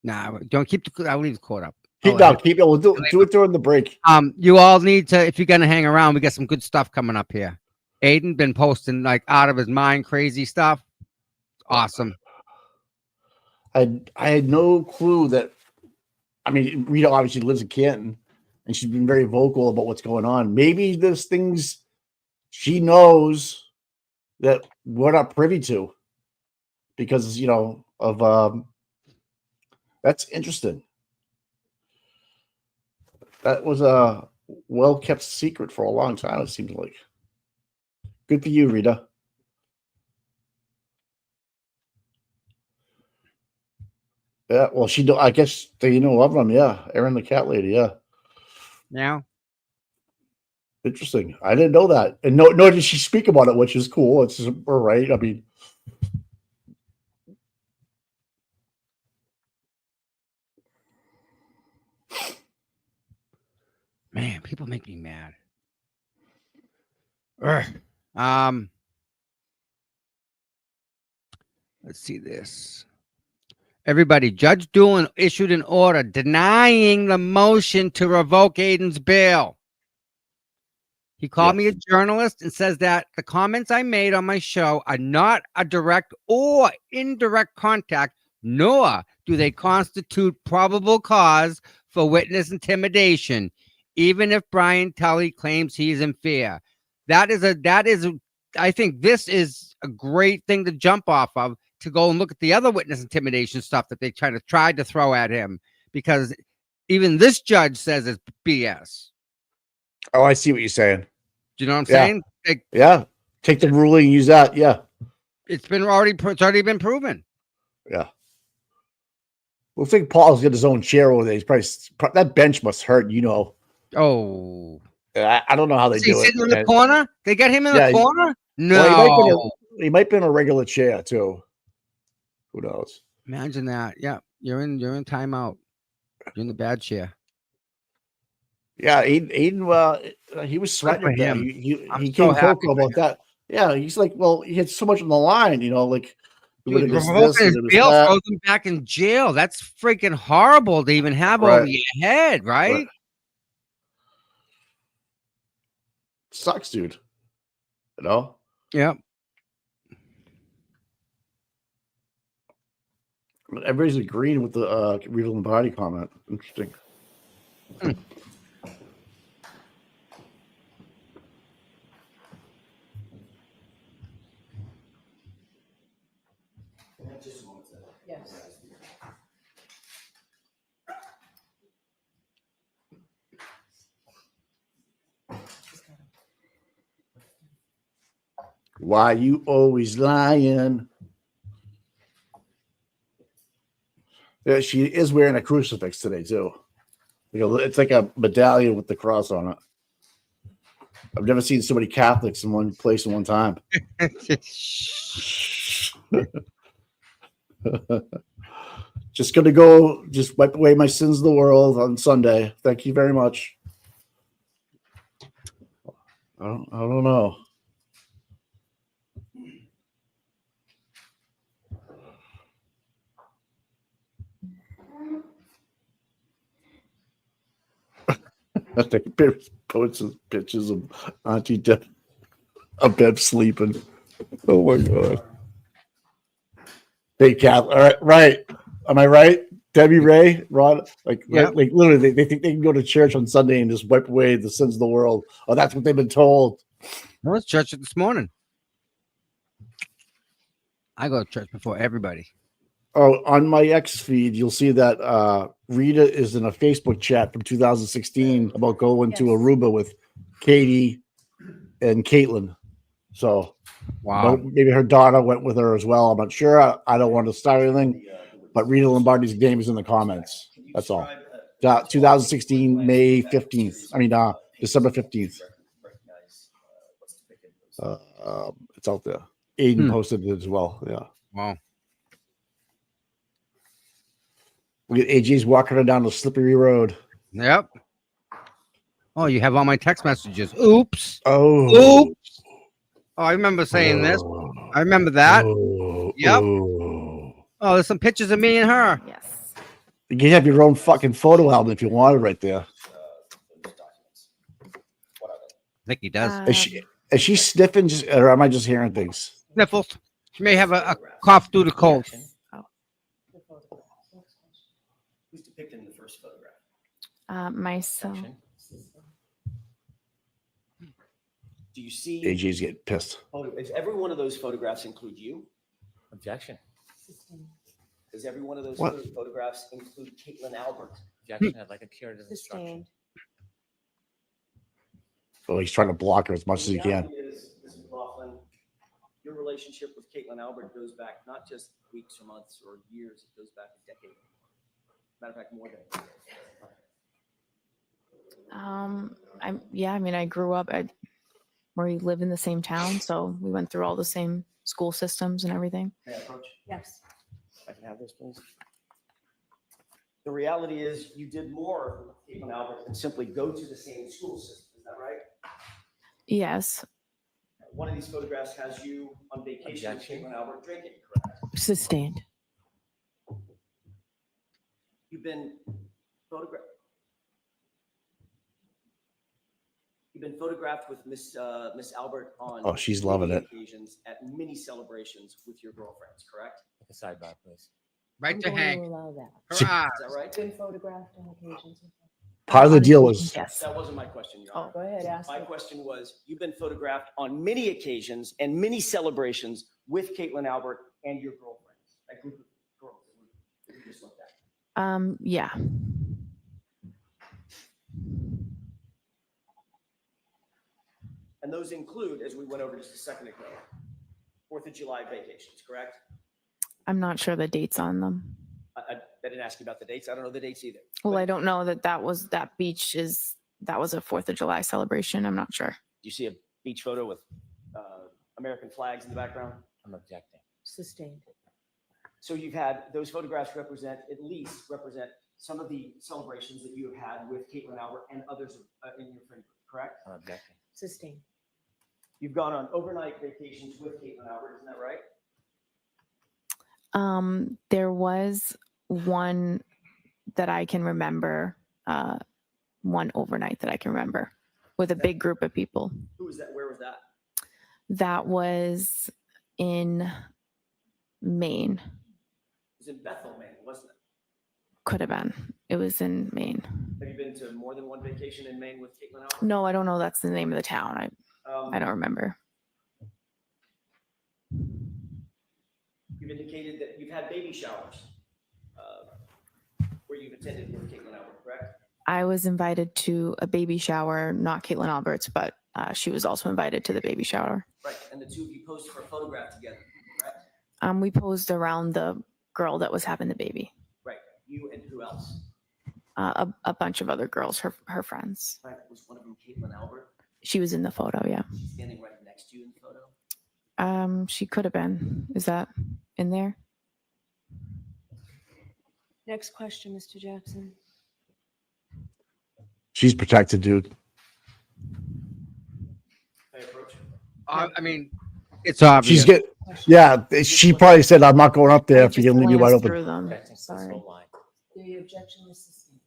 Nah, don't keep I'll leave the court up. Keep it. We'll do it during the break. You all need to, if you're gonna hang around, we got some good stuff coming up here. Aiden been posting like out of his mind crazy stuff. Awesome. I had no clue that. I mean, Rita obviously lives in Canton, and she's been very vocal about what's going on. Maybe there's things she knows that we're not privy to, because of that's interesting. That was a well-kept secret for a long time, it seems like. Good for you, Rita. Yeah, well, I guess they of them. Yeah, Erin the cat lady. Yeah. Now. Interesting. I didn't know that, and nor did she speak about it, which is cool. It's all right. I mean, man, people make me mad. Ugh. Let's see this. Everybody, Judge Doolin issued an order denying the motion to revoke Aiden's bail. He called me a journalist and says that the comments I made on my show are not a direct or indirect contact, nor do they constitute probable cause for witness intimidation, even if Brian Tully claims he is in fear. I think this is a great thing to jump off of, to go and look at the other witness intimidation stuff that they tried to throw at him, because even this judge says it's BS. Oh, I see what you're saying. Do you know what I'm saying? Yeah. Take the ruling and use that. Yeah. It's already been proven. Yeah. Looks like Paul's got his own chair over there. He's probably that bench must hurt, Oh. I don't know how they do it. Sitting in the corner? They got him in the corner? No. Well, he might be in a regular chair too. Who knows? Imagine that. Yeah, you're in timeout. You're in the bad chair. Yeah, Aiden, he was sweating him. He came vocal about that. Yeah, he's like, well, he had so much on the line, like Dude, revoking his bail throws him back in jail. That's freaking horrible to even have over your head, right? Sucks, dude. Yep. Everybody's agreeing with the Rita Lombardi comment. Interesting. Yes. Why you always lying? Yeah, she is wearing a crucifix today too. It's like a medallion with the cross on it. I've never seen so many Catholics in one place at one time. Just gonna go, just wipe away my sins of the world on Sunday. Thank you very much. I don't know. I think posts pictures of Auntie Deb, of Bev sleeping. Oh my god! Hey, Kath. All right. Am I right? Debbie Ray, Rod, like literally, they think they can go to church on Sunday and just wipe away the sins of the world. Oh, that's what they've been told. I was church this morning. I go to church before everybody. Oh, on my X feed, you'll see that Rita is in a Facebook chat from 2016 about going to Aruba with Katie and Caitlin. So, wow, maybe her daughter went with her as well. I'm not sure. I don't want to start anything, but Rita Lombardi's name is in the comments. That's all. 2016, May 15th. I mean, December 15th. It's out there. Aiden posted it as well. Yeah. Wow. We get AJ's walking her down the slippery road. Yep. Oh, you have all my text messages. Oops. Oh. Oops. Oh, I remember saying this. I remember that. Yep. Oh, there's some pictures of me and her. Yes. You can have your own fucking photo album if you wanted right there. I think he does. Is she sniffing, or am I just hearing things? Sniffles. She may have a cough due to cold. Who's depicted in the first photograph? Myself. Do you see? AJ's getting pissed. Oh, does every one of those photographs include you? Objection. Does every one of those What? photographs include Caitlin Albert? Objection. I'd like a curative instruction. Sustained. Oh, he's trying to block her as much as he The can. reality is, Ms. McLaughlin, your relationship with Caitlin Albert goes back not just weeks or months or years, it goes back a decade. Matter of fact, more than a decade. I mean, I grew up we live in the same town, so we went through all the same school systems and everything. May I approach? Yes. If I can have this, please. The reality is you did more with Caitlin Albert than simply go to the same school system. Is that right? Yes. One of these photographs has you on vacation with Objection. Caitlin Albert drinking, correct? Sustained. You've been photographed. You've been photographed with Miss Albert on. Oh, she's loving many it. Occasions at many celebrations with your girlfriends, correct? Like a sidebar, please. Right to Hank. Allow that. She- Her eyes. Is that right? Been photographed on occasions. Part of the deal was Yes. That wasn't my question, Your Honor. Go ahead, ask My it. question was, you've been photographed on many occasions and many celebrations with Caitlin Albert and your girlfriends, that group of girls that we just looked at. Yeah. And those include, as we went over just a second ago, 4th of July vacations, correct? I'm not sure the dates on them. I didn't ask you about the dates. I don't know the dates either. Well, I don't know that was a 4th of July celebration. I'm not sure. Do you see a beach photo with American flags in the background? I'm objecting. Sustained. So you've had, those photographs represent some of the celebrations that you have had with Caitlin Albert and others in your friend group, correct? I'm objecting. Sustained. You've gone on overnight vacations with Caitlin Albert, isn't that right? There was one that I can remember, one overnight that I can remember with a big group of people. Who was that? Where was that? That was in Maine. It was in Bethel, Maine, wasn't it? Could have been. It was in Maine. Have you been to more than one vacation in Maine with Caitlin Albert? No, I don't know. That's the name of the town. I don't remember. You've indicated that you've had baby showers where you've attended with Caitlin Albert, correct? I was invited to a baby shower, not Caitlin Alberts, but she was also invited to the baby shower. Right, and the two of you posed for a photograph together, correct? We posed around the girl that was having the baby. Right, you and who else? A bunch of other girls, her friends. Right, was one of them Caitlin Albert? She was in the photo, yeah. She's standing right next to you in the photo? She could have been. Is that in there? Next question, Mr. Jackson. she's protected, dude. May I approach? I mean, it's obvious. She probably said, "I'm not going up there if you're gonna leave me wide open." Through them. Objecting to this Sorry. whole line. The objection is sustained.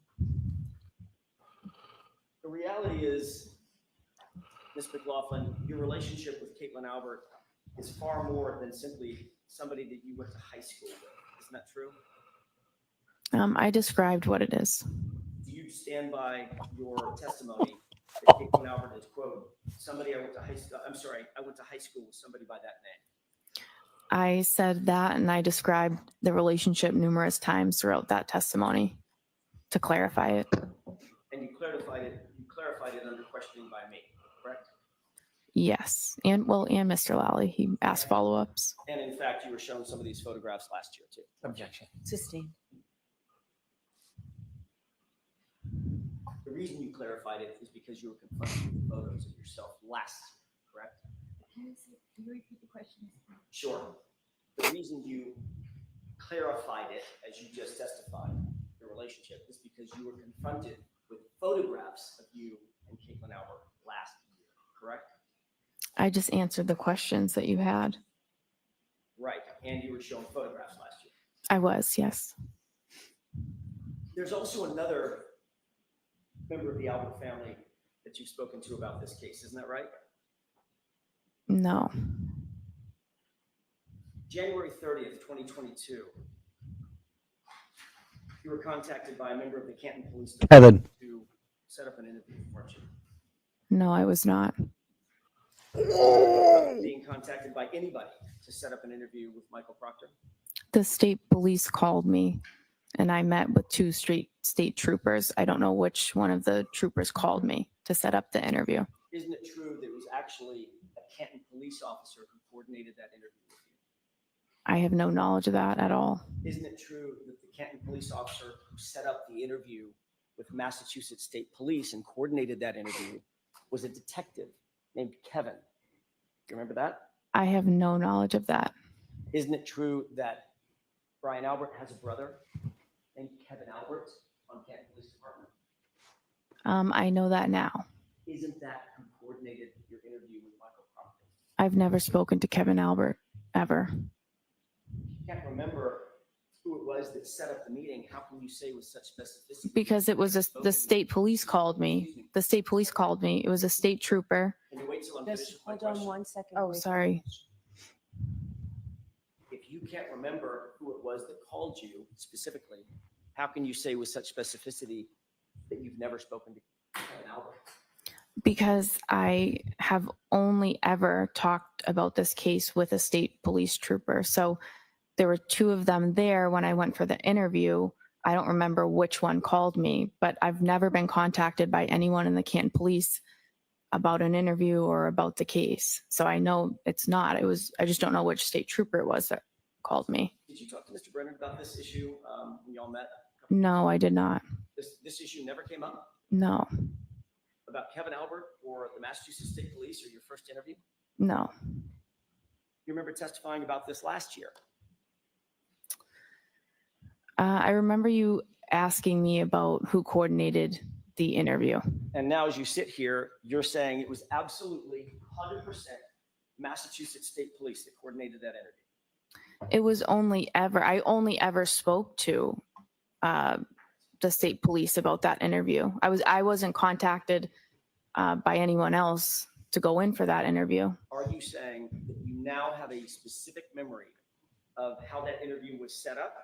The reality is, Ms. McLaughlin, your relationship with Caitlin Albert is far more than simply somebody that you went to high school with. Isn't that true? I described what it is. Do you stand by your testimony that Caitlin Albert is, quote, somebody I went to high school with somebody by that name? I said that and I described the relationship numerous times throughout that testimony to clarify it. And you clarified it under questioning by me, correct? Yes. And Mr. Lally, he asked follow-ups. And in fact, you were shown some of these photographs last year too. Objection. Sustained. The reason you clarified it is because you were confronted with photos of yourself last year, correct? Can you repeat the question? Sure. The reason you clarified it, as you just testified, the relationship, is because you were confronted with photographs of you and Caitlin Albert last year, correct? I just answered the questions that you had. Right, and you were shown photographs last year. I was, yes. There's also another member of the Albert family that you've spoken to about this case, isn't that right? No. January 30th, 2022, you were contacted by a member of the Canton Police Heaven. to set up an interview, weren't you? No, I was not. Being contacted by anybody to set up an interview with Michael Proctor? The state police called me and I met with two state troopers. I don't know which one of the troopers called me to set up the interview. Isn't it true that it was actually a Canton police officer who coordinated that interview with you? I have no knowledge of that at all. Isn't it true that the Canton police officer who set up the interview with Massachusetts State Police and coordinated that interview was a detective named Kevin? Do you remember that? I have no knowledge of that. Isn't it true that Brian Albert has a brother named Kevin Albert on Canton Police Department? I know that now. Isn't that who coordinated your interview with Michael Proctor? I've never spoken to Kevin Albert ever. You can't remember who it was that set up the meeting. How can you say with such specificity? Because it was the state police called me. The state police called me. It was a state trooper. Can you wait till I'm Just finished with my hold on question? 1 second. Oh, wait. sorry. If you can't remember who it was that called you specifically, how can you say with such specificity that you've never spoken to Kevin Albert? Because I have only ever talked about this case with a state police trooper. So there were two of them there when I went for the interview. I don't remember which one called me, but I've never been contacted by anyone in the Canton Police about an interview or about the case. So I know it's not. I just don't know which state trooper it was that called me. Did you talk to Mr. Brennan about this issue when y'all met? No, I did not. This issue never came up No, about Kevin Albert or the Massachusetts State Police or your first interview? no. You remember testifying about this last year? I remember you asking me about who coordinated the interview. And now as you sit here, you're saying it was absolutely 100% Massachusetts State Police that coordinated that interview. It was I only ever spoke to the state police about that interview. I wasn't contacted by anyone else to go in for that interview. Are you saying that you now have a specific memory of how that interview was set up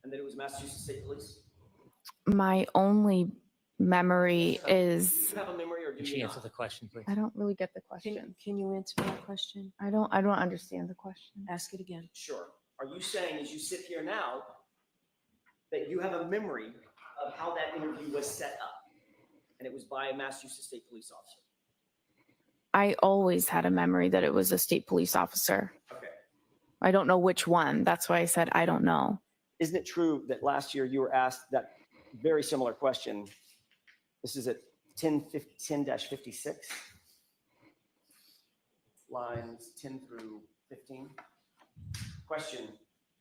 and that it was Massachusetts State Police? My only memory is, Do you have a memory or do you not? the question, please? I don't really get the question. Can you answer that question? I don't understand the question. Ask it again. Sure. Are you saying as you sit here now that you have a memory of how that interview was set up and it was by a Massachusetts State Police officer? I always had a memory that it was a state police officer. Okay. I don't know which one. That's why I said I don't know. Isn't it true that last year you were asked that very similar question? This is at 10-56, lines 10 through 15. Question,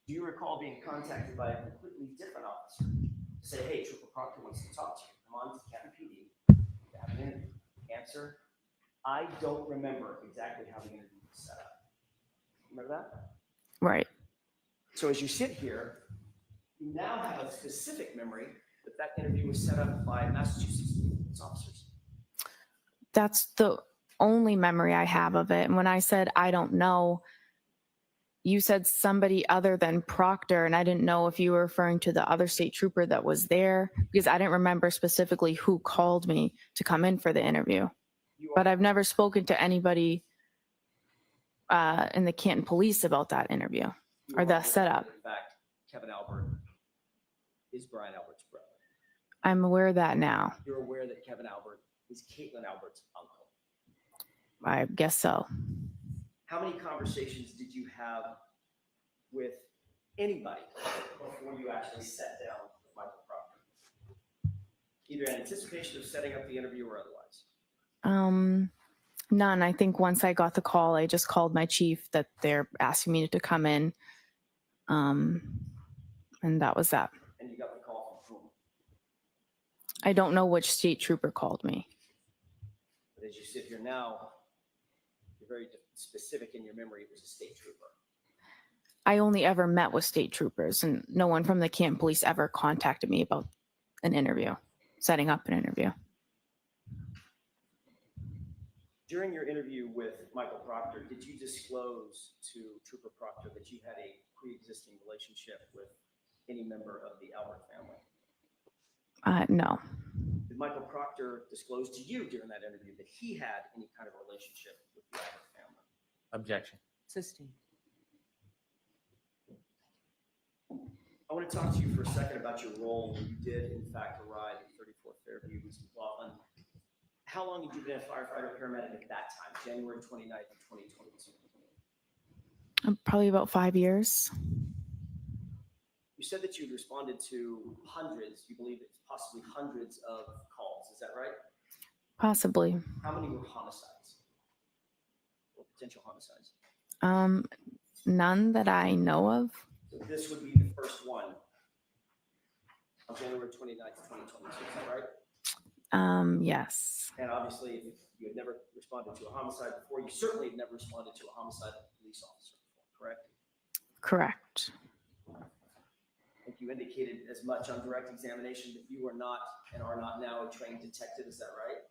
do you recall being contacted by a completely different officer to say, hey, Trooper Proctor wants to talk to you. Come on to Canton PD to have an interview? Answer, I don't remember exactly how the interview was set up. Remember that? Right. So as you sit here, you now have a specific memory that that interview was set up by Massachusetts police officers. That's the only memory I have of it. And when I said I don't know, you said somebody other than Proctor, and I didn't know if you were referring to the other state trooper that was there, because I didn't remember specifically who called me to come in for the interview. But I've never spoken to anybody in the Canton Police about that interview or the setup. In fact, Kevin Albert is Brian Albert's brother. I'm aware of that now. You're aware that Kevin Albert is Caitlin Albert's uncle. I guess so. How many conversations did you have with anybody before you actually sat down with Michael Proctor? Either in anticipation of setting up the interview or otherwise? None. I think once I got the call, I just called my chief that they're asking me to come in. And that was that. And you got the call from whom? I don't know which state trooper called me. But as you sit here now, you're very specific in your memory. It was a state trooper. I only ever met with state troopers, and no one from the Canton Police ever contacted me about an interview, setting up an interview. During your interview with Michael Proctor, did you disclose to Trooper Proctor that you had a pre-existing relationship with any member of the Albert family? No. Did Michael Proctor disclose to you during that interview that he had any kind of relationship with the Albert family? Objection. Sustained. I want to talk to you for a second about your role when you did, in fact, arrive at 34 Fairview, East McLaughlin. How long had you been a firefighter paramedic at that time, January 29th of 2022? Probably about 5 years. You said that you'd responded to hundreds, you believe it's possibly hundreds of calls. Is that right? Possibly. How many were homicides or potential homicides? None that I know of. So this would be the first one on January 29th, 2022. Is that right? Yes. And obviously, if you had never responded to a homicide before, you certainly had never responded to a homicide of a police officer before, correct? Correct. I think you indicated as much on direct examination that you are not and are not now a trained detective. Is that right?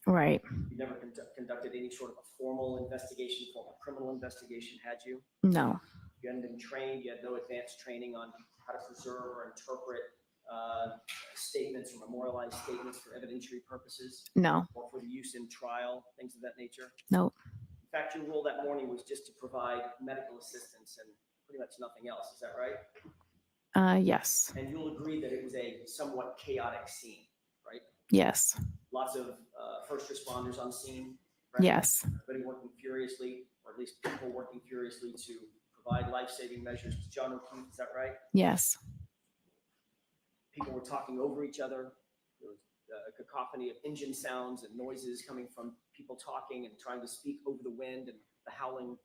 Right. You never conducted any sort of a formal investigation, formal criminal investigation, had you? No. You hadn't been trained. You had no advanced training on how to preserve or interpret statements or memorialized statements for evidentiary purposes? No. Or for the use in trial, things of that nature? Nope. In fact, your role that morning was just to provide medical assistance and pretty much nothing else. Is that right? Yes. And you'll agree that it was a somewhat chaotic scene, right? Yes. Lots of first responders on scene. Right? Yes. Everybody working furiously, or at least people working furiously to provide life-saving measures to John O'Keefe. Is that right? Yes. People were talking over each other. There was a cacophony of engine sounds and noises coming from people talking and trying to speak over the wind and the howling,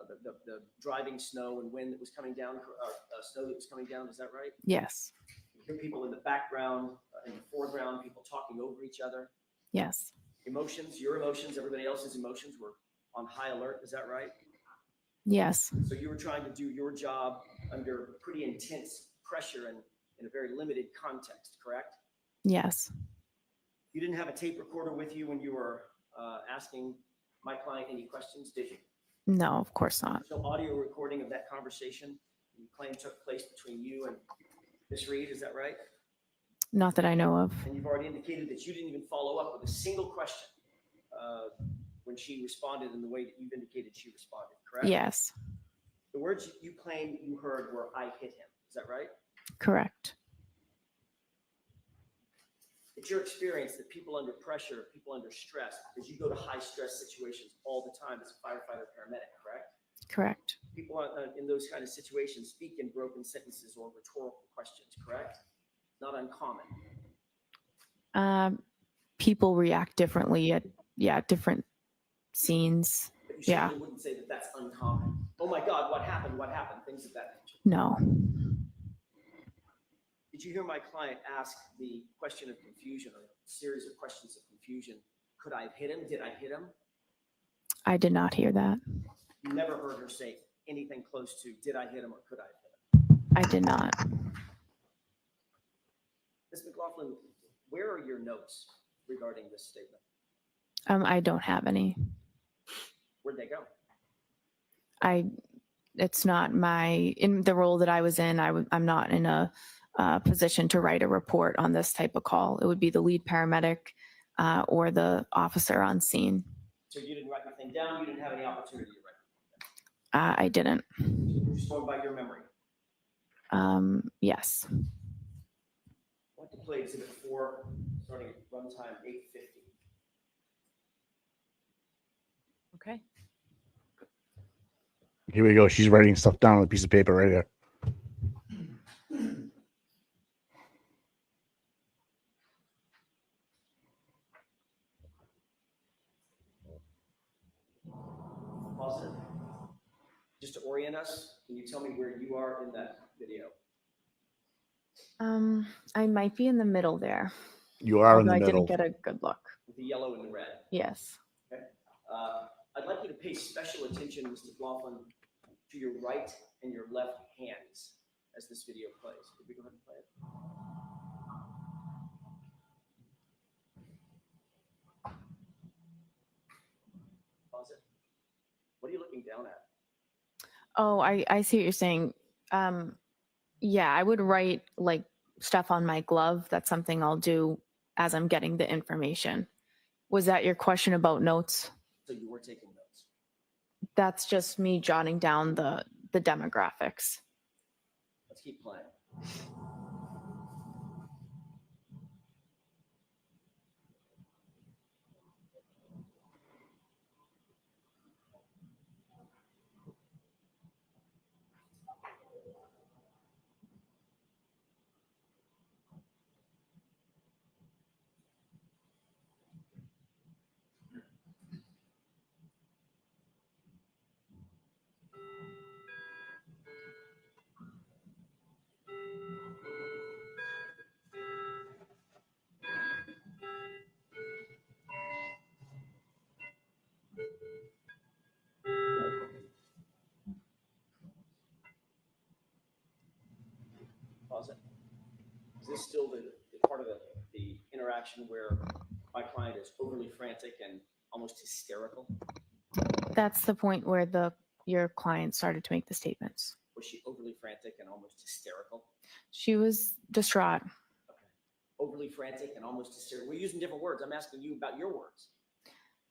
the driving snow and wind that was coming down, snow that was coming down. Is that right? Yes. You hear people in the background, in the foreground, people talking over each other. Yes. Emotions, your emotions, everybody else's emotions were on high alert. Is that right? Yes. So you were trying to do your job under pretty intense pressure and in a very limited context, correct? Yes. You didn't have a tape recorder with you when you were asking my client any questions, did you? No, of course not. There's no audio recording of that conversation you claim took place between you and Ms. Reed, is that right? Not that I know of. And you've already indicated that you didn't even follow up with a single question when she responded in the way that you've indicated she responded, correct? Yes. The words you claim you heard were, "I hit him." Is that right? Correct. It's your experience that people under pressure, people under stress, because you go to high stress situations all the time as a firefighter paramedic, correct? Correct. People in those kind of situations speak in broken sentences or rhetorical questions, correct? Not uncommon. People react differently at different scenes. But you Yeah. certainly wouldn't say that that's uncommon. Oh my God, what happened? What happened? Things of that nature. No. Did you hear my client ask the question of confusion or a series of questions of confusion? Could I have hit him? Did I hit him? I did not hear that. You never heard her say anything close to, did I hit him or could I have hit him? I did not. Ms. McLaughlin, where are your notes regarding this statement? I don't have any. Where'd they go? It's not in the role that I was in. I'm not in a position to write a report on this type of call. It would be the lead paramedic or the officer on scene. So you didn't write anything down? You didn't have any opportunity to write? I didn't. You're just going by your memory. Yes. I want to play exhibit 4, starting at runtime 8:50. Okay. Here we go. She's writing stuff down on a piece of paper right here. orient us? Can you tell me where you are in that video? I might be in the middle there. You are in although the I middle. didn't get a good look. With the yellow and the red. Yes. Okay. I'd like you to pay special attention, Mr. McLaughlin, to your right and your left hands as this video plays. Could we go ahead and play it? Pause it. What are you looking down at? Oh, I see what you're saying. Yeah, I would write like stuff on my glove. That's something I'll do as I'm getting the information. Was that your question about notes? So you were taking notes. That's just me jotting down the demographics. Let's keep playing. Pause it. Is this still the part of the interaction where my client is overly frantic and almost hysterical? That's the point where your client started to make the statements. Was she overly frantic and almost hysterical? She was distraught. Overly frantic and almost hysterical. We're using different words. I'm asking you about your words.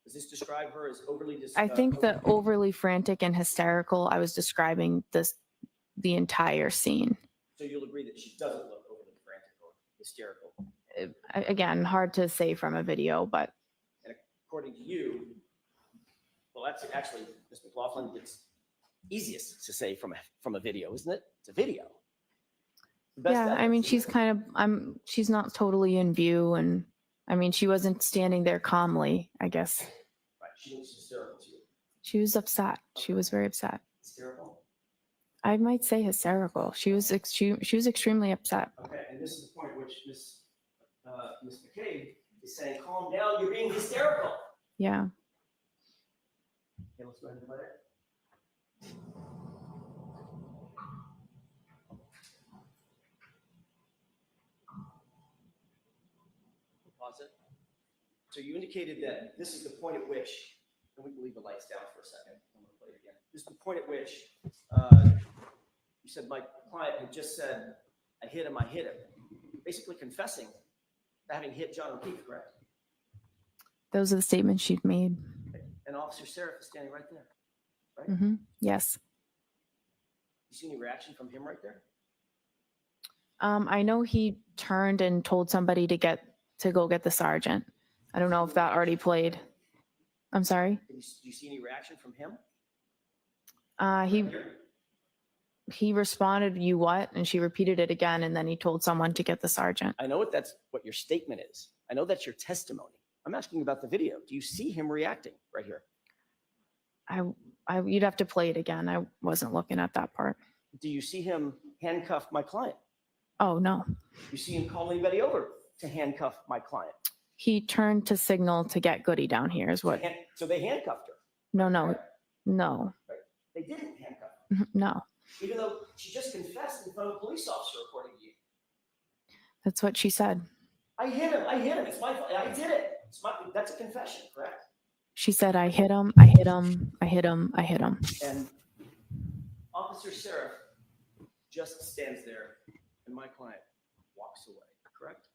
Does this describe her as overly I think the overly frantic and hysterical, I was describing the entire scene. So you'll agree that she doesn't look overly frantic or hysterical. Again, hard to say from a video, but And according to you, well, that's actually, Ms. McLaughlin, it's easiest to say from a video, isn't it? It's a video. The best yeah, I evidence, mean, isn't she's it? kind of, she's not totally in view. And I mean, she wasn't standing there calmly, I guess. Right, she looks hysterical to you. She was upset. She was very upset. Hysterical? I might say hysterical. She was extremely upset. Okay, and this is the point which Ms. McCabe is saying, calm down, you're being hysterical. Yeah. Okay, let's go ahead and play it. Pause it. So you indicated that this is the point at which, and we can leave the lights down for a second. I'm going to play it again. This is the point at which you said my client had just said, I hit him, basically confessing to having hit John O'Keefe, correct? Those are the statements she'd made. And Officer Seraph is standing right there, right? Yes. You see any reaction from him right there? I know he turned and told somebody to go get the sergeant. I don't know if that already played. I'm sorry. Do you see any reaction from him? He responded, "You what?" And she repeated it again, and then he told someone to get the sergeant. I know that's what your statement is. I know that's your testimony. I'm asking about the video. Do you see him reacting right here? You'd have to play it again. I wasn't looking at that part. Do you see him handcuff my client? Oh, no. You see him call anybody over to handcuff my client? He turned to signal to get Goody down here is what. So they handcuffed her. No. They didn't handcuff her. No. Even though she just confessed in front of a police officer, according to you. That's what she said. I hit him. It's my fault. I did it. That's a confession, correct? She said, I hit him. And Officer Seraph just stands there and my client walks away, correct?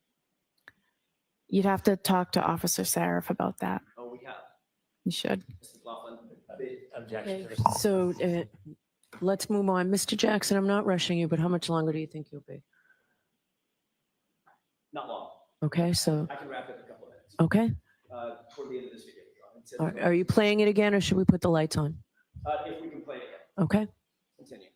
You'd have to talk to Officer Seraph about that. Oh, we have. You should. Mr. McLaughlin, Okay, so let's move on. Mr. Jackson, I'm not rushing you, but how much longer do you think you'll be? Not long. Okay, so, I can wrap it in a couple of minutes. okay. Toward the end of this video. Are you playing it again or should we put the lights on? If we can play it again. Okay. Continue.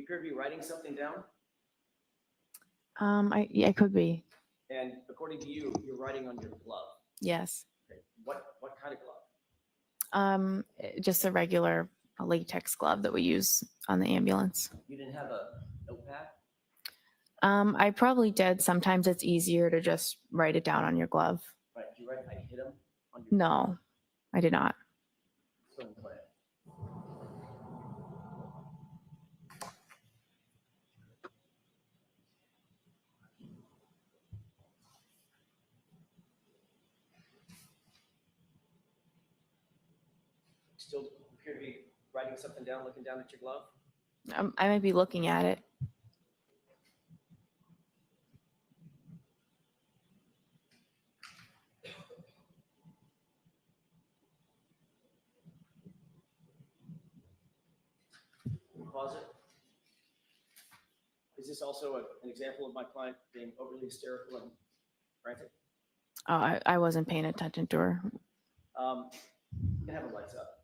You appear to be writing something down, Yeah, I could be. and according to you, you're writing on your glove. Yes. Okay. What kind of glove? Just a regular latex glove that we use on the ambulance. You didn't have a notepad? I probably did. Sometimes it's easier to just write it down on your glove. Right, did you write, I hit him on your? No, I did not. So play it. Still appear to be writing something down, looking down at your glove? I might be looking at it. Pause it. Is this also an example of my client being overly hysterical and frantic? Oh, I wasn't paying attention to her. You can have the lights up.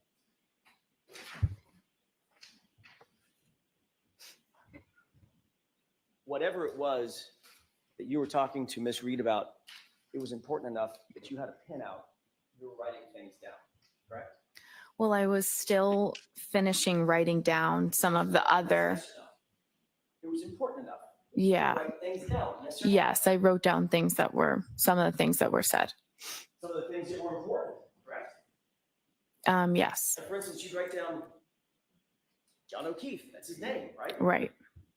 Whatever it was that you were talking to Miss Reed about, it was important enough that you had a pin out. You were writing things down, correct? Well, I was still finishing writing down some of the other. It was important enough. Yeah. To write things down. Yes, sir? Yes, I wrote down things that were some of the things that were said. Some of the things that were important, correct? Yes. So for instance, you'd write down John O'Keefe. That's his name, right? Right.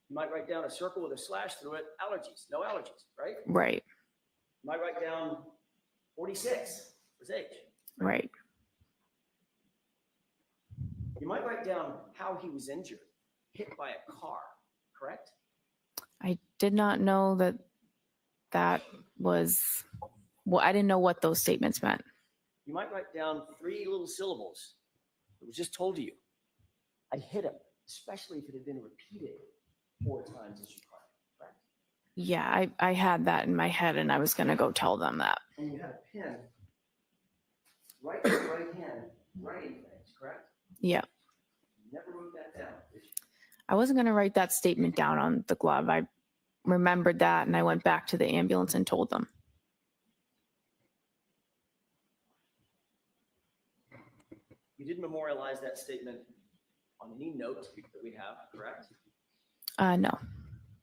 You might write down a circle with a slash through it. Allergies. No allergies, right? Right. You might write down 46 for his age. Right. You might write down how he was injured, hit by a car, correct? I did not know that was, well, I didn't know what those statements meant. You might write down 3 little syllables. It was just told to you. I hit him, especially if it had been repeated 4 times as you climbed, correct? Yeah, I had that in my head and I was going to go tell them that. And you had a pen right in your right hand, writing things, correct? Yeah. You never wrote that down, did you? I wasn't going to write that statement down on the glove. I remembered that and I went back to the ambulance and told them. You did memorialize that statement on any note that we have, correct? No.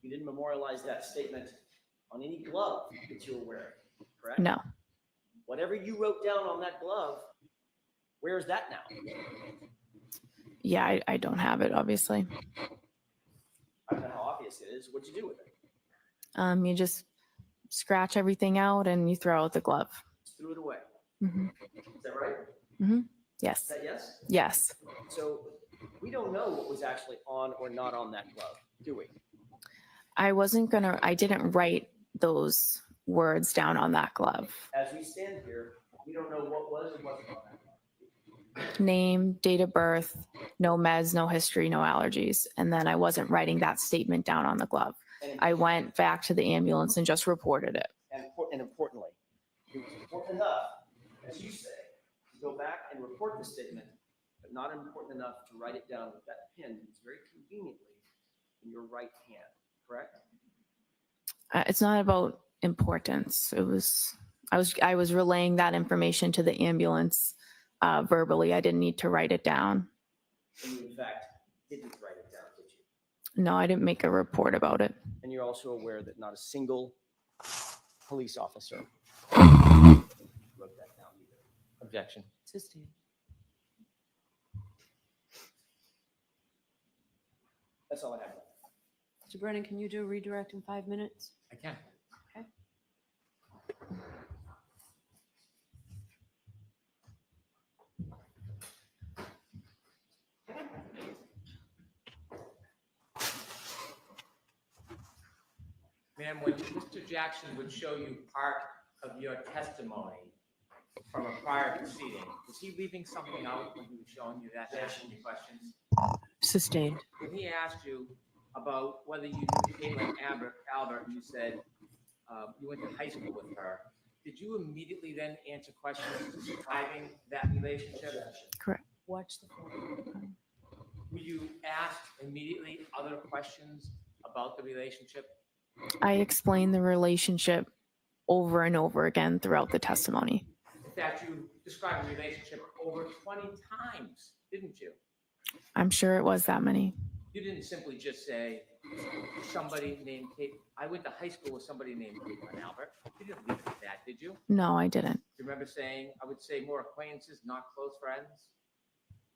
You didn't memorialize that statement on any glove that you were wearing, correct? No. Whatever you wrote down on that glove, where is that now? Yeah, I don't have it, obviously. I don't know how obvious it is. What'd you do with it? You just scratch everything out and you throw out the glove. Just threw it away. Mm-hmm. Is that right? Mm-hmm. Is Yes. that yes? Yes. So we don't know what was actually on or not on that glove, do we? I didn't write those words down on that glove. As we stand here, we don't know what was or wasn't on that glove. Name, date of birth, no meds, no history, no allergies. And then I wasn't writing that statement down on the glove. I went back to the ambulance and just reported it. And importantly, it was important enough, as you say, to go back and report the statement, but not important enough to write it down with that pen that's very conveniently in your right hand, correct? It's not about importance. I was relaying that information to the ambulance verbally. I didn't need to write it down. And you, in fact, didn't write it down, did you? No, I didn't make a report about it. And you're also aware that not a single police officer wrote that down either. Objection. Sustained. That's all I have. Mr. Brennan, can you do a redirect in 5 minutes? I can. Okay. Ma'am, when Mr. Jackson would show you part of your testimony from a prior proceeding, was he leaving something out when he was showing you that, answering your questions? Sustained. When he asked you about whether you knew Caitlin Albert, and you said you went to high school with her, did you immediately then answer questions describing that relationship? Correct. Watch the phone. Were you asked immediately other questions about the relationship? I explained the relationship over and over again throughout the testimony. In fact, you described the relationship over 20 times, didn't you? I'm sure it was that many. You didn't simply just say somebody named Kate. I went to high school with somebody named Caitlin Albert. You didn't leave it at that, did you? No, I didn't. Do you remember saying, I would say more acquaintances, not close friends?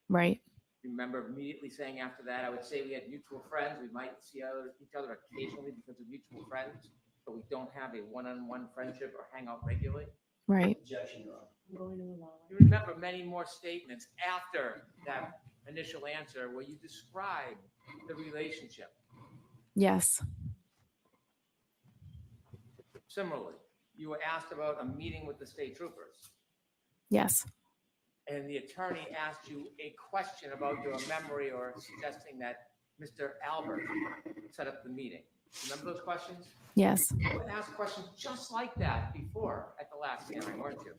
Right. You remember immediately saying after that, I would say we had mutual friends. We might see each other occasionally because of mutual friends, but we don't have a one-on-one friendship or hang out regularly. Right. Objection, Your Honor. I'm going to allow You remember many more statements after that initial answer where you describe the relationship. Yes. Similarly, you were asked about a meeting with the state troopers, Yes. and the attorney asked you a question about your memory or suggesting that Mr. Albert set up the meeting. Remember those questions? Yes. You were asked questions just like that before at the last hearing, weren't you?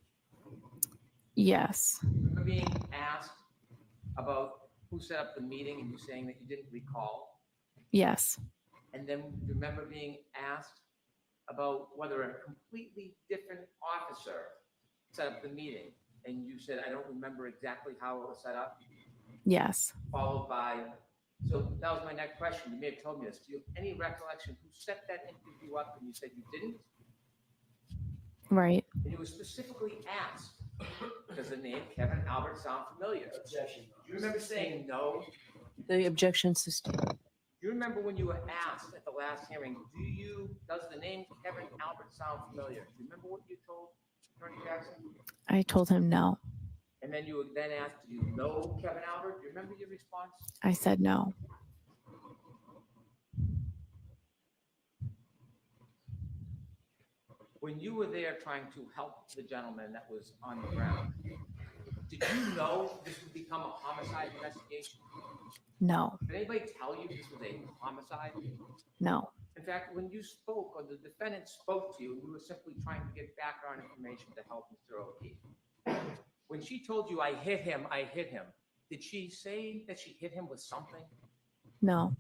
Yes. Remember being asked about who set up the meeting and you saying that you didn't recall? Yes. And then you remember being asked about whether a completely different officer set up the meeting, and you said, I don't remember exactly how it was set up, Yes. followed by, so that was my next question. You may have told me this. Do you have any recollection who set that interview up and you said you didn't? Right. And you were specifically asked, does the name Kevin Albert sound familiar? Objection. Do you remember saying no? The objection sustained. Do you remember when you were asked at the last hearing, does the name Kevin Albert sound familiar? Do you remember what you told Attorney Jackson? I told him no. And then you were then asked, do you know Kevin Albert? Do you remember your response? I said no. When you were there trying to help the gentleman that was on the ground, did you know this would become a homicide investigation? No. Did anybody tell you this was a homicide? No. In fact, when you spoke, or the defendant spoke to you, you were simply trying to get background information to help Mr. O'Keefe. When she told you, I hit him, did she say that she hit him with something? No.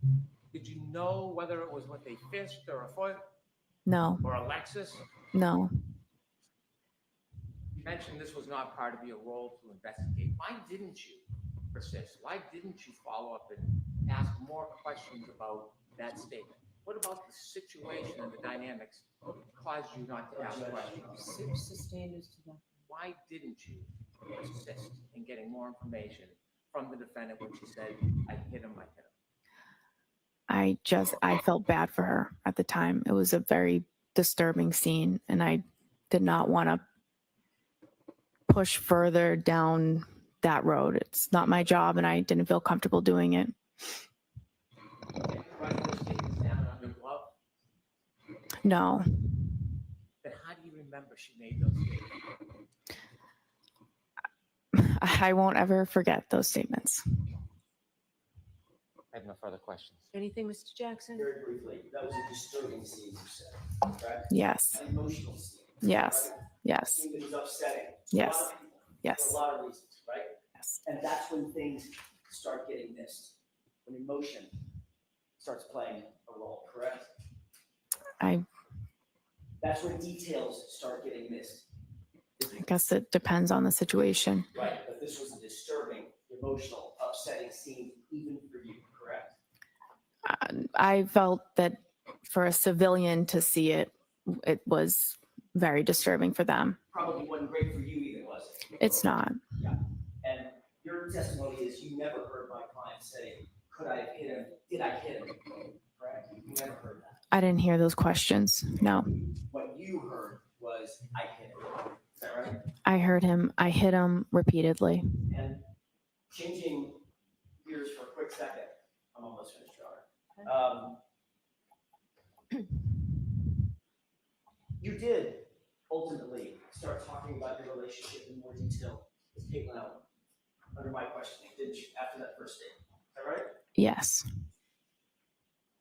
Did you know whether it was with a fist or a foot No. or a Lexus? No. You mentioned this was not part of your role to investigate. Why didn't you persist? Why didn't you follow up and ask more questions about that statement? What about the situation and the dynamics caused you not to ask questions? Sustained is to the. Why didn't you persist in getting more information from the defendant when she said, I hit him, I felt bad for her at the time. It was a very disturbing scene, and I did not want to push further down that road. It's not my job, and I didn't feel comfortable doing it. Write those statements down on your glove? No. Then how do you remember she made those statements? I won't ever forget those statements. I have no further questions. Anything, Mr. Jackson? Very briefly, that was a disturbing scene, you said, correct? Yes. An emotional scene. Yes. right? Yes. A scene that was upsetting. Yes. To a lot of people, Yes. For a lot of reasons, right? Yes. And that's when things start getting missed, when emotion starts playing a role, correct? That's when details start getting missed. I guess it depends on the situation. Right, but this was a disturbing, emotional, upsetting scene even for you, correct? I felt that for a civilian to see it, it was very disturbing for them. Probably wasn't great for you either, was it? It's not. Yeah, and your testimony is you never heard my client say, could I have hit him? Did I hit him? Correct? You never heard that. I didn't hear those questions. No. What you heard was, I hit him. Is that right? I heard him. I hit him repeatedly. And changing gears for a quick second, I'm almost finished, Your Honor. You did ultimately start talking about your relationship in more detail with Caitlin Allen under my questioning, didn't you, after that first date? Is that right? Yes.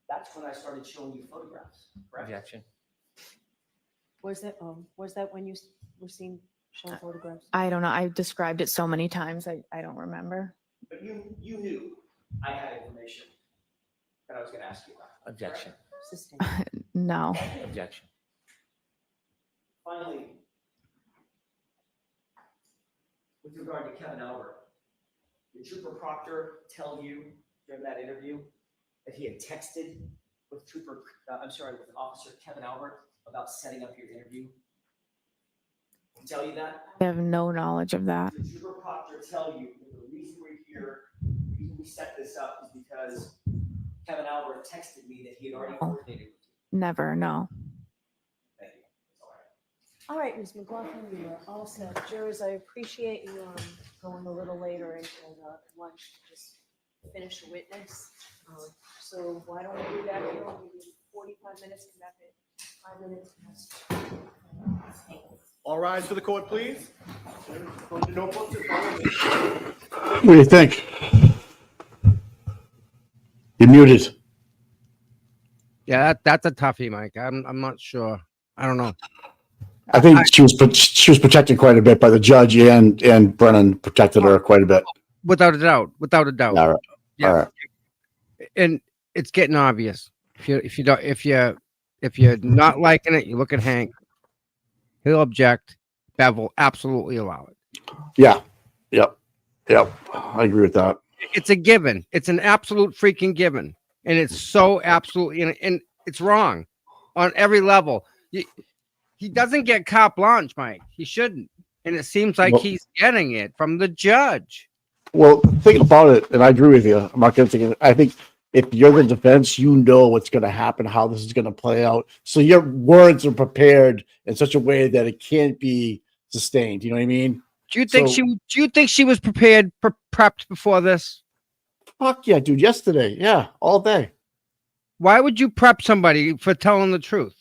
That's when I started showing you photographs, correct? Objection. Was that when you were seen showing photographs? I don't know. I described it so many times. I don't remember. But you knew I had information that I was going to ask you about. Objection. No. Objection. Finally, with regard to Kevin Albert, did Trooper Proctor tell you during that interview that he had texted with with Officer Kevin Albert about setting up your interview? Did he tell you that? I have no knowledge of that. Did Trooper Proctor tell you that the reason we're here, the reason we set this up is because Kevin Albert texted me that he had already coordinated with you? Never, no. Thank you. That's all I have. All right, Ms. McLaughlin, you are all set. Jurors, I appreciate you going a little later until lunch, just finish the witness. So why don't we do that? We'll give you 45 minutes, come back at 5 minutes past. All rise for the court, please. What do you think? You're muted. Yeah, that's a toughie, Mike. I'm not sure. I don't know. I think she was protected quite a bit by the judge, and Brennan protected her quite a bit. Without a doubt. Without a doubt. All right. Yeah. All right. And it's getting obvious. If you're not liking it, you look at Hank. He'll object. Bev will absolutely allow it. Yeah. Yep. I agree with that. It's a given. It's an absolute freaking given, and it's so absolutely and it's wrong on every level. He doesn't get carte blanche, Mike. He shouldn't, and it seems like he's getting it from the judge. Well, think about it, and I agree with you. I'm not going to think. I think if you're the defense, you know what's going to happen, how this is going to play out. So your words are prepared in such a way that it can't be sustained. You know what I mean? Do you think she was prepared, prepped before this? Fuck yeah, dude. Yesterday, yeah, all day. Why would you prep somebody for telling the truth?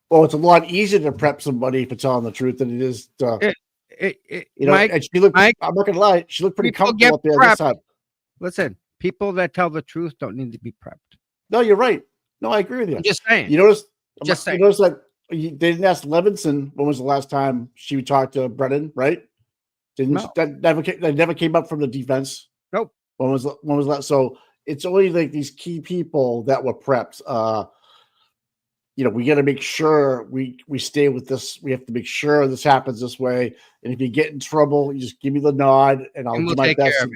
Well, it's a lot easier to prep somebody for telling the truth than it is to, Mike, and she looked, I'm not gonna lie, she looked pretty comfortable up there this time. Listen, people that tell the truth don't need to be prepped. No, you're right. No, I agree with you. I'm just saying. You notice, Just you notice that they didn't ask Levinson when was the last time she talked to Brennan, right? That never came up from the defense. Nope. When was that? So it's only like these key people that were prepped. We got to make sure we stay with this. We have to make sure this happens this way. And if you get in trouble, you just give me the nod, and I'll do my best.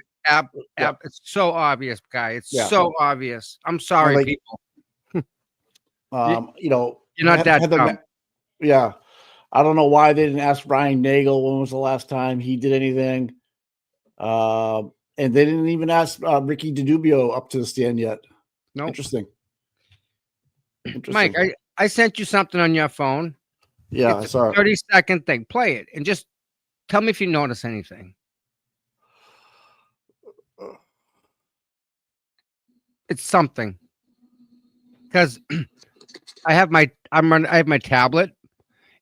It's so obvious, guy. It's so obvious. I'm sorry, people. You're not that dumb. Yeah. I don't know why they didn't ask Ryan Nagel when was the last time he did anything. And they didn't even ask Ricky DiDubio up to the stand yet. No. Interesting. Mike, I sent you something on your phone. Yeah, it's I saw a 30-second thing. Play it and just tell me if you notice anything. It's something. Because I have my tablet,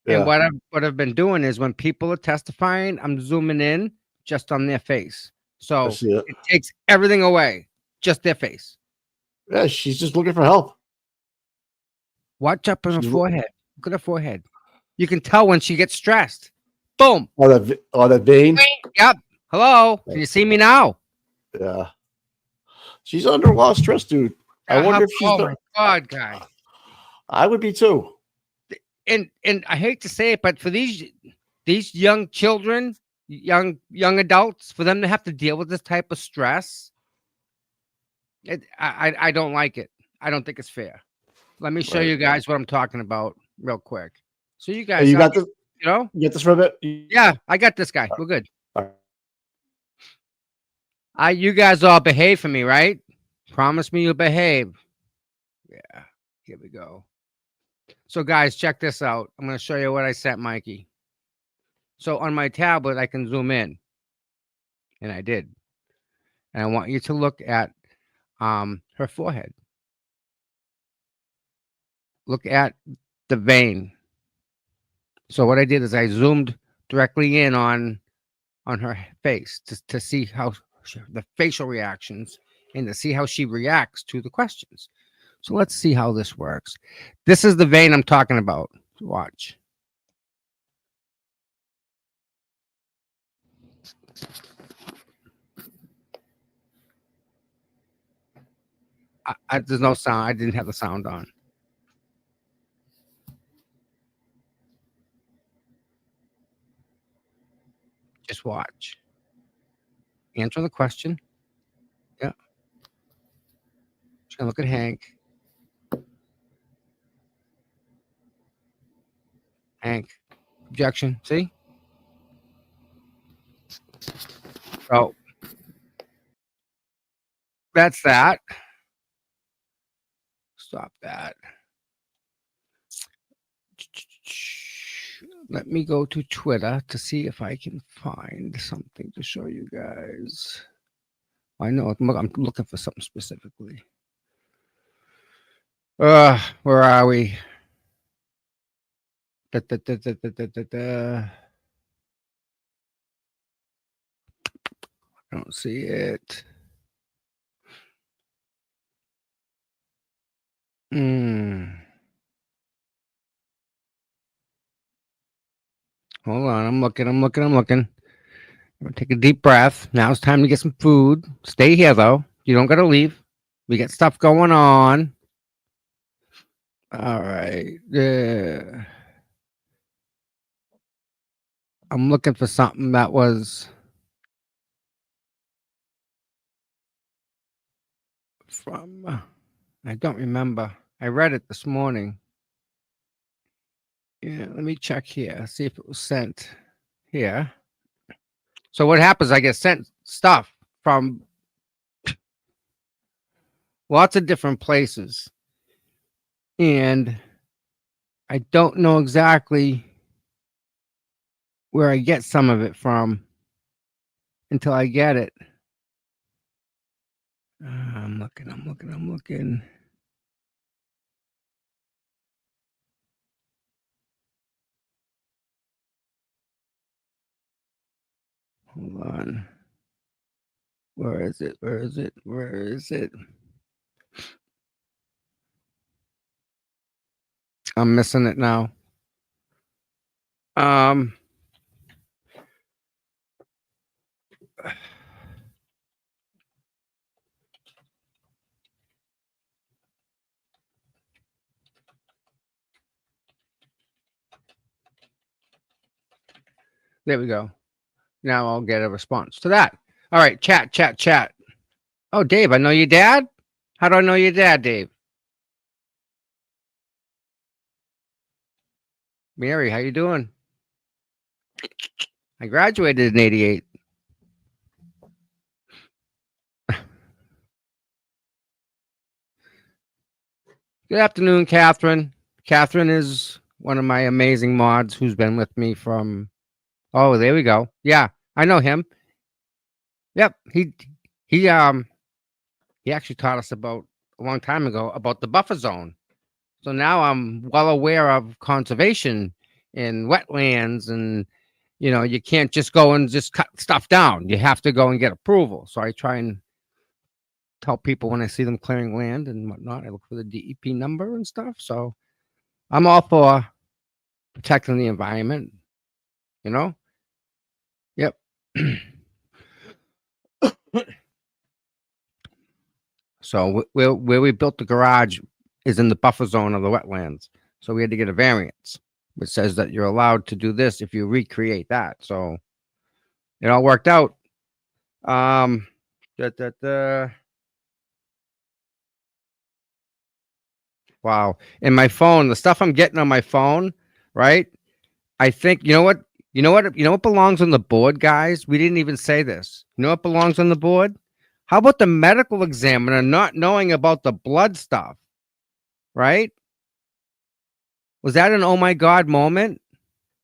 and what I've been doing is when people are testifying, I'm zooming in just on their face. So it takes everything away, just their face. Yeah, she's just looking for help. Watch up on her forehead. Look at her forehead. You can tell when she gets stressed. Boom. Oh, that vein. Yep. Hello. Can you see me now? Yeah. She's under a lot of stress, dude. I wonder if she's. Oh my God, guy. I would be too. And I hate to say it, but for these young children, young adults, for them to have to deal with this type of stress, I don't like it. I don't think it's fair. Let me show you guys what I'm talking about real quick. So you guys, you got this. You get this for a bit. Yeah, I got this guy. We're good. You guys all behave for me, right? Promise me you'll behave. Yeah, here we go. So guys, check this out. I'm going to show you what I sent Mikey. So on my tablet, I can zoom in. And I did. And I want you to look at her forehead. Look at the vein. So what I did is I zoomed directly in on her face to see how the facial reactions and to see how she reacts to the questions. So let's see how this works. This is the vein I'm talking about. Watch. There's no sound. I didn't have the sound on. Just watch. Answer the question. Yeah. Just gonna look at Hank. Hank. Objection. See? So that's that. Stop that. Let me go to Twitter to see if I can find something to show you guys. I know I'm looking for something specifically. Where are we? I don't see it. Hold on, I'm looking. I'm gonna take a deep breath. Now it's time to get some food. Stay here though. You don't gotta leave. We got stuff going on. All right. I'm looking for something that was from, I don't remember. I read it this morning. Yeah, let me check here, see if it was sent here. So what happens, I get sent stuff from lots of different places. And I don't know exactly where I get some of it from until I get it. I'm looking. Hold on. Where is it? I'm missing it now. There we go. Now I'll get a response to that. All right, chat. Oh, Dave, I know your dad? How do I know your dad, Dave? Mary, how you doing? I graduated in 88. Good afternoon, Catherine. Catherine is one of my amazing mods who's been with me from, oh, there we go. Yeah, I know him. Yep, he actually taught us about a long time ago about the buffer zone. So now I'm well aware of conservation in wetlands, and you can't just go and just cut stuff down. You have to go and get approval. So I try and tell people when I see them clearing land and whatnot, I look for the DEP number and stuff. So I'm all for protecting the environment, Yep. So where we built the garage is in the buffer zone of the wetlands. So we had to get a variance, which says that you're allowed to do this if you recreate that. So it all worked out. Wow. And my phone, the stuff I'm getting on my phone, right? I think, you know what belongs on the board, guys? We didn't even say this. You know what belongs on the board? How about the medical examiner not knowing about the blood stuff? Right? Was that an oh my God moment?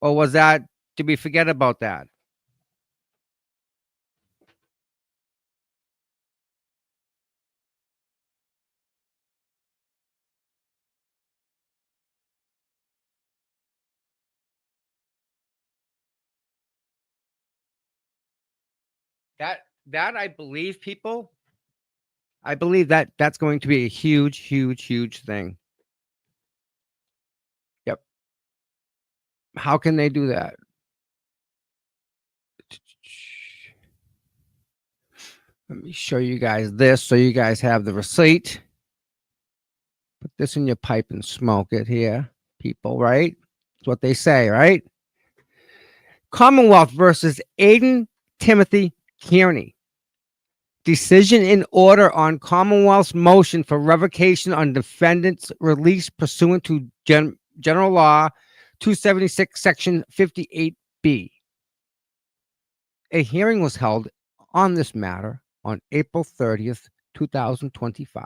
Or was that, did we forget about that? That I believe, people, I believe that that's going to be a huge thing. Yep. How can they do that? Let me show you guys this so you guys have the receipt. Put this in your pipe and smoke it here, people, right? That's what they say, right? Commonwealth versus Aiden Timothy Kearney. Decision in order on Commonwealth's motion for revocation on defendant's release pursuant to General Law 276, Section 58B. A hearing was held on this matter on April 30th, 2025.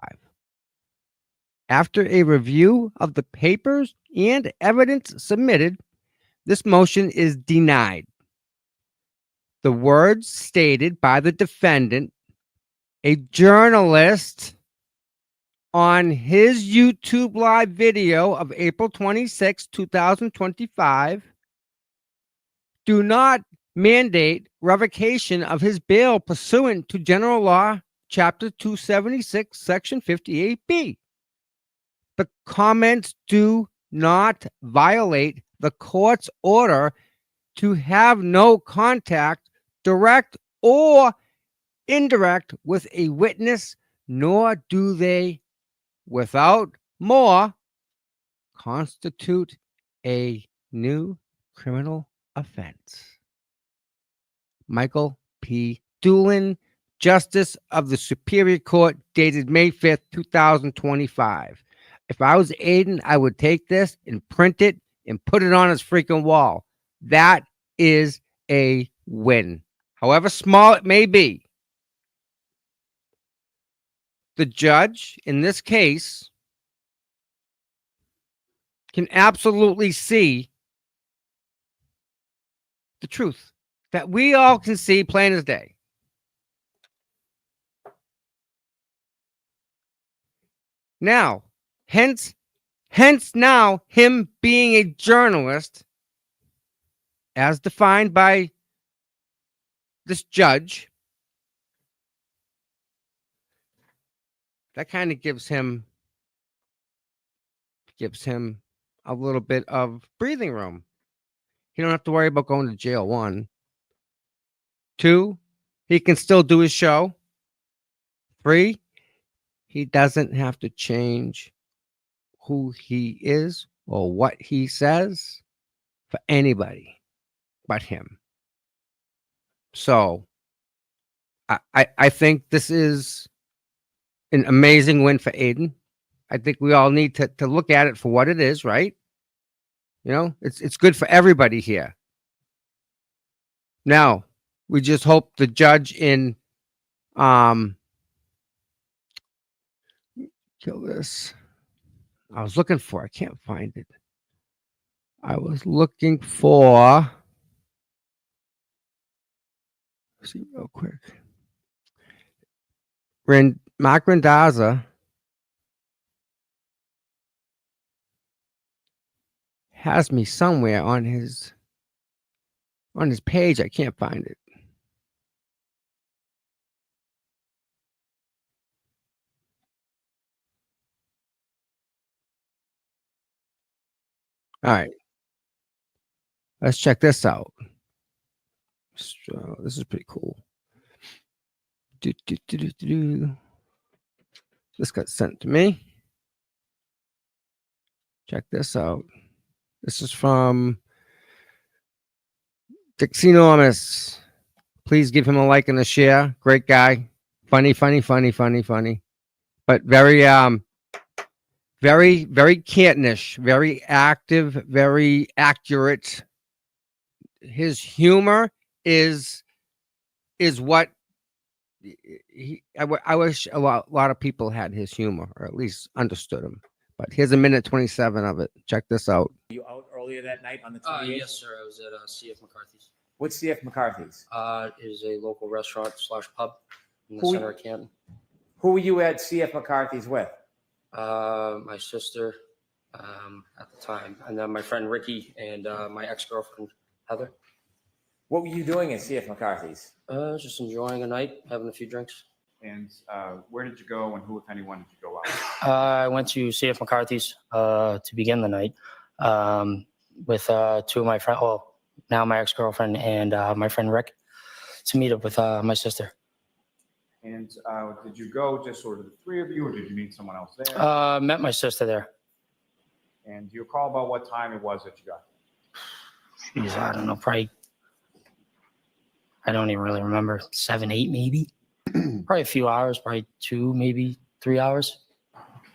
After a review of the papers and evidence submitted, this motion is denied. The words stated by the defendant, a journalist, on his YouTube live video of April 26, 2025, do not mandate revocation of his bail pursuant to General Law, Chapter 276, Section 58B. The comments do not violate the court's order to have no contact, direct or indirect, with a witness, nor do they, without more, constitute a new criminal offense. Michael P. Doolin, Justice of the Superior Court, dated May 5th, 2025. If I was Aiden, I would take this and print it and put it on his freaking wall. That is a win, however small it may be. The judge in this case can absolutely see the truth that we all can see plain as day. Now, hence now him being a journalist, as defined by this judge, that kind of gives him a little bit of breathing room. He don't have to worry about going to jail. 1, 2, he can still do his show. 3, he doesn't have to change who he is or what he says for anybody but him. So I think this is an amazing win for Aiden. I think we all need to look at it for what it is, right? You know, it's good for everybody here. Now, we just hope the judge in kill this. I was looking for, I can't find it. I was looking for, let's see real quick. Mark Randazza has me somewhere on his page. I can't find it. All right. Let's check this out. So this is pretty cool. This got sent to me. Check this out. This is from Dixinormous. Please give him a like and a share. Great guy. Funny. But very Cantonish, very active, very accurate. His humor is what I wish a lot of people had his humor, or at least understood him. But here's a minute 27 of it. Check this out. You out earlier that night on the 28th? Yes, sir. I was at CF McCarthy's. What's CF McCarthy's? It is a local restaurant / pub in the Who- center of Canton. Who were you at CF McCarthy's with? My sister at the time, and then my friend Ricky and my ex-girlfriend Heather. What were you doing at CF McCarthy's? Just enjoying a night, having a few drinks. And where did you go, and who, if anyone, did you go out? I went to CF McCarthy's to begin the night with 2 of my friends, well, now my ex-girlfriend and my friend Rick, to meet up with my sister. And did you go just sort of the three of you, or did you meet someone else there? Met my sister there. And do you recall about what time it was that you got there? Jeez, I don't know, probably, I don't even really remember, 7, 8 maybe. Probably a few hours, probably 2, maybe 3 hours.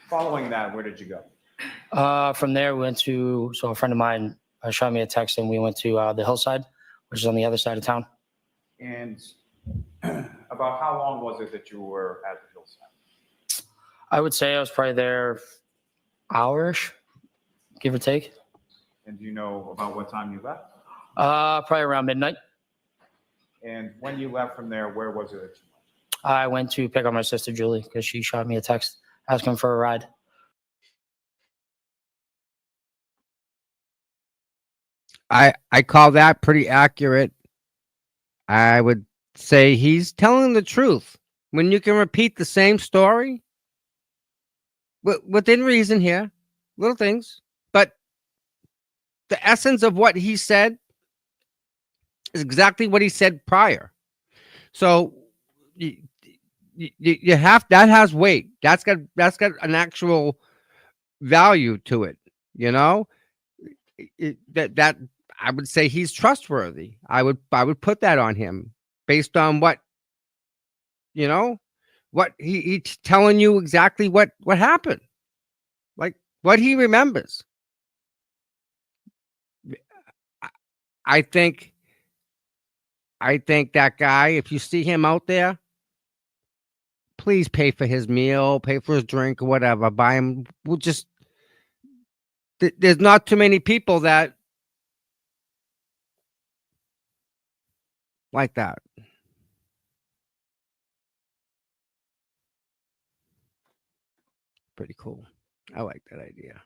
Following that, where did you go? From there, we went to, so a friend of mine shot me a text and we went to the Hillside, which is on the other side of town. And about how long was it that you were at the Hillside? I would say I was probably there hour-ish, give or take. And do you know about what time you left? Probably around midnight. And when you left from there, where was it that you went? I went to pick up my sister Julie because she shot me a text asking for a ride. I call that pretty accurate. I would say he's telling the truth. When you can repeat the same story, within reason here, little things, but the essence of what he said is exactly what he said prior. So you have, that has weight. That's got an actual value to it. You know, that I would say he's trustworthy. I would put that on him based on what, you know, what he's telling you exactly what happened, like what he remembers. I think that guy, if you see him out there, please pay for his meal, pay for his drink or whatever, buy him. We'll just, there's not too many people that like that. Pretty cool. I like that idea.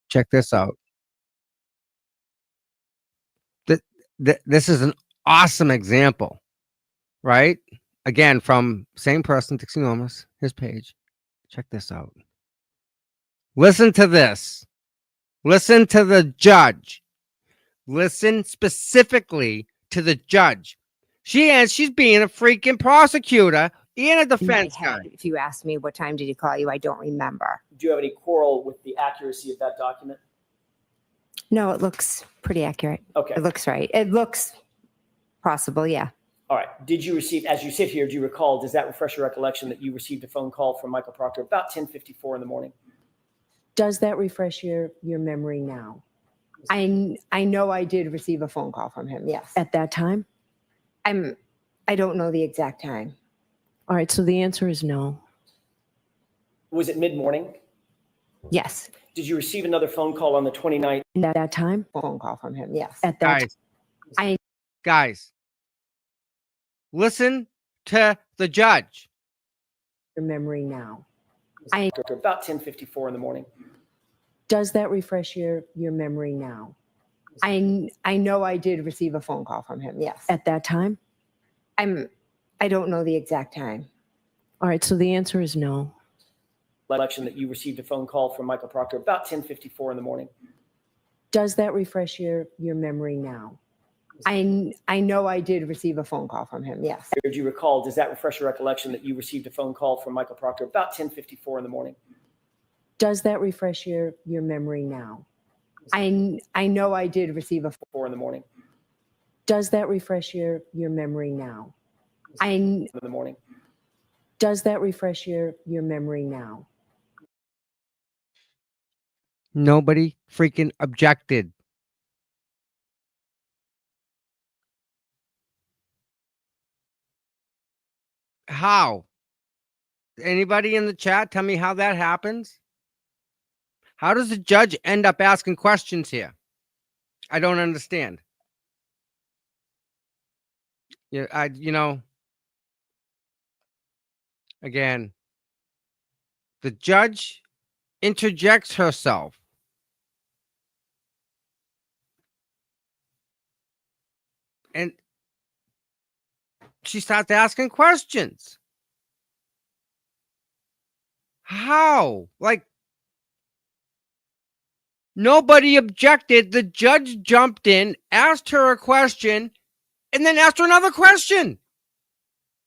Check this out. This is an awesome example, right? Again, from same person, Dixie Lomas, his page. Check this out. Listen to this. Listen to the judge. Listen specifically to the judge. She's being a freaking prosecutor and a defense guy. If you asked me what time did he call you, I don't remember. Do you have any quarrel with the accuracy of that document? No, it looks pretty accurate. Okay. It looks right. It looks possible, yeah. All right. Did you receive, as you sit here, do you recall, does that refresh your recollection that you received a phone call from Michael Proctor about 10:54 in the morning? Does that refresh your memory now? I know I did receive a phone call from him, yes. At that time? I don't know the exact time. All right, so the answer is no. Was it mid-morning? Yes. Did you receive another phone call on the 29th? At that time? Phone call from him, yes. At that Guys, listen to the judge. your memory now. About 10:54 in the morning. Does that refresh your memory now? I know I did receive a phone call from him, yes. At that time? I don't know the exact time. All right, so the answer is no. Election that you received a phone call from Michael Proctor about 10:54 in the morning. Does that refresh your memory now? I know I did receive a phone call from him, yes. Do you recall, does that refresh your recollection that you received a phone call from Michael Proctor about 10:54 in the morning? Does that refresh your memory now? I know I did receive a 4 in the morning. Does that refresh your memory now? In the morning. Does that refresh your memory now? Nobody freaking objected. How? Anybody in the chat tell me how that happens? How does the judge end up asking questions here? I don't understand. Yeah, again, the judge interjects herself And she starts asking questions. How? Like, nobody objected. The judge jumped in, asked her a question, and then asked her another question.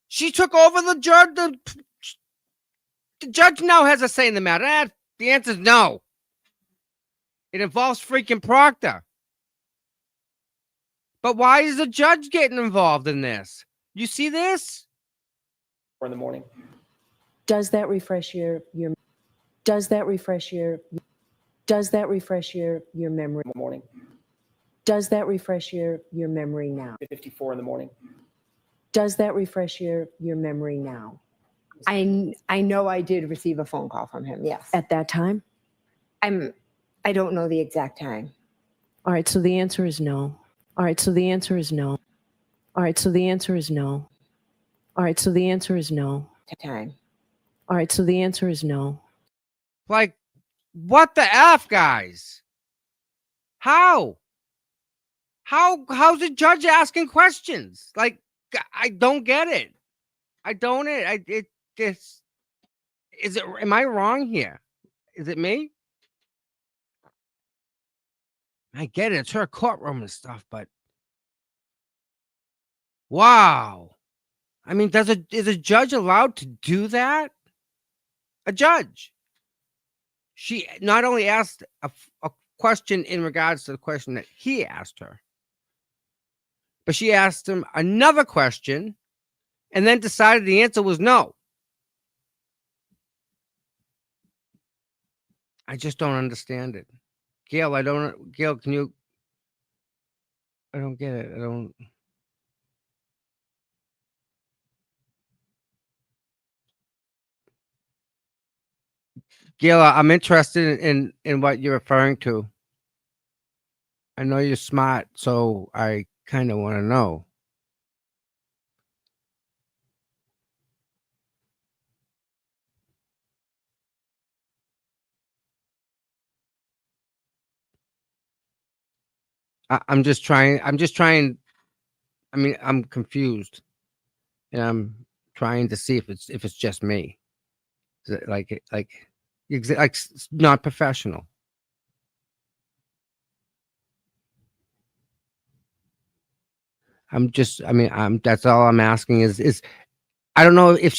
She took over the judge. The judge now has a say in the matter. The answer is no. It involves freaking Proctor. But why is the judge getting involved in this? You see this? 4 in the morning. Does that refresh your does that refresh your memory? Morning. Does that refresh your memory now? 54 in the morning. Does that refresh your memory now? I know I did receive a phone call from him. Yes. At that time? I don't know the exact time. All right, so the answer is no. All right, so the answer is no. All right, so the answer is no. All right, so the answer is no. Time. All right, so the answer is no. Like, what the F, guys? How? How's the judge asking questions? Like, I don't get it. Am I wrong here? Is it me? I get it. It's her courtroom and stuff, but wow. I mean, is a judge allowed to do that? A judge. She not only asked a question in regards to the question that he asked her, but she asked him another question and then decided the answer was no. I just don't understand it. Gail, can you? I don't get it. Gail, I'm interested in what you're referring to. I know you're smart, so I kind of want to know. I'm just trying. I mean, I'm confused, and I'm trying to see if it's just me. Is it like not professional? That's all I'm asking is I don't know if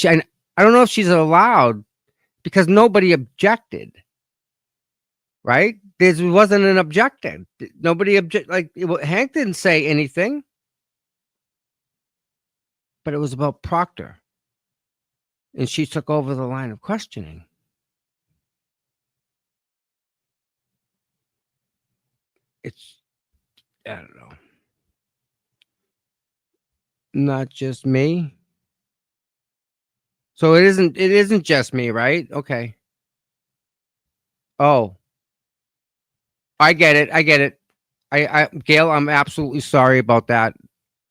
she's allowed because nobody objected. Right? There wasn't an objection. Nobody Hank didn't say anything. But it was about Proctor. And she took over the line of questioning. I don't know. Not just me. So it isn't just me, right? Okay. Oh. I get it. Gail, I'm absolutely sorry about that.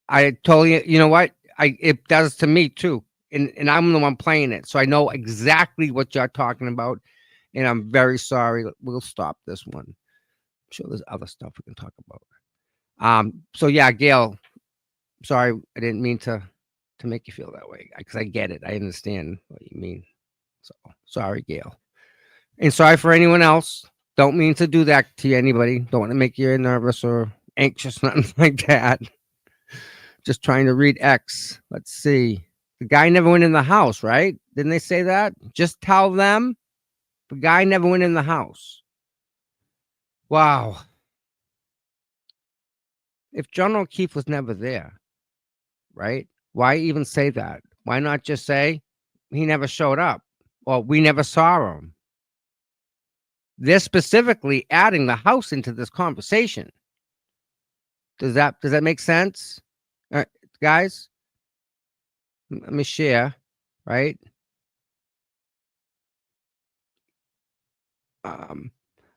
I totally, you know what? It does to me too. And I'm the one playing it. So I know exactly what you're talking about. And I'm very sorry. We'll stop this one. I'm sure there's other stuff we can talk about. So yeah, Gail, sorry, I didn't mean to make you feel that way. Because I get it. I understand what you mean. So sorry, Gail. And sorry for anyone else. Don't mean to do that to anybody. Don't want to make you nervous or anxious, nothing like that. Just trying to read X. Let's see. The guy never went in the house, right? Didn't they say that? Just tell them the guy never went in the house. Wow. If John O'Keefe was never there, right? Why even say that? Why not just say he never showed up or we never saw him? They're specifically adding the house into this conversation. Does that make sense? All right, guys, let me share, right?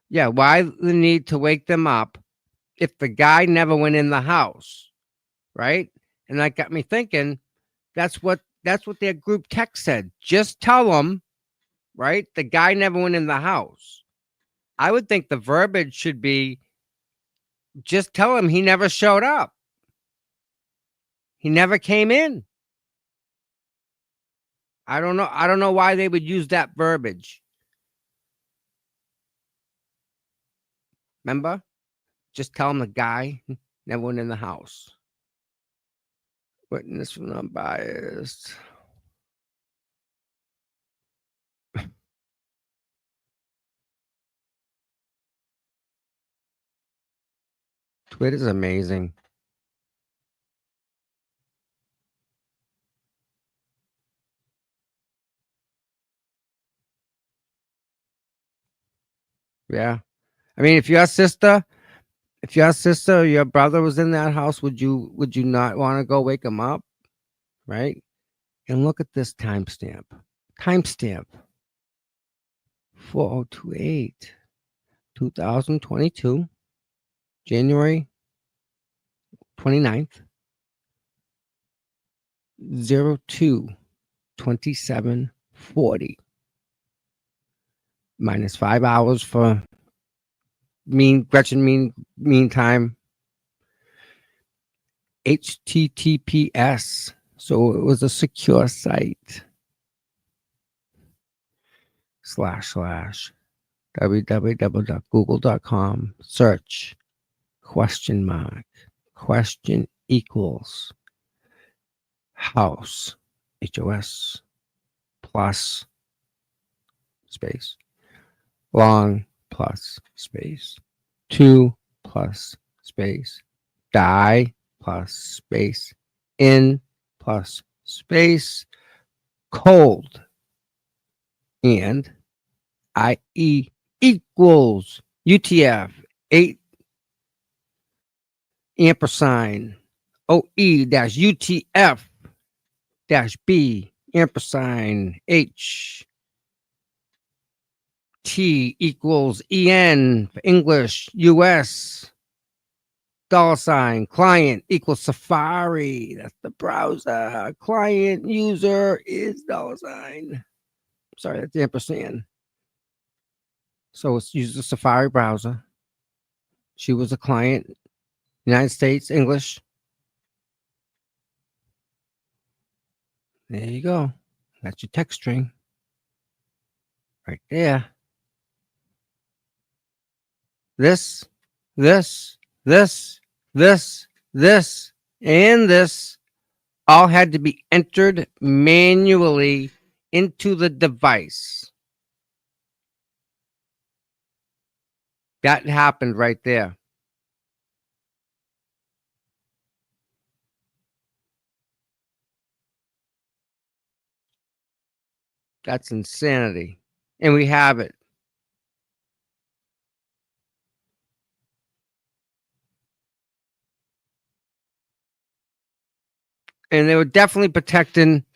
Yeah, why the need to wake them up if the guy never went in the house, right? And that got me thinking, that's what their group text said. Just tell them, right? The guy never went in the house. I would think the verbiage should be just tell him he never showed up. He never came in. I don't know. I don't know why they would use that verbiage. Remember? Just tell him the guy never went in the house. Witness from unbiased. Twitter's amazing. Yeah. I mean, if your sister or your brother was in that house, would you not want to go wake him up? Right? And look at this timestamp. Timestamp 4028 2022 January 29th 02/27/40 minus 5 hours for Gretchen mean time. HTTPS, so it was a secure site. / www.google.com search question equals house HOS plus space long plus space 2 plus space die plus space in plus space cold and IE equals UTF 8 ampersand OE dash UTF dash B ampersand H T equals EN for English US $ client equals Safari. That's the browser. Client user is $. Sorry, that's the ampersand. So it's used the Safari browser. She was a client, United States, English. There you go. That's your text string. Right there. This, and this all had to be entered manually into the device. That happened right there. That's insanity. And we have it. And they were definitely protecting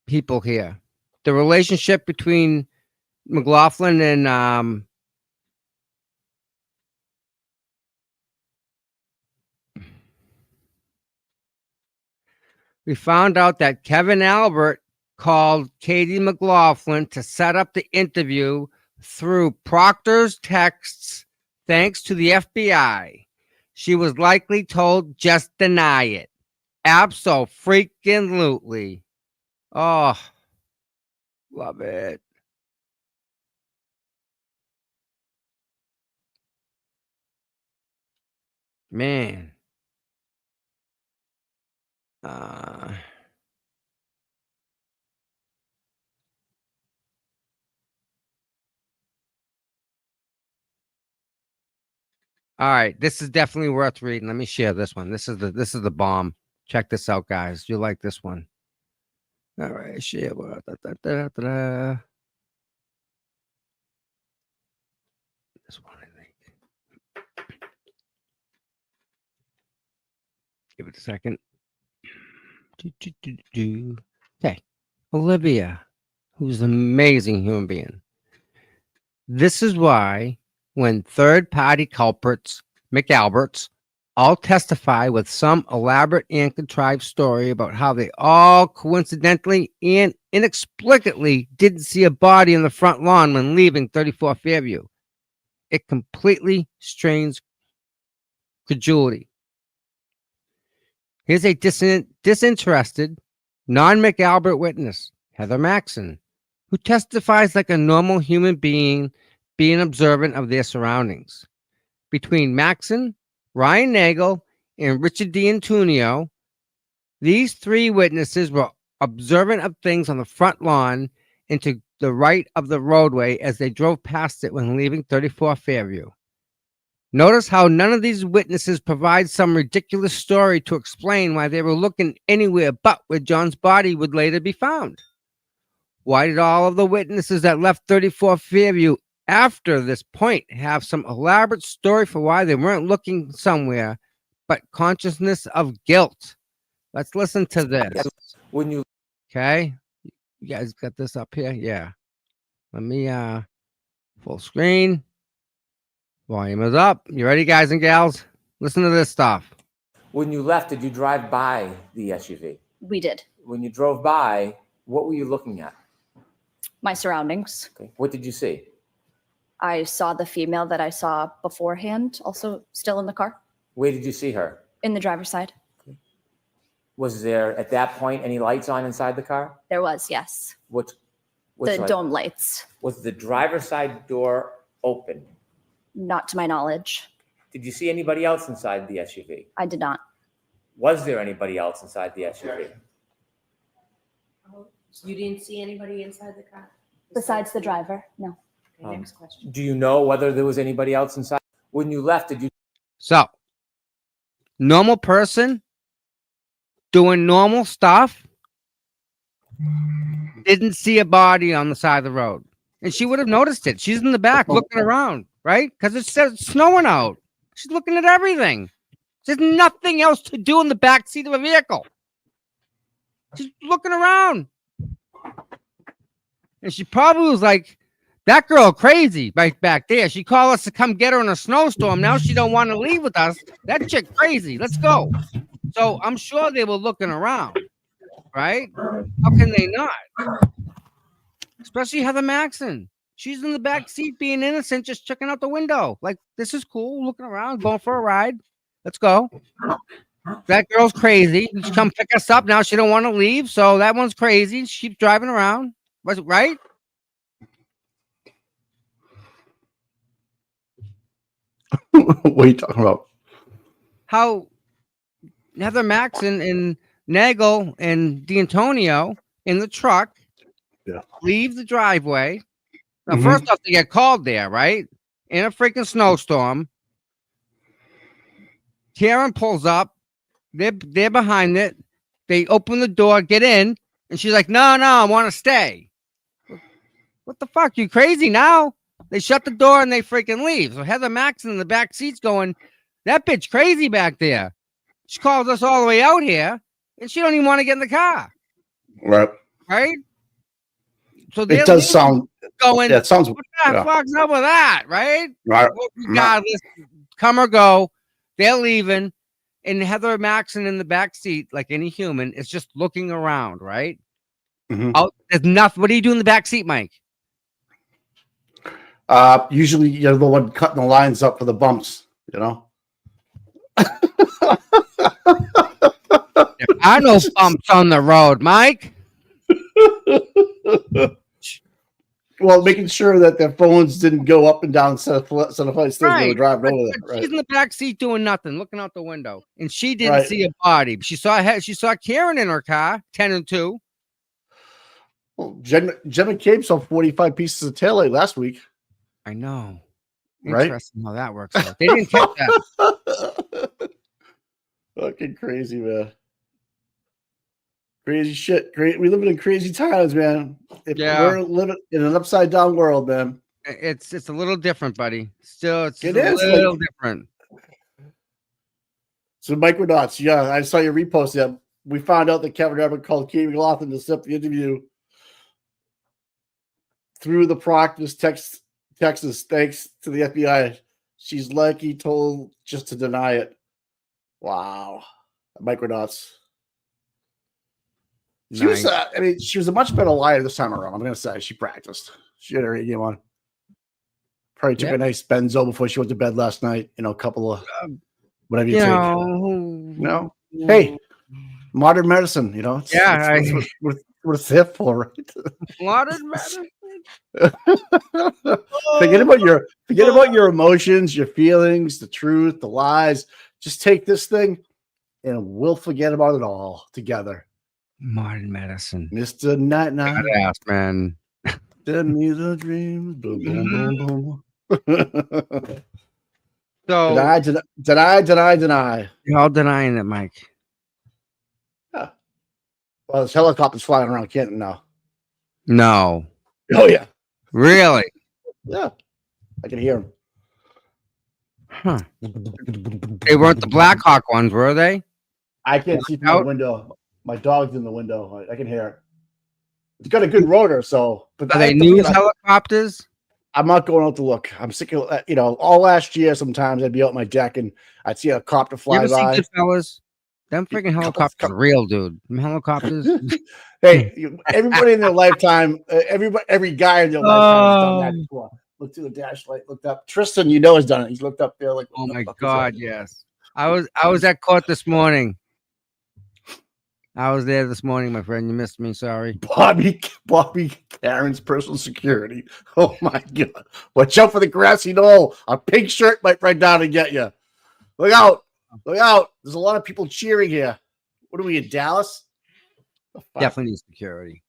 people here. The relationship between McLaughlin and we found out that Kevin Albert called Katie McLaughlin to set up the interview through Proctor's texts, thanks to the FBI. She was likely told, just deny it. Abso-freaking-lutely. Oh, love it. Man. All right, this is definitely worth reading. Let me share this one. This is the bomb. Check this out, guys. You like this one? All right, share. This one, I think. Give it a second. Okay, Olivia, who's an amazing human being. This is why when third-party culprits, McAlberts, all testify with some elaborate and contrived story about how they all coincidentally and inexplicably didn't see a body in the front lawn when leaving 34 Fairview. It completely strains credulity. Here's a disinterested, non-McAlbert witness, Heather Maxson, who testifies like a normal human being, being observant of their surroundings. Between Maxson, Ryan Nagel, and Richard D'Antonio, these three witnesses were observant of things on the front lawn and to the right of the roadway as they drove past it when leaving 34 Fairview. Notice how none of these witnesses provide some ridiculous story to explain why they were looking anywhere but where John's body would later be found. Why did all of the witnesses that left 34 Fairview after this point have some elaborate story for why they weren't looking somewhere but consciousness of guilt? Let's listen to this. When you Okay, you guys got this up here? Yeah. Let me full screen. Volume is up. You ready, guys and gals? Listen to this stuff. When you left, did you drive by the SUV? We did. When you drove by, what were you looking at? My surroundings. Okay. What did you see? I saw the female that I saw beforehand, also still in the car, Where did you see her? in the driver's side. Was there at that point any lights on inside the car? There was, yes. What? The dome lights, Was the driver's side door open? not to my knowledge. Did you see anybody else inside the SUV? I did not. Was there anybody else inside the SUV? You didn't see anybody inside the car? Besides the driver, no. Okay, next question. Do you know whether there was anybody else inside? When you left, did you? So, normal person doing normal stuff didn't see a body on the side of the road. And she would have noticed it. She's in the back looking around, right? Because it's snowing out. She's looking at everything. There's nothing else to do in the back seat of a vehicle. She's looking around. And she probably was like, that girl crazy right back there. She called us to come get her in a snowstorm. Now she don't want to leave with us. That chick crazy. Let's go. So I'm sure they were looking around, right? How can they not? Especially Heather Maxson. She's in the back seat being innocent, just checking out the window. Like, this is cool, looking around, going for a ride. Let's go. That girl's crazy. She come pick us up. Now she don't want to leave. So that one's crazy. She keeps driving around. Was it right? What are you talking about? How Heather Maxson and Nagel and D'Antonio in the truck leave the driveway. Now, first off, they get called there, right? In a freaking snowstorm. Karen pulls up. They're behind it. They open the door, get in, and she's like, no, I want to stay. What the fuck? You crazy now? They shut the door and they freaking leave. So Heather Maxson in the back seat's going, that bitch crazy back there. She calls us all the way out here, and she don't even want to get in the car. Right. Right? So It does sound going. Yeah, it sounds. What the Yeah. fuck's up with that? Right? Right. Regardless, come or go, they're leaving, and Heather Maxson in the back seat, like any human, is just looking around. Right? Out, there's nothing. What do you do in the back seat, Mike? Usually you're the one cutting the lines up for the bumps, you know? There are no bumps on the road, Mike. Well, making sure that their phones didn't go up and down set of flights they were driving over there. She's Right. in the back seat doing nothing, looking out the window, and she didn't Right. see a body. She saw Karen in her car, 10 and 2. Well, Jen McCabe saw 45 pieces of taillight last week. I know. Right? Interesting how that works out. They didn't catch that. Fucking crazy, man. Crazy shit. Great. We live in crazy times, man. We're living in an upside down world, man. It's a little different, buddy. Still, it's It a is, little like- different. So Micronauts, yeah, I saw your repost. Yeah, we found out that Kevin Abbott called Katie McLaughlin to set up the interview through the Proctor's Texas, thanks to the FBI. She's lucky told just to deny it. Wow. Micronauts. She was, Nice. I mean, she was a much better liar this time around. I'm going to say she practiced. She had her A game on. Probably took Yeah. a nice benzo before she went to bed last night. You know, a couple of whatever you You take. know, Hey, modern medicine. It's, Yeah, it's what it's there for, right? modern medicine. forget about your emotions, your feelings, the truth, the lies. Just take this thing, and we'll forget about it all together. Modern medicine. Mr. Night Night. Badass, man. Send me the dreams. Boom, boom, boom, boom. So deny. you're all denying it, Mike. Yeah. Well, there's helicopters flying around Canton now. No. Oh yeah. Really? Yeah. I can hear them. Huh. They weren't the Blackhawk ones, were they? I can't see from the window. My dog's in the window. I can hear it. It's got a good rotor, so. But Are they news helicopters? I'm not going out to look. I'm sick of all last year. Sometimes I'd be out my deck and I'd see a copter You fly ever see by. Goodfellas? Them freaking helicopters are real, dude. Them helicopters. Hey, everybody in their lifetime, every guy in their lifetime has done that before. Looked through the dash light, looked up. Tristan, has done it. He's looked up there like, Oh my God, yes. I was at court this morning. I was there this morning, my friend. You missed me. Sorry. Bobby Karen's personal security. Oh my God. Watch out for the grassy knoll. A pink shirt might right down and get you. Look out. Look out. There's a lot of people cheering here. What are we in Dallas? Definitely need security.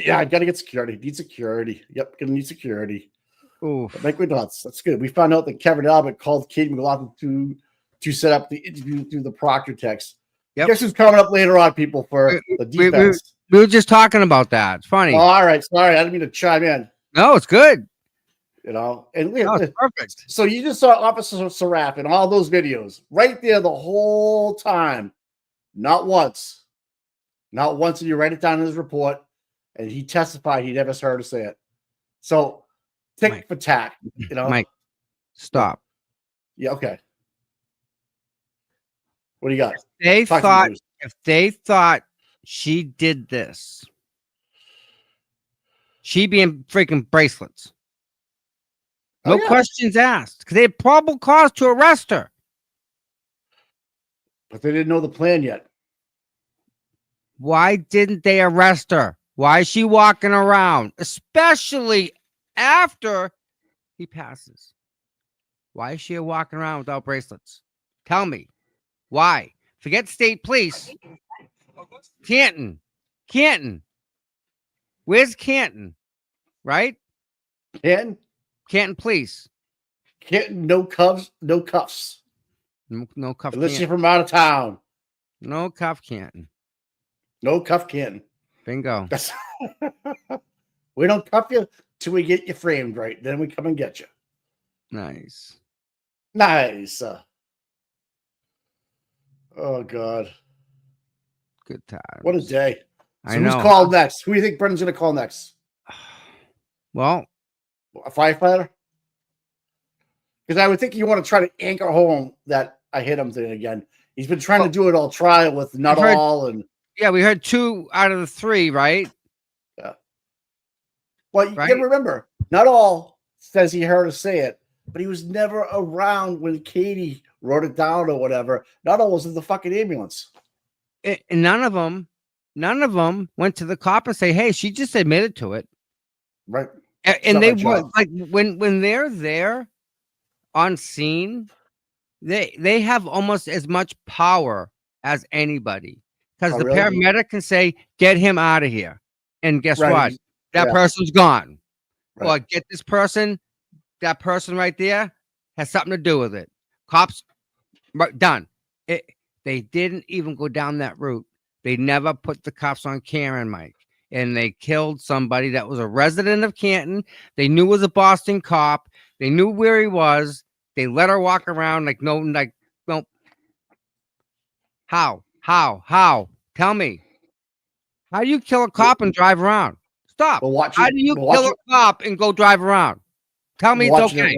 I gotta get security. Need security. Yep, gonna need security. Ooh. Make me nuts. That's good. We found out that Kevin Albert called Katie McLaughlin to set up the interview through the Proctor text. Yep. Guess who's coming up later on, people, for the defense? We were just talking about that. It's funny. Oh, all right. Sorry, I didn't mean to chime in. No, it's good. And it's perfect. So you just saw Officer Seraph in all those videos right there the whole time. Not once. Not once did you write it down in his report, and he testified he never heard her say it. So tick for tack, Mike, stop. Yeah, okay. What do you got? If they thought she did this, she'd be in freaking bracelets. No questions asked, because they had probable cause to arrest her. But they didn't know the plan yet. Why didn't they arrest her? Why is she walking around, especially after he passes? Why is she walking around without bracelets? Tell me. Why? Forget state police. Canton. Where's Canton? Right? Canton police. Canton, no cuffs. No cuff. Unless you're from out of town. No cuff Canton. No cuff Canton. Bingo. We don't cuff you till we get you framed right. Then we come and get you. Nice. Oh God. Good time. What a day. So I know. Who's called next? Who do you think Brendan's going to call next? Well, a firefighter? Because I would think you want to try to anchor home that I hit him thing again. He's been trying to do it all trial with Nuttall and. Yeah, we heard 2 out of the 3, right? Yeah. Well, you gotta remember, Nuttall says he heard her say it, but he was never around when Katie wrote it down or whatever. Nuttall was in the fucking ambulance. And none of them went to the cop and say, "Hey, she just admitted to it." Right. And they were like, when they're there on scene, they have almost as much power as anybody, because the paramedic can say, "Get him out of here," and guess what? That person's gone. Or get this person. That person right there has something to do with it. Cops, done. They didn't even go down that route. They never put the cops on Karen, Mike. And they killed somebody that was a resident of Canton. They knew was a Boston cop. They knew where he was. They let her walk around no. How? Tell me. How do you kill a cop and drive around? Stop. How do you kill a cop and go drive around? Tell me it's okay.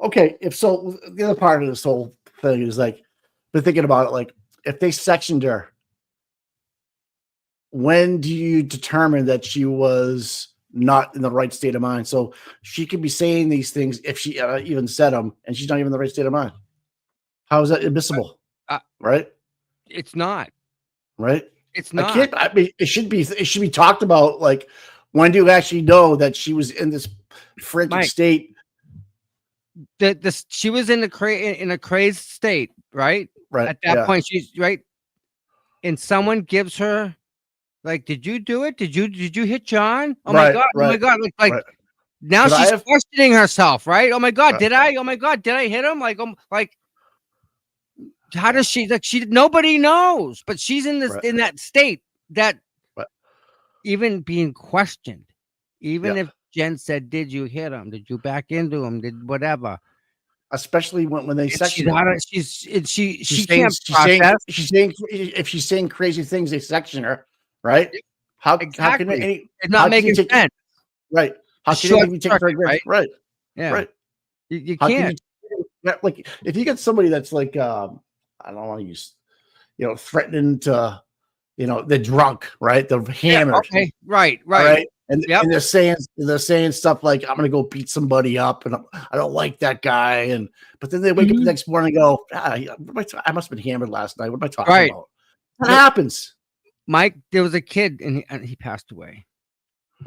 Okay, if so, the other part of this whole thing is like, been thinking about it, like, if they sectioned her, when do you determine that she was not in the right state of mind? So she could be saying these things if she even said them, and she's not even in the right state of mind. How is that admissible? Right? It's not. Right? It's I not. can't. I mean, it should be talked about. Like, when do you actually know that she was in this freaking Mike. state? She was in a crazed state, right? Right. At that yeah. point, she's right. And someone gives her, like, did you do it? Did you hit John? Oh my Right, God. Oh my right, God. Like right. now Could I she's have- questioning herself, right? Oh my God, Right. did I? Oh my God, did I hit him? Like, how does she, nobody knows, but she's in this, Right. in that state that Right. even being questioned, even Yeah. if Jen said, did you hit him? Did you back into him? Did whatever? Especially when they And section she's her. out of, she She's can't process. she's saying if she's saying crazy things, they section her, right? How can Exactly. any It's not how can you making take- sense. right? How It's can any of you short take her circuit, right? right? Yeah. Right. You How can't. like if you get somebody that's like I don't want to use threatening to they're drunk, right? They're hammered. Okay. Right. All right. And, Yep. and they're saying stuff like, I'm gonna go beat somebody up and I don't like that guy. But then they wake up the next morning and go, I must have been hammered last night. What am I talking Right. about? That happens. Mike, there was a kid and he passed away,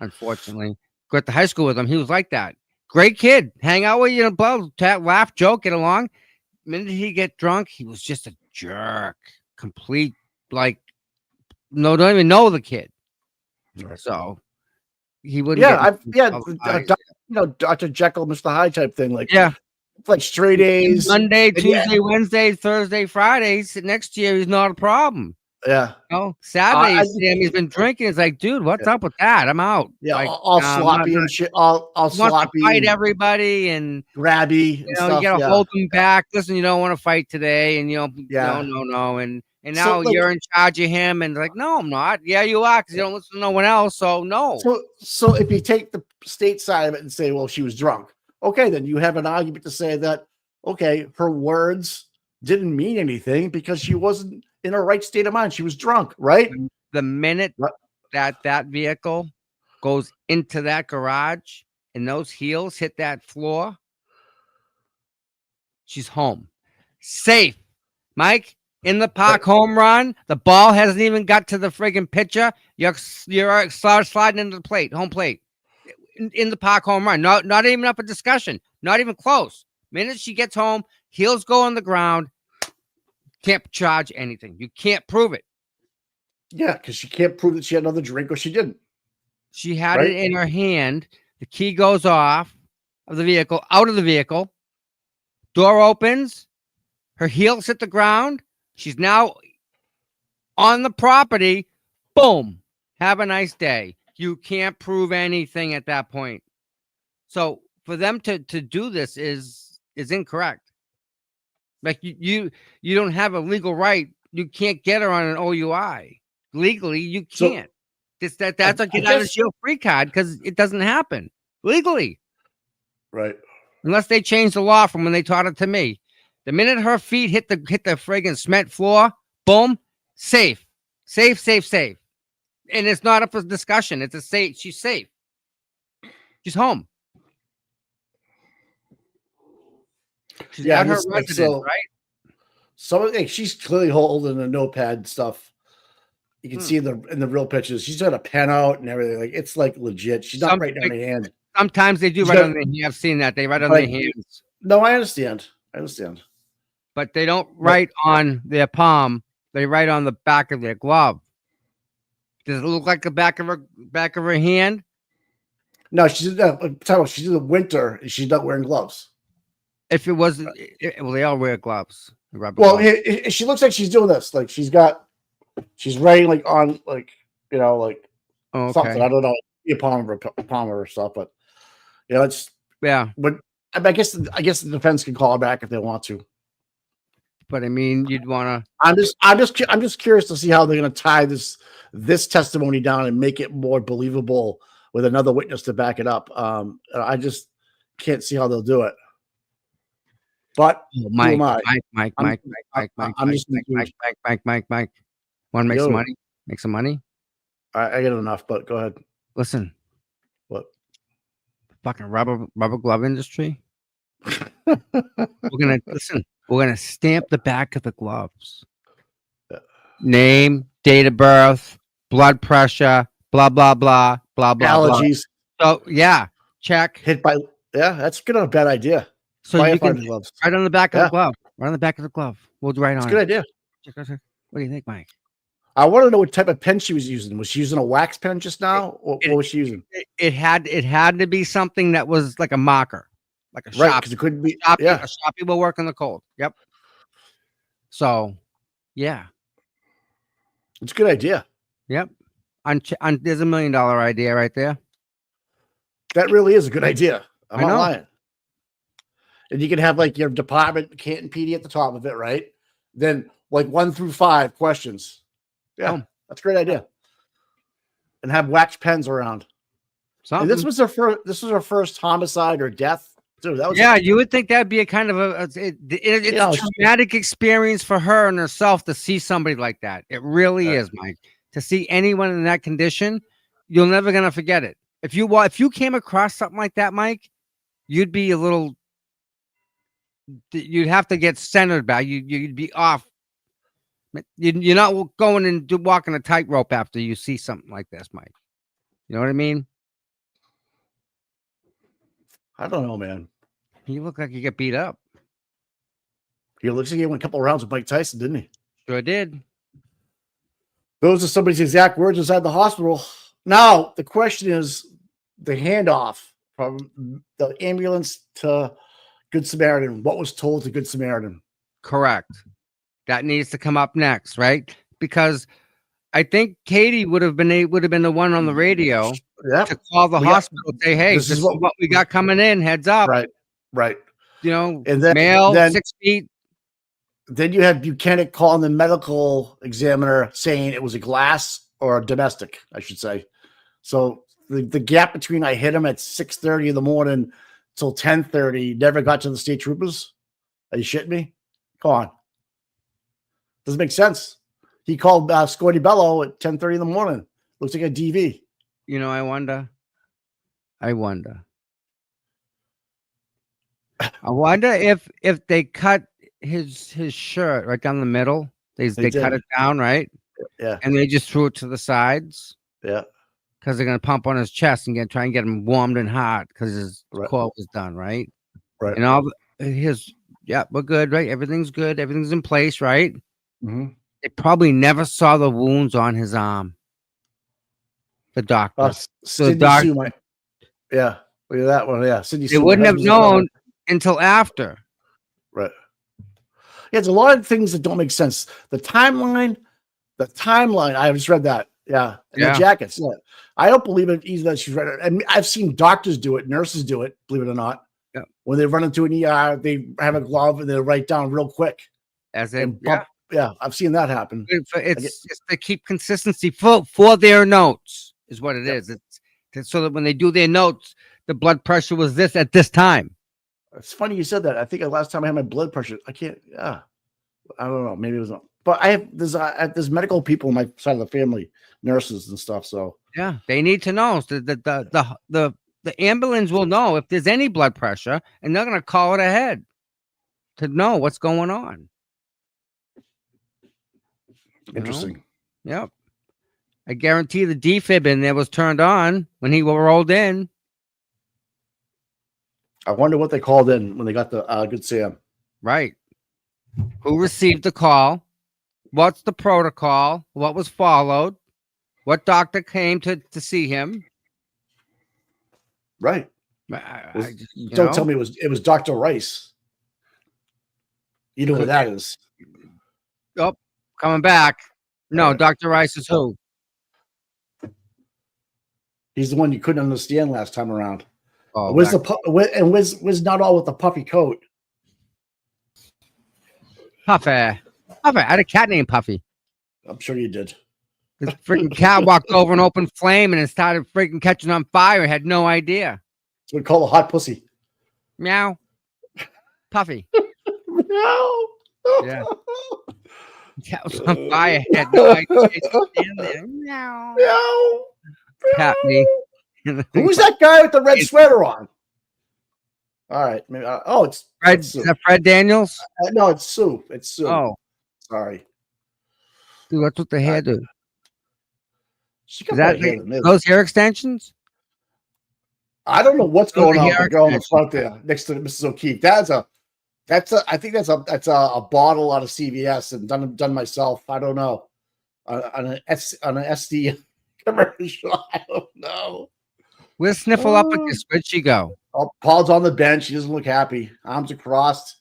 unfortunately. Go to high school with him. He was like that. Great kid. Hang out with you, laugh, joke, get along. The minute he get drunk, he was just a jerk. Complete, don't even know the kid. So he wouldn't. Dr. Jekyll, Mr. Hyde type thing. Like, yeah, like straight A's. Monday, And yeah. Tuesday, Wednesday, Thursday, Fridays. Next year, he's not a problem. Yeah. Saturdays, Sammy's been drinking. It's like, dude, what's up with that? I'm out. Yeah, like, all sloppy and shit. All wants sloppy. to fight and everybody and grabby. And you stuff, gotta yeah. hold them back. Listen, you don't want to fight today, and Yeah. no, and So, now like- you're in charge of him, and like, no, I'm not. Yeah, you are, because you don't listen to no one else. So no. So if you take the state side of it and say, well, she was drunk, okay, then you have an argument to say that, okay, her words didn't mean anything because she wasn't in her right state of mind. She was drunk, right? The minute that vehicle goes into that garage and those heels hit that floor, she's home, safe. Mike, in the park home run, the ball hasn't even got to the friggin' pitcher. You're sliding into the home plate. In the park home run, not even up a discussion, not even close. Minute she gets home, heels go on the ground. Can't charge anything. You can't prove it. Yeah, because she can't prove that she had another drink or she didn't. She had Right? it in her hand. The key goes off of the vehicle, out of the vehicle. Door opens. Her heels hit the ground. She's now on the property. Boom. Have a nice day. You can't prove anything at that point. So for them to do this is incorrect. Like you don't have a legal right. You can't get her on an OUI. Legally, you So- can't. That's a I get out of guess- jail free card because it doesn't happen legally. Right. Unless they change the law from when they taught it to me. The minute her feet hit the friggin' cement floor, boom, safe. And it's not up for discussion. It's a safe. She's safe. She's home. She's Yeah, at her just like residence, so- right? So like, she's clearly holding a notepad and stuff. You can Hmm. see in the real pictures. She's got a pen out and everything. Like it's like legit. She's not Some- writing on her hand. Sometimes they do She's write got- on their hand. I've seen that. They write on Like, their hands, No, I understand. but they don't write on their palm. They write on the back of their glove. Does it look like the back of her hand? No, she's in the winter and she's not wearing gloves. If it was, well, they all wear gloves. Rubber Well, gloves. she looks like she's doing this. Like she's writing like on like Oh, something. okay. I don't know, a palm of her stuff, but it's Yeah, But I guess the defense can call her back if they want to. but I mean, you'd want to. I'm just curious to see how they're going to tie this testimony down and make it more believable with another witness to back it up. I just can't see how they'll do it. But who am I? Mike. I'm just Mike. Want to make Yo. some money? Make some money? I get enough, but go ahead. Listen, What? fucking rubber glove industry. We're gonna listen. We're gonna stamp the back of the gloves. Name, date of birth, blood pressure, blah blah blah blah blah. Allergies. Blah. So yeah, check. Hit by that's good. Not a bad idea. So you can Firefighter gloves. right on the back of Yeah. the glove. Right on the back of the glove. We'll do right It's on a good it. idea. What do you think, Mike? I want to know what type of pen she was using. Was she using a wax pen just now? Or what was she using? It had to be something that was like a marker, like a Right, Sharpie. because it couldn't be. Sharpie, Yeah, a Sharpie will work in the cold. Yep. So, yeah. it's a good idea. Yep. There's $1 million idea right there. That really is a good idea. I'm I not know. lying. And you can have like your department Canton PD at the top of it, right? Then like 1 through 5 questions. Yeah, that's a great idea. And have wax pens around. And this was her first homicide or death. Dude, that was You would think that'd be a kind of it's a traumatic experience for her and herself to see somebody like that. It really is, Mike. To see anyone in that condition, you're never gonna forget it. If you came across something like that, Mike, you'd be a little. You'd have to get centered back. You'd be off. You're not going and walking a tightrope after you see something like this, Mike. You know what I mean? I don't know, man. You look like you get beat up. He looks like he went a couple of rounds with Mike Tyson, didn't he? Sure did. Those are somebody's exact words inside the hospital. Now, the question is the handoff from the ambulance to Good Samaritan. What was told to Good Samaritan? Correct. That needs to come up next, right? Because I think Katie would have been the one on the radio to call the hospital and say, "Hey, this is what we got coming in. Heads up." Right. You know, And then male, 6 feet. Then you had Buchanan calling the medical examiner saying it was a glass or a domestic, I should say. So the gap between I hit him at 6:30 in the morning till 10:30 never got to the state troopers. Are you shitting me? Come on. Doesn't make sense. He called Scotty Bello at 10:30 in the morning. Looks like a DV. You know, I wonder if they cut his shirt right down the middle. They cut did. it down, right? Yeah. And they just threw it to the sides. Yeah. Because they're gonna pump on his chest and try and get him warmed and hot because his coil was done, right? Right. And all we're good, right? Everything's good, everything's in place, right? Mm-hmm. They probably never saw the wounds on his arm. The doctor. Sydney Sue might- yeah. Look at that one. Yeah. Sydney They Sue wouldn't have was another one. known until after. Right. Yeah, there's a lot of things that don't make sense. The timeline. I just read that. Yeah. And Yeah. the jackets. Yeah. I don't believe it either that she's right. And I've seen doctors do it, nurses do it, believe it or not. Yeah. When they run into an ER, they have a glove and they write down real quick. Yeah, I've seen that happen. It's to keep consistency for their notes is what it is. It's so that when they do their notes, the blood pressure was this at this time. It's funny you said that. I think the last time I had my blood pressure, I can't. Yeah, I don't know. Maybe it was. But I have there's medical people on my side of the family, nurses and stuff. So Yeah, they need to know. So the ambulance will know if there's any blood pressure, and they're gonna call it ahead to know what's going on. Interesting. Yep. I guarantee the defib in there was turned on when he rolled in. I wonder what they called in when they got the Good Sam. Right. Who received the call? What's the protocol? What was followed? What doctor came to see him? Right. Don't tell me it was Dr. Rice. You know who that is. Oh, coming back. No, Dr. Rice is who? He's the one you couldn't understand last time around. Oh, where's not all with the puffy coat? Puffy. I had a cat named Puffy. I'm sure you did. This freaking cat walked over an open flame and it started freaking catching on fire. I had no idea. It's what we call a hot pussy. Meow. Puffy. Meow. Yeah. Cat was on fire. I had no idea. Stand there. Meow. Meow. Pat me. Who was that guy with the red sweater on? All right. Maybe, oh, it's Fred, it's is Sue. that Fred Daniels? No, it's Sue. It's Sue. Oh, Sorry. dude, what's with the hair, dude? She Is got that better hair than this. those hair extensions? I don't know what's Those going are on with hair the girl in the extensions. front there next to Mrs. O'Keefe. I think that's a bottle out of CVS and done myself. I don't know. On an SD commercial. I don't know. We'll sniffle up with this. Where'd she go? Oh, Paul's on the bench. He doesn't look happy. Arms are crossed.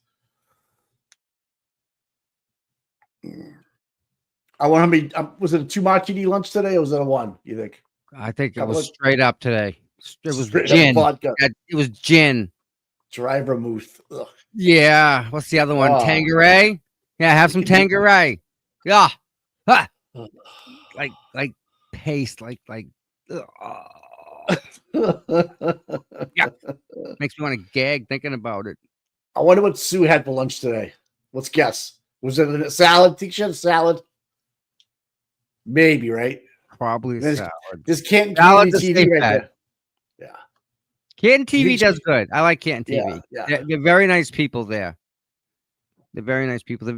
I want to be. Was it a 2 martini lunch today, or was it a 1? You think? I think it Couple was of- straight up today. It was Straight up gin. vodka. It was gin. Dry vermouth. Ugh. Yeah. What's the other one? Oh. Tanqueray. Yeah, have some Tanqueray. Yeah. Ha. Like paste. Like. Yeah. Makes me want to gag thinking about it. I wonder what Sue had for lunch today. Let's guess. Was it a salad? Think she had a salad? Maybe, right? Probably a This- salad. This Canton Salad Community to TV safe right bet. there. Yeah. Canton You TV think does she- good. I like Canton Yeah, TV. yeah. They're very nice people there. They're very nice people. They're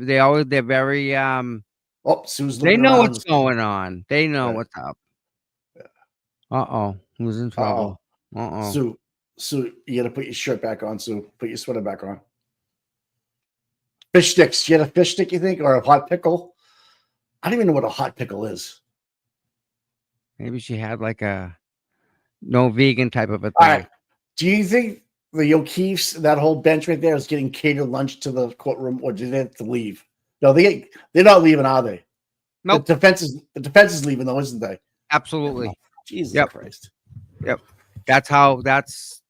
very Oh, Sue's they looking know around. what's going on. They know Right. what's up. Uh-oh. Who's in trouble? Uh-oh. Sue, you gotta put your shirt back on, Sue. Put your sweater back on. Fish sticks. You had a fish stick, you think, or a hot pickle? I don't even know what a hot pickle is. Maybe she had like a no vegan type of a thing. All right. Do you think the O'Keefe's, that whole bench right there, is getting catered lunch to the courtroom, or did they have to leave? No, they're not leaving, are they? Nope. The defense is leaving, though, isn't they? Absolutely. Jesus Yep. Christ. Yep. That's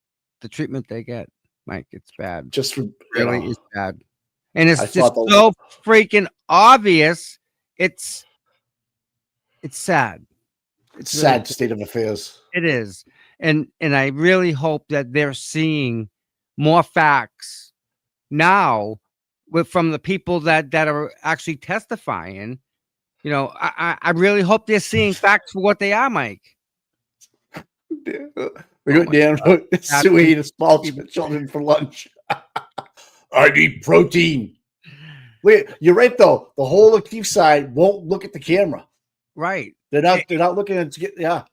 the treatment they get, Mike. It's bad. Just for Really is bad. And it's I just thought the- so freaking obvious. It's sad. It's really sad state of affairs. It is. And I really hope that they're seeing more facts now from the people that are actually testifying. You know, I really hope they're seeing facts for what they are, Mike. We got down Sue ate a small children for lunch. I need protein. Wait, you're right though. The whole O'Keefe side won't look at the camera. Right. They're not looking at yeah.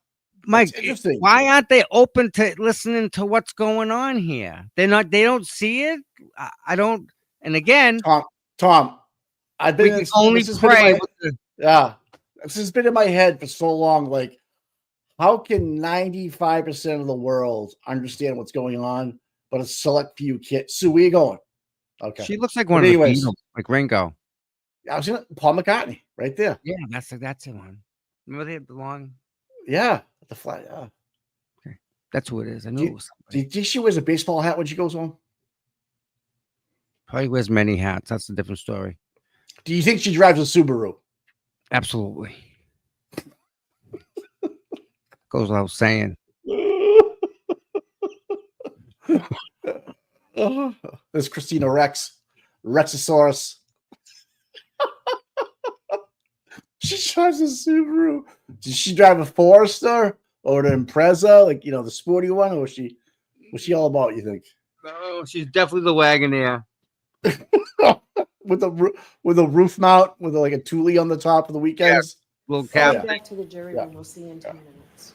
Mike, It's interesting. why aren't they open to listening to what's going on here? They don't see it. I don't. And again, Tom, I've been we can only this has been in pray my- with the Yeah. This has been in my head for so long. Like, how can 95% of the world understand what's going on, but a select few can't? Sue, where you going? Okay. She looks like But one of the anyways, Beatles, like Ringo. I was gonna Paul McCartney right there. Yeah, that's the one. Remember they had the long. Yeah. The fly. Yeah. That's who it is. I knew Do it you, was. do you think she wears a baseball hat when she goes home? Probably wears many hats. That's a different story. Do you think she drives a Subaru? Absolutely. Goes without saying. There's Christina Rex, Rexosaurus. She drives a Subaru. Did she drive a Forester or an Impreza, like the sporty one, or was she all about? You think Oh, she's definitely the Wagoneer. with a roof mount with like a Thule on the top of the weekends? Little cap. Go back to the jury room. We'll see you in 10 minutes.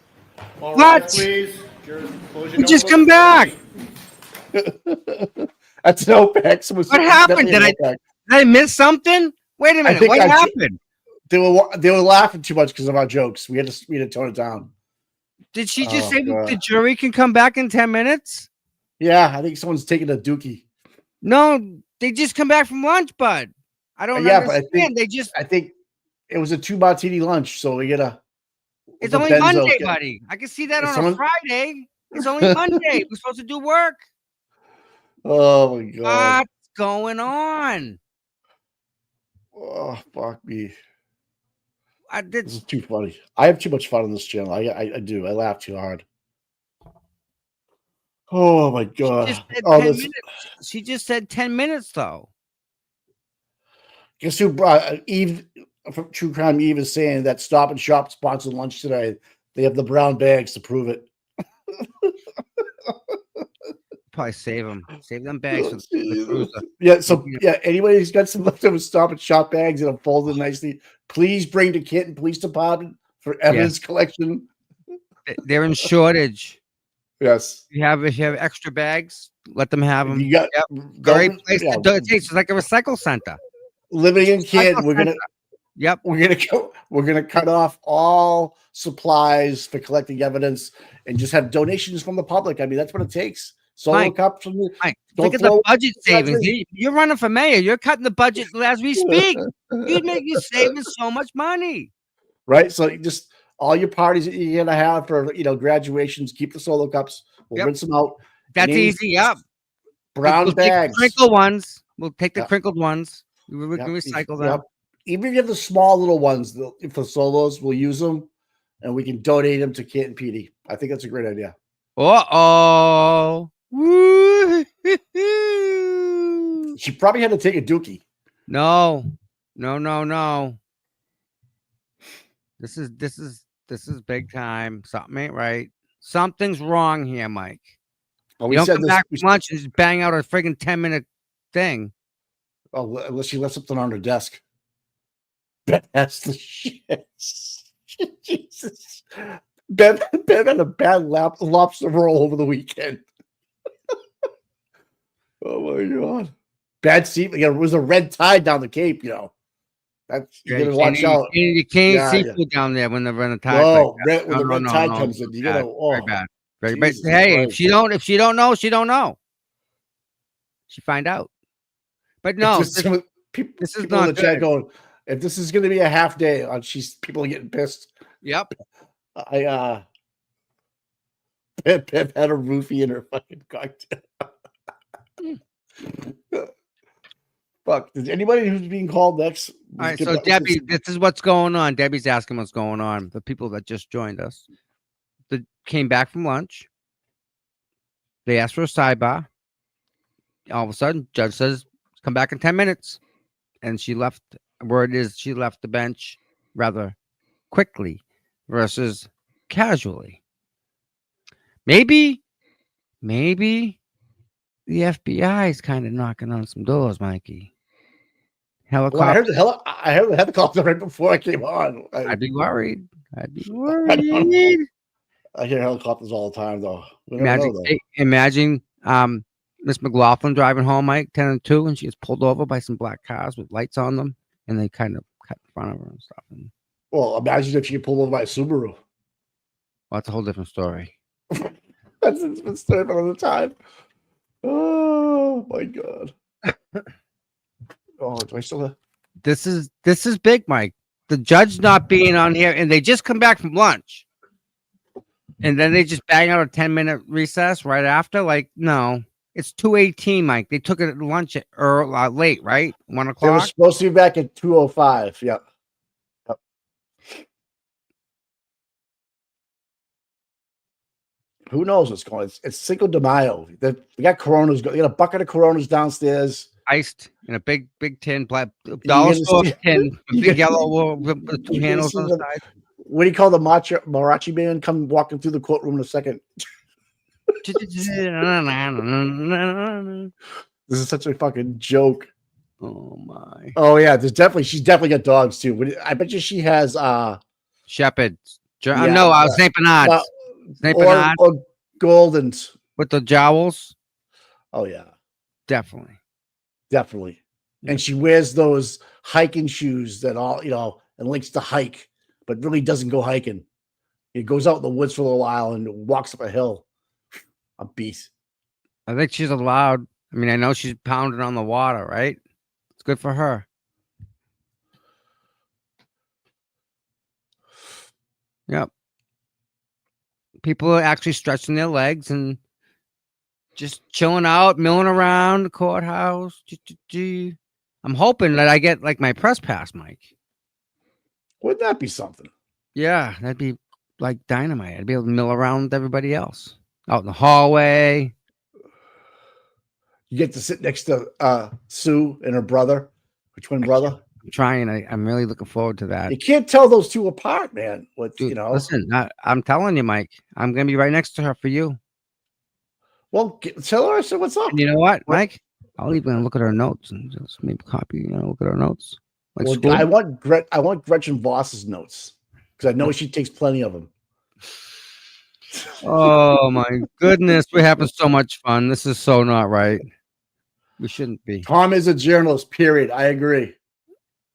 All What? right, please. Jurors, close your We just notebooks. come back. That's an OPEC. What happened? Did I miss something? Wait a minute. What happened? They were laughing too much because of our jokes. We had to tone it down. Did she just Oh, say God. the jury can come back in 10 minutes? Yeah, I think someone's taking a dookie. No, they just come back from lunch, bud. I don't Yeah, but understand. I think it was a 2 martini lunch, so we get a. It's the only benzo Monday, get- buddy. I can see that Is on someone- a Friday. It's only Monday. We're supposed to do work. Oh my god! What's going on? Oh fuck me! I did. This is too funny. I have too much fun on this channel. I do. I laugh too hard. Oh my god! Just said Oh, 10 this, minutes. She just said 10 minutes, though. guess who brought Eve from True Crime? Eve is saying that Stop and Shop sponsored lunch today. They have the brown bags to prove it. probably save them. Save them bags for the cruiser. Yeah. So yeah, anybody who's got some leftover Stop and Shop bags that are folded nicely, please bring to Canton Police Department for evidence collection. They're in shortage. Yes. If you have extra bags, let them have them. You got Great place to do it. It's like a recycle center. Living in Canton, we're gonna. Yep. We're gonna cut off all supplies for collecting evidence and just have donations from the public. I mean, that's what it takes. Solo Mike, cups from the. Look at the budget savings. You're running for mayor. You're cutting the budget as we speak. You're saving so much money. Right. So just all your parties that you're gonna have for graduations, keep the solo cups. We'll rinse them out. That's easy. Yep. Brown we'll bags. Take the crinkled ones. We'll take the crinkled ones. We can recycle them. Yep. Even if you have the small little ones for solos, we'll use them and we can donate them to Canton PD. I think that's a great idea. Uh-oh. She probably had to take a dookie. No. This is big time. Something ain't right. Something's wrong here, Mike. Well, you don't come back from lunch and just bang out a friggin' 10-minute thing. Oh, unless she left something on her desk. That's the shit. Jesus. Ben had a bad lobster roll over the weekend. Oh my god. Bad seat. It was a red tide down the Cape, That's you gotta watch out. You can't see seafood down there when the tide. No, when the red tide comes in, you gotta very bad. Very bad. Hey, if she don't know, she don't know. She find out. But no, this is not in the chat going. If this is going to be a half day, people are getting pissed. Yep. Pip had a roofie in her fucking cocktail. Fuck. Does anybody who's being called next? All right. So Debbie, this is what's going on. Debbie's asking what's going on. The people that just joined us, that came back from lunch. They asked for a sidebar. All of a sudden, judge says, "Come back in 10 minutes," and she left. Word is she left the bench rather quickly versus casually. Maybe the FBI is kind of knocking on some doors, Mikey. Helicopter. Well, I heard the helicopter right before I came on. I'd be worried. I hear helicopters all the time, though. Imagine Miss McLaughlin driving home, Mike, 10 and 2, and she gets pulled over by some black cars with lights on them. And they kind of cut in front of her and stuff. Well, imagine if you get pulled over by a Subaru. Well, that's a whole different story. That's a different story all the time. Oh my god. Oh, do I still have? This is big, Mike. The judge not being on here, and they just come back from lunch, and then they just bang out a 10-minute recess right after. Like, no. It's 2:18, Mike. They took it at lunch at late, right? 1 o'clock. They were supposed to be back at 2:05. Yep. Who knows what's going on? It's Cinco de Mayo. They got Coronas. They got a bucket of Coronas downstairs. Iced in a big tin, black dollar store tin, a big yellow with 2 handles on the side. What do you call the Marachi band come walking through the courtroom in a second? This is such a fucking joke. Oh my. Oh yeah, she's definitely got dogs too. I bet you she has Shepherds. Saint Bernards. Saint Bernards. Or Goldens. With the jowls. Oh yeah. Definitely. And she wears those hiking shoes that and likes to hike, but really doesn't go hiking. It goes out in the woods for a little while and walks up a hill. A beast. I think she's allowed. I mean, I know she's pounding on the water, right? It's good for her. Yep. People are actually stretching their legs and just chilling out, milling around the courthouse. I'm hoping that I get like my press pass, Mike. Wouldn't that be something? Yeah, that'd be like dynamite. I'd be able to mill around with everybody else. Out in the hallway. You get to sit next to Sue and her brother, her twin brother. I'm trying. I'm really looking forward to that. You can't tell those two apart, man. Dude, listen, I'm telling you, Mike, I'm going to be right next to her for you. Well, tell her I said what's up. And you know what, Mike? I'll even look at our notes and just maybe copy. Look at our notes. Like Well, I want Gretchen Voss's notes because I know she takes plenty of them. Oh my goodness, we're having so much fun. This is so not right. We shouldn't be. Tom is a journalist. Period. I agree.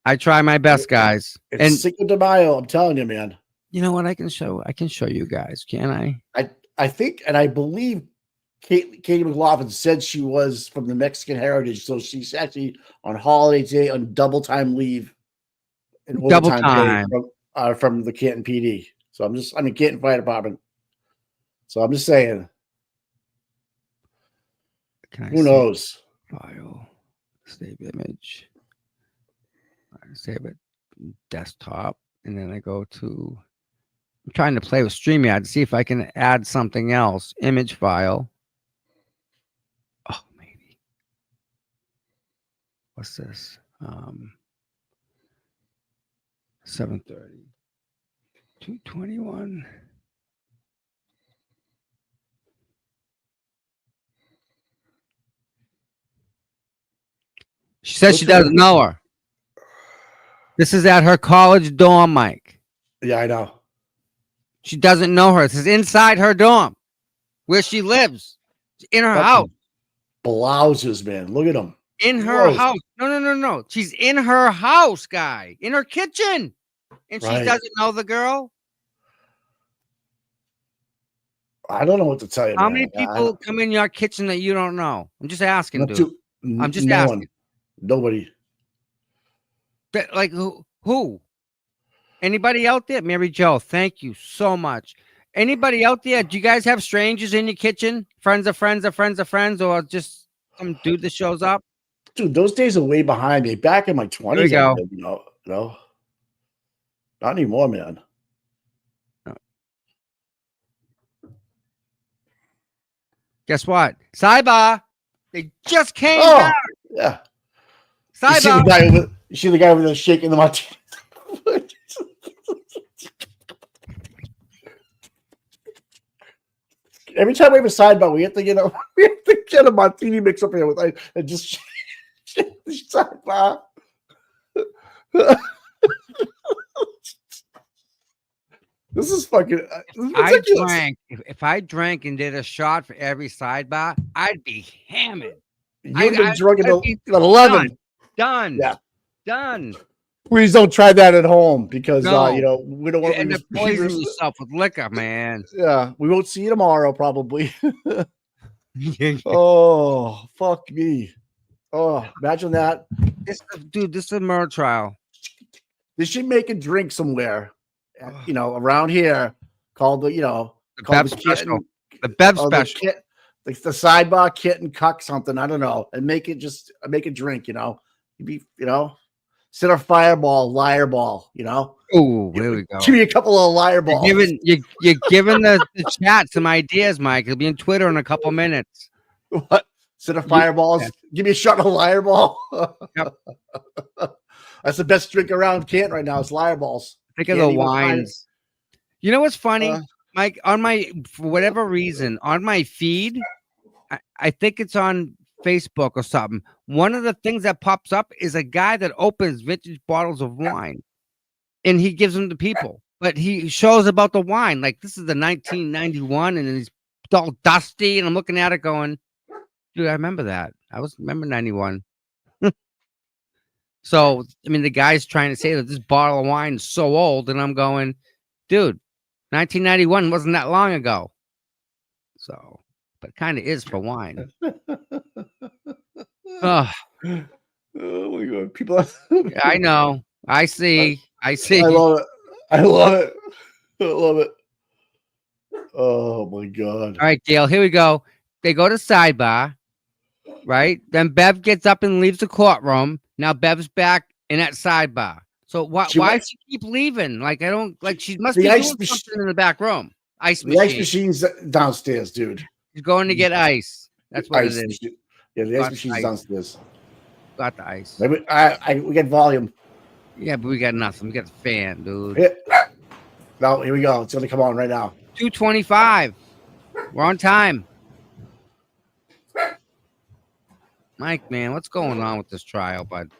I try my best, guys. It's And Cinco de Mayo. I'm telling you, man. you know what? I can show you guys. Can I? I think, and I believe Katie McLaughlin said she was from the Mexican heritage, so she's actually on holiday today on double time leave and Double overtime pay time. from the Canton PD. So Canton Fire Department. So I'm just saying, Can I who see? knows? File, save image. All right, save it, desktop, and then I go to. I'm trying to play with StreamYard to see if I can add something else. Image file. Oh, maybe. What's this? 7:30. 2:21. She says she doesn't know her. This is at her college dorm, Mike. Yeah, I know. She doesn't know her. This is inside her dorm, where she lives, in her Fucking house. Blouses, man. Look at them. In her Gross. house. No. She's in her house, guy. In her kitchen. And she Right. doesn't know the girl. I don't know what to tell you. How man. many people come in your kitchen that you don't know? I'm just asking, Not dude. too- I'm just no asking. one. Nobody. Like who? Anybody out there? Mary Jo, thank you so much. Anybody out there? Do you guys have strangers in your kitchen? Friends of friends of friends of friends, or just some dude that shows up? Dude, those days are way behind me. Back in my 20s, There I we did, no. Not anymore, man. Guess what? Sidebar. They just came Oh, back. yeah. You see, Sidebar. you see the guy over there shaking the martini. Every time we have a sidebar, we have to get a martini mix up here with and just shake the sidebar. This is fucking ridiculous. If I drank and did a shot for every sidebar, I'd be hammered. You've been drunk I'd be at 11. Done. Yeah. Done. Please don't try that at home because No. we don't want You end to up poisoning yourself with liquor, man. Yeah, we won't see you tomorrow, probably. Oh, fuck me. Oh, imagine that. This is a murder trial. They should make a drink somewhere, around here called the Bev special. The Bev special. Like the sidebar kitten cuck something. I don't know. And make a drink, You'd be, sit a fireball, liar ball, Oh, there we go. Give me a couple of liar balls. You're giving the chat some ideas, Mike. It'll be on Twitter in a couple minutes. What? Sit a fireballs. Yeah. Give me a shot of liar ball. Yep. That's the best drink around Canton right now. It's liar balls. Think of Can't the even find wines. You know what's funny, Uh, Mike? For whatever reason, on my feed, I think it's on Facebook or something. One of the things that pops up is a guy that opens vintage bottles of wine, and he gives them to people. But he shows about the wine, like this is the 1991, and it's all dusty. And I'm looking at it, going, "Dude, I remember that. Remember 91." So, I mean, the guy's trying to say that this bottle of wine is so old, and I'm going, dude, 1991 wasn't that long ago. So, but it kind of is for wine. Oh, Oh my god, people! I know. I see. I love it. I love it. Oh my god! All right, Gail, here we go. They go to sidebar, right? Then Bev gets up and leaves the courtroom. Now Bev's back in that sidebar. So why does she keep leaving? Like, I don't like. She must be doing something in the back room. Ice The ice machine. machine's downstairs, dude. She's going to get ice. That's what Ice it is. machine. Yeah, the ice Got machine's ice. downstairs. Got the ice. Maybe we get volume. Yeah, but we got nothing. We got the fan, dude. Yeah. No, here we go. It's gonna come on right now. 2:25. We're on time. Mike, man, what's going on with this trial, bud?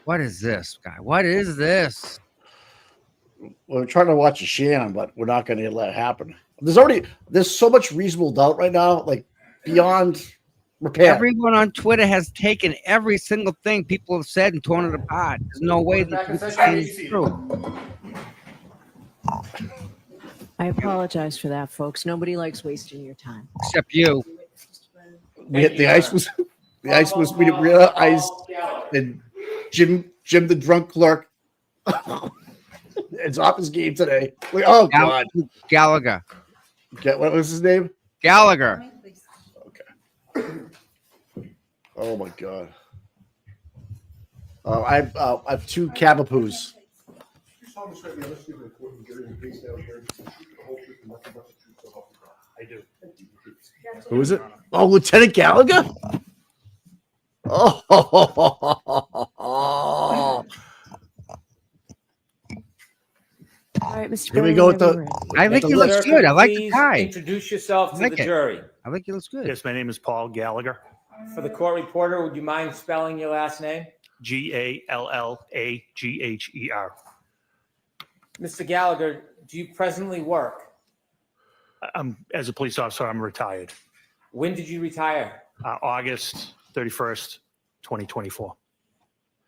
What is this, guy? What is this? We're trying to watch a Shannon, but we're not going to let it happen. There's so much reasonable doubt right now, like beyond repair. Everyone on Twitter has taken every single thing people have said and torn it apart. There's no way that this is true. I apologize for that, folks. Nobody likes wasting your time. Except you. The ice was we didn't realize, and Jim the drunk clerk. It's off his game today. Oh God, Gallagher. What was his name? Gallagher. Oh my God. I have two Cavapoos. You solemnly swear the evidence given in court and Jerry in the case now hearing is the truth, the whole truth, and nothing but the truth, so help you God. I do. Who is it? Oh, Lieutenant Gallagher. Oh. All right, Mr. Here we Bailey, go with whenever the. you're ready. I think he looks good. I like the tie. Introduce yourself to I like the it. jury. I think he looks good. Yes, my name is Paul Gallagher. For the court reporter, would you mind spelling your last name? Gallagher. Mr. Gallagher, do you presently work? As a police officer, I'm retired. When did you retire? August 31st, 2024.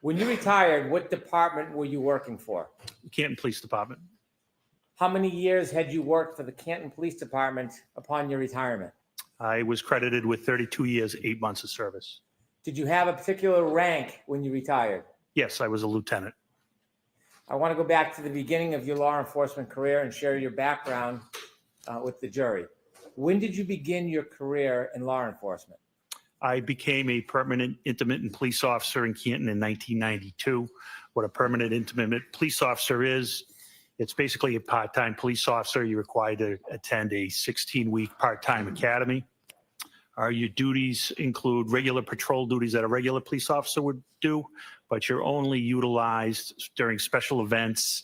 When you retired, what department were you working for? Canton Police Department. How many years had you worked for the Canton Police Department upon your retirement? I was credited with 32 years, 8 months of service. Did you have a particular rank when you retired? Yes, I was a lieutenant. I want to go back to the beginning of your law enforcement career and share your background with the jury. When did you begin your career in law enforcement? I became a permanent intermittent police officer in Canton in 1992. What a permanent intermittent police officer is, it's basically a part-time police officer. You're required to attend a 16-week part-time academy. Your duties include regular patrol duties that a regular police officer would do, but you're only utilized during special events,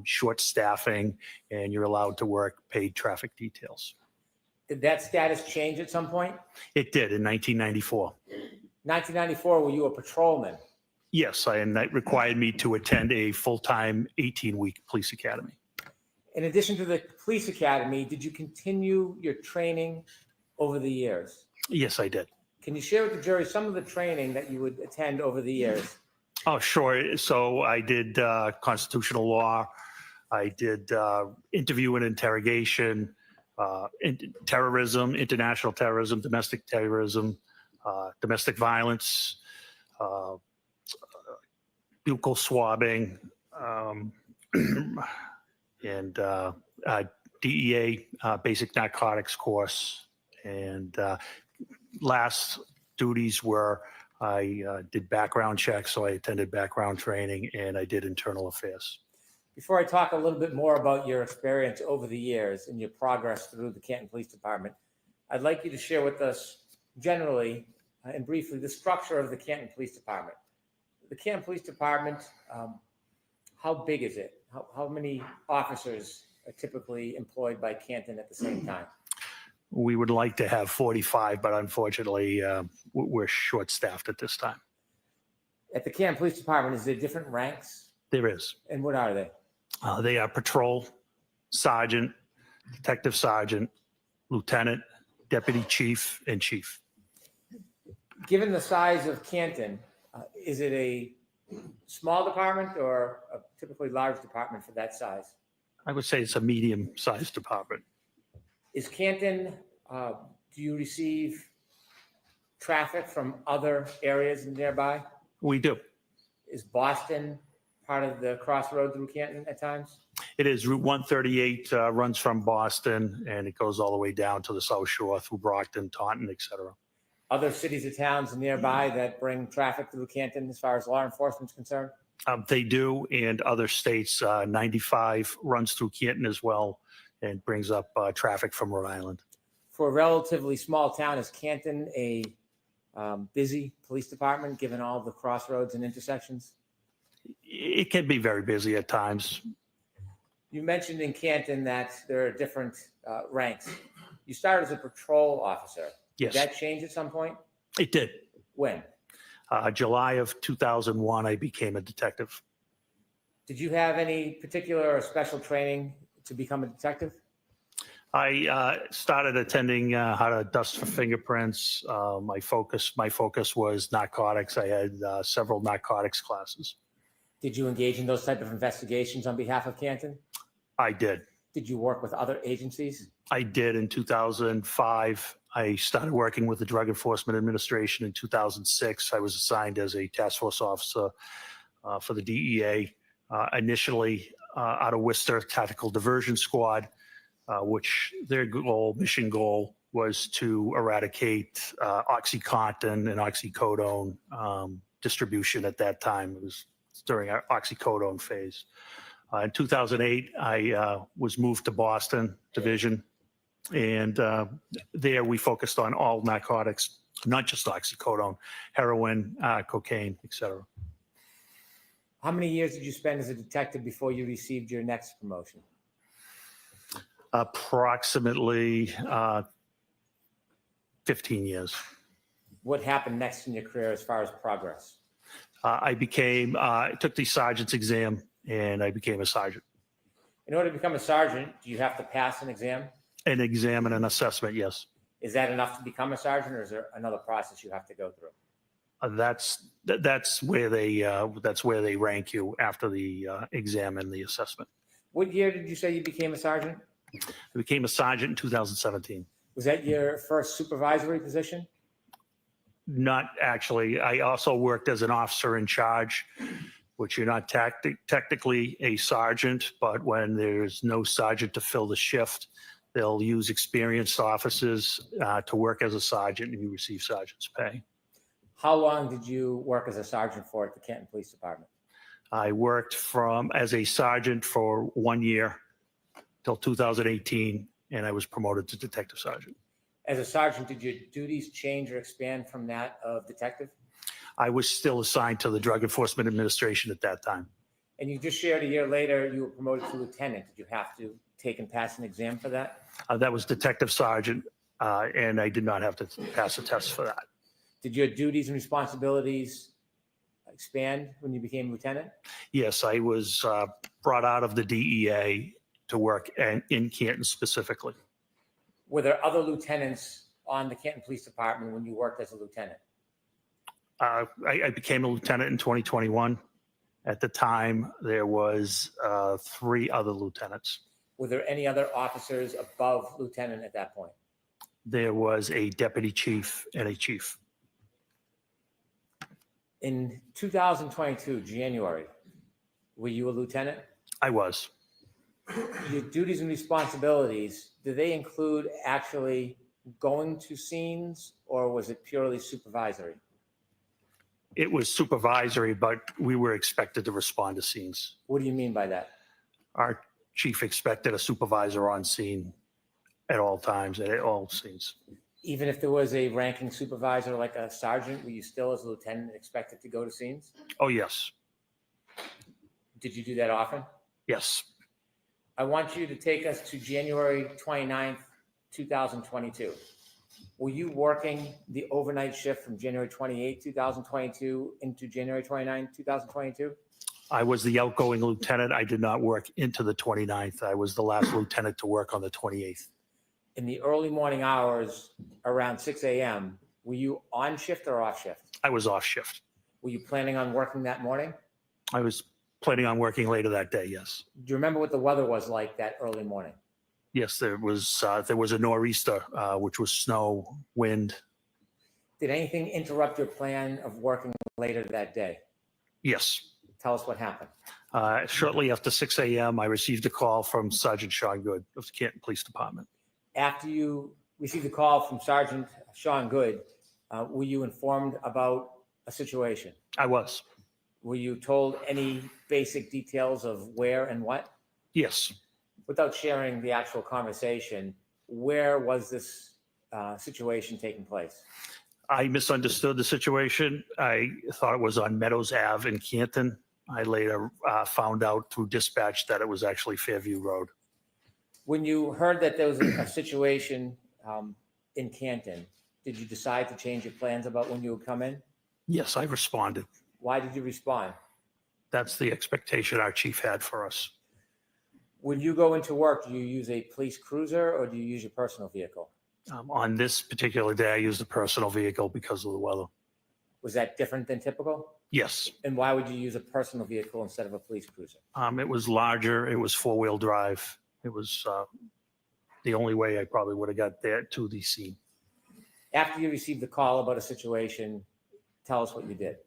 short staffing, and you're allowed to work paid traffic details. Did that status change at some point? It did in 1994. 1994, were you a patrolman? Yes, and that required me to attend a full-time 18-week police academy. In addition to the police academy, did you continue your training over the years? Yes, I did. Can you share with the jury some of the training that you would attend over the years? Oh, sure. So I did constitutional law. I did interview and interrogation, terrorism, international terrorism, domestic violence, buccal swabbing, and DEA basic narcotics course. And last duties were I did background checks, so I attended background training, and I did internal affairs. Before I talk a little bit more about your experience over the years and your progress through the Canton Police Department, I'd like you to share with us generally and briefly the structure of the Canton Police Department. The Canton Police Department, how big is it? How many officers are typically employed by Canton at the same time? We would like to have 45, but unfortunately, we're short-staffed at this time. At the Canton Police Department, is there different ranks? There is. And what are they? They are patrol, sergeant, detective sergeant, lieutenant, deputy chief, and chief. Given the size of Canton, is it a small department or a typically large department for that size? I would say it's a medium-sized department. Is Canton, do you receive traffic from other areas nearby? We do. Is Boston part of the crossroad through Canton at times? It is. Route 138 runs from Boston, and it goes all the way down to the South Shore through Brockton, Taunton, et cetera. Other cities or towns nearby that bring traffic through Canton as far as law enforcement is concerned? They do, and other states. 95 runs through Canton as well and brings up traffic from Rhode Island. For a relatively small town, is Canton a busy police department given all the crossroads and intersections? It can be very busy at times. You mentioned in Canton that there are different ranks. You started as a patrol officer. Yes. Did that change at some point? It did. When? July of 2001, I became a detective. Did you have any particular or special training to become a detective? I started attending how to dust for fingerprints. My focus was narcotics. I had several narcotics classes. Did you engage in those type of investigations on behalf of Canton? I did. Did you work with other agencies? I did in 2005. I started working with the Drug Enforcement Administration in 2006. I was assigned as a task force officer for the DEA, initially out of Worcester Tactical Diversion Squad, which their mission goal was to eradicate OxyContin and oxycodone distribution at that time. It was during our oxycodone phase. In 2008, I was moved to Boston Division, and there we focused on all narcotics, not just oxycodone, heroin, cocaine, etc. How many years did you spend as a detective before you received your next promotion? Approximately 15 years. What happened next in your career as far as progress? I took the sergeant's exam, and I became a sergeant. In order to become a sergeant, do you have to pass an exam? An exam and an assessment, yes. Is that enough to become a sergeant, or is there another process you have to go through? That's where they rank you after the exam and the assessment. What year did you say you became a sergeant? I became a sergeant in 2017. Was that your first supervisory position? Not actually. I also worked as an officer in charge, which you're not technically a sergeant, but when there's no sergeant to fill the shift, they'll use experienced officers to work as a sergeant, and you receive sergeant's pay. How long did you work as a sergeant for at the Canton Police Department? I worked as a sergeant for 1 year till 2018, and I was promoted to detective sergeant. As a sergeant, did your duties change or expand from that of detective? I was still assigned to the Drug Enforcement Administration at that time. And you just shared a year later, you were promoted to lieutenant. Did you have to take and pass an exam for that? That was detective sergeant, and I did not have to pass a test for that. Did your duties and responsibilities expand when you became lieutenant? Yes, I was brought out of the DEA to work in Canton specifically. Were there other lieutenants on the Canton Police Department when you worked as a lieutenant? I became a lieutenant in 2021. At the time, there was 3 other lieutenants. Were there any other officers above lieutenant at that point? There was a deputy chief and a chief. In 2022, January, were you a lieutenant? I was. Your duties and responsibilities, do they include actually going to scenes, or was it purely supervisory? It was supervisory, but we were expected to respond to scenes. What do you mean by that? Our chief expected a supervisor on scene at all times, at all scenes. Even if there was a ranking supervisor like a sergeant, were you still as a lieutenant expected to go to scenes? Oh, yes. Did you do that often? Yes. I want you to take us to January 29th, 2022. Were you working the overnight shift from January 28, 2022 into January 29, 2022? I was the outgoing lieutenant. I did not work into the 29th. I was the last lieutenant to work on the 28th. In the early morning hours around 6 a.m., were you on shift or off shift? I was off shift. Were you planning on working that morning? I was planning on working later that day, yes. Do you remember what the weather was like that early morning? Yes, there was a nor'easter, which was snow, wind. Did anything interrupt your plan of working later that day? Yes. Tell us what happened. Shortly after 6 a.m., I received a call from Sergeant Sean Good of the Canton Police Department. After you received a call from Sergeant Sean Good, were you informed about a situation? I was. Were you told any basic details of where and what? Yes. Without sharing the actual conversation, where was this situation taking place? I misunderstood the situation. I thought it was on Meadows Ave in Canton. I later found out through dispatch that it was actually Fairview Road. When you heard that there was a situation in Canton, did you decide to change your plans about when you would come in? Yes, I responded. Why did you respond? That's the expectation our chief had for us. When you go into work, do you use a police cruiser or do you use your personal vehicle? On this particular day, I used a personal vehicle because of the weather. Was that different than typical? Yes. And why would you use a personal vehicle instead of a police cruiser? It was larger. It was 4-wheel drive. It was the only way I probably would have got there to the scene. After you received the call about a situation, tell us what you did.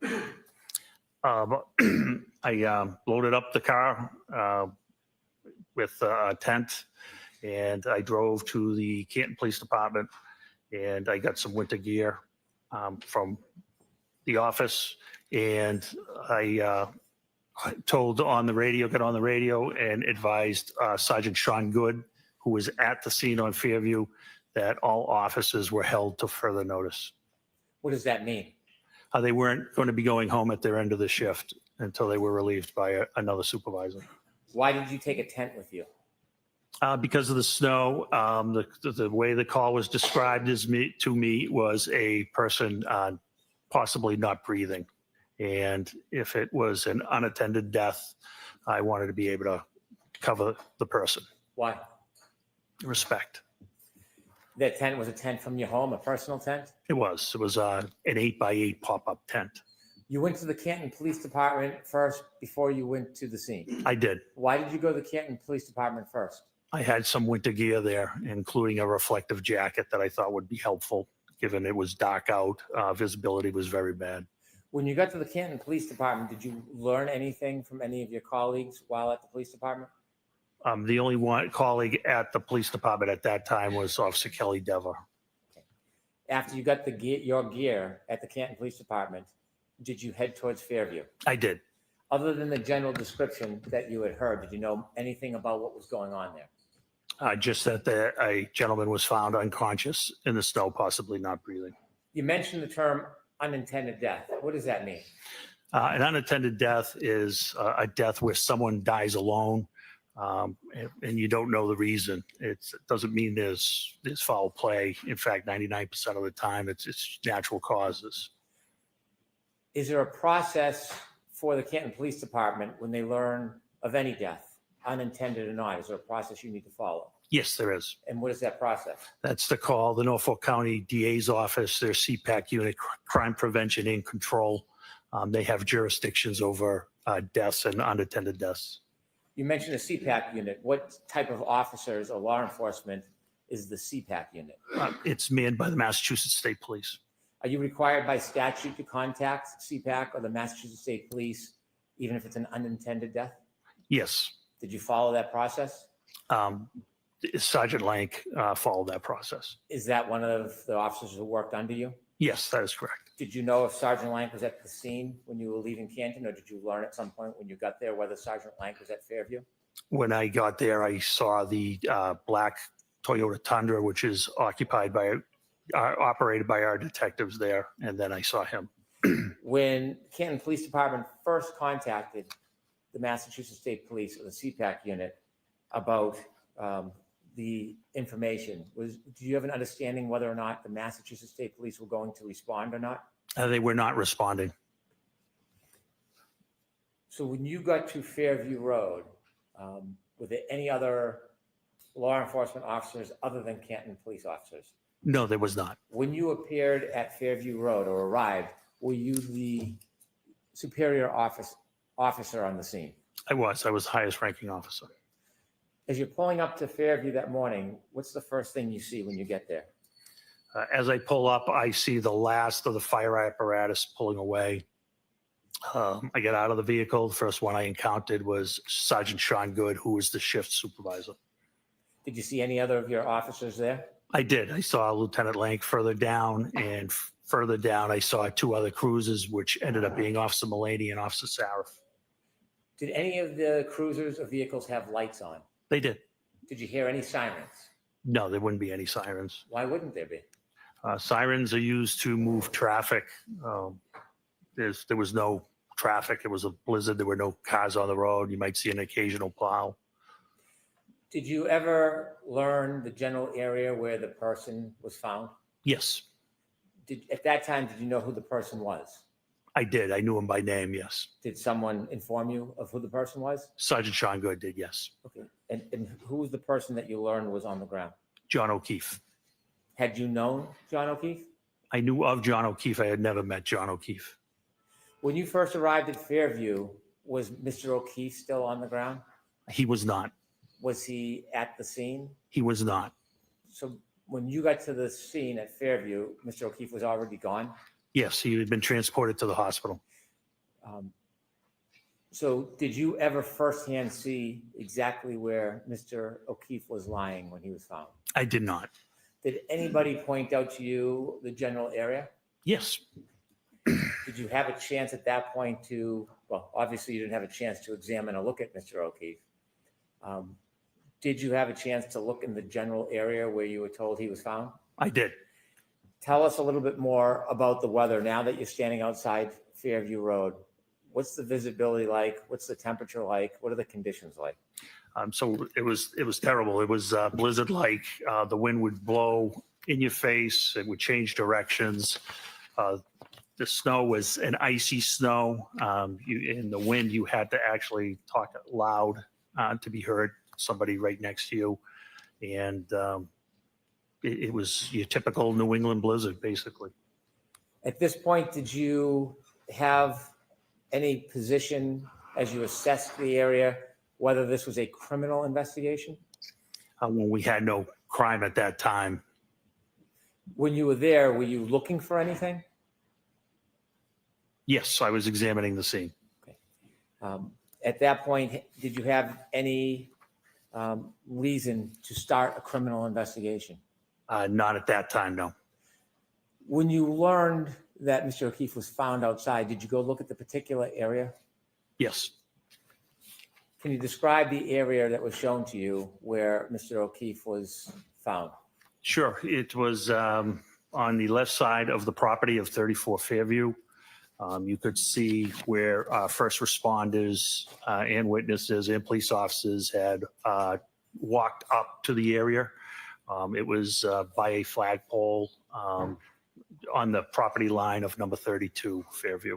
I loaded up the car with a tent, and I drove to the Canton Police Department, and I got some winter gear from the office, and I got on the radio and advised Sergeant Sean Good, who was at the scene on Fairview, that all officers were held to further notice. What does that mean? They weren't going to be going home at their end of the shift until they were relieved by another supervisor. Why did you take a tent with you? Because of the snow, the way the call was described to me was a person possibly not breathing. And if it was an unattended death, I wanted to be able to cover the person. Why? Respect. That tent was a tent from your home, a personal tent? It was an 8x8 pop-up tent. You went to the Canton Police Department first before you went to the scene. I did. Why did you go to the Canton Police Department first? I had some winter gear there, including a reflective jacket that I thought would be helpful, given it was dark out. Visibility was very bad. When you got to the Canton Police Department, did you learn anything from any of your colleagues while at the police department? The only one colleague at the police department at that time was Officer Kelly Dever. After you got your gear at the Canton Police Department, did you head towards Fairview? I did. Other than the general description that you had heard, did you know anything about what was going on there? Just that a gentleman was found unconscious in the snow, possibly not breathing. You mentioned the term unintended death. What does that mean? An unattended death is a death where someone dies alone, and you don't know the reason. It doesn't mean there's foul play. In fact, 99% of the time, it's natural causes. Is there a process for the Canton Police Department when they learn of any death, unintended or not? Is there a process you need to follow? Yes, there is. And what is that process? That's to call the Norfolk County DA's office, their CPAC unit, Crime Prevention and Control. They have jurisdictions over deaths and unattended deaths. You mentioned a CPAC unit. What type of officers or law enforcement is the CPAC unit? It's manned by the Massachusetts State Police. Are you required by statute to contact CPAC or the Massachusetts State Police, even if it's an unintended death? Yes. Did you follow that process? Sergeant Lank followed that process. Is that one of the officers who worked under you? Yes, that is correct. Did you know if Sergeant Lank was at the scene when you were leaving Canton, or did you learn at some point when you got there whether Sergeant Lank was at Fairview? When I got there, I saw the black Toyota Tundra, which is operated by our detectives there, and then I saw him. When Canton Police Department first contacted the Massachusetts State Police or the CPAC unit about the information, do you have an understanding whether or not the Massachusetts State Police were going to respond or not? They were not responding. So when you got to Fairview Road, were there any other law enforcement officers other than Canton police officers? No, there was not. When you appeared at Fairview Road or arrived, were you the superior officer on the scene? I was highest ranking officer. As you're pulling up to Fairview that morning, what's the first thing you see when you get there? As I pull up, I see the last of the fire apparatus pulling away. I get out of the vehicle. The first one I encountered was Sergeant Sean Good, who was the shift supervisor. Did you see any other of your officers there? I did. I saw Lieutenant Lank further down, and further down, I saw two other cruisers, which ended up being Officer Mulaney and Officer Sarif. Did any of the cruisers or vehicles have lights on? They did. Did you hear any sirens? No, there wouldn't be any sirens. Why wouldn't there be? Sirens are used to move traffic. There was no traffic. It was a blizzard. There were no cars on the road. You might see an occasional plow. Did you ever learn the general area where the person was found? Yes. At that time, did you know who the person was? I did. I knew him by name, yes. Did someone inform you of who the person was? Sergeant Sean Good did, yes. Okay. And who was the person that you learned was on the ground? John O'Keefe. Had you known John O'Keefe? I knew of John O'Keefe. I had never met John O'Keefe. When you first arrived at Fairview, was Mr. O'Keefe still on the ground? He was not. Was he at the scene? He was not. So when you got to the scene at Fairview, Mr. O'Keefe was already gone? Yes, he had been transported to the hospital. So did you ever firsthand see exactly where Mr. O'Keefe was lying when he was found? I did not. Did anybody point out to you the general area? Yes. Did you have a chance at that point to, well, obviously you didn't have a chance to examine or look at Mr. O'Keefe. Did you have a chance to look in the general area where you were told he was found? I did. Tell us a little bit more about the weather now that you're standing outside Fairview Road. What's the visibility like? What's the temperature like? What are the conditions like? So it was terrible. It was blizzard-like. The wind would blow in your face. It would change directions. The snow was an icy snow. In the wind, you had to actually talk loud to be heard. Somebody right next to you, and it was your typical New England blizzard, basically. At this point, did you have any position as you assessed the area, whether this was a criminal investigation? When we had no crime at that time. When you were there, were you looking for anything? Yes, I was examining the scene. At that point, did you have any reason to start a criminal investigation? Not at that time, no. When you learned that Mr. O'Keefe was found outside, did you go look at the particular area? Yes. Can you describe the area that was shown to you where Mr. O'Keefe was found? Sure. It was on the left side of the property of 34 Fairview. You could see where first responders and witnesses and police officers had walked up to the area. It was by a flagpole on the property line of number 32 Fairview.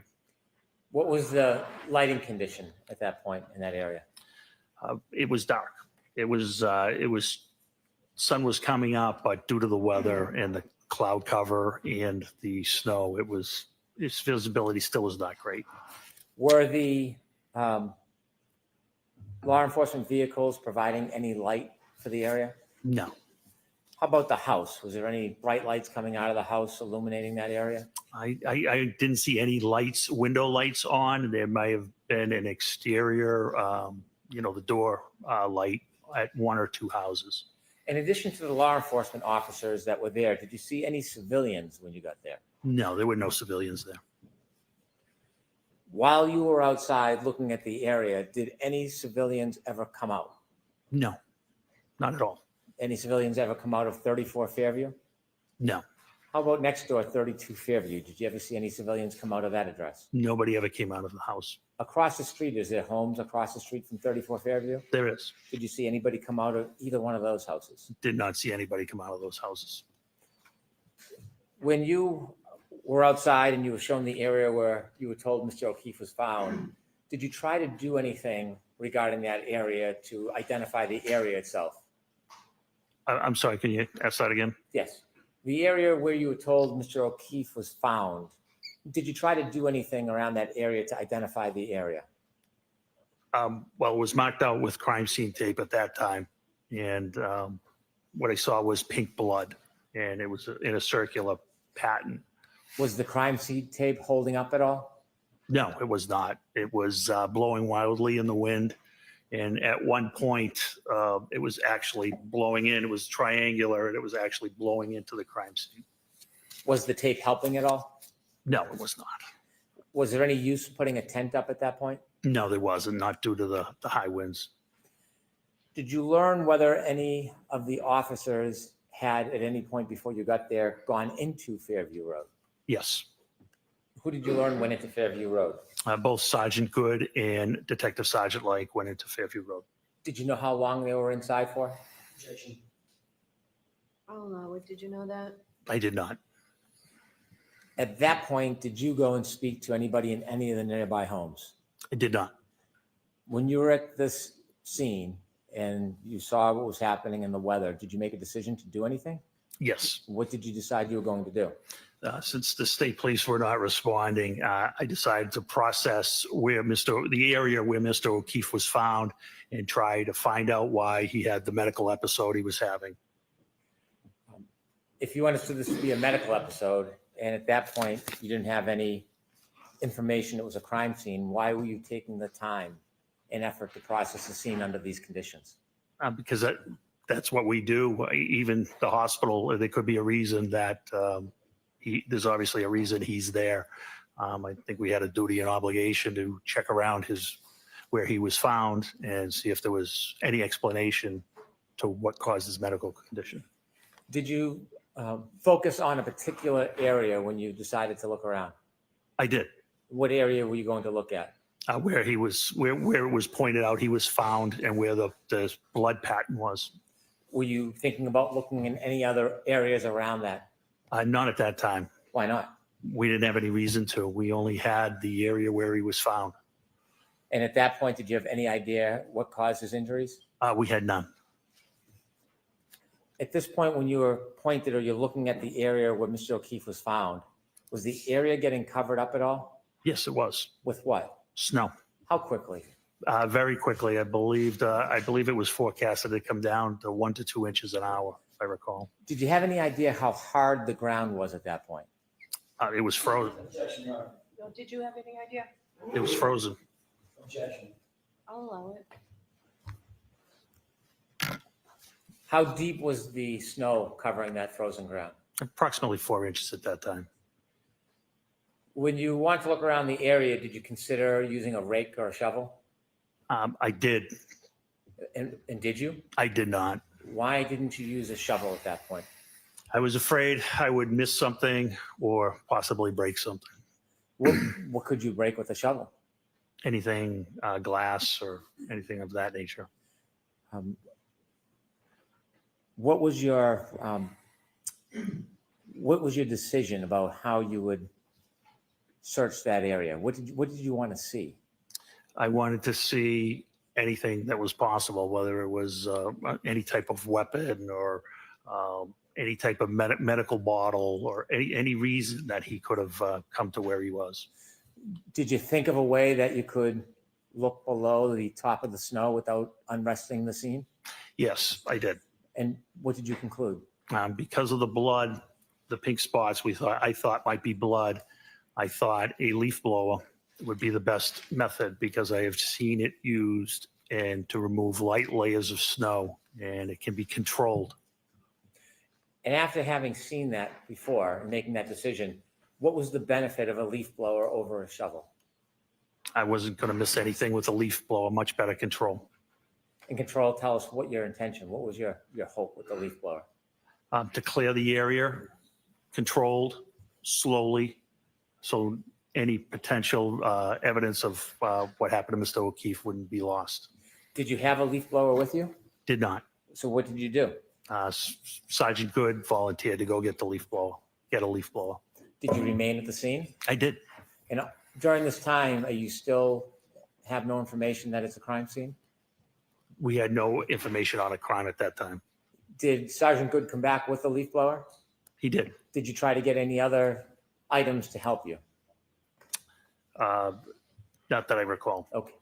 What was the lighting condition at that point in that area? It was dark. It was sun was coming up, but due to the weather and the cloud cover and the snow, its visibility still was not great. Were the law enforcement vehicles providing any light for the area? No. How about the house? Was there any bright lights coming out of the house illuminating that area? I didn't see any lights, window lights on. There may have been an exterior, the door light at one or two houses. In addition to the law enforcement officers that were there, did you see any civilians when you got there? No, there were no civilians there. While you were outside looking at the area, did any civilians ever come out? No, not at all. Any civilians ever come out of 34 Fairview? No, How about next door, 32 Fairview? Did you ever see any civilians come out of that address? nobody ever came out of the house. Across the street, is there homes across the street from 34 Fairview? There is. Did you see anybody come out of either one of those houses? Did not see anybody come out of those houses. When you were outside and you were shown the area where you were told Mr. O'Keefe was found, did you try to do anything regarding that area to identify the area itself? I'm sorry, can you ask that again? Yes. The area where you were told Mr. O'Keefe was found, did you try to do anything around that area to identify the area? Well, it was marked out with crime scene tape at that time. And what I saw was pink blood, and it was in a circular pattern. Was the crime scene tape holding up at all? No, it was not. It was blowing wildly in the wind. And at one point, it was actually blowing in. It was triangular, and it was actually blowing into the crime scene. Was the tape helping at all? No, it was not. Was there any use of putting a tent up at that point? No, there wasn't, not due to the high winds. Did you learn whether any of the officers had, at any point before you got there, gone into Fairview Road? Yes. Who did you learn went into Fairview Road? Both Sergeant Good and Detective Sergeant Lake went into Fairview Road. Did you know how long they were inside for? Oh, no, did you know that? I did not. At that point, did you go and speak to anybody in any of the nearby homes? I did not. When you were at this scene and you saw what was happening in the weather, did you make a decision to do anything? Yes. What did you decide you were going to do? Since the state police were not responding, I decided to process the area where Mr. O'Keefe was found and try to find out why he had the medical episode he was having. If you understood this to be a medical episode, and at that point you didn't have any information it was a crime scene, why were you taking the time and effort to process the scene under these conditions? Because that's what we do. Even the hospital, there could be a reason that there's obviously a reason he's there. I think we had a duty and obligation to check around where he was found and see if there was any explanation to what caused his medical condition. Did you focus on a particular area when you decided to look around? I did. What area were you going to look at? Where it was pointed out he was found and where the blood pattern was. Were you thinking about looking in any other areas around that? Not at that time. Why not? We didn't have any reason to. We only had the area where he was found. And at that point, did you have any idea what caused his injuries? We had none. At this point, when you were pointed or you're looking at the area where Mr. O'Keefe was found, was the area getting covered up at all? Yes, it was. With what? Snow. How quickly? Very quickly. I believe it was forecasted to come down to 1 to 2 inches an hour, if I recall. Did you have any idea how hard the ground was at that point? It was frozen. Did you have any idea? It was frozen. I'll allow it. How deep was the snow covering that frozen ground? Approximately 4 inches at that time. When you wanted to look around the area, did you consider using a rake or a shovel? I did. And did you? I did not. Why didn't you use a shovel at that point? I was afraid I would miss something or possibly break something. What could you break with a shovel? Anything, glass or anything of that nature. What was your decision about how you would search that area? What did you want to see? I wanted to see anything that was possible, whether it was any type of weapon or any type of medical bottle or any reason that he could have come to where he was. Did you think of a way that you could look below the top of the snow without unresting the scene? Yes, I did. And what did you conclude? Because of the blood, the pink spots I thought might be blood. I thought a leaf blower would be the best method because I have seen it used and to remove light layers of snow, and it can be controlled. And after having seen that before and making that decision, what was the benefit of a leaf blower over a shovel? I wasn't going to miss anything with a leaf blower, much better control. And control, tell us what your intention, what was your hope with the leaf blower? To clear the area, controlled, slowly, so any potential evidence of what happened to Mr. O'Keefe wouldn't be lost. Did you have a leaf blower with you? Did not. So what did you do? Sergeant Good volunteered to go get a leaf blower. Did you remain at the scene? I did. And during this time, are you still have no information that it's a crime scene? We had no information on a crime at that time. Did Sergeant Good come back with a leaf blower? He did. Did you try to get any other items to help you? Not that I recall. Okay.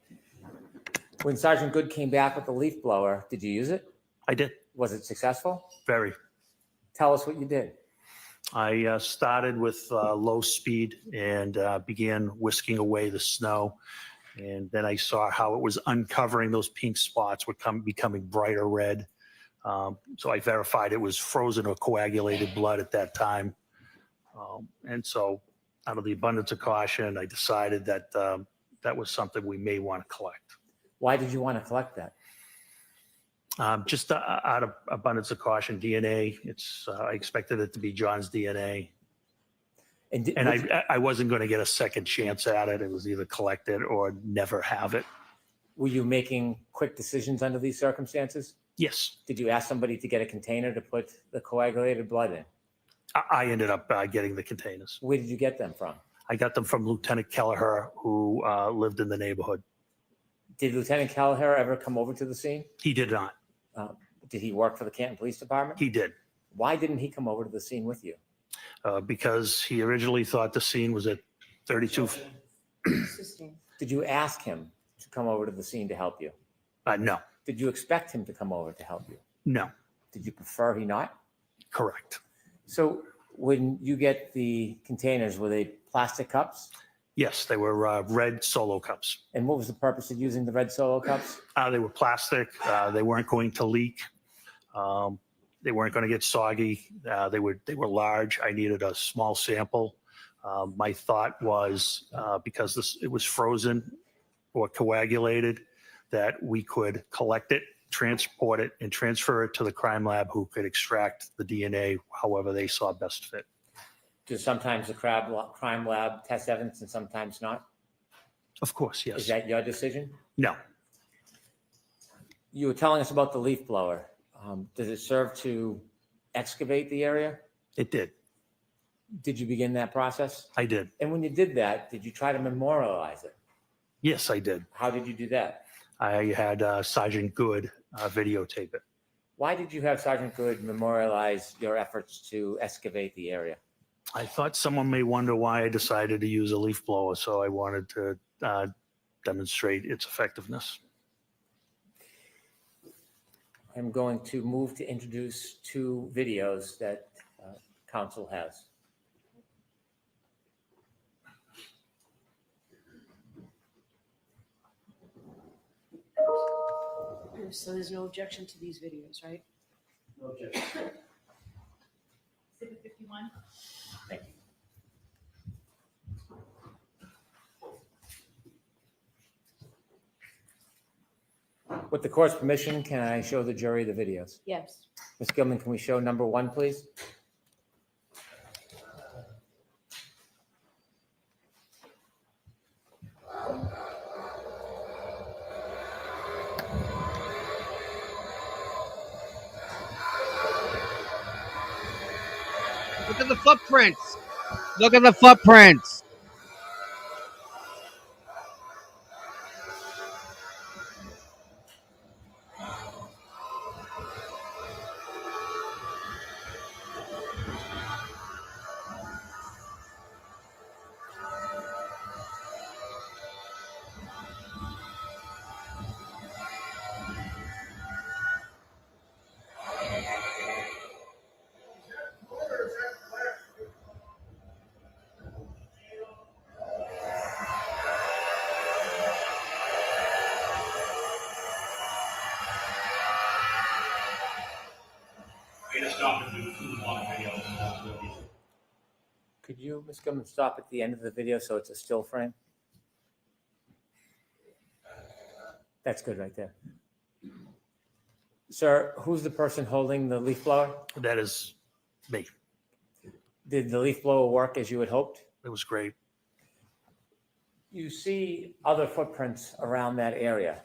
When Sergeant Good came back with the leaf blower, did you use it? I did. Was it successful? Very. Tell us what you did. I started with low speed and began whisking away the snow. And then I saw how it was uncovering those pink spots were becoming brighter red. So I verified it was frozen or coagulated blood at that time. And so out of the abundance of caution, I decided that that was something we may want to collect. Why did you want to collect that? Just out of abundance of caution, DNA. I expected it to be John's DNA. And I wasn't going to get a second chance at it. It was either collect it or never have it. Were you making quick decisions under these circumstances? Yes. Did you ask somebody to get a container to put the coagulated blood in? I ended up getting the containers. Where did you get them from? I got them from Lieutenant Kelleher, who lived in the neighborhood. Did Lieutenant Kelleher ever come over to the scene? He did not. Did he work for the Canton Police Department? He did. Why didn't he come over to the scene with you? Because he originally thought the scene was at 32. Did you ask him to come over to the scene to help you? No. Did you expect him to come over to help you? No. Did you prefer he not? Correct. So when you get the containers, were they plastic cups? Yes, they were red Solo cups. And what was the purpose of using the red Solo cups? They were plastic. They weren't going to leak. They weren't going to get soggy. They were large. I needed a small sample. My thought was because it was frozen or coagulated, that we could collect it, transport it, and transfer it to the crime lab, who could extract the DNA however they saw best fit. Do sometimes the crime lab test evidence and sometimes not? Of course, yes. Is that your decision? No. You were telling us about the leaf blower. Does it serve to excavate the area? It did. Did you begin that process? I did. And when you did that, did you try to memorialize it? Yes, I did. How did you do that? I had Sergeant Good videotape it. Why did you have Sergeant Good memorialize your efforts to excavate the area? I thought someone may wonder why I decided to use a leaf blower, so I wanted to demonstrate its effectiveness. I'm going to move to introduce 2 videos that council has. So there's no objection to these videos, right? No objection. Exhibit 51. Thank you. With the court's permission, can I show the jury the videos? Yes. Ms. Gilman, can we show number 1, please? Look at the footprints. Look at the footprints. Could you, Ms. Gilman, stop at the end of the video so it's a still frame? That's good right there. Sir, who's the person holding the leaf blower? That is me. Did the leaf blower work as you had hoped? It was great. You see other footprints around that area.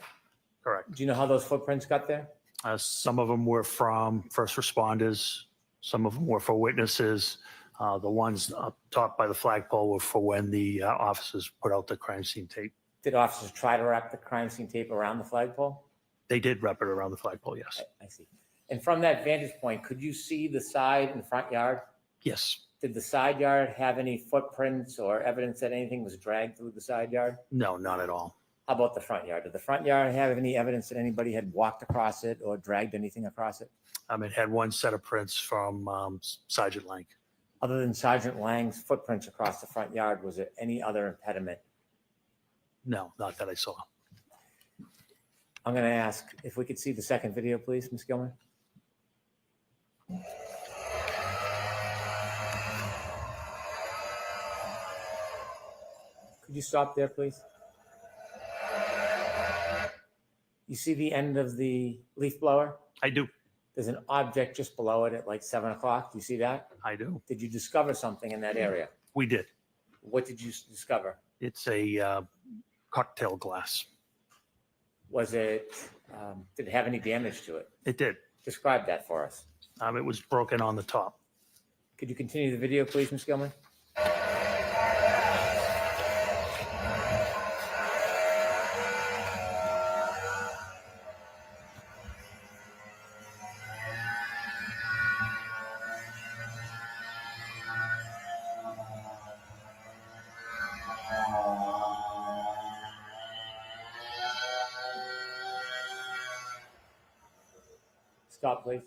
Correct. Do you know how those footprints got there? Some of them were from first responders. Some of them were for witnesses. The ones up top by the flagpole were for when the officers put out the crime scene tape. Did officers try to wrap the crime scene tape around the flagpole? They did wrap it around the flagpole, yes. I see. And from that vantage point, could you see the side and front yard? Yes. Did the side yard have any footprints or evidence that anything was dragged through the side yard? No, not at all. How about the front yard? Did the front yard have any evidence that anybody had walked across it or dragged anything across it? It had one set of prints from Sergeant Lang. Other than Sergeant Lang's footprints across the front yard, was there any other impediment? No, not that I saw. I'm going to ask if we could see the second video, please, Ms. Gilmer. Could you stop there, please? You see the end of the leaf blower? I do. There's an object just below it at like 7 o'clock. Do you see that? I do. Did you discover something in that area? We did. What did you discover? It's a cocktail glass. Was it, did it have any damage to it? It did. Describe that for us. It was broken on the top. Could you continue the video, please, Ms. Gilman? Stop, please.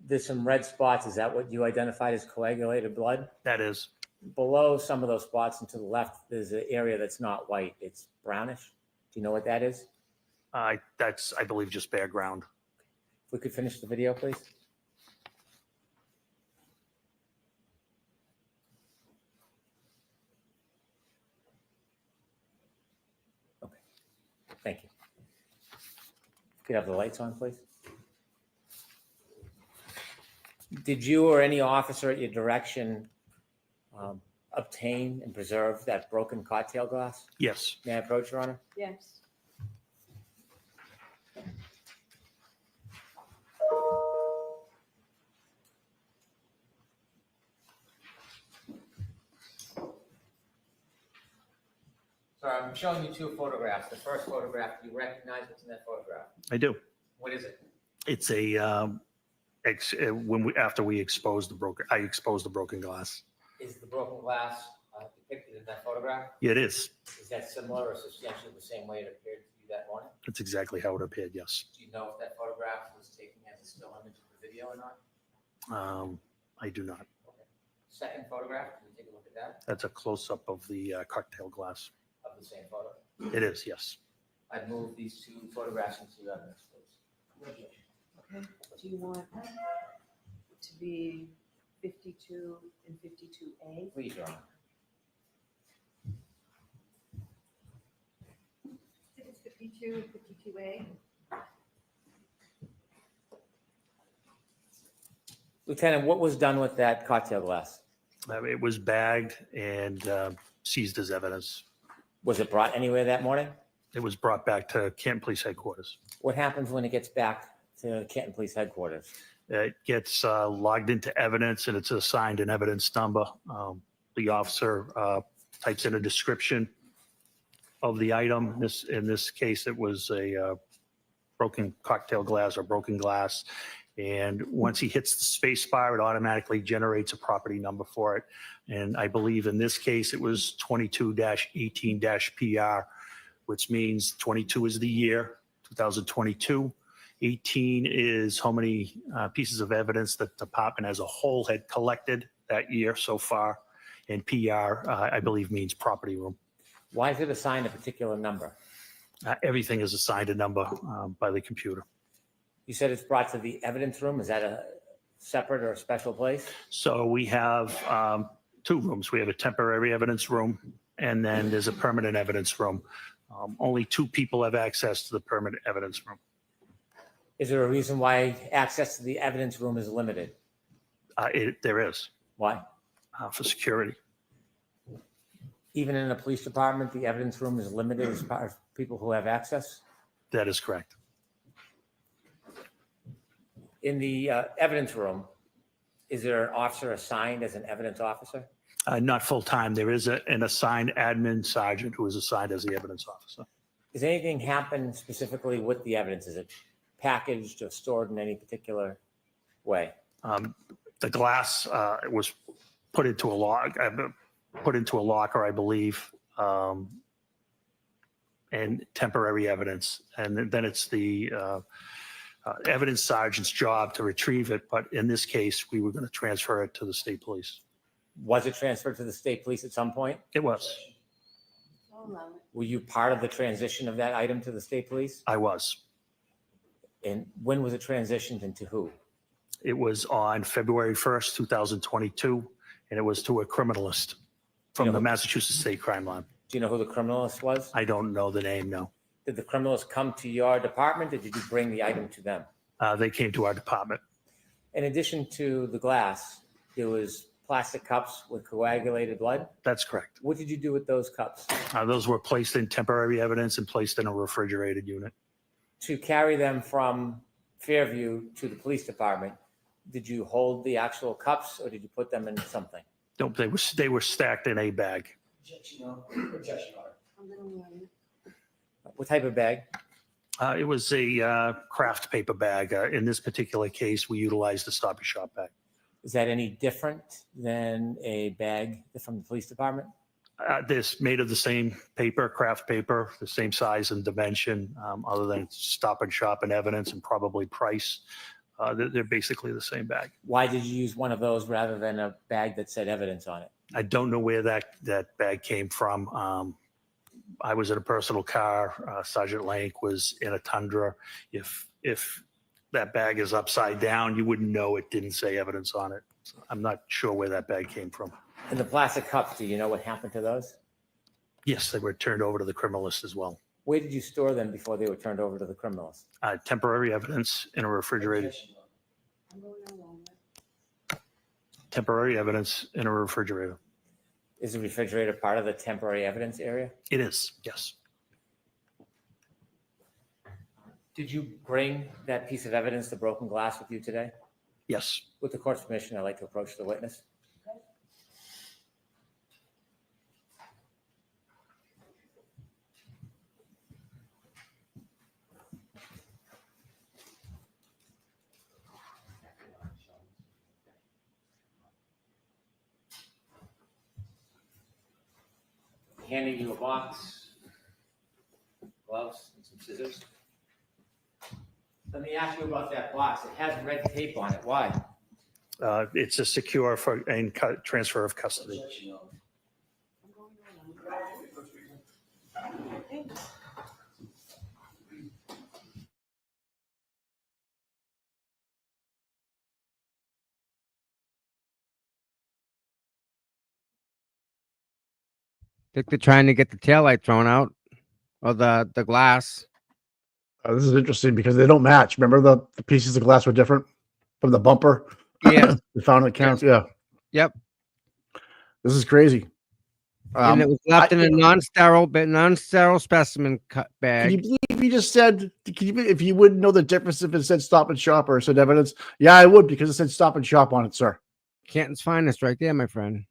There's some red spots. Is that what you identified as coagulated blood? That is. Below some of those spots and to the left, there's an area that's not white. It's brownish. Do you know what that is? That's, I believe, just bare ground. If we could finish the video, please. Okay. Thank you. Could you have the lights on, please? Did you or any officer at your direction obtain and preserve that broken cocktail glass? Yes. May I approach, Your Honor? Yes. So I'm showing you two photographs. The first photograph, do you recognize what's in that photograph? I do. What is it? It's a after we exposed I exposed the broken glass. Is the broken glass depicted in that photograph? Yeah, it is. Is that similar or substantially the same way it appeared to you that morning? That's exactly how it appeared. Yes. Do you know if that photograph was taken as a still image of the video or not? I do not. Second photograph, can we take a look at that? That's a close up of the cocktail glass. Of the same photo? It is. Yes. I'd move these two photographs into evidence, please. Okay, do you want to be 52 and 52A? Please, Your Honor. It's 52 and 52A. Lieutenant, what was done with that cocktail glass? It was bagged and seized as evidence. Was it brought anywhere that morning? It was brought back to Canton Police Headquarters. What happens when it gets back to Canton Police Headquarters? It gets logged into evidence and it's assigned an evidence number. The officer types in a description of the item. In this case, it was a broken cocktail glass or broken glass. And once he hits the space bar, it automatically generates a property number for it. And I believe in this case, it was 22-18-PR, which means 22 is the year, 2022. 18 is how many pieces of evidence that the department as a whole had collected that year so far. And PR, I believe, means property room. Why is it assigned a particular number? Everything is assigned a number by the computer. You said it's brought to the evidence room. Is that a separate or a special place? So we have two rooms. We have a temporary evidence room, and then there's a permanent evidence room. Only two people have access to the permanent evidence room. Is there a reason why access to the evidence room is limited? There is. Why? For security. Even in a police department, the evidence room is limited as far as people who have access? That is correct. In the evidence room, is there an officer assigned as an evidence officer? Not full-time. There is an assigned admin sergeant who is assigned as the evidence officer. Does anything happen specifically with the evidence? Is it packaged or stored in any particular way? The glass was put into a locker, I believe, and temporary evidence. And then it's the evidence sergeant's job to retrieve it. But in this case, we were going to transfer it to the state police. Was it transferred to the state police at some point? It was. Were you part of the transition of that item to the state police? I was. And when was it transitioned and to who? It was on February 1st, 2022, and it was to a criminalist from the Massachusetts State Crime Lab. Do you know who the criminalist was? I don't know the name, no. Did the criminalist come to your department or did you bring the item to them? They came to our department. In addition to the glass, there was plastic cups with coagulated blood? That's correct. What did you do with those cups? Those were placed in temporary evidence and placed in a refrigerated unit. To carry them from Fairview to the police department, Did you hold the actual cups or did you put them in something? Nope, they were stacked in a bag. What type of bag? It was a craft paper bag. In this particular case, we utilized the Stop and Shop bag. Is that any different than a bag from the police department? This made of the same paper, craft paper, the same size and dimension, other than Stop and Shop and evidence and probably price. They're basically the same bag. Why did you use one of those rather than a bag that said evidence on it? I don't know where that bag came from. I was in a personal car. Sergeant Lank was in a Tundra. If that bag is upside down, you wouldn't know it didn't say evidence on it. So I'm not sure where that bag came from. And the plastic cups, do you know what happened to those? Yes, they were turned over to the criminalist as well. Where did you store them before they were turned over to the criminals? Temporary evidence in a refrigerator. Temporary evidence in a refrigerator. Is the refrigerator part of the temporary evidence area? It is, yes. Did you bring that piece of evidence, the broken glass, with you today? Yes. With the court's permission, I'd like to approach the witness. Handing you a box, gloves, and some scissors. Let me ask you about that box. It has red tape on it. Why? It's a secure and transfer of custody. Think they're trying to get the taillight thrown out or the glass. This is interesting because they don't match. Remember the pieces of glass were different from the bumper? Yeah. They found it counts. Yeah. Yep. This is crazy. And it was left in a non-sterile specimen bag. Can you believe he just said, if you wouldn't know the difference if it said Stop and Shop or said evidence? Yeah, I would, because it said Stop and Shop on it, sir. Canton's finest right there, my friend.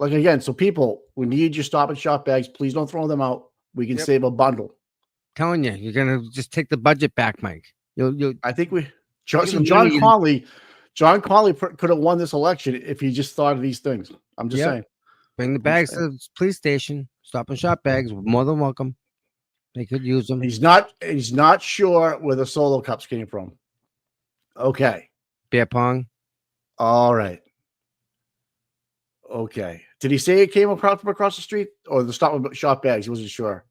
Like, again, so people, we need your Stop and Shop bags. Please don't throw them out. We can save a bundle. Telling you, you're gonna just take the budget back, Mike. I think John Conley could have won this election if he just thought of these things. I'm just saying. Bring the bags to the police station. Stop and Shop bags. More than welcome. They could use them. He's not sure where the solo cups came from. Okay. Beer pong. All right. Okay. Did he say it came from across the street or the Stop and Shop bags? He wasn't sure.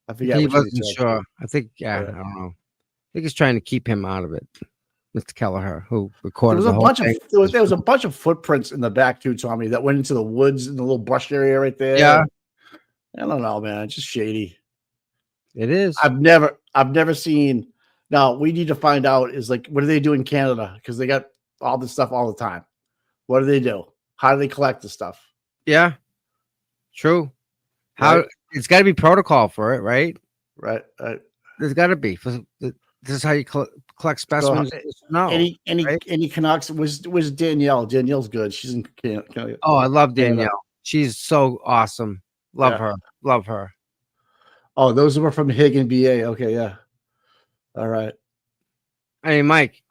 I forget. He wasn't sure. I think, I don't know. I think he's trying to keep him out of it. Mr. Kelleher, who recorded there was a bunch of footprints in the back too, Tommy, that went into the woods in the little brush area right there. Yeah. I don't know, man. It's just shady. It is. I've never seen. Now we need to find out is like, what do they do in Canada? Because they got all this stuff all the time. What do they do? How do they collect the stuff? Yeah. True. How it's got to be protocol for it, right? Right. There's got to be. This is how you collect specimens. No. Any Canucks was Danielle. Danielle's good. She's in Canada. Oh, I love Danielle. She's so awesome. Love her. Love her. Oh, those were from Hagen BA. Okay, yeah. All right. Hey, Mike,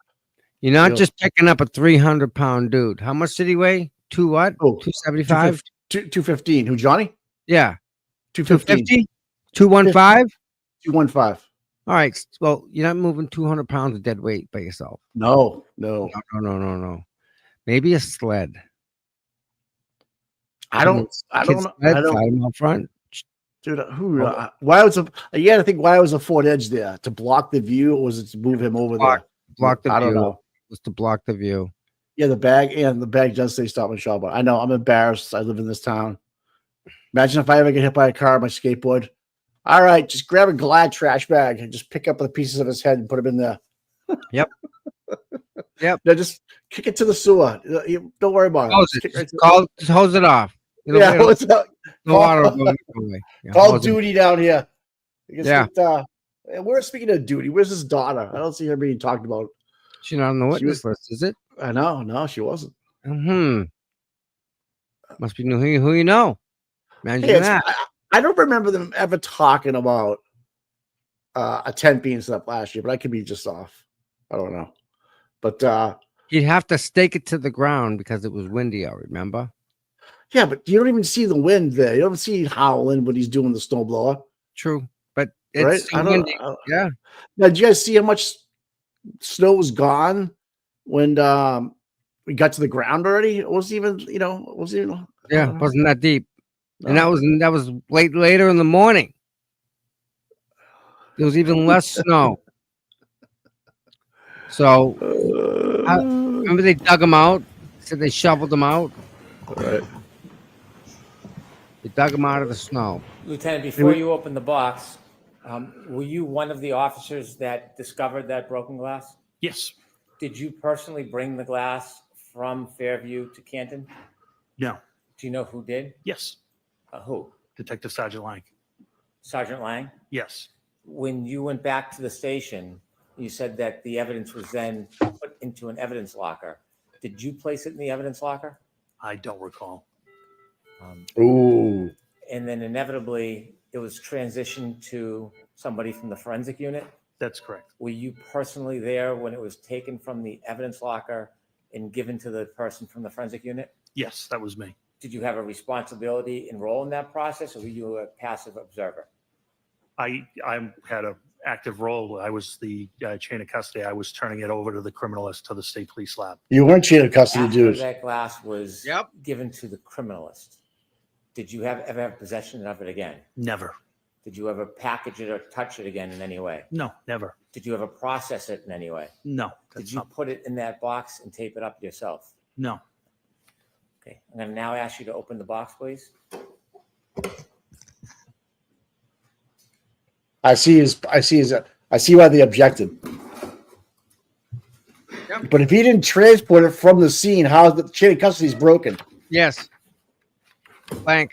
you're not just picking up a 300-pound dude. How much did he weigh? 275? 215. Who, Johnny? Yeah. 250? 215? 215. All right. Well, you're not moving 200 pounds of dead weight by yourself. No. Maybe a sled. I don't know. Front. Dude, why was a Ford Edge there? To block the view, or was it to move him over there? Block the view. I don't know. It was to block the view. Yeah, the bag does say Stop and Shop. I know, I'm embarrassed. I live in this town. Imagine if I ever get hit by a car on my skateboard. All right, just grab a Glad trash bag and just pick up the pieces of his head and put them in there. Yep. Yep. Now just kick it to the sewer. Don't worry about it. Just hose it off. What's up? The water will go away. Call Duty down here. Yeah. We're speaking of Duty. Where's his daughter? I don't see her being talked about. She's not on the She witness was- list, is it? I know. No, she wasn't. Must be who you know. Imagine Hey, that. I don't remember them ever talking about a tent being set up last year, but I could be just off. I don't know. But You'd have to stake it to the ground because it was windy out, remember? yeah, but you don't even see the wind there. You don't see howling when he's doing the snowblower. True. But Right? it's too windy. Yeah. Now, did you guys see how much snow was gone when we got to the ground already? It wasn't even, it wasn't even. Yeah, it wasn't that deep. And No. that was later in the morning. There was even less snow. So remember they dug them out? Said they shoveled them out. Right. They dug them out of the snow. Lieutenant, before you open the box, were you one of the officers that discovered that broken glass? Yes. Did you personally bring the glass from Fairview to Canton? No. Do you know who did? Yes. Who? Detective Sergeant Lang. Sergeant Lang? Yes. When you went back to the station, you said that the evidence was then put into an evidence locker. Did you place it in the evidence locker? I don't recall. Ooh. And then inevitably, it was transitioned to somebody from the forensic unit? That's correct. Were you personally there when it was taken from the evidence locker and given to the person from the forensic unit? Yes, that was me. Did you have a responsibility and role in that process, or were you a passive observer? I had an active role. I was the chain of custody. I was turning it over to the criminalist to the state police lab. You weren't chain of custody, After dude. that glass was given to the criminalist, did you ever have possession of it again? Never. Did you ever package it or touch it again in any way? No, never. Did you ever process it in any way? No. Did you put it in that box and tape it up yourself? No. Okay, I'm going to now ask you to open the box, please. I see why they objected. But if he didn't transport it from the scene, how the chain of custody is broken? Yes. Blank.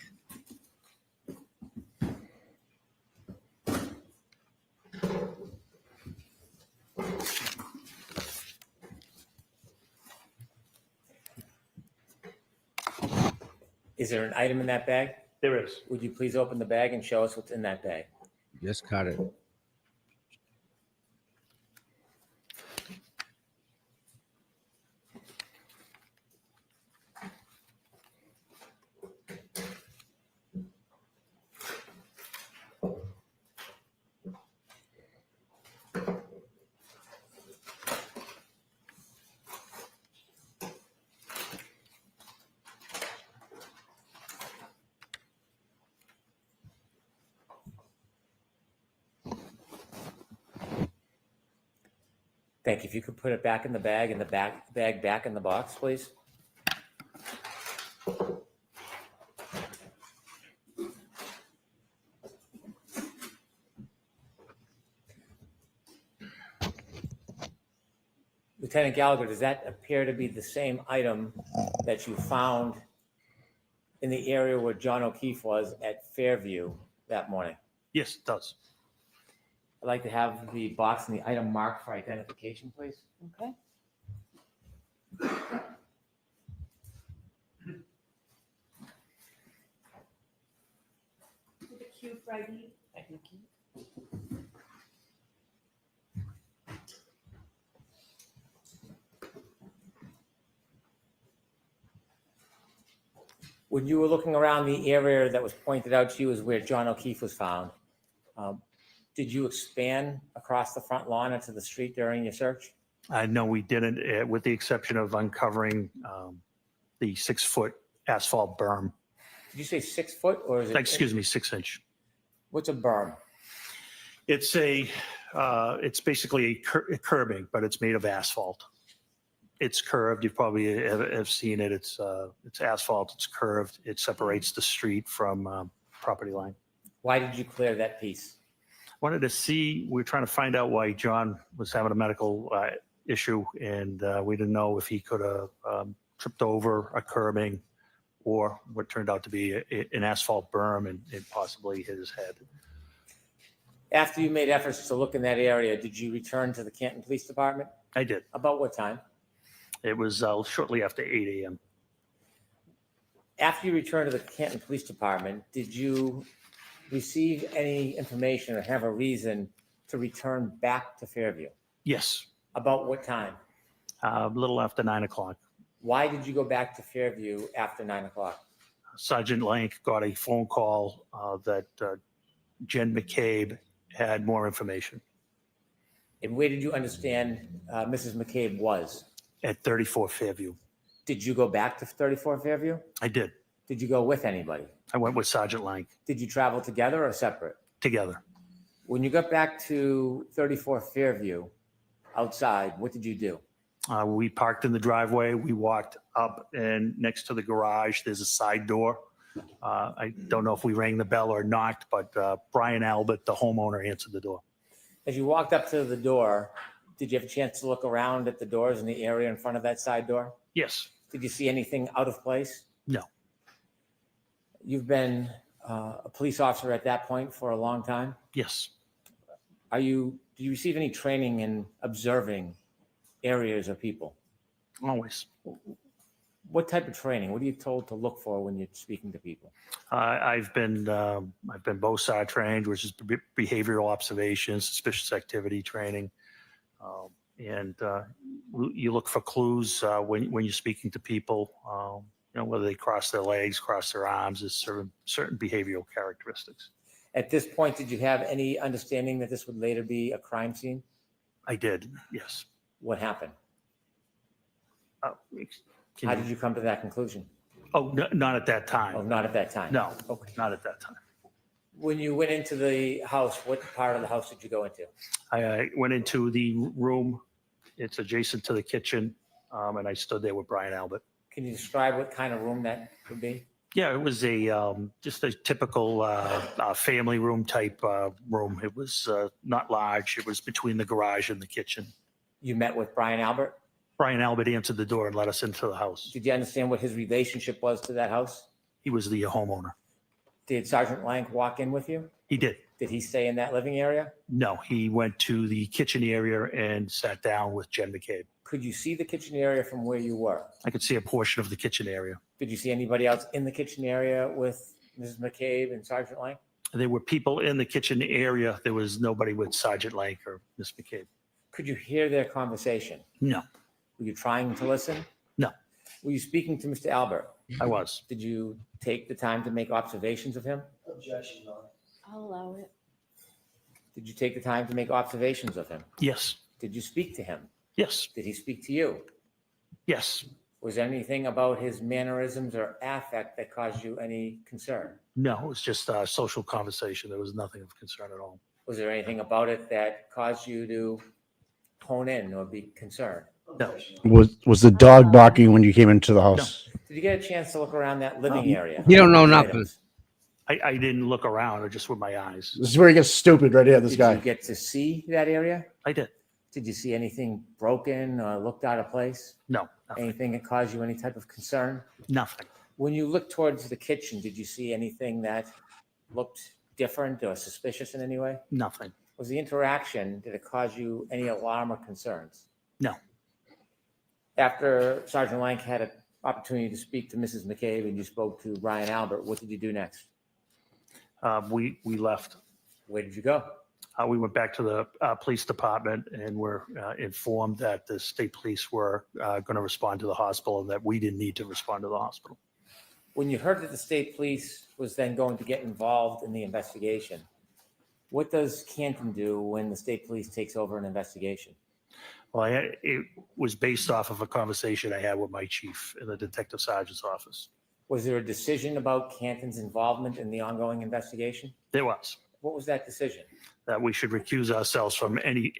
Is there an item in that bag? There is. Would you please open the bag and show us what's in that bag? Just cut it. Thank you. If you could put it back in the bag and the bag back in the box, please. Lieutenant Gallagher, does that appear to be the same item that you found in the area where John O'Keefe was at Fairview that morning? Yes, it does. I'd like to have the box and the item marked for identification, please. Okay. The cue for ID. Thank you. When you were looking around the area that was pointed out to you as where John O'Keefe was found, did you expand across the front lawn into the street during your search? No, we didn't, with the exception of uncovering the 6-foot asphalt berm. Did you say 6 foot or is it? Excuse me, 6-inch. What's a berm? It's it's basically a curbing, but it's made of asphalt. It's curved. You probably have seen it. It's asphalt. It's curved. It separates the street from property line. Why did you clear that piece? Wanted to see. We're trying to find out why John was having a medical issue, and we didn't know if he could have tripped over a curbing or what turned out to be an asphalt berm and possibly hit his head. After you made efforts to look in that area, did you return to the Canton Police Department? I did. About what time? It was shortly after 8 a.m. After you returned to the Canton Police Department, did you receive any information or have a reason to return back to Fairview? Yes, About what time? a little after 9 o'clock. Why did you go back to Fairview after 9 o'clock? Sergeant Lank got a phone call that Jen McCabe had more information And where did you understand Mrs. McCabe was? at 34 Fairview. Did you go back to 34 Fairview? I did. Did you go with anybody? I went with Sergeant Lank Did you travel together or separate? together. When you got back to 34 Fairview outside, what did you do? We parked in the driveway. We walked up, and next to the garage, there's a side door. I don't know if we rang the bell or knocked, but Brian Albert, the homeowner, answered the door. As you walked up to the door, did you have a chance to look around at the doors in the area in front of that side door? Yes. Did you see anything out of place? No. You've been a police officer at that point for a long time. Yes. Do you receive any training in observing areas or people? Always. What type of training? What are you told to look for when you're speaking to people? I've been BOSAR trained, which is behavioral observation, suspicious activity training, and you look for clues when you're speaking to people. Whether they cross their legs, cross their arms, is certain behavioral characteristics. At this point, did you have any understanding that this would later be a crime scene? I did. Yes. What happened? Can How you- did you come to that conclusion? Oh, not at that time. Oh, not at that time. No. Okay. Not at that time. When you went into the house, what part of the house did you go into? I went into the room. It's adjacent to the kitchen, and I stood there with Brian Albert. Can you describe what kind of room that would be? Yeah, it was just a typical family room type room. It was not large. It was between the garage and the kitchen. You met with Brian Albert? Brian Albert answered the door and let us into the house. Did you understand what his relationship was to that house? He was the homeowner. Did Sergeant Lank walk in with you? He did. Did he stay in that living area? No, he went to the kitchen area and sat down with Jen McCabe. Could you see the kitchen area from where you were? I could see a portion of the kitchen area. Did you see anybody else in the kitchen area with Mrs. McCabe and Sergeant Lank? There were people in the kitchen area. There was nobody with Sergeant Lank or Miss McCabe. Could you hear their conversation? No. Were you trying to listen? No. Were you speaking to Mr. Albert? I was. Did you take the time to make observations of him? Objection, Your Honor. I'll allow it. Did you take the time to make observations of him? Yes. Did you speak to him? Yes. Did he speak to you? Yes. Was there anything about his mannerisms or affect that caused you any concern? No, it was just a social conversation. There was nothing of concern at all. Was there anything about it that caused you to hone in or be concerned? No. Was the dog barking when you came into the house? Did you get a chance to look around that living area? You don't know Items? nothing. I didn't look around, just with my eyes. This is where he gets stupid right here. This Did guy. you get to see that area? I did. Did you see anything broken or looked out of place? No. Nothing. Anything that caused you any type of concern? Nothing. When you looked towards the kitchen, did you see anything that looked different or suspicious in any way? Nothing. Was the interaction, did it cause you any alarm or concerns? No. After Sergeant Lank had an opportunity to speak to Mrs. McCabe and you spoke to Brian Albert, what did you do next? We left. Where did you go? We went back to the police department and were informed that the state police were going to respond to the hospital and that we didn't need to respond to the hospital. When you heard that the state police was then going to get involved in the investigation, what does Canton do when the state police takes over an investigation? Well, it was based off of a conversation I had with my chief in the detective sergeant's office. Was there a decision about Canton's involvement in the ongoing investigation? There was. What was that decision? That we should recuse ourselves from any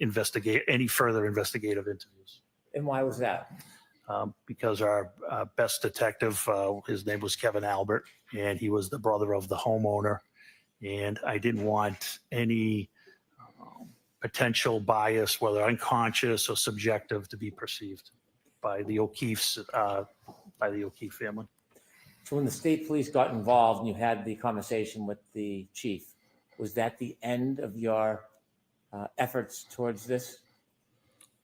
further investigative interviews. And why was that? Because our best detective, his name was Kevin Albert, and he was the brother of the homeowner. And I didn't want any potential bias, whether unconscious or subjective, to be perceived by the O'Keefe's, by the O'Keefe family. So when the state police got involved and you had the conversation with the chief, Was that the end of your efforts towards this?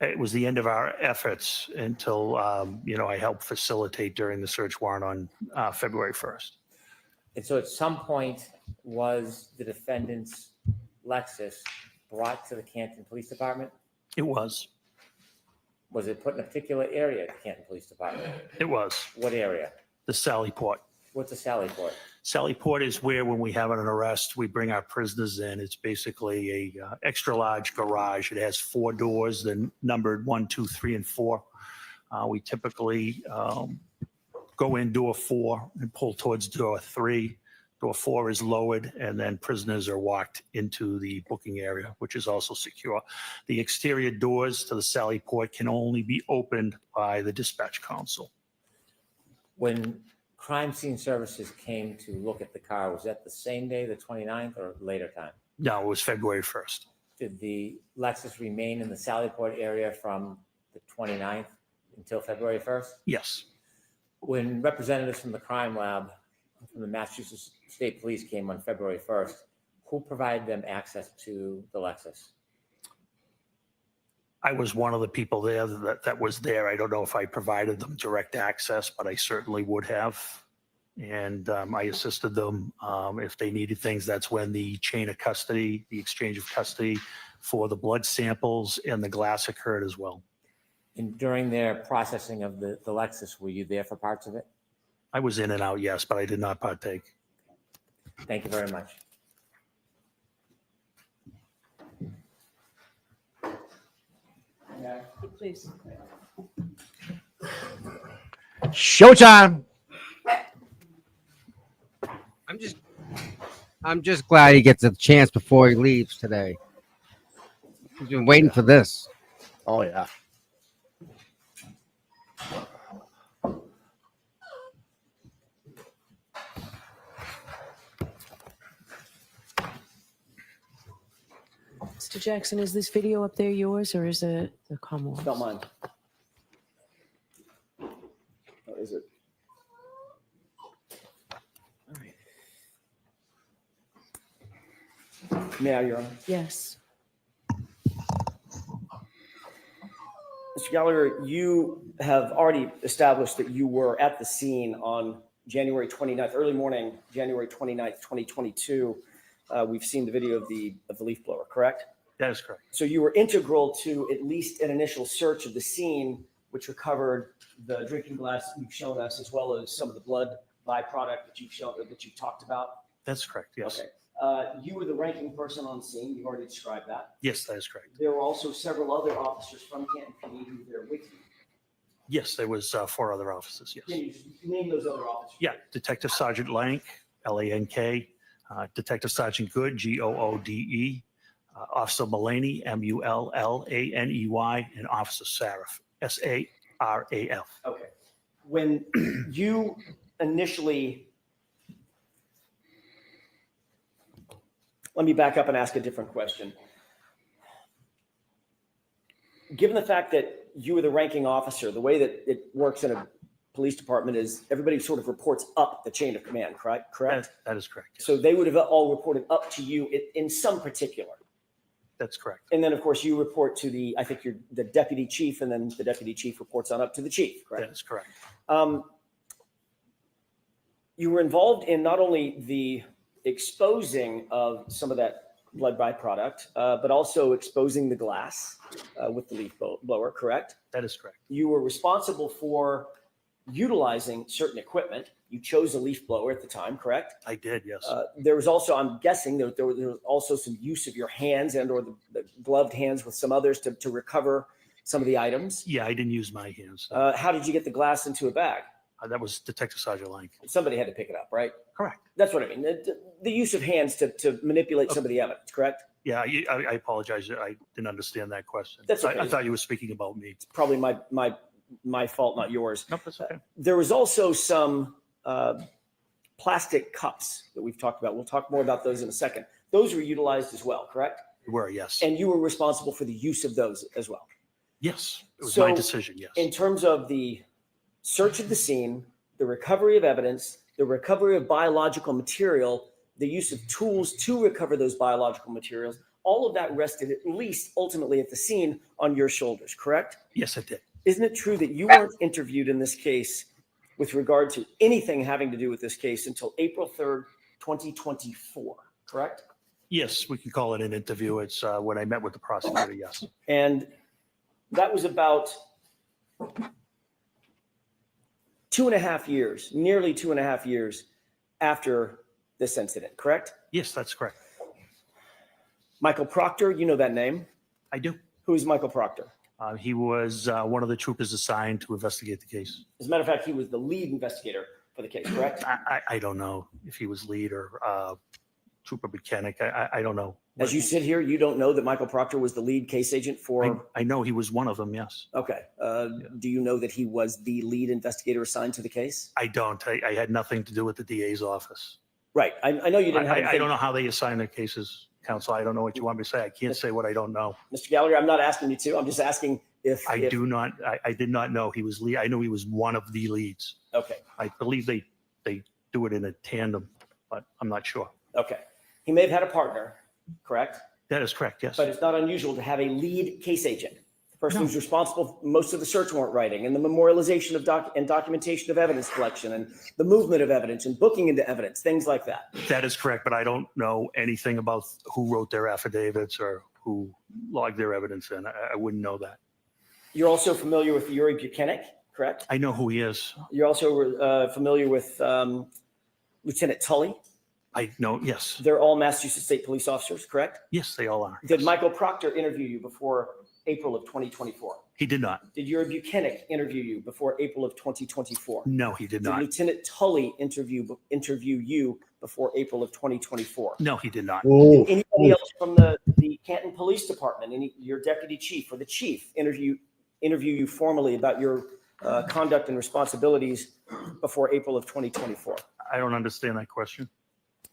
It was the end of our efforts until, I helped facilitate during the search warrant on February 1st. And so at some point, was the defendant's Lexus brought to the Canton Police Department? It was. Was it put in a particular area at the Canton Police Department? It was. What area? The Sally Port. What's a Sally Port? Sally Port is where, when we have an arrest, we bring our prisoners in. It's basically a extra large garage. It has 4 doors, they're numbered 1, 2, 3, and 4. We typically go in door 4 and pull towards door 3. Door 4 is lowered, and then prisoners are walked into the booking area, which is also secure. The exterior doors to the Sally Port can only be opened by the dispatch council. When crime scene services came to look at the car, was that the same day, the 29th, or later time? No, it was February 1st. Did the Lexus remain in the Sally Port area from the 29th until February 1st? Yes. When representatives from the crime lab from the Massachusetts State Police came on February 1st, who provided them access to the Lexus? I was one of the people there that was there. I don't know if I provided them direct access, but I certainly would have. And I assisted them if they needed things. That's when the chain of custody, the exchange of custody for the blood samples and the glass occurred as well. And during their processing of the Lexus, were you there for parts of it? I was in and out, yes, but I did not partake. Thank you very much. Please. Showtime. I'm just glad he gets a chance before he leaves today. He's been waiting for this. Oh yeah. Mr. Jackson, is this video up there yours or is it the Commonwealth? Not mine. Or is it? May I, Your Honor? Yes. Mr. Gallagher, you have already established that you were at the scene on January 29th, early morning, January 29th, 2022. We've seen the video of the leaf blower, correct? That is correct. So you were integral to at least an initial search of the scene, which recovered the drinking glass that you've shown us, as well as some of the blood byproduct that you've talked about. That's correct, yes. Okay. You were the ranking person on scene. You've already described that. Yes, that is correct. There were also several other officers from Canton PD who were there with you. Yes, there was 4 other officers, yes. Can you just name those other officers? Yeah, Detective Sergeant Lank, Lank, Detective Sergeant Good, Goode, Officer Mullaney, Mullaney, and Officer Saraf, Saraf. Okay. When you initially, let me back up and ask a different question. Given the fact that you were the ranking officer, the way that it works in a police department is everybody sort of reports up the chain of command, correct? That is correct. Yes. So they would have all reported up to you in some particular. That's correct. And then, of course, you report to you're the deputy chief, and then the deputy chief reports on up to the chief, correct? That is correct. You were involved in not only the exposing of some of that blood byproduct, but also exposing the glass with the leaf blower, correct? That is correct. You were responsible for utilizing certain equipment. You chose a leaf blower at the time, correct? I did, yes. There was also, I'm guessing, there was also some use of your hands and or the gloved hands with some others to recover some of the items. Yeah, I didn't use my hands. How did you get the glass into a bag? That was Detective Sergeant Lank. Somebody had to pick it up, right? Correct. That's what I mean. The use of hands to manipulate some of the evidence, correct? Yeah, I apologize. I didn't understand that question. That's okay. I thought you were speaking about me. It's probably my fault, not yours. Nope, that's okay. There was also some plastic cups that we've talked about. We'll talk more about those in a second. Those were utilized as well, correct? They were, yes. And you were responsible for the use of those as well. Yes, it was my decision, yes. In terms of the search of the scene, the recovery of evidence, the recovery of biological material the use of tools to recover those biological materials, all of that rested at least ultimately at the scene on your shoulders, correct? Yes, it did. Isn't it true that you weren't interviewed in this case with regard to anything having to do with this case until April 3rd, 2024, correct? Yes, we can call it an interview. It's when I met with the prosecutor, yes. And that was about 2.5 years, nearly 2.5 years after this incident, correct? Yes, that's correct. Michael Proctor, you know that name? I do. Who is Michael Proctor? He was one of the troopers assigned to investigate the case. As a matter of fact, he was the lead investigator for the case, correct? I don't know if he was lead or trooper mechanic. I don't know. As you sit here, you don't know that Michael Proctor was the lead case agent for... I know he was one of them, yes. Okay. Do you know that he was the lead investigator assigned to the case? I don't. I had nothing to do with the DA's office. Right. I know you didn't have... I don't know how they assign their cases, counsel. I don't know what you want me to say. I can't say what I don't know. Mr. Gallagher, I'm not asking you to. I'm just asking if... I did not know he was lead. I knew he was one of the leads. Okay. I believe they do it in a tandem, but I'm not sure. Okay. He may have had a partner, correct? That is correct, yes. But it's not unusual to have a lead case agent, the person who's responsible for most of the search warrant writing and the memorialization of documentation of evidence collection and the movement of evidence and booking into evidence, things like that. That is correct, but I don't know anything about who wrote their affidavits or who logged their evidence in. I wouldn't know that. You're also familiar with Yuri Buchanan, correct? I know who he is. You're also familiar with Lieutenant Tully? I know, yes. They're all Massachusetts State Police officers, correct? Yes, they all are. Did Michael Proctor interview you before April of 2024? He did not. Did Yuri Buchanan interview you before April of 2024? No, he did not. Did Lieutenant Tully interview you before April of 2024? No, he did not. Did anybody else from the Canton Police Department, your deputy chief or the chief, interview you formally about your conduct and responsibilities before April of 2024? I don't understand that question.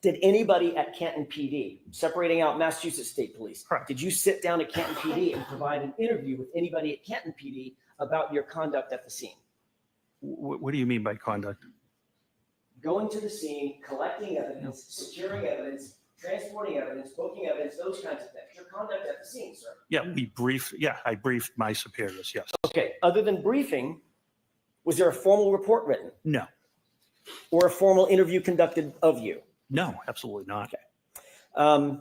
Did anybody at Canton PD, separating out Massachusetts State Police, did you sit down at Canton PD and provide an interview with anybody at Canton PD about your conduct at the scene? What do you mean by conduct? Going to the scene, collecting evidence, securing evidence, transporting evidence, booking evidence, those kinds of things. Your conduct at the scene, sir. Yeah, I briefed my superiors, yes. Okay, other than briefing, was there a formal report written? No. Or a formal interview conducted of you? No, absolutely not. Okay.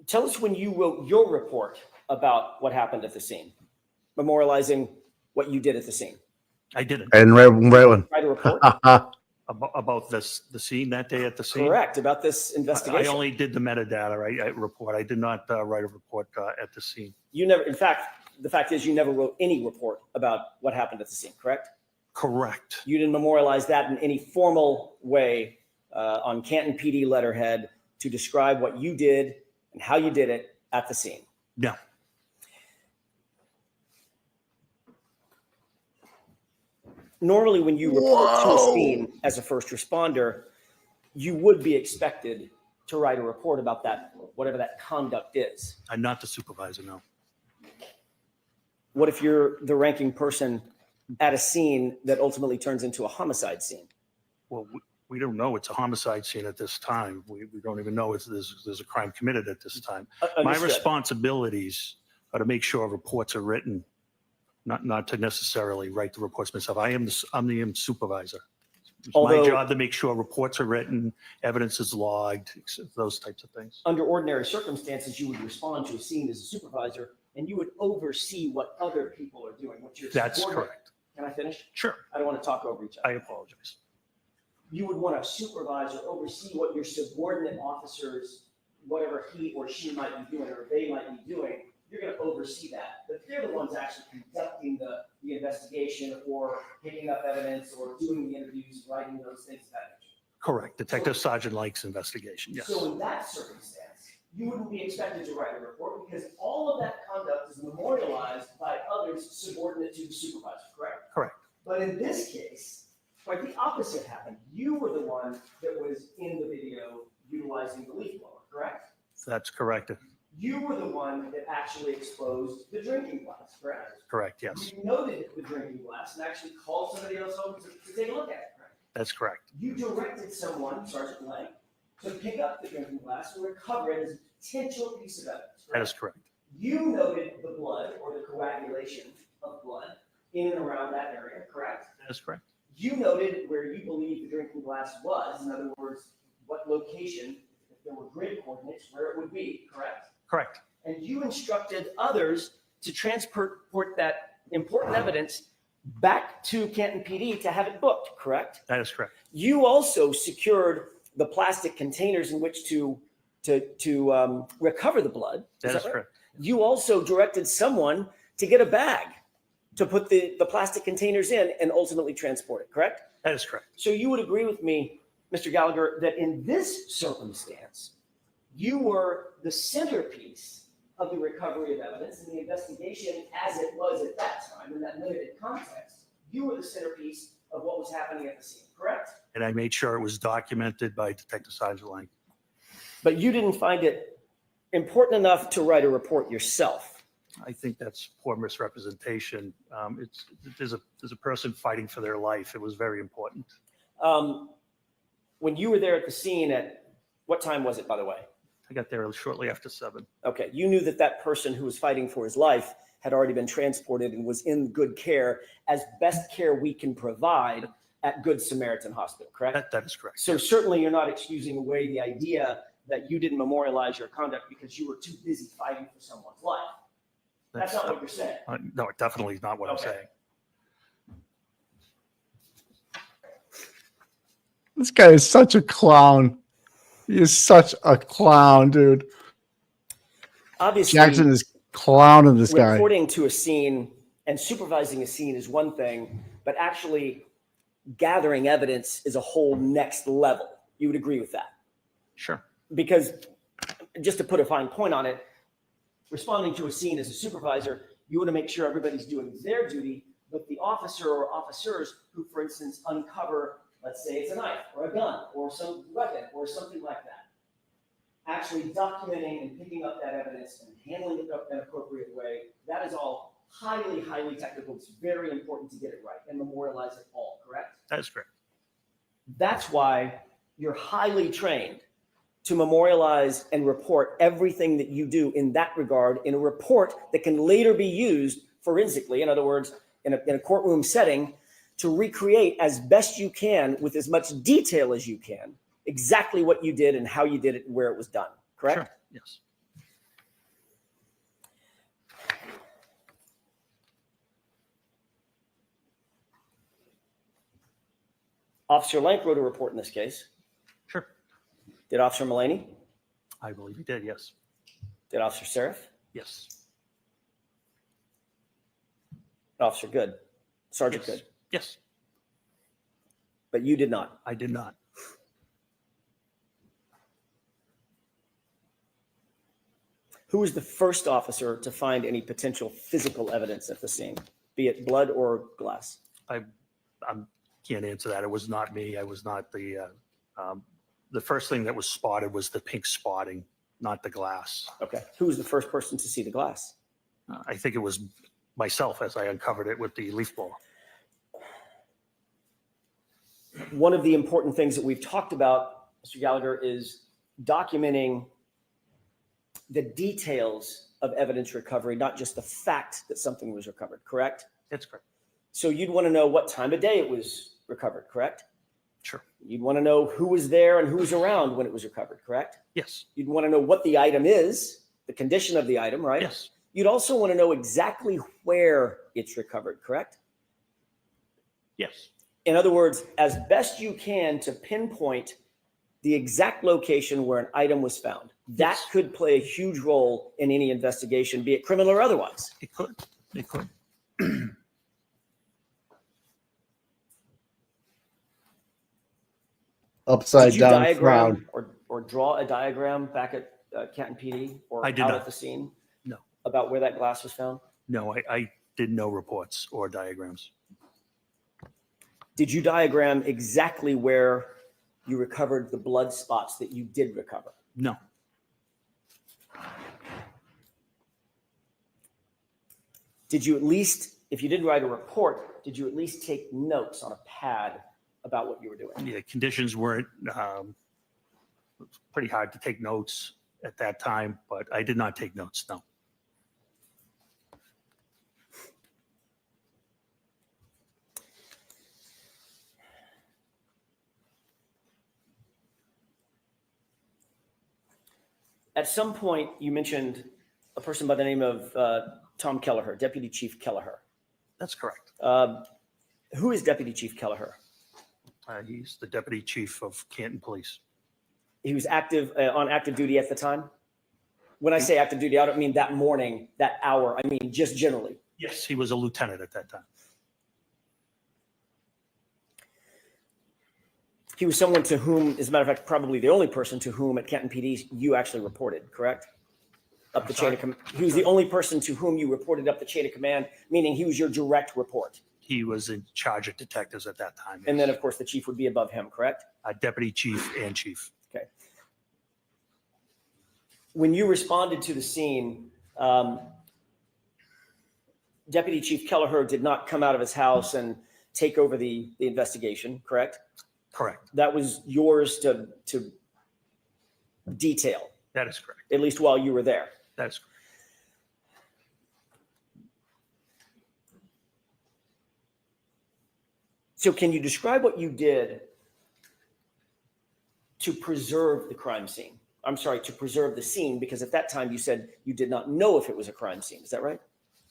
Tell us when you wrote your report about what happened at the scene, memorializing what you did at the scene. I didn't. And right one. Write a report? About the scene that day at the scene? Correct, about this investigation. I only did the metadata report. I did not write a report at the scene. You never, in fact, the fact is you never wrote any report about what happened at the scene, correct? Correct. You didn't memorialize that in any formal way on Canton PD letterhead to describe what you did and how you did it at the scene? No. Normally, when you report to a scene as a first responder, you would be expected to write a report about that, whatever that conduct is. I'm not the supervisor, no. What if you're the ranking person at a scene that ultimately turns into a homicide scene? Well, we don't know it's a homicide scene at this time. We don't even know if there's a crime committed at this time. My Understood. responsibilities are to make sure reports are written, not to necessarily write the reports myself. I'm the supervisor. It's my job to make sure reports are written, evidence is logged, those types of things. Under ordinary circumstances, you would respond to a scene as a supervisor and you would oversee what other people are doing. That's correct. Can I finish? Sure. I don't want to talk over each other. I apologize. You would want to supervise or oversee what your subordinate officers, whatever he or she might be doing or they might be doing, you're going to oversee that. But they're the ones actually conducting the investigation or picking up evidence or doing the interviews, writing those things of that nature. Correct. Detective Sergeant Lake's investigation, yes. So in that circumstance, you wouldn't be expected to write a report because all of that conduct is memorialized by others subordinate to the supervisor, correct? Correct. But in this case, quite the opposite happened. You were the one that was in the video utilizing the leaf blower, correct? That's correct. You were the one that actually exposed the drinking glass, correct? Correct, yes. You noted the drinking glass and actually called somebody else over to take a look at it, correct? That's correct. You directed someone, Sergeant Lang, to pick up the drinking glass and recover it as a potential piece of evidence. That is correct. You noted the blood or the coagulation of blood in and around that area, correct? That is correct. You noted where you believe the drinking glass was, in other words, what location, if there were grid coordinates, where it would be, correct? Correct. And you instructed others to transport that important evidence back to Canton PD to have it booked, correct? That is correct. You also secured the plastic containers in which to recover the blood. That is right? correct. You also directed someone to get a bag to put the plastic containers in and ultimately transport it, correct? That is correct. So you would agree with me, Mr. Gallagher, that in this circumstance, you were the centerpiece of the recovery of evidence and the investigation as it was at that time in that limited context. You were the centerpiece of what was happening at the scene, correct? And I made sure it was documented by Detective Sergeant Lang. But you didn't find it important enough to write a report yourself. I think that's poor misrepresentation. There's a person fighting for their life. It was very important. When you were there at the scene at what time was it, by the way? I got there shortly after 7. Okay, you knew that that person who was fighting for his life had already been transported and was in good care, as best care we can provide at Good Samaritan Hospital, correct? That is correct. So certainly you're not excusing away the idea that you didn't memorialize your conduct because you were too busy fighting for someone's life. That's not what you're saying. No, it definitely is not what I'm Okay. saying. This guy is such a clown. He is such a clown, dude. Obviously, Jackson is clowning this guy. reporting to a scene and supervising a scene is one thing, but actually gathering evidence is a whole next level. You would agree with that? Sure. Because just to put a fine point on it, responding to a scene as a supervisor, you want to make sure everybody's doing their duty, but the officer or officers who, for instance, uncover, let's say it's a knife or a gun or some weapon or something like that, actually documenting and picking up that evidence and handling it in an appropriate way, that is all highly, highly technical. It's very important to get it right and memorialize it all, correct? That is correct. That's why you're highly trained to memorialize and report everything that you do in that regard in a report that can later be used forensically, in other words, in a courtroom setting, to recreate as best you can with as much detail as you can exactly what you did and how you did it and where it was done, correct? Sure. Yes. Officer Lank wrote a report in this case. Sure. Did Officer Mullaney? I believe he did, yes. Did Officer Seraph? Yes. Officer Good? Sergeant Yes. Good? Yes, But you did not. I did not. Who was the first officer to find any potential physical evidence at the scene, be it blood or glass? I can't answer that. It was not me. I was not the first thing that was spotted was the pink spotting, not the glass. Okay. Who was the first person to see the glass? I think it was myself as I uncovered it with the leaf blower. One of the important things that we've talked about, Mr. Gallagher, is documenting the details of evidence recovery, not just the fact that something was recovered, correct? That's correct. So you'd want to know what time of day it was recovered, correct? Sure. You'd want to know who was there and who was around when it was recovered, correct? Yes. You'd want to know what the item is, the condition of the item, right? Yes. You'd also want to know exactly where it's recovered, correct? Yes. In other words, as best you can to pinpoint the exact location where an item was found. That could play a huge role in any investigation, be it criminal or otherwise. It could. It could. Upside Did you down diagram frown. or draw a diagram back at Canton PD or I did out not. at the scene? No. About where that glass was found? No, I did no reports or diagrams. Did you diagram exactly where you recovered the blood spots that you did recover? No. Did you at least, if you didn't write a report, did you at least take notes on a pad about what you were doing? Yeah, conditions weren't, it was pretty hard to take notes at that time, but I did not take notes, no. At some point, you mentioned a person by the name of Tom Kelleher, Deputy Chief Kelleher. That's correct. Who is Deputy Chief Kelleher? He's the deputy chief of Canton Police. He was active on active duty at the time? When I say active duty, I don't mean that morning, that hour. I mean just generally. Yes, he was a lieutenant at that time. He was someone to whom, as a matter of fact, probably the only person to whom at Canton PD you actually reported, correct? Up the chain of command. He was the only person to whom you reported up the chain of command, meaning he was your direct report. He was in charge of detectives at that time. And then, of course, the chief would be above him, correct? Deputy chief and chief. Okay. When you responded to the scene, Deputy Chief Kelleher did not come out of his house and take over the investigation, correct? Correct. That was yours to detail, That is correct. at least while you were there. That is correct. So can you describe what you did to preserve the crime scene? I'm sorry, to preserve the scene, because at that time you said you did not know if it was a crime scene. Is that right?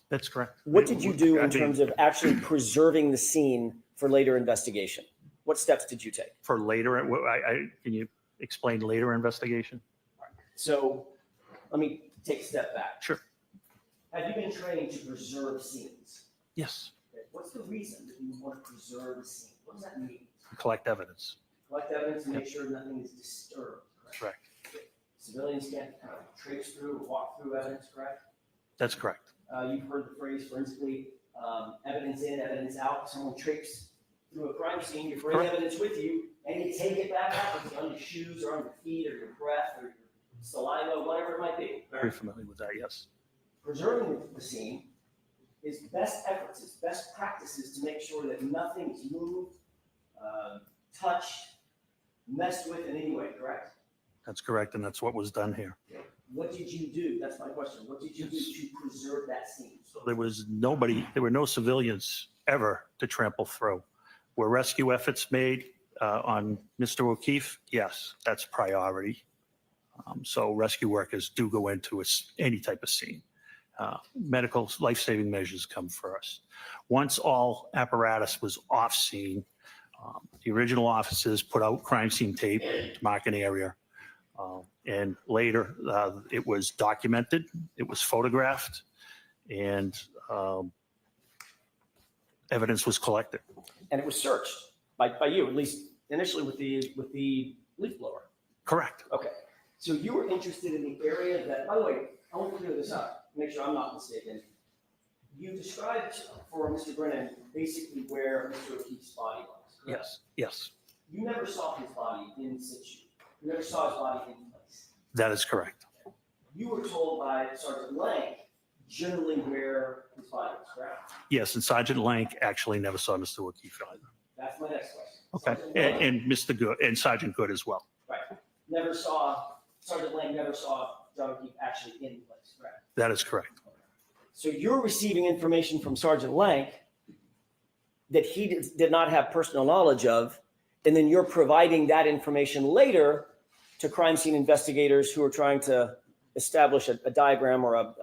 That's correct. What did you do I in mean, terms of actually preserving the scene for later investigation? What steps did you take? For later, can you explain later investigation? So let me take a step back. Sure. Have you been trained to preserve scenes? Yes. What's the reason that you want to preserve a scene? What does that mean? Collect evidence. Collect evidence to make sure nothing is disturbed, correct? Correct. Civilians can't kind of trace through or walk through evidence, correct? That's correct. You've heard the phrase forensically, evidence in, evidence out. Someone traipses through a crime scene, you bring Correct. evidence with you, and you take it back out, it's on your shoes or on your feet or your breath or your saliva, whatever it might be. Very familiar with that, yes. Preserving the scene is best efforts, is best practices to make sure that nothing is moved, touched, messed with in any way, correct? That's correct, and that's what was done here. What did you do? That's my question. What did you do to preserve that scene? So there was nobody, there were no civilians ever to trample through. Were rescue efforts made on Mr. O'Keefe? Yes, that's priority. So rescue workers do go into any type of scene. Medical life-saving measures come first. Once all apparatus was off scene, the original officers put out crime scene tape to mark an area. And later, it was documented, it was photographed, and evidence was collected. And it was searched by you, at least initially with the leaf blower. Correct. Okay. So you were interested in the area that, by the way, I want to clear this up, make sure I'm not mistaken. You described for Mr. Brennan basically where Mr. O'Keefe's body was. Correct? Yes, yes, You never saw his body in situ. You never saw his body in place. that is correct. You were told by Sergeant Lang generally where his body was, correct? Yes, and Sergeant Lank actually never saw Mr. O'Keefe either. That's my next question. Okay, Sergeant Lang- and Mr. Good, and Sergeant Good as well. Right. Never saw, Sergeant Lang never saw John O'Keefe actually in place, correct? That is correct. So you're receiving information from Sergeant Lang that he did not have personal knowledge of, and then you're providing that information later to crime scene investigators who are trying to establish a diagram or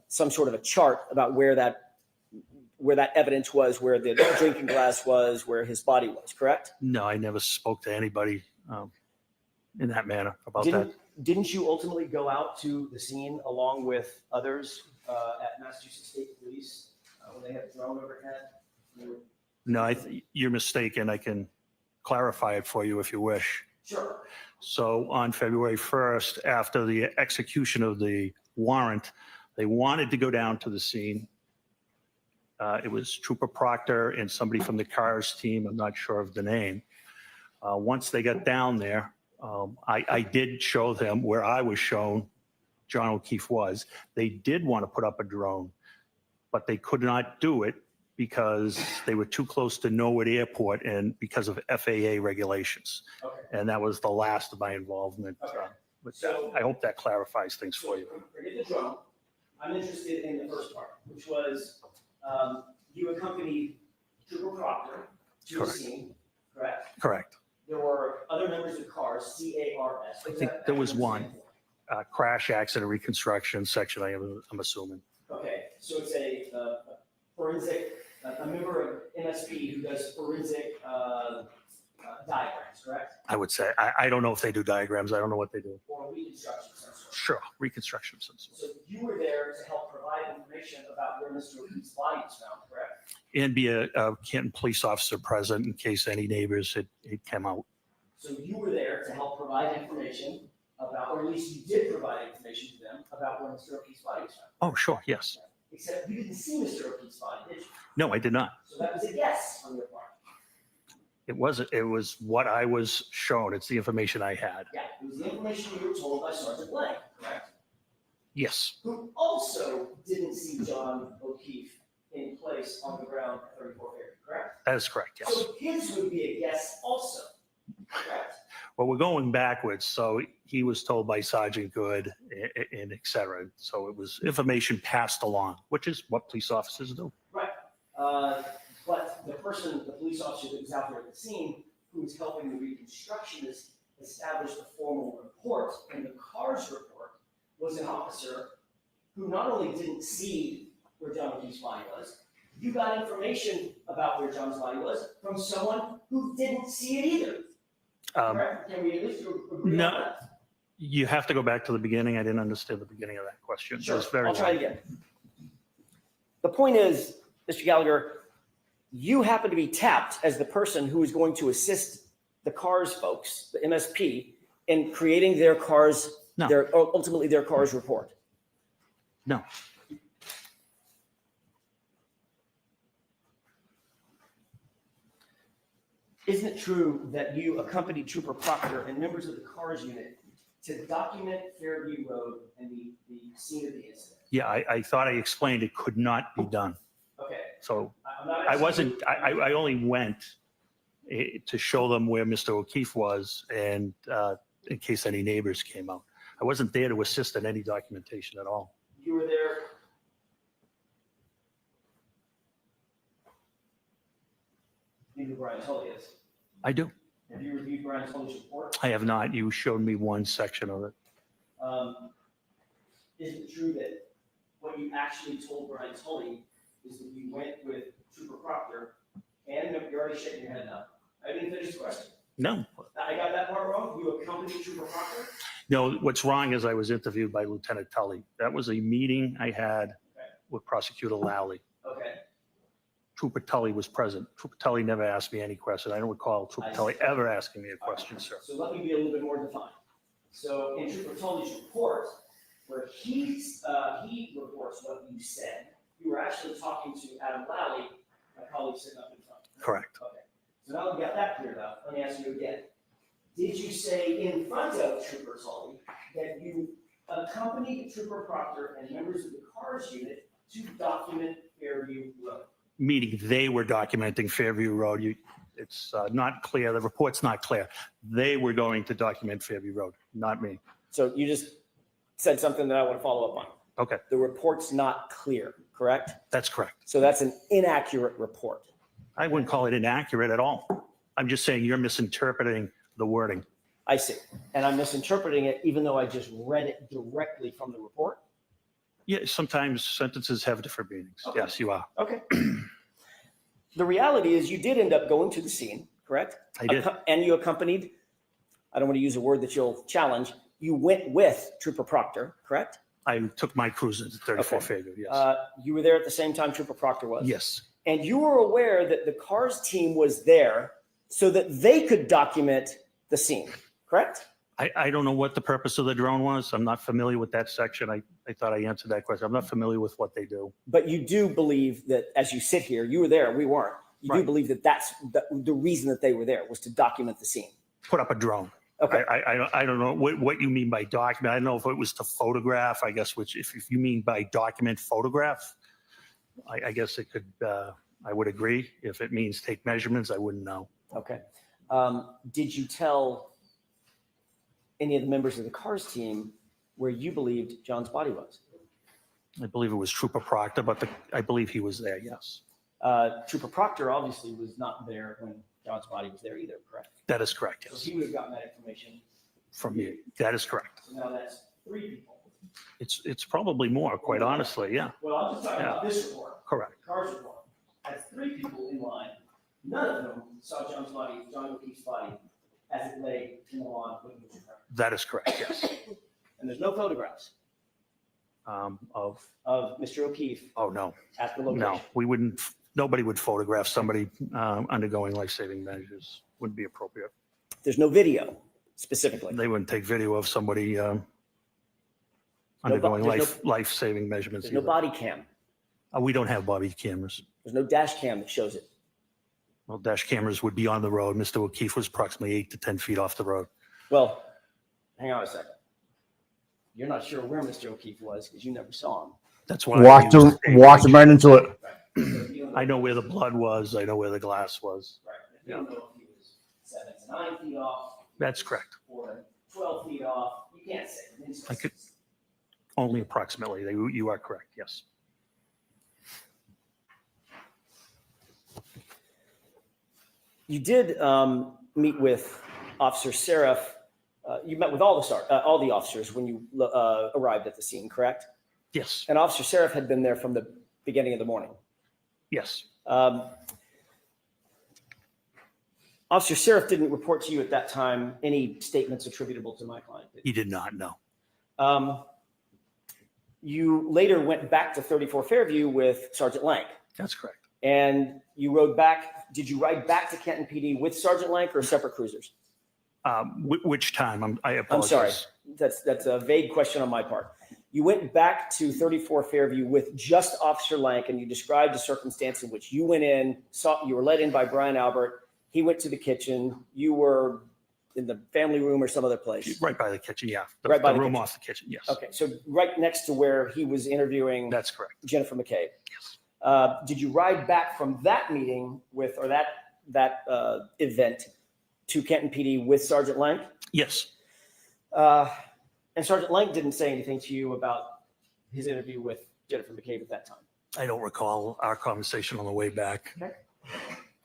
some sort of a chart about where that evidence was, where the drinking glass was, where his body was, correct? No, I never spoke to anybody in that manner about that. Didn't you ultimately go out to the scene along with others at Massachusetts State Police when they had a drone overhead? No, you're mistaken. I can clarify it for you if you wish. Sure. So on February 1st, after the execution of the warrant, they wanted to go down to the scene. It was Trooper Proctor and somebody from the CARS team. I'm not sure of the name. Once they got down there, I did show them where I was shown John O'Keefe was. They did want to put up a drone, but they could not do it because they were too close to Norwood Airport and because of FAA regulations. Okay. And that was the last of my involvement with that. I hope that clarifies things for you. Forget the drone. I'm interested in the first part, which was you accompanied Trooper Proctor to the Correct. scene, correct? Correct. There were other members of CARS, C-A-R-S. I think there was one crash accident reconstruction section, I'm assuming. Okay, so it's a forensic, a member of MSP who does forensic diagrams, correct? I would say. I don't know if they do diagrams. I don't know what they do. Or reconstruction of some sort. Sure, reconstruction of some sort. So you were there to help provide information about where Mr. O'Keefe's body was found, correct? And be a Canton police officer present in case any neighbors had come out. So you were there to help provide information about, or at least you did provide information to them about where Mr. O'Keefe's body was found. Oh, sure, yes. Except you didn't see Mr. O'Keefe's body, did you? No, I did not. So that was a guess on your part. It wasn't. It was what I was shown. It's the information I had. Yeah, it was the information you were told by Sergeant Blank, correct? Yes. Who also didn't see John O'Keefe in place on the ground at 34 Fairview, correct? That is correct, yes. So his would be a guess also, correct? Well, we're going backwards. So he was told by Sergeant Good and et cetera. So it was information passed along, which is what police officers do. Right. But the person, the police officer that was out there at the scene, who was helping the reconstructionist establish the formal report, and the CARS report was an officer who not only didn't see where John O'Keefe's body was, you got information about where John's body was from someone who didn't see it either. Correct? Can we at least agree on No, that? you have to go back to the beginning. I didn't understand the beginning of that question. Sure, It was very I'll try it long. again. The point is, Mr. Gallagher, you happen to be tapped as the person who is going to assist the CARS folks, the MSP, in creating their CARS, ultimately their CARS report. No. Isn't it true that you accompanied Trooper Proctor and members of the CARS unit to document Fairview Road and the scene of the incident? Yeah, I thought I explained it could not be done. Okay. So I'm not I asking wasn't, you- I only went to show them where Mr. O'Keefe was and in case any neighbors came out. I wasn't there to assist in any documentation at all. You were there. You know who Brian Tully is. I do. Have you reviewed Brian Tully's report? I have not. You showed me one section of it. Is it true that what you actually told Brian Tully is that you went with Trooper Proctor and you're already shaking your head now. I didn't finish the question. No, I got that part wrong. You accompanied Trooper Proctor? no, what's wrong is I was interviewed by Lieutenant Tully. That was a meeting I had with Prosecutor Lally. Okay. Trooper Tully was present. Trooper Tully never asked me any question. I don't recall Trooper I Tully see. ever asking me a question, sir. So let me be a little bit more defined. So in Trooper Tully's report, where he reports what you said, you were actually talking to Adam Lally, my colleague sitting up in front. Correct. Okay. So now we've got that cleared up. Let me ask you again. Did you say in front of Trooper Tully that you accompanied Trooper Proctor and members of the CARS unit to document Fairview Road? Meaning they were documenting Fairview Road. It's not clear. The report's not clear. They were going to document Fairview Road, not me. So you just said something that I want to follow up on. Okay, The report's not clear, correct? that's correct. So that's an inaccurate report. I wouldn't call it inaccurate at all. I'm just saying you're misinterpreting the wording. I see. And I'm misinterpreting it even though I just read it directly from the report? Yeah, sometimes sentences have different meanings. Okay. Yes, you are. Okay. The reality is you did end up going to the scene, correct? I did. And you accompanied, I don't want to use a word that you'll challenge, you went with Trooper Proctor, correct? I took my cruise into 34 Okay. Fairview, yes. You were there at the same time Trooper Proctor was? Yes, And you were aware that the CARS team was there so that they could document the scene, correct? I don't know what the purpose of the drone was. I'm not familiar with that section. I thought I answered that question. I'm not familiar with what they do. But you do believe that as you sit here, you were there, we weren't. You do Right. believe that that's the reason that they were there was to document the scene. Put up a drone. Okay. I don't know what you mean by document. I don't know if it was to photograph, I guess, which if you mean by document photograph, I guess it could I would agree. If it means take measurements, I wouldn't know. Okay. Did you tell any of the members of the cars team where you believed John's body was? I believe it was Trooper Proctor, but I believe he was there, yes. Trooper Proctor obviously was not there when John's body was there either, correct? That is correct, So yes. he would have gotten that information. From you. That is correct. So now that's 3 people. It's probably more, quite honestly, yeah. Well, I'm just talking about Yeah. this report. Correct. Cars report. That's 3 people in line. None of them saw John's body, John O'Keefe's body, as it lay in the lawn with the car. That is correct, yes. And there's no photographs Of, Mr. O'Keefe oh, no. at the location. No, we wouldn't, nobody would photograph somebody undergoing life-saving measures. Wouldn't be appropriate. There's no video specifically. They wouldn't take video of somebody there's undergoing no- life-saving measurements. There's no either. body cam. We don't have body cameras. There's no dash cam that shows it. Well, dash cameras would be on the road. Mr. O'Keefe was approximately 8 to 10 feet off the road. Well, hang on a second. You're not sure where Mr. O'Keefe was because you never saw him. That's why. Walked him right into it. I know where the blood was. I know where the glass was. Right. You don't know if he was 7 to 9 feet off. That's correct. Or 12 feet off. You can't say. I could, only approximately. You are correct, yes. You did meet with Officer Seraph. You met with all the officers when you arrived at the scene, correct? Yes. And Officer Seraph had been there from the beginning of the morning. Yes. Officer Seraph didn't report to you at that time any statements attributable to my client. He did not know. You later went back to 34 Fairview with Sergeant Lank. That's correct. And you rode back. Did you ride back to Canton PD with Sergeant Lank or separate cruisers? Which time? I I'm apologize. sorry. That's a vague question on my part. You went back to 34 Fairview with just Officer Lank, and you described the circumstance in which you went in, you were let in by Brian Albert. He went to the kitchen. You were in the family room or some other place. Right by the kitchen, yeah. Right by the room kitchen. off the kitchen, yes. Okay, so right next to where he was interviewing. That's correct. Jennifer McCabe. Yes. Did you ride back from that meeting with, or that event to Canton PD with Sergeant Lank? Yes. And Sergeant Lank didn't say anything to you about his interview with Jennifer McCabe at that time. I don't recall our conversation on the way back. Okay.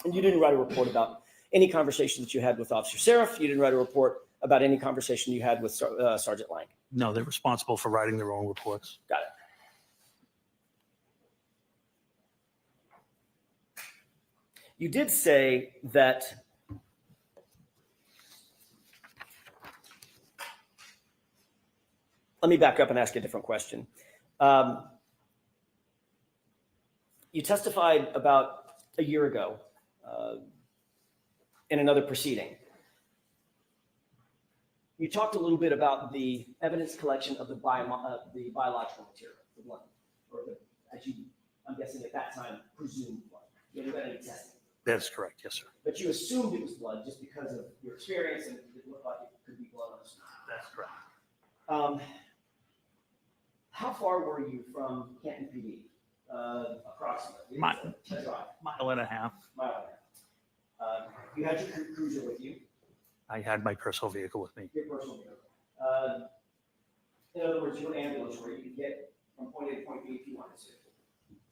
And you didn't write a report about any conversation that you had with Officer Seraph. You didn't write a report about any conversation you had with Sergeant Lank. No, they're responsible for writing their own reports. Got it. You did say that let me back up and ask you a different question. You testified about a year ago in another proceeding. You talked a little bit about the evidence collection of the biological material, the blood, or I'm guessing at that time, presumed blood. You haven't done any testing. That's correct, yes, sir. But you assumed it was blood just because of your experience and it looked like it could be blood on the street. That's correct. How far were you from Canton PD? Approximately. Mile and a half. Mile and a half. You had your cruiser with you, I had my personal vehicle with me. your personal vehicle. In other words, your ambulance where you could get from point A to point B if you wanted to.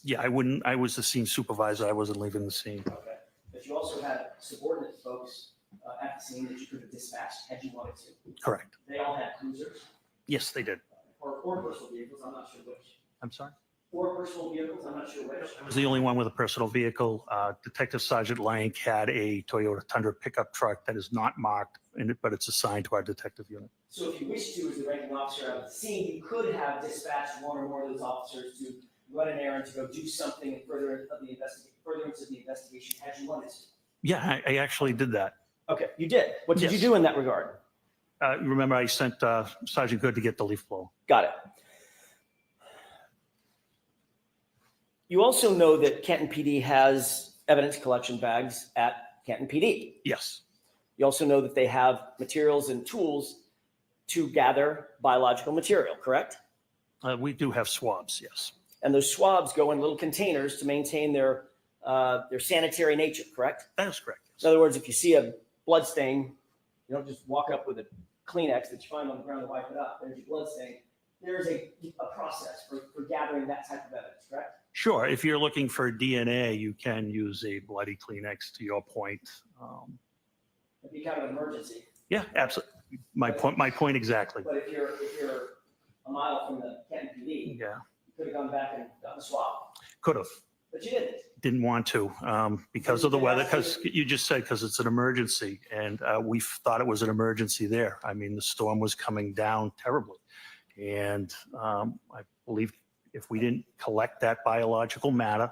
Yeah, I was the scene supervisor. I wasn't leaving the scene. Okay. But you also had subordinate folks at the scene that you could have dispatched had you wanted to. Correct. They all had cruisers Yes, they did. or personal vehicles. I'm not sure which. I'm sorry? Or personal vehicles. I'm not sure which. I was the only one with a personal vehicle. Detective Sergeant Lank had a Toyota Tundra pickup truck that is not marked, but it's assigned to our detective unit. So if you wish to, as the ranking officer out of the scene, you could have dispatched one or more of those officers to run an errand to go do something in furtherance of the investigation had you wanted to. Yeah, I actually did that. Okay, you did. What did you Yes. do in that regard? Remember, I sent Sergeant Good to get the leaf blower. Got it. You also know that Canton PD has evidence collection bags at Canton PD. Yes. You also know that they have materials and tools to gather biological material, correct? We do have swabs, yes. And those swabs go in little containers to maintain their They're sanitary nature, correct? That is correct. In other words, if you see a blood stain, you don't just walk up with a Kleenex that you find on the ground and wipe it up. There's your blood stain. There's a process for gathering that type of evidence, correct? Sure. If you're looking for DNA, you can use a bloody Kleenex, to your point. It'd be kind of an emergency. Yeah, absolutely. My point exactly. But if you're a mile from the Canton PD, Yeah, you could have gone back and done the swab, could have. but you didn't. Didn't want to because of the weather, because you just said because it's an emergency, and we thought it was an emergency there. I mean, the storm was coming down terribly, and I believe if we didn't collect that biological matter,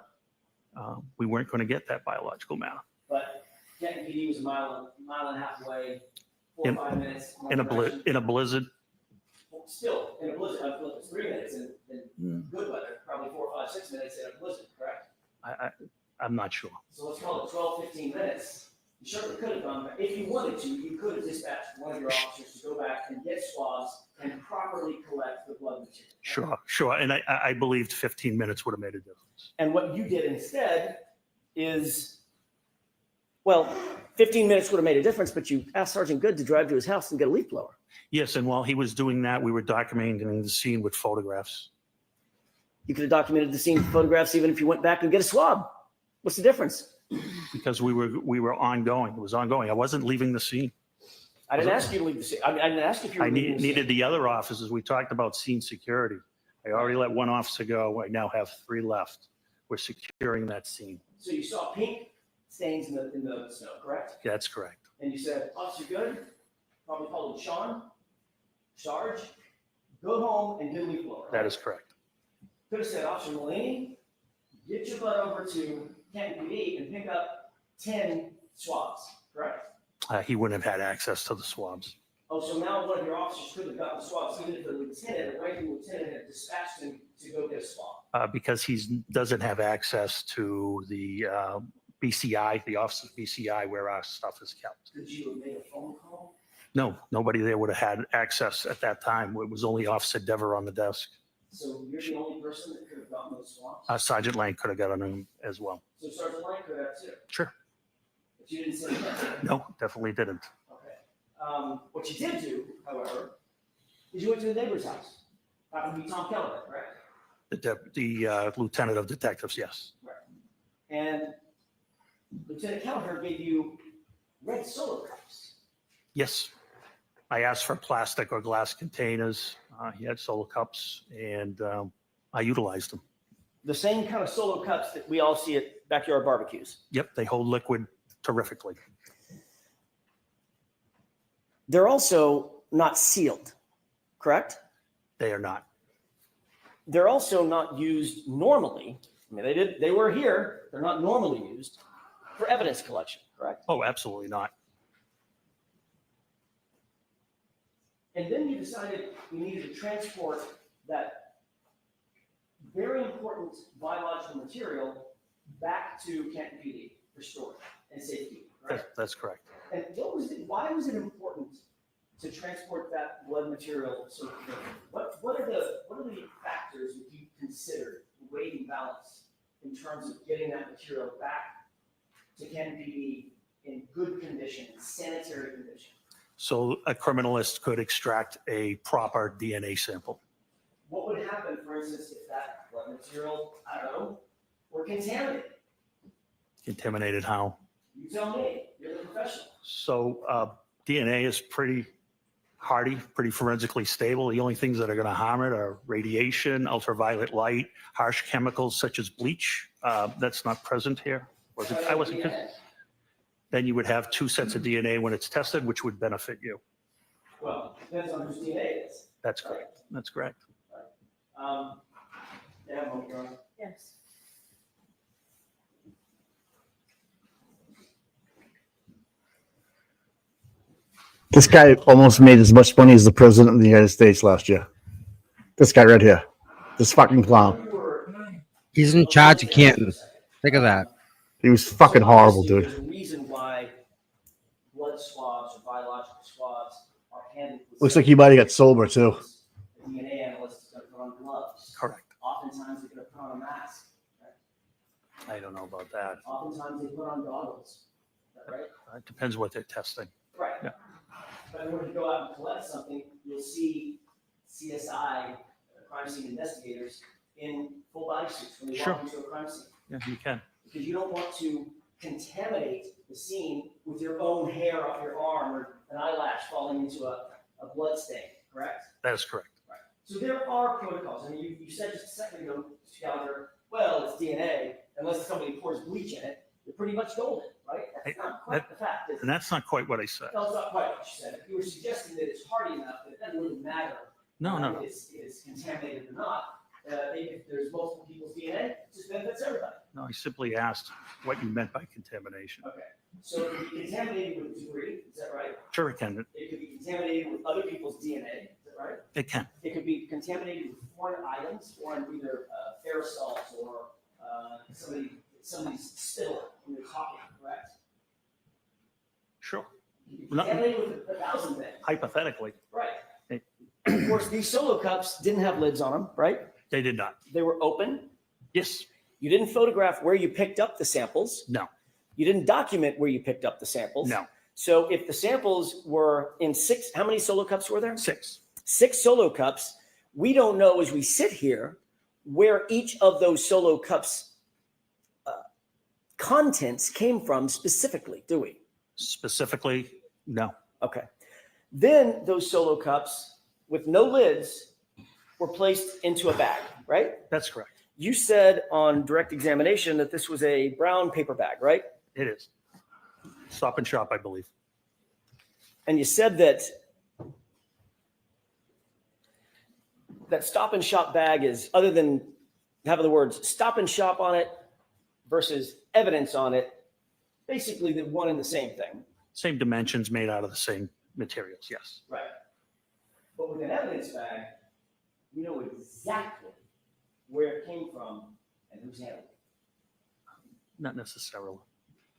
we weren't going to get that biological matter. But Canton PD was a mile and a half away, 4 or 5 minutes. In a blizzard. Still, in a blizzard, I feel it's 3 minutes in good weather, probably 4, 5, 6 minutes in a blizzard, correct? I'm not sure. So let's call it 12, 15 minutes. You certainly could have gone back. If you wanted to, you could have dispatched one of your officers to go back and get swabs and properly collect the blood material. Sure. And I believed 15 minutes would have made a difference. And what you did instead is, well, 15 minutes would have made a difference, but you asked Sergeant Good to drive to his house and get a leaf blower. Yes, and while he was doing that, we were documenting the scene with photographs. You could have documented the scene photographs even if you went back and get a swab. What's the difference? Because we were ongoing. It was ongoing. I wasn't leaving the scene. I didn't ask you to leave the scene. I didn't ask if you were I leaving the needed scene. the other officers. We talked about scene security. I already let one officer go. I now have 3 left. We're securing that scene. So you saw pink stains in the snow, correct? That's correct. And you said, Officer Good, probably called him Sean, Sarge, go home and get a leaf blower. That is correct. Could have said, Officer Mulaney, get your butt over to Canton PD and pick up 10 swabs, correct? He wouldn't have had access to the swabs. Oh, so now one of your officers could have gotten the swabs, even if the lieutenant, the ranking lieutenant had dispatched him to go get a swab. Because he doesn't have access to the BCI, the Office of BCI, where our stuff is kept. Could you have made a phone call? No, nobody there would have had access at that time. It was only Officer Dever on the desk. So you're the only person that could have gotten those swabs? Sergeant Lang could have gotten them as well. So Sergeant Lang could have too? Sure. But you didn't say that? No, definitely didn't. Okay. What you did do, however, is you went to the neighbor's house. Happened to be Tom Keller, correct? The lieutenant of detectives, yes. Right. And Lieutenant Kelleher gave you red Solo cups. Yes. I asked for plastic or glass containers. He had Solo cups, and I utilized them. The same kind of Solo cups that we all see at backyard barbecues. Yep, they hold liquid terrifically. They're also not sealed, correct? They are not. They're also not used normally. I mean, they were here. They're not normally used for evidence collection, correct? Oh, absolutely not. And then you decided you needed to transport that very important biological material back to Canton PD for storage and safety, right? That's correct. And why was it important to transport that blood material so quickly? What are the factors that you considered, weighed and balanced, in terms of getting that material back to Canton PD in good condition, sanitary condition? So a criminalist could extract a proper DNA sample. What would happen, for instance, if that blood material, I don't know, were contaminated? Contaminated how? You tell me, you're the professional. So DNA is pretty hardy, pretty forensically stable. The only things that are going to harm it are radiation, ultraviolet light, harsh chemicals such as bleach. That's not present here. I wasn't. Then you would have 2 sets of DNA when it's tested, which would benefit you. Well, depends on whose DNA it is. That's correct. That's correct. Yeah, Your Honor. Yes. This guy almost made as much money as the president of the United States last year. This guy right here. This fucking clown. He's in charge of Canton. Think of that. He was fucking horrible, dude. There's a reason why blood swabs or biological swabs are handled with Looks like he might have got sober too. the DNA analyst is going to put on gloves. Correct. Oftentimes they're going to put on a mask. Right? I don't know about that. Oftentimes they put on goggles, is that right? It depends what they're testing. Right. Yeah. But when you go out and collect something, you'll see CSI, crime scene investigators, in full body suits when they Sure. walk into a crime scene. Yeah, you can. Because you don't want to contaminate the scene with your own hair off your arm or an eyelash falling into a blood stain, correct? That is correct. So there are protocols. I mean, you said just a second ago, Mr. Gallagher, well, it's DNA, unless somebody pours bleach in it, you're pretty much golden, right? That's not quite the fact, is it? And that's not quite what I said. No, it's not quite what you said. If you were suggesting that it's hardy enough that it doesn't really matter No. if it's contaminated or not, if there's multiple people's DNA, it just benefits everybody. No, I simply asked what you meant by contamination. Okay. So it could be contaminated with debris, is that right? Sure, it can. It could be contaminated with other people's DNA, is that right? It can. It could be contaminated with foreign items, foreign either aerosols or somebody's spittle when they're talking, correct? Sure. It could be contaminated with 1,000 things. Hypothetically, Right. Of course, these solo cups didn't have lids on them, right? they did not. They were open. Yes. You didn't photograph where you picked up the samples. No. You didn't document where you picked up the samples. No. So if the samples were in 6, how many solo cups were there? 6. 6 solo cups. We don't know as we sit here where each of those solo cups contents came from specifically, do we? Specifically, no. Okay. Then those solo cups with no lids were placed into a bag, right? That's correct. You said on direct examination that this was a brown paper bag, right? It is. Stop and Shop, I believe. And you said that Stop and Shop bag is, other than having the words Stop and Shop on it versus evidence on it, basically the one and the same thing. Same dimensions, made out of the same materials, yes. Right. But with an evidence bag, we know exactly where it came from and who's handled it. Not necessarily.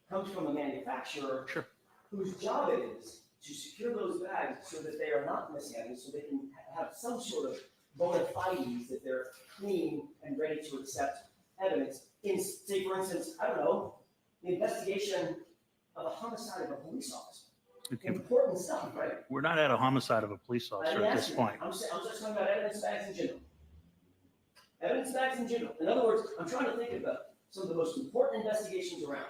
Comes from a manufacturer Sure. whose job it is to secure those bags so that they are not mishandled, so they can have some sort of bona fides that they're clean and ready to accept evidence in, say, for instance, I don't know, the investigation of a homicide of a police officer. Okay. Important stuff, right? We're not at a homicide of a police officer at this point. I'm just talking about evidence bags in general. Evidence bags in general. In other words, I'm trying to think about some of the most important investigations around.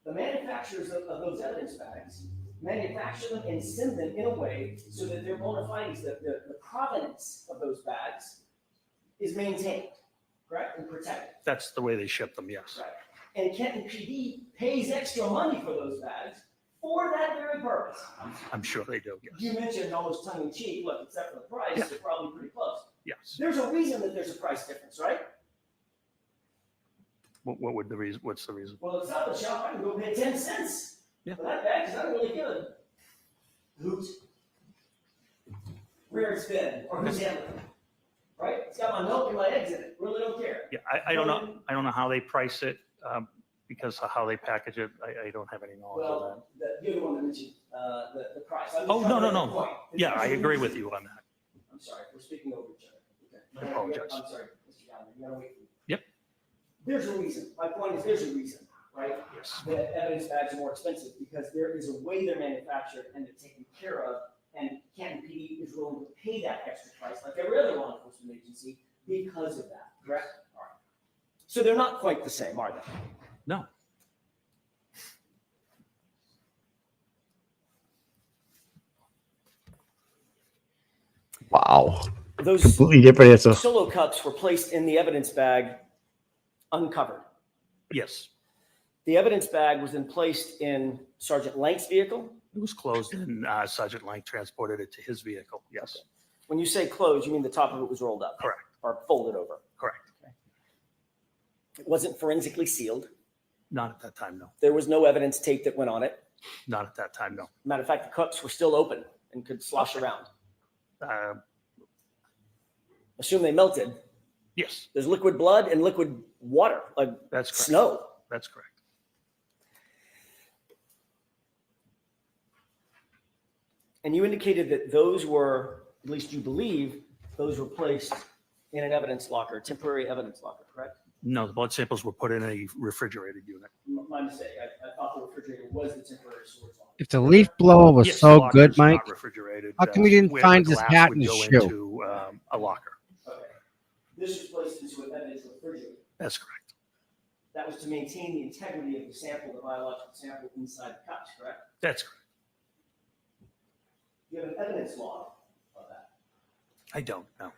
The manufacturers of those evidence bags manufacture them and send them in a way so that their bona fides, the provenance of those bags is maintained, correct, and protected. That's the way they ship them, yes. Right. And Kenton PD pays extra money for those bags for that very purpose. I'm sure they do, yes. You mentioned almost tongue in cheek, look, except for the price, Yeah. they're probably pretty close. Yes. There's a reason that there's a price difference, right? What would the reason? What's the reason? Well, it's not the shop, I can go pay 10 cents Yeah. for that bag, because I don't really give a hoot where it's been or who's handling it, right? It's got my milk and my eggs in it, really don't care. Yeah, I don't know. I don't know how they price it because of how they package it. I don't have any knowledge of that. Well, you're the one that mentioned the price. I'm just Oh, trying to no, make no, a no. point. Yeah, I There's a agree with reason- you on that. I'm sorry, we're speaking over each other. Okay. I apologize. I'm sorry, Mr. Gallagher, you gotta wait. Yep. There's a reason. My point is, there's a reason, right? Yes. That evidence bags are more expensive because there is a way they're manufactured and they're taken care of, and Canton PD is willing to pay that extra price, like every other law enforcement agency, because of that, correct? All right. So they're not quite the same, are they? No. Wow. Those Completely different answer. solo cups were placed in the evidence bag uncovered. Yes. The evidence bag was then placed in Sergeant Lank's vehicle. It was closed and Sergeant Lang transported it to his vehicle. Yes. When you say closed, you mean the top of it was rolled up? Correct. Or folded over? Correct. It wasn't forensically sealed. Not at that time, no. There was no evidence tape that went on it. Not at that time, no. Matter of fact, the cups were still open and could slosh around. Assume they melted. Yes. There's liquid blood and liquid water, like That's correct. snow. That's correct. And you indicated that those were, at least you believe, those were placed in an evidence locker, a temporary evidence locker, correct? No, the blood samples were put in a refrigerated unit. My mistake. I thought the refrigerator was the temporary storage locker. If the leaf blower was Yes, the so locker good, is not Mike, refrigerated. how come we didn't where find the his glass hat would and his go shoe? into a locker. Okay. This was placed into an evidence refrigerator. That's correct. That was to maintain the integrity of the sample, the biological sample inside the cups, correct? That's correct. You have an evidence log of that. I don't know.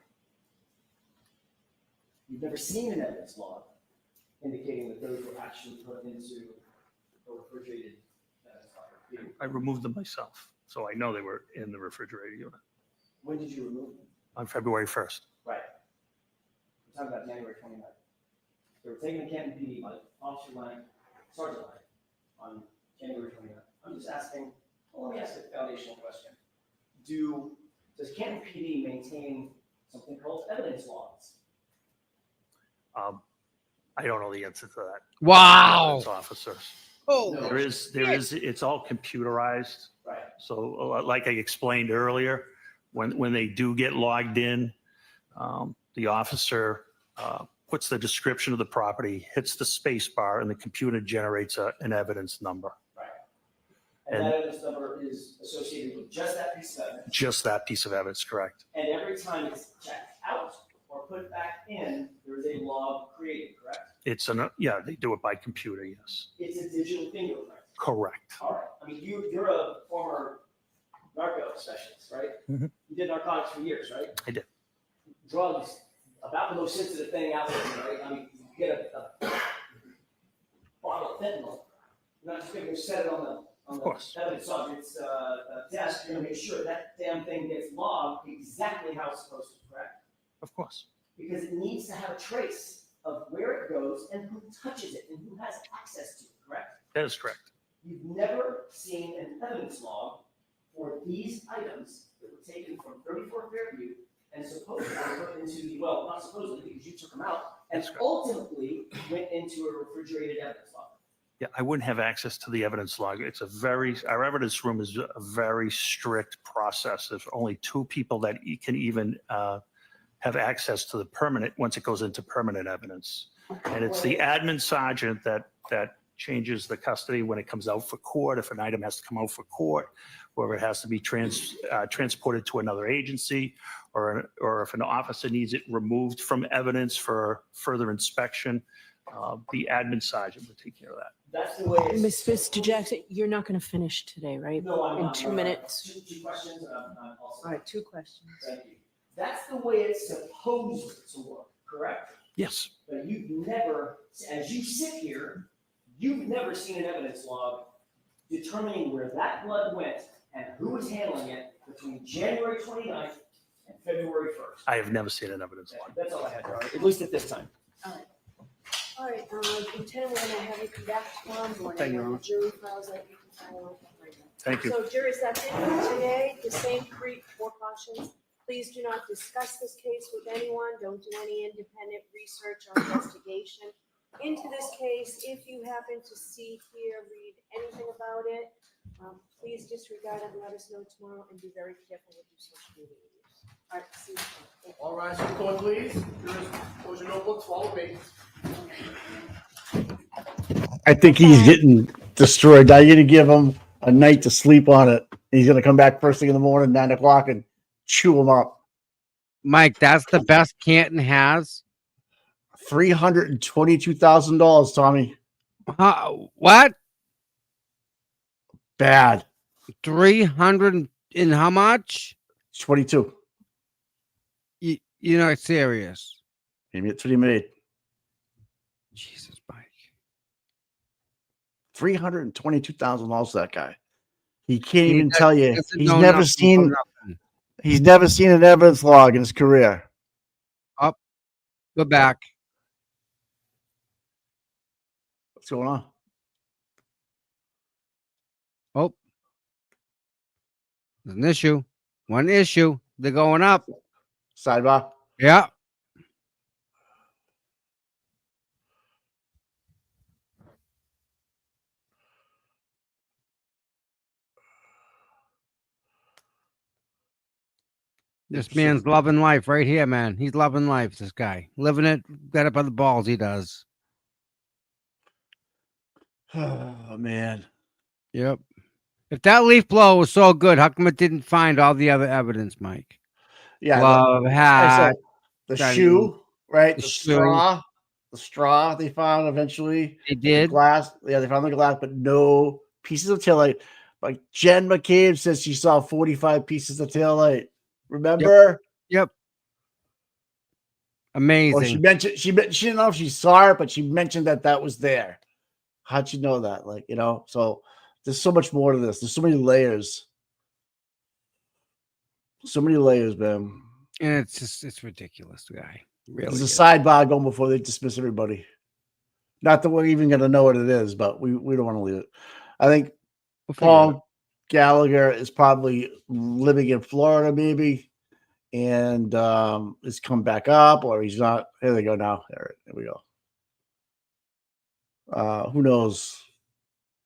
You've never seen an evidence log indicating that those were actually put into a refrigerated evidence locker. I removed them myself, so I know they were in the refrigerated unit When did you remove them? on February 1st. Right. We're talking about January 29th. They were taken to Canton PD by Officer Lang, Sergeant Lang, on January 29th. I'm just asking, well, let me ask a foundational question. Does Canton PD maintain something called evidence logs? I don't know the answer to that. Wow. It's officers. Oh, There is, it's all computerized. Right. So like I explained earlier, when they do get logged in, the officer puts the description of the property, hits the space bar, and the computer generates an evidence number. Right. And that evidence number is associated with just that piece of evidence. Just that piece of evidence, correct? And every time it's checked out or put back in, there is a log created, correct? Yeah, they do it by computer, yes. It's a digital fingerprint. Correct. All right. I mean, you're a former narco specialist, right? Mhm. You did narcotics for years, right? I did. Drugs, about the most sensitive thing out there, right? I mean, you get a bottle of fentanyl, you're not just going to set it on the evidence subject's desk. You're going to make sure that damn thing gets logged exactly how it's supposed to, correct? Of course. Because it needs to have a trace of where it goes and who touches it and who has access to it, correct? That is correct. You've never seen an evidence log for these items that were taken from 34 Fairview and supposedly put into the, well, not supposedly because you took them out, and ultimately went into a refrigerated evidence log. Yeah, I wouldn't have access to the evidence log. Our evidence room is a very strict process. There's only 2 people that can even have access to the permanent, once it goes into permanent evidence. And it's the admin sergeant that changes the custody when it comes out for court, if an item has to come out for court, or if it has to be transported to another agency, or if an officer needs it removed from evidence for further inspection, the admin sergeant would take care of that. That's the way it's. Mr. Jackson, you're not going to finish today, right? No, I'm In not. 2 minutes. Two questions, and I'm also. All right, 2 questions. Thank you. That's the way it's supposed to work, correct? Yes. But you've never, as you sit here, you've never seen an evidence log determining where that blood went and who was handling it between January 29th and February 1st. I have never seen an evidence log. That's all I had, Robert, at least at this time. All right, Lieutenant, we're gonna have you come back tomorrow morning. Thank you, with Your the jury files that you can file. Thank you. So jurors, that's it for today. The same 4 cautions. Please do not discuss this case with anyone. Don't do any independent research or investigation into this case. If you happen to see, hear, read anything about it, please disregard it and let us know tomorrow, and be very careful with your social media use. All right, see you. All rise for the court, please. Jurors, close your notebooks, follow me. I think he's getting destroyed. Now you're gonna give him a night to sleep on it. He's gonna come back first thing in the morning, 9 o'clock, and chew him up. Mike, that's the best Canton has. $322,000, Tommy. What? Bad. 300 and how much? 22. You're not serious. Maybe it's what he made. Jesus, Mike. $322,000 that guy. He can't He even does- tell you. doesn't He's know never nothing, seen. know nothing. He's never seen an evidence log in his career. Up, go back. What's going on? Oh, there's an issue. One issue. They're going up. Sidebar. Yeah. This man's loving life right here, man. He's loving life. This guy living it, got it by the balls. He does. Oh man. Yep. If that leaf blower was so good, how come it didn't find all the other evidence, Mike? Yeah. Glove, I hat, said the gun, shoe, right? the The shoe. straw. The straw they found eventually. They The did. glass. Yeah, they found the glass, but no pieces of taillight. Like Jen McCabe says she saw 45 pieces of taillight. Remember? Yep. Well, Amazing. she mentioned she didn't know if she saw it, but she mentioned that was there. How'd she know that? Like, you know, so there's so much more to this. There's so many layers. So many layers, man. And it's just, it's ridiculous, guy. Really. There's a is. sidebar going before they dismiss everybody. Not that we're even going to know what it is, but we don't want to leave it. I think We'll figure it out. Paul Gallagher is probably living in Florida, maybe, and has come back up, or he's not. Here they go now. There we go. Who knows?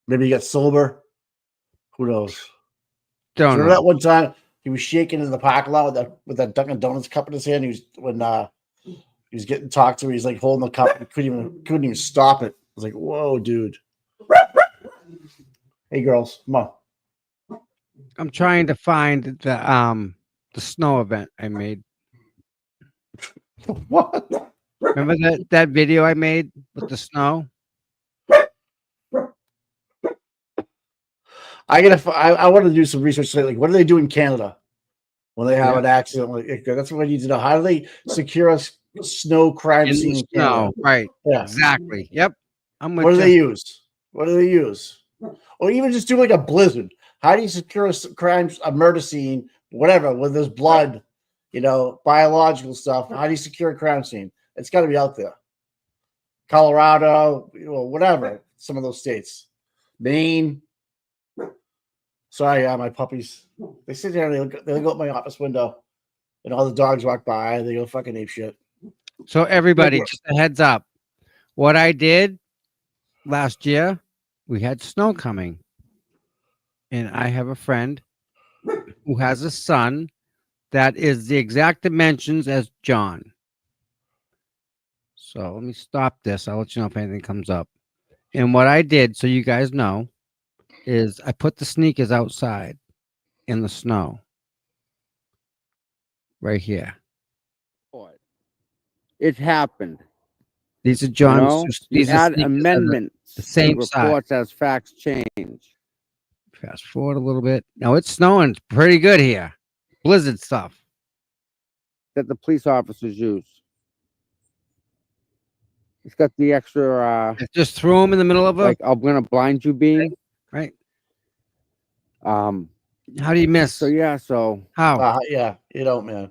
Maybe he got sober. Who knows? Don't Remember know. that one time he was shaking in the parking lot with that Dunkin' Donuts cup in his hand. He was getting talked to. He's like holding the cup. He couldn't even stop it. I was like, whoa, dude. Hey, girls, come on. I'm trying to find the snow event I made. What? Remember that video I made with the snow? I want to do some research. Like, what do they do in Canada when they have Yeah. an accident? Like, that's what I need to know. How do they secure a snow crime In the scene in snow, Canada? right? Yeah. Exactly. Yep. I'm with What do you. they use? What do they use? Or even just do like a blizzard. How do you secure a murder scene, whatever, where there's blood, you know, biological stuff? How do you secure a crime scene? It's got to be out there. Colorado, you know, whatever. Some of those states, Maine. Sorry, my puppies. They sit there and they look out my office window, and all the dogs walk by. They go fucking ape shit. So everybody, work. just a heads up. What I did last year, we had snow coming. And I have a friend who has a son that is the exact dimensions as John. So let me stop this. I'll let you know if anything comes up. And what I did, so you guys know, is I put the sneakers outside in the snow. Right here. It happened. These are John's. These are sneakers amendments. the same size. Reports as facts change. Fast forward a little bit. Now it's snowing pretty good here. Blizzard stuff. That the police officers use. It's got the extra I just threw them in the middle of a like I'm gonna blind you beam. right. How How do you miss? so yeah, so How? Yeah, you don't, man.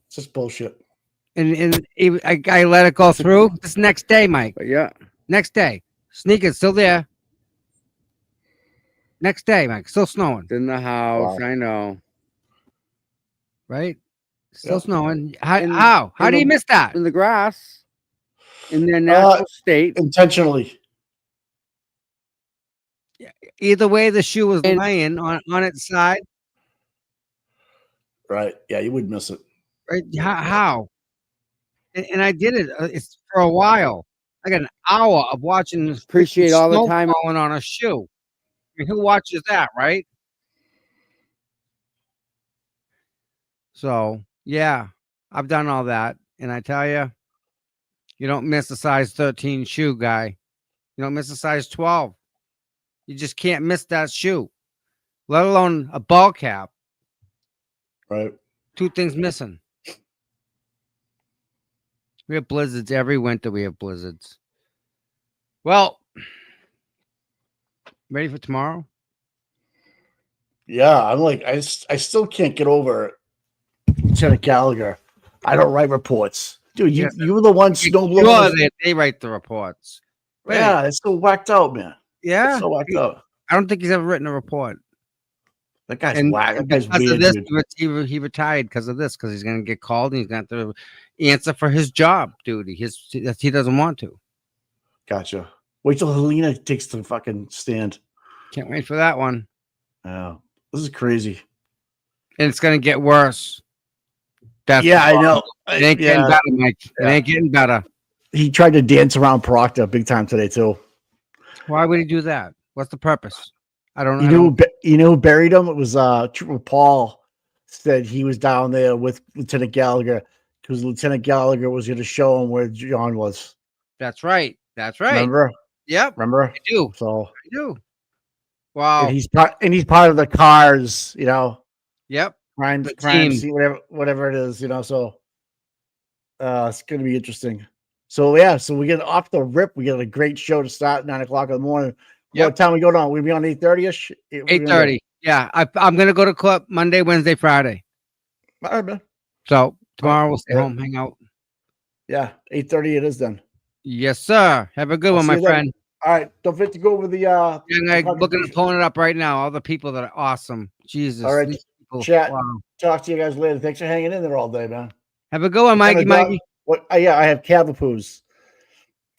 It's just bullshit. And I let it go through. This next day, Mike. but yeah. Next day, sneakers still there. Next day, Mike, still snowing. It's in the house, Wow. I know. Right? Still Yep. snowing. How? In- How? How in do you the- miss that? In the grass. In their natural state. Intentionally. Either way, the shoe was And- laying on its side. Right. Yeah, you would miss it. Right? How? And I did it. It's for a while. I got an hour of watching this Appreciate all the snow time. falling on a shoe. I mean, who watches that, right? So yeah, I've done all that, and I tell you, you don't miss a size 13 shoe, guy. You don't miss a size 12. You just can't miss that shoe, let alone a ball cap. Right. Two things missing. We have blizzards every winter. We have blizzards. Well, ready for tomorrow? Yeah, I'm like, I still can't get over Lieutenant Gallagher. I don't write reports. Dude, you were the one snowblowing. Sure, they write the reports. Wait, Yeah, it's so whacked out, man. yeah. It's so whacked out. I don't think he's ever written a report. That guy's And whack. That guy's because of weird, this, dude. he retired because of this, because he's going to get called and he's going to have to answer for his job duty. He doesn't want to. Gotcha. Wait till Helena takes the fucking stand. Can't wait for that one. Yeah, this is crazy. And it's going to get worse. That's Yeah, the I know. problem. It ain't getting Yeah. better, Mike. It Yeah. ain't getting better. He tried to dance around Proctor big time today too. Why would he do that? What's the purpose? I don't. You I know, don't. you know who buried him? It was Trooper Paul said he was down there with Lieutenant Gallagher because Lieutenant Gallagher was going to show him where John was. That's right. That's right. Remember? Yep. Remember? I do. So I do. Wow. and he's part of the cars, you know, Yep. crime The crime team. scene, whatever it is, you know. So it's gonna be interesting. So yeah, so we get off the rip. We get a great show to start at 9 o'clock in the morning. Yep. What time we go down? We'll be on 8:30ish. 8:30. Yeah. I'm gonna go to club Monday, Wednesday, Friday. All right, man. So tomorrow we'll stay Yeah. home, hang out. Yeah, 8:30 it is then. Yes, sir. Have a good I'll one, see my you then. friend. All right, don't forget to go over the Yeah, I'm looking contribution. at pulling it up right now. All the people that are awesome. Jesus. All right, these people, chat. wow. Talk to you guys later. Thanks for hanging in there all day, man. Have a good one, Mikey. Mikey. What? Yeah, I have Cavapoos.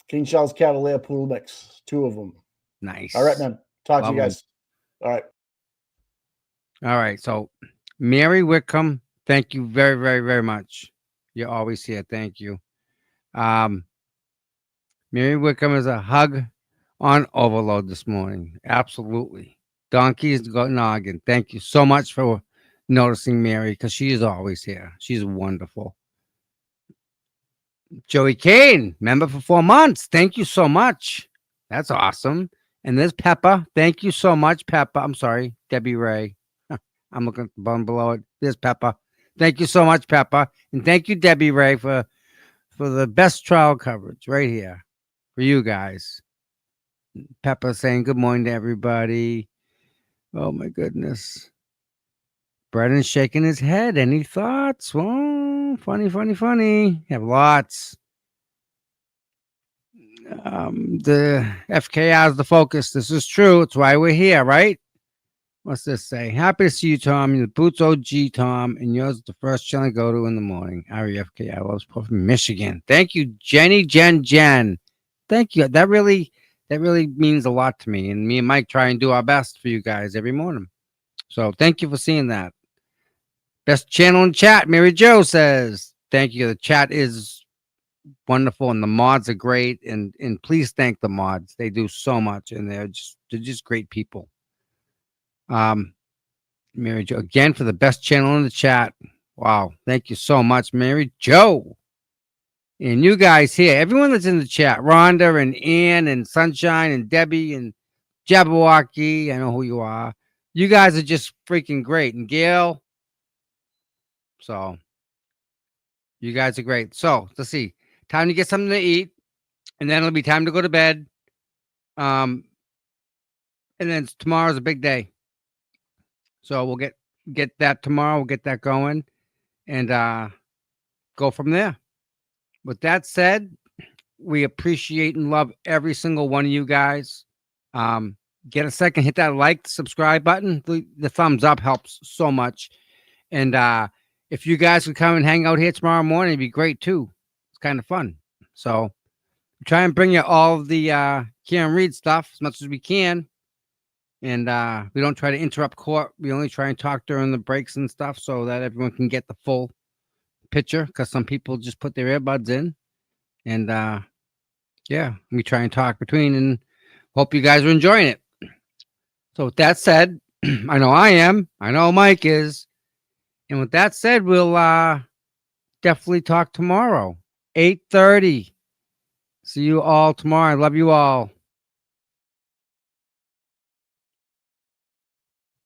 King Charles Cavalier Poodle Mix. 2 of them. Nice. All right, man. Talk to Love you 'em. guys. All right. All right. So, Mary Wickham, thank you very, very, very much. You're always here. Thank you. Mary Wickham is a hug on overload this morning. Absolutely. Donkeys got noggin. Thank you so much for noticing Mary because she is always here. She's wonderful. Joey Kane, member for 4 months. Thank you so much. That's awesome. And there's Peppa. Thank you so much, Peppa. I'm sorry, Debbie Ray. I'm looking at the button below it. There's Peppa. Thank you so much, Peppa. And thank you, Debbie Ray, for the best trial coverage right here for you guys. Peppa saying good morning to everybody. Oh, my goodness. Brennan shaking his head. Any thoughts? Well, funny, funny, funny. Have lots. The FKR is the focus. This is true. It's why we're here, right? What's this say? Happy to see you, Tom. You're the Boots OG, Tom, and yours is the first channel I go to in the morning. REFKR loves from Michigan. Thank you, Jenny, Jen. Thank you. That really means a lot to me. And me and Mike try and do our best for you guys every morning. So thank you for seeing that. Best channel in chat, Mary Jo says. Thank you. The chat is wonderful and the mods are great. And please thank the mods. They do so much and they're just great people. Mary Jo again for the best channel in the chat. Wow. Thank you so much, Mary Jo. And you guys here, everyone that's in the chat, Rhonda and Ann and Sunshine and Debbie and Jabberwocky. I know who you are. You guys are just freaking great. And Gail. So you guys are great. So let's see. Time to get something to eat. And then it'll be time to go to bed. And then tomorrow's a big day. So we'll get that tomorrow. We'll get that going and go from there. With that said, we appreciate and love every single one of you guys. Get a second, hit that like, subscribe button. The thumbs up helps so much. And if you guys could come and hang out here tomorrow morning, it'd be great too. It's kind of fun. So try and bring you all of the Karen Reed stuff as much as we can. And we don't try to interrupt court. We only try and talk during the breaks and stuff so that everyone can get the full picture because some people just put their earbuds in. And yeah, we try and talk between and hope you guys are enjoying it. So with that said, I know I am. I know Mike is. And with that said, we'll definitely talk tomorrow, 8:30. See you all tomorrow. I love you all.